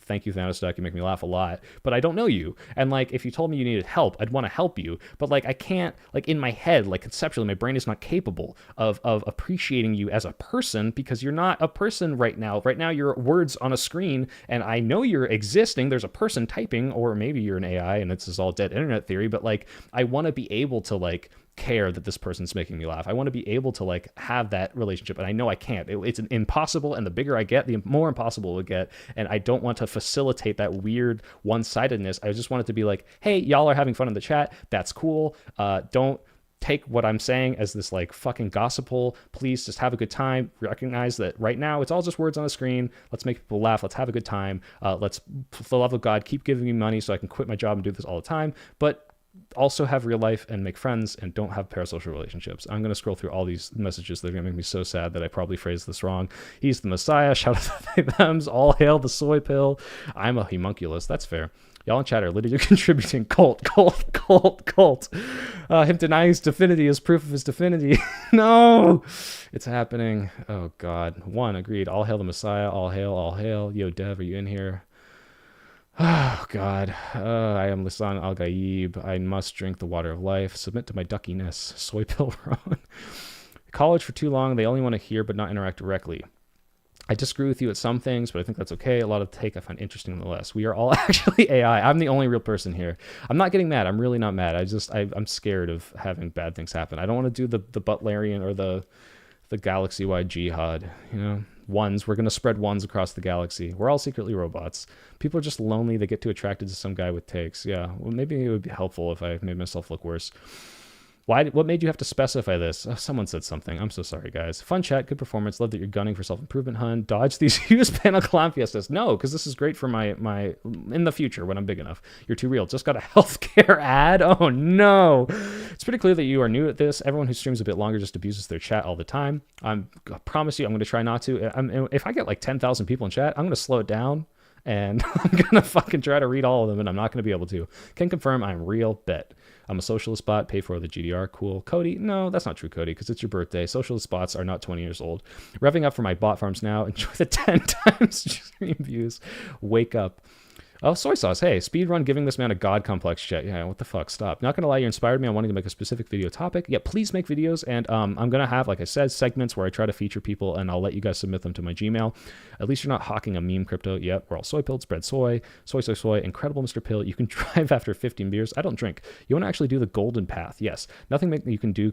Thank you, Thanos Duck. You make me laugh a lot. But I don't know you. And, like, if you told me you needed help, I'd want to help you. But, like, I can't, like, in my head, like, conceptually, my brain is not capable of appreciating you as a person, because you're not a person right now. Right now, you're words on a screen, and I know you're existing. There's a person typing, or maybe you're an AI, and this is all dead internet theory, but, like, I want to be able to, like, care that this person's making me laugh. I want to be able to, like, have that relationship, and I know I can't. It's impossible, and the bigger I get, the more impossible it will get, and I don't want to facilitate that weird one-sidedness. I just want it to be like, hey, y'all are having fun in the chat. That's cool. Don't take what I'm saying as this, like, fucking gossip hole. Please just have a good time. Recognize that right now it's all just words on a screen. Let's make people laugh. Let's have a good time. Let's, for the love of God, keep giving me money so I can quit my job and do this all the time. But also have real life and make friends, and don't have parasocial relationships. I'm going to scroll through all these messages that are going to make me so sad that I probably phrased this wrong. He's the Messiah. Shout out to the thems. All hail the Soy Pill. I'm a homunculus. That's fair. Y'all in chat are literally contributing. Cult. Him denying his divinity is proof of his divinity. No, it's happening. Oh God. One, agreed. All hail the Messiah. All hail. Yo, Dev, are you in here? Oh, God. I am Lisan al-Gaib. I must drink the water of life. Submit to my duckiness. Soy Pill Ron. College for too long. They only want to hear but not interact directly. I disagree with you at some things, but I think that's okay. A lot of take I find interesting nonetheless. We are all actually AI. I'm the only real person here. I'm not getting mad. I'm really not mad. I'm scared of having bad things happen. I don't want to do the Butlerian or the galaxy-wide jihad. You know, ones. We're going to spread ones across the galaxy. We're all secretly robots. People are just lonely. They get too attracted to some guy with takes. Yeah, well, maybe it would be helpful if I made myself look worse. What made you have to specify this? Oh, someone said something. I'm so sorry, guys. Fun chat, good performance. Love that you're gunning for self-improvement, hun. Dodge these huge panel clown fiestas. No, because this is great for my in the future when I'm big enough. You're too real. Just got a healthcare ad. Oh no. It's pretty clear that you are new at this. Everyone who streams a bit longer just abuses their chat all the time. I promise you, I'm going to try not to. If I get like 10,000 people in chat, I'm going to slow it down. And I'm going to fucking try to read all of them, and I'm not going to be able to. Can confirm I'm real, bet. I'm a socialist bot, pay for the GDR, cool. Cody, no, that's not true, Cody, because it's your birthday. Socialist bots are not 20 years old. Revving up for my bot farms now. Enjoy the 10 times stream views. Wake up. Oh, soy sauce. Hey, speedrun giving this man a god complex chat. Yeah, what the fuck? Stop. Not gonna lie, you inspired me on wanting to make a specific video topic. Yeah, please make videos, and I'm gonna have, like I said, segments where I try to feature people, and I'll let you guys submit them to my Gmail. At least you're not hawking a meme crypto. Yep, we're all soy pilled, spread soy, soy. Incredible, Mr. Pill. You can drive after 15 beers. I don't drink. You want to actually do the golden path? Yes. Nothing you can do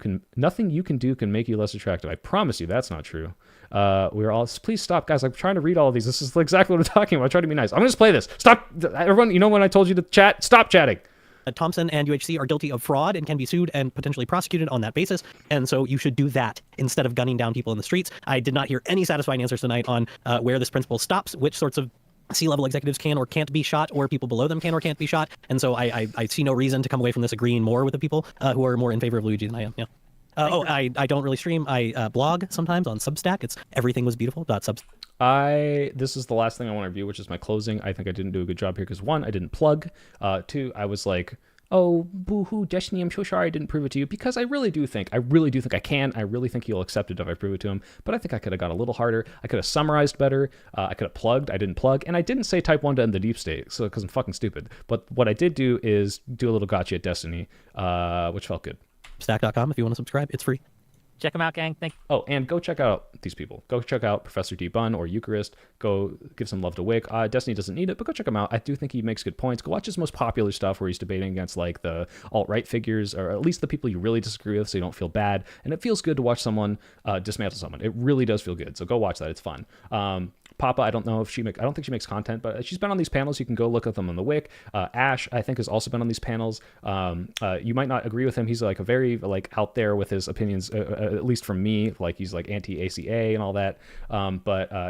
can make you less attractive. I promise you, that's not true. We're all, please stop, guys. I'm trying to read all of these. This is exactly what I'm talking about. I try to be nice. I'm gonna just play this. Stop, everyone. You know when I told you to chat? Stop chatting. Thompson and UHC are guilty of fraud and can be sued and potentially prosecuted on that basis. And so you should do that instead of gunning down people in the streets. I did not hear any satisfying answers tonight on where this principle stops, which sorts of C-level executives can or can't be shot, or people below them can or can't be shot. And so I see no reason to come away from this agreeing more with the people who are more in favor of Luigi than I am. Yeah. I don't really stream. I blog sometimes on Substack. It's everythingwasbeautiful.substack. This is the last thing I want to review, which is my closing. I think I didn't do a good job here because, one, I didn't plug. Two, I was like, oh, boo-hoo, Destiny, I'm so sorry I didn't prove it to you, because I really do think I can. I really think he'll accept it if I prove it to him, but I think I could have got a little harder. I could have summarized better. I could have plugged. I didn't plug, and I didn't say type 1 to end the deep state, so because I'm fucking stupid. But what I did do is do a little gotcha at Destiny, which felt good. Stack.com if you want to subscribe. It's free. Check them out, gang. Oh, and go check out these people. Go check out Professor D. Bunn or Eucharist. Go give some love to Whick. Destiny doesn't need it, but go check him out. I do think he makes good points. Go watch his most popular stuff where he's debating against like the alt-right figures, or at least the people you really disagree with, so you don't feel bad. And it feels good to watch someone dismantle someone. It really does feel good. So go watch that. It's fun. Papa, I don't know if I don't think she makes content, but she's been on these panels. You can go look at them on the Whick. Ash, I think, has also been on these panels. You might not agree with him. He's like a very like out there with his opinions, at least from me. Like he's like anti-ACA and all that.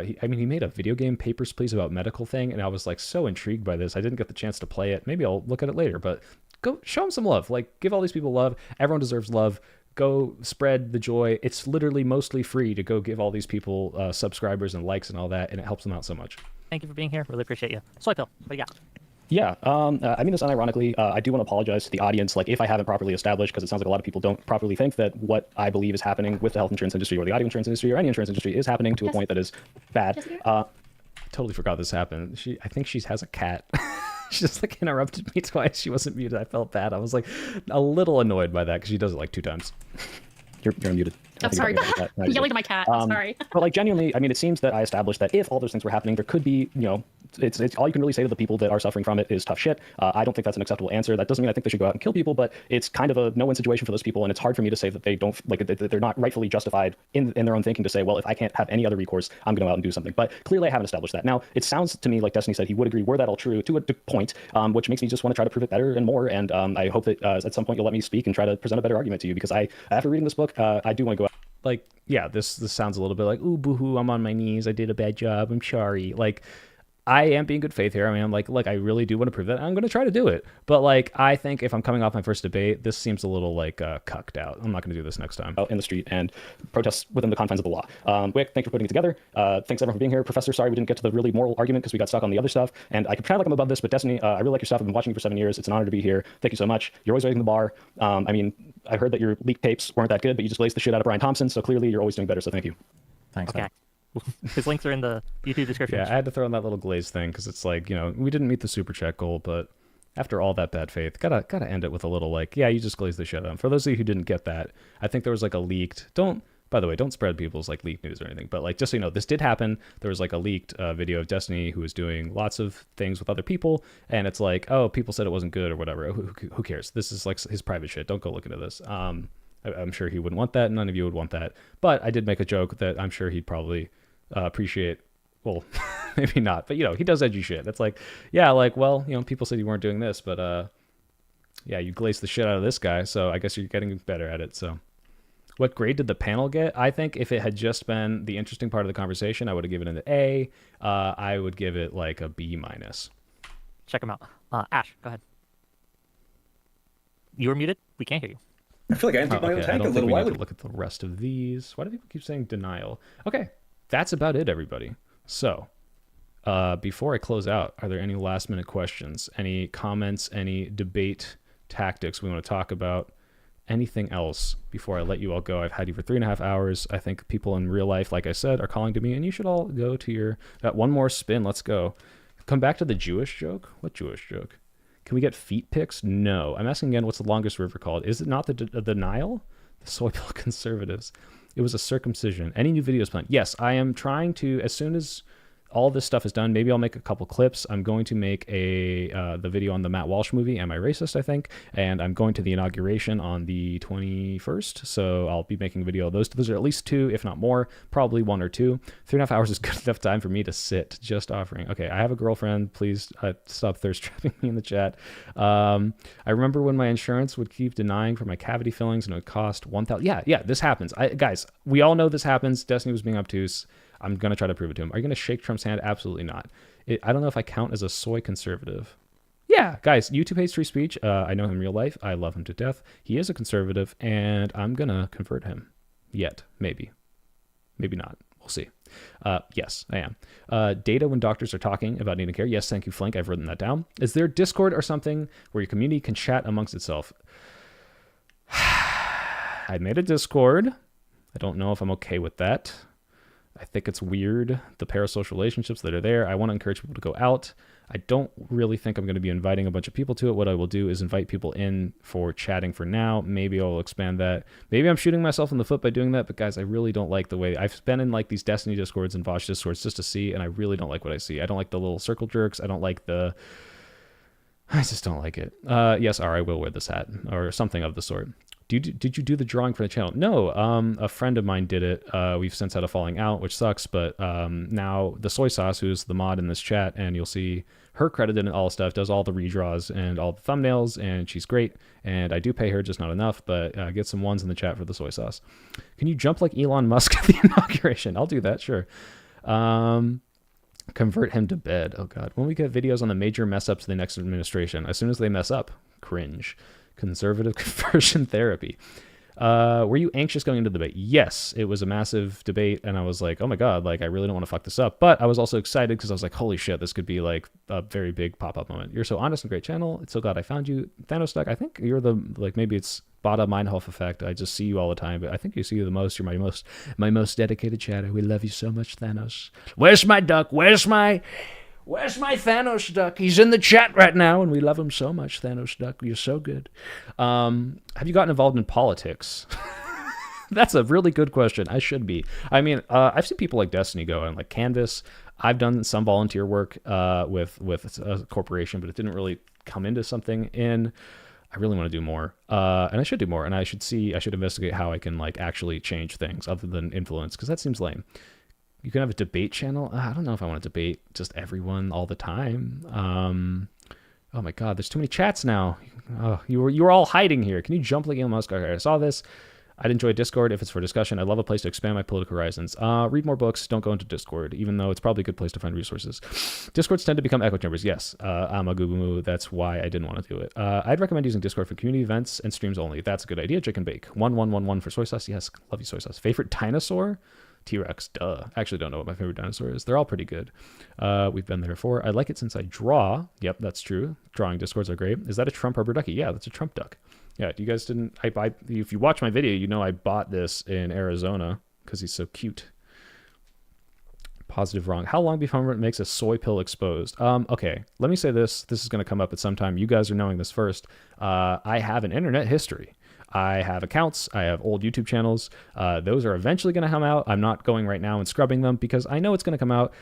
He made a video game, Papers, Please, about medical thing, and I was like so intrigued by this. I didn't get the chance to play it. Maybe I'll look at it later, but go show him some love. Like give all these people love. Everyone deserves love. Go spread the joy. It's literally mostly free to go give all these people subscribers and likes and all that, and it helps them out so much. Thank you for being here. Really appreciate you. Soy Pill, what do you got? Yeah, I mean this unironically. I do want to apologize to the audience, like if I haven't properly established, because it sounds like a lot of people don't properly think that what I believe is happening with the health insurance industry or the audio insurance industry or any insurance industry is happening to a point that is bad. Totally forgot this happened. I think she has a cat. She just like interrupted me twice. She wasn't muted. I felt bad. I was like a little annoyed by that because she does it like 2 times. You're unmuted. I'm sorry. I'm yelling at my cat. I'm sorry. But like genuinely, I mean, it seems that I established that if all those things were happening, there could be, it's all you can really say to the people that are suffering from it is tough shit. I don't think that's an acceptable answer. That doesn't mean I think they should go out and kill people, but it's kind of a no-win situation for those people, and it's hard for me to say that they don't like that they're not rightfully justified in their own thinking to say, well, if I can't have any other recourse, I'm going to go out and do something. But clearly, I haven't established that. Now, it sounds to me like Destiny said he would agree were that all true to a point, which makes me just want to try to prove it better and more. And I hope that at some point you'll let me speak and try to present a better argument to you, because after reading this book, I do want to go out. Like, yeah, this sounds a little bit like, ooh, boo-hoo, I'm on my knees, I did a bad job, I'm sorry. Like, I am being good faith here. I mean, I'm like, I really do want to prove that. I'm going to try to do it. But like, I think if I'm coming off my first debate, this seems a little like cucked out. I'm not going to do this next time. Out in the street and protest within the confines of the law. Whick, thanks for putting it together. Thanks everyone for being here. Professor, sorry we didn't get to the really moral argument because we got stuck on the other stuff. And I could pretend like I'm above this, but Destiny, I really like your stuff. I've been watching you for 7 years. It's an honor to be here. Thank you so much. You're always raising the bar. I mean, I heard that your leaked tapes weren't that good, but you just glazed the shit out of Brian Thompson. So clearly you're always doing better. So thank you. Thanks. Okay. His links are in the YouTube description. Yeah, I had to throw in that little glaze thing because it's like, we didn't meet the super chat goal, but after all that bad faith, gotta end it with a little like, yeah, you just glazed the shit out. For those of you who didn't get that, I think there was like a leaked. By By the way, don't spread people's like leaked news or anything, but like just so you know, this did happen. There was like a leaked video of Destiny who was doing lots of things with other people, and it's like, oh, people said it wasn't good or whatever. Who cares? This is like his private shit. Don't go look into this. I'm sure he wouldn't want that. None of you would want that. But I did make a joke that I'm sure he'd probably appreciate. Well, maybe not, but you know, he does edgy shit. It's like, yeah, like, well, you know, people said you weren't doing this, but yeah, you glazed the shit out of this guy, so I guess you're getting better at it. So what grade did the panel get? I think if it had just been the interesting part of the conversation, I would have given it an A. I would give it like a B-. Check him out. Ash, go ahead. You were muted. We can't hear you. I feel like I emptied my own tank a little while ago. Look at the rest of these. Why do people keep saying denial? Okay, that's about it, everybody. So, before I close out, are there any last minute questions? Any comments? Any debate tactics we want to talk about? Anything else before I let you all go? I've had you for 3.5 hours. I think people in real life, like I said, are calling to me, and you should all go to your... Got one more spin. Let's go. Come back to the Jewish joke. What Jewish joke? Can we get feet pics? No. I'm asking again, what's the longest river called? Is it not the Nile? The soy pill conservatives. It was a circumcision. Any new videos planned? Yes, I am trying to, as soon as all this stuff is done, maybe I'll make a couple clips. I'm going to make the video on the Matt Walsh movie, Am I Racist, I think, and I'm going to the inauguration on the 21st, so I'll be making a video of those. Those are at least 2, if not more, probably 1 or 2. 3.5 hours is good enough time for me to sit, just offering. Okay, I have a girlfriend. Please stop thirst trapping me in the chat. I remember when my insurance would keep denying for my cavity fillings and it would cost $1,000. Yeah, this happens. Guys, we all know this happens. Destiny was being obtuse. I'm going to try to prove it to him. Are you going to shake Trump's hand? Absolutely not. I don't know if I count as a soy conservative. Yeah, guys, YouTube hates free speech. I know him in real life. I love him to death. He is a conservative, and I'm going to convert him. Yet. Maybe. Maybe not. We'll see. Yes, I am. Data when doctors are talking about needing care. Yes, thank you, Flink. I've written that down. Is there Discord or something where your community can chat amongst itself? I made a Discord. I don't know if I'm okay with that. I think it's weird, the parasocial relationships that are there. I want to encourage people to go out. I don't really think I'm going to be inviting a bunch of people to it. What I will do is invite people in for chatting for now. Maybe I'll expand that. Maybe I'm shooting myself in the foot by doing that, but guys, I really don't like the way... I've been in like these Destiny Discords and Vosh Discords just to see, and I really don't like what I see. I don't like the little circle jerks. I don't like the... I just don't like it. Yes, I will wear this hat, or something of the sort. Did you do the drawing for the channel? No, a friend of mine did it. We've since had a falling out, which sucks, but now the Soy Sauce, who's the mod in this chat, and you'll see her credited in all stuff, does all the redraws and all the thumbnails, and she's great, and I do pay her, just not enough, but get some ones in the chat for the Soy Sauce. Can you jump like Elon Musk at the inauguration? I'll do that, sure. Convert him to bed. Oh, God. When we get videos on the major mess-ups of the next administration, as soon as they mess up, cringe. Conservative conversion therapy. Were you anxious going into the debate? Yes, it was a massive debate, and I was like, oh my God, like, I really don't want to fuck this up. But I was also excited because I was like, holy shit, this could be like a very big pop-up moment. You're so honest and great channel. It's so glad I found you. Thanos Duck, I think you're the, like, maybe it's Bada Meinhof effect. I just see you all the time, but I think you see you the most. You're my most dedicated chatter. We love you so much, Thanos. Where's my duck? Where's my Thanos Duck? He's in the chat right now, and we love him so much, Thanos Duck. You're so good. Have you gotten involved in politics? That's a really good question. I should be. I mean, I've seen people like Destiny go and like Canvas. I've done some volunteer work with a corporation, but it didn't really come into something. I really want to do more, and I should do more. And I should investigate how I can like actually change things other than influence, because that seems lame. You can have a debate channel. I don't know if I want to debate just everyone all the time. Oh my God, there's too many chats now. Oh, you were all hiding here. Can you jump like Elon Musk? Okay, I saw this. I'd enjoy Discord if it's for discussion. I love a place to expand my political horizons. Read more books. Don't go into Discord, even though it's probably a good place to find resources. Discords tend to become echo chambers. Yes, I'm a gooboomoo. That's why I didn't want to do it. I'd recommend using Discord for community events and streams only. That's a good idea. Chicken Bake. 1111 for soy sauce. Yes, love you, soy sauce. Favorite dinosaur? T-Rex, duh. Actually don't know what my favorite dinosaur is. They're all pretty good. We've been there before. I like it since I draw. Yep, that's true. Drawing Discords are great. Is that a Trump rubber ducky? Yeah, that's a Trump duck. Yeah, you guys didn't... if you watch my video, you know I bought this in Arizona because he's so cute. Positive wrong. How long before it makes a soy pill exposed? Okay, let me say this. This is going to come up at some time. You guys are knowing this first. I have an internet history. I have accounts. I have old YouTube channels. Those are eventually going to come out. I'm not going right now and scrubbing them because I know it's going to come out.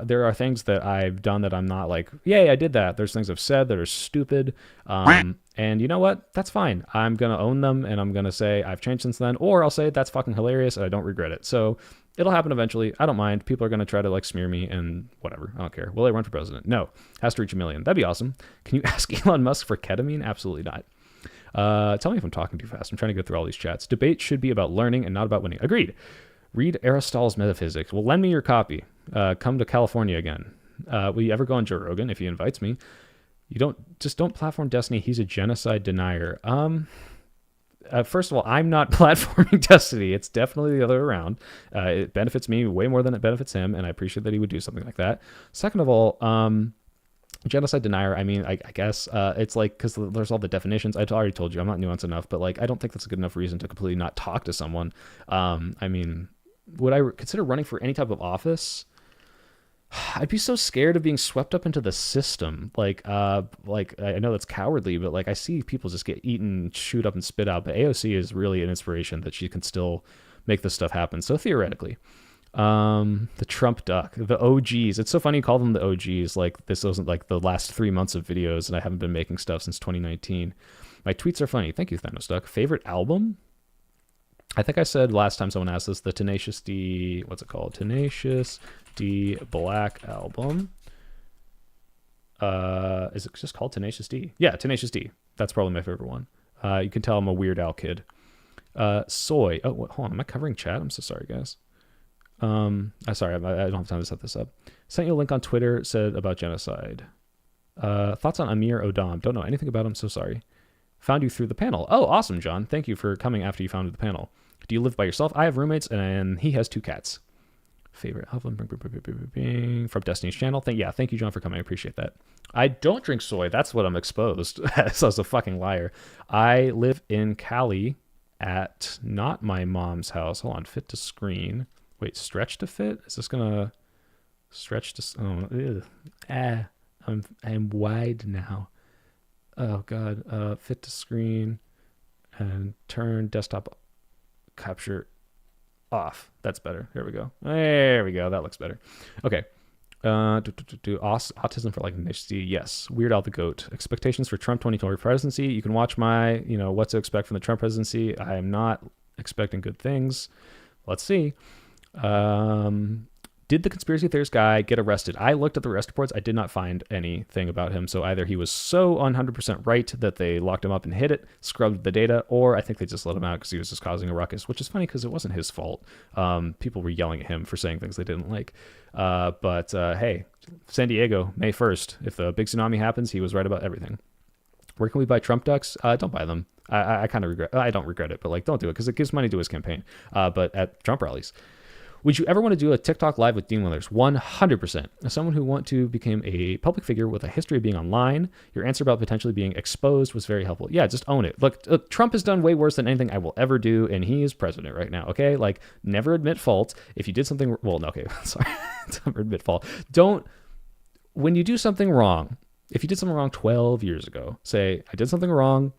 There are things that I've done that I'm not like, yay, I did that. There's things I've said that are stupid. And you know what? That's fine. I'm going to own them, and I'm going to say I've changed since then, or I'll say that's fucking hilarious and I don't regret it. So it'll happen eventually. I don't mind. People are going to try to like smear me and whatever. I don't care. Will I run for president? No. Has to reach 1 million. That'd be awesome. Can you ask Elon Musk for ketamine? Absolutely not. Tell me if I'm talking too fast. I'm trying to go through all these chats. Debate should be about learning and not about winning. Agreed. Read Aristotle's Metaphysics. Well, lend me your copy. Come to California again. Will you ever go on Joe Rogan if he invites me? You don't platform Destiny. He's a genocide denier. First of all, I'm not platforming Destiny. It's definitely the other way around. It benefits me way more than it benefits him, and I appreciate that he would do something like that. Second of all, genocide denier, I mean, I guess it's like, because there's all the definitions. I already told you I'm not nuanced enough, but like I don't think that's a good enough reason to completely not talk to someone. I mean, would I consider running for any type of office? I'd be so scared of being swept up into the system. Like I know that's cowardly, but like I see people just get eaten, shoot up, and spit out. But AOC is really an inspiration that she can still make this stuff happen. So theoretically, the Trump duck, the OGs. It's so funny you call them the OGs. Like this wasn't like the last 3 months of videos, and I haven't been making stuff since 2019. My tweets are funny. Thank you, Thanos Duck. Favorite album? I think I said last time someone asked this, the Tenacious D, what's it called? Tenacious D Black Album. Is it just called Tenacious D? Yeah, Tenacious D. That's probably my favorite one. You can tell I'm a Weird Al kid. Soy. Oh, hold on. Am I covering chat? I'm so sorry, guys. I'm sorry. I don't have time to set this up. Sent you a link on Twitter, said about genocide. Thoughts on Amir Odom? Don't know anything about him, so sorry. Found you through the panel. Oh, awesome, John. Thank you for coming after you found the panel. Do you live by yourself? I have roommates, and he has 2 cats. Favorite album from Destiny's channel. Thank you, John, for coming. I appreciate that. I don't drink soy. That's what I'm exposed as. I was a fucking liar. I live in Cali at not my mom's house. Hold on. Fit to screen. Wait, stretch to fit? Is this gonna stretch to? I'm wide now. Oh god. Fit to screen and turn desktop capture off. That's better. There we go. That looks better. Okay. Autism for like HD. Yes. Weird Al the Goat. Expectations for Trump 2020 presidency. You can watch my, what to expect from the Trump presidency. I am not expecting good things. Let's see. Did the conspiracy theorist guy get arrested? I looked at the arrest reports. I did not find anything about him. So either he was so 100% right that they locked him up and hid it, scrubbed the data, or I think they just let him out because he was just causing a ruckus, which is funny because it wasn't his fault. People were yelling at him for saying things they didn't like. But hey, San Diego, May 1st. If the big tsunami happens, he was right about everything. Where can we buy Trump ducks? Don't buy them. I kind of regret. I don't regret it, but like, don't do it because it gives money to his campaign. But at Trump rallies. Would you ever want to do a TikTok live with Dean Withers? 100%. As someone who want to become a public figure with a history of being online, your answer about potentially being exposed was very helpful. Yeah, just own it. Look, Trump has done way worse than anything I will ever do, and he is president right now, okay? Like, never admit fault. If you did something... Well, no, okay, sorry. Never admit fault. When you do something wrong, if you did something wrong 12 years ago, say, I did something wrong,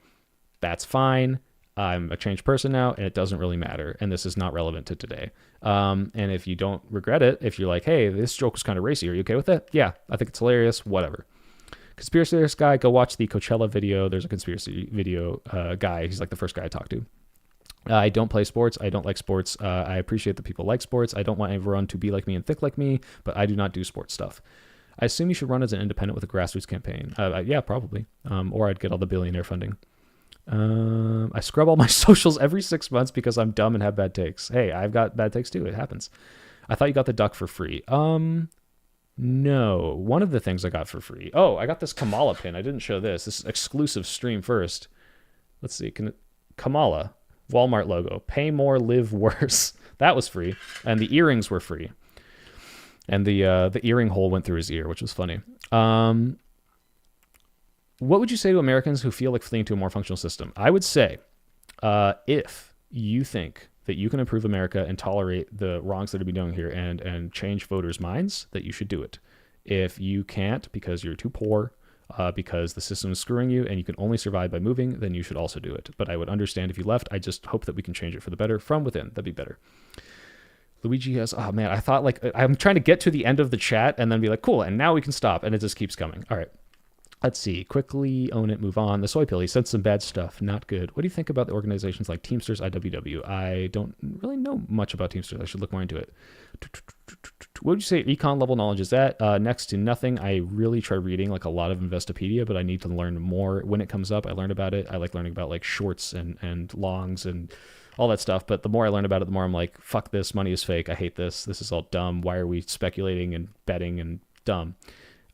that's fine. I'm a changed person now, and it doesn't really matter, and this is not relevant to today. And if you don't regret it, if you're like, hey, this joke was kind of racy, are you okay with it? Yeah, I think it's hilarious, whatever. Conspiracy theorist guy, go watch the Coachella video. There's a conspiracy video guy. He's like the first guy I talked to. I don't play sports. I don't like sports. I appreciate that people like sports. I don't want everyone to be like me and think like me, but I do not do sports stuff. I assume you should run as an independent with a grassroots campaign. Yeah, probably. Or I'd get all the billionaire funding. I scrub all my socials every 6 months because I'm dumb and have bad takes. Hey, I've got bad takes too. It happens. I thought you got the duck for free. No. One of the things I got for free. Oh, I got this Kamala pin. I didn't show this. This is exclusive stream first. Let's see. Kamala, Walmart logo. Pay more, live worse. That was free. And the earrings were free. And the earring hole went through his ear, which was funny. What would you say to Americans who feel like fleeing to a more functional system? I would say, if you think that you can improve America and tolerate the wrongs that are being done here and change voters' minds, that you should do it. If you can't because you're too poor, because the system is screwing you and you can only survive by moving, then you should also do it. But I would understand if you left. I just hope that we can change it for the better from within. That'd be better. Luigi has, oh man, I thought like, I'm trying to get to the end of the chat and then be like, cool, and now we can stop. And it just keeps coming. All right. Let's see. Quickly own it, move on. The Soy Pill, he said some bad stuff. Not good. What do you think about the organizations like Teamsters, IWW? I don't really know much about Teamsters. I should look more into it. What would you say econ level knowledge is that? Next to nothing. I really try reading like a lot of Investopedia, but I need to learn more. When it comes up, I learn about it. I like learning about like shorts and longs and all that stuff. But the more I learn about it, the more I'm like, fuck this. Money is fake. I hate this. This is all dumb. Why are we speculating and betting and dumb?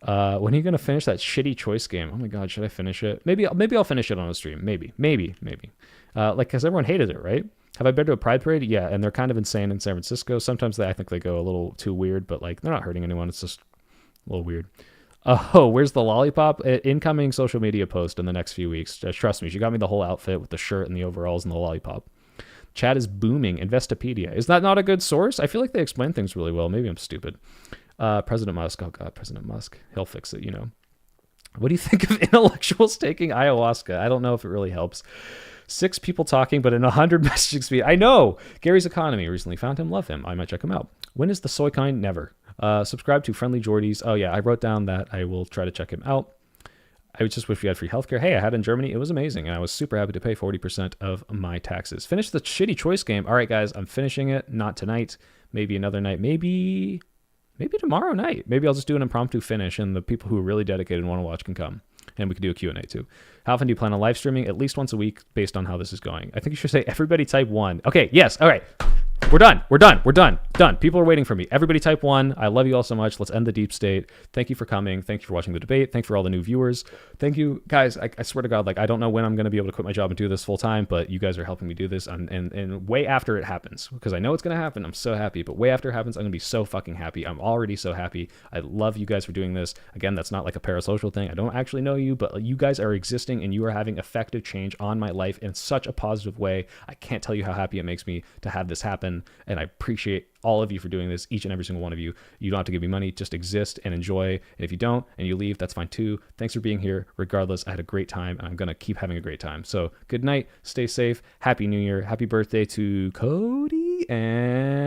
When are you going to finish that shitty choice game? Oh my God, should I finish it? Maybe I'll finish it on a stream. Maybe. Like, cause everyone hated it, right? Have I been to a Pride Parade? Yeah. And they're kind of insane in San Francisco. Sometimes I think they go a little too weird, but like, they're not hurting anyone. It's just a little weird. Oh, where's the lollipop? Incoming social media post in the next few weeks. Trust me, she got me the whole outfit with the shirt and the overalls and the lollipop. Chat is booming. Investopedia. Is that not a good source? I feel like they explain things really well. Maybe I'm stupid. President Musk. Oh God, President Musk. He'll fix it, you know. What do you think of intellectuals taking ayahuasca? I don't know if it really helps. 6 people talking, but in 100 messaging speed. I know. Gary's Economy. Recently found him. Love him. I might check him out. When is the soy kind? Never. Subscribe to Friendly Jordies. Oh yeah, I wrote down that. I will try to check him out. I just wish we had free healthcare. Hey, I had it in Germany. It was amazing, and I was super happy to pay 40% of my taxes. Finish the shitty choice game. All right, guys, I'm finishing it. Not tonight. Maybe another night. Maybe tomorrow night. Maybe I'll just do an impromptu finish, and the people who are really dedicated and want to watch can come. And we can do a Q&A too. How often do you plan on live streaming? At least once a week based on how this is going. I think you should say everybody type 1. Okay, yes. All right. We're done. Done. People are waiting for me. Everybody type 1. I love you all so much. Let's end the deep state. Thank you for coming. Thank you for watching the debate. Thank you for all the new viewers. Thank you, guys. I swear to God, like, I don't know when I'm going to be able to quit my job and do this full time, but you guys are helping me do this. And way after it happens, because I know it's going to happen. I'm so happy. But way after it happens, I'm going to be so fucking happy. I'm already so happy. I love you guys for doing this. Again, that's not like a parasocial thing. I don't actually know you, but you guys are existing and you are having effective change on my life in such a positive way. I can't tell you how happy it makes me to have this happen. And I appreciate all of you for doing this, each and every single one of you. You don't have to give me money, just exist and enjoy. And if you don't and you leave, that's fine too. Thanks for being here. Regardless, I had a great time and I'm going to keep having a great time. So good night, stay safe, happy new year, happy birthday to Cody, and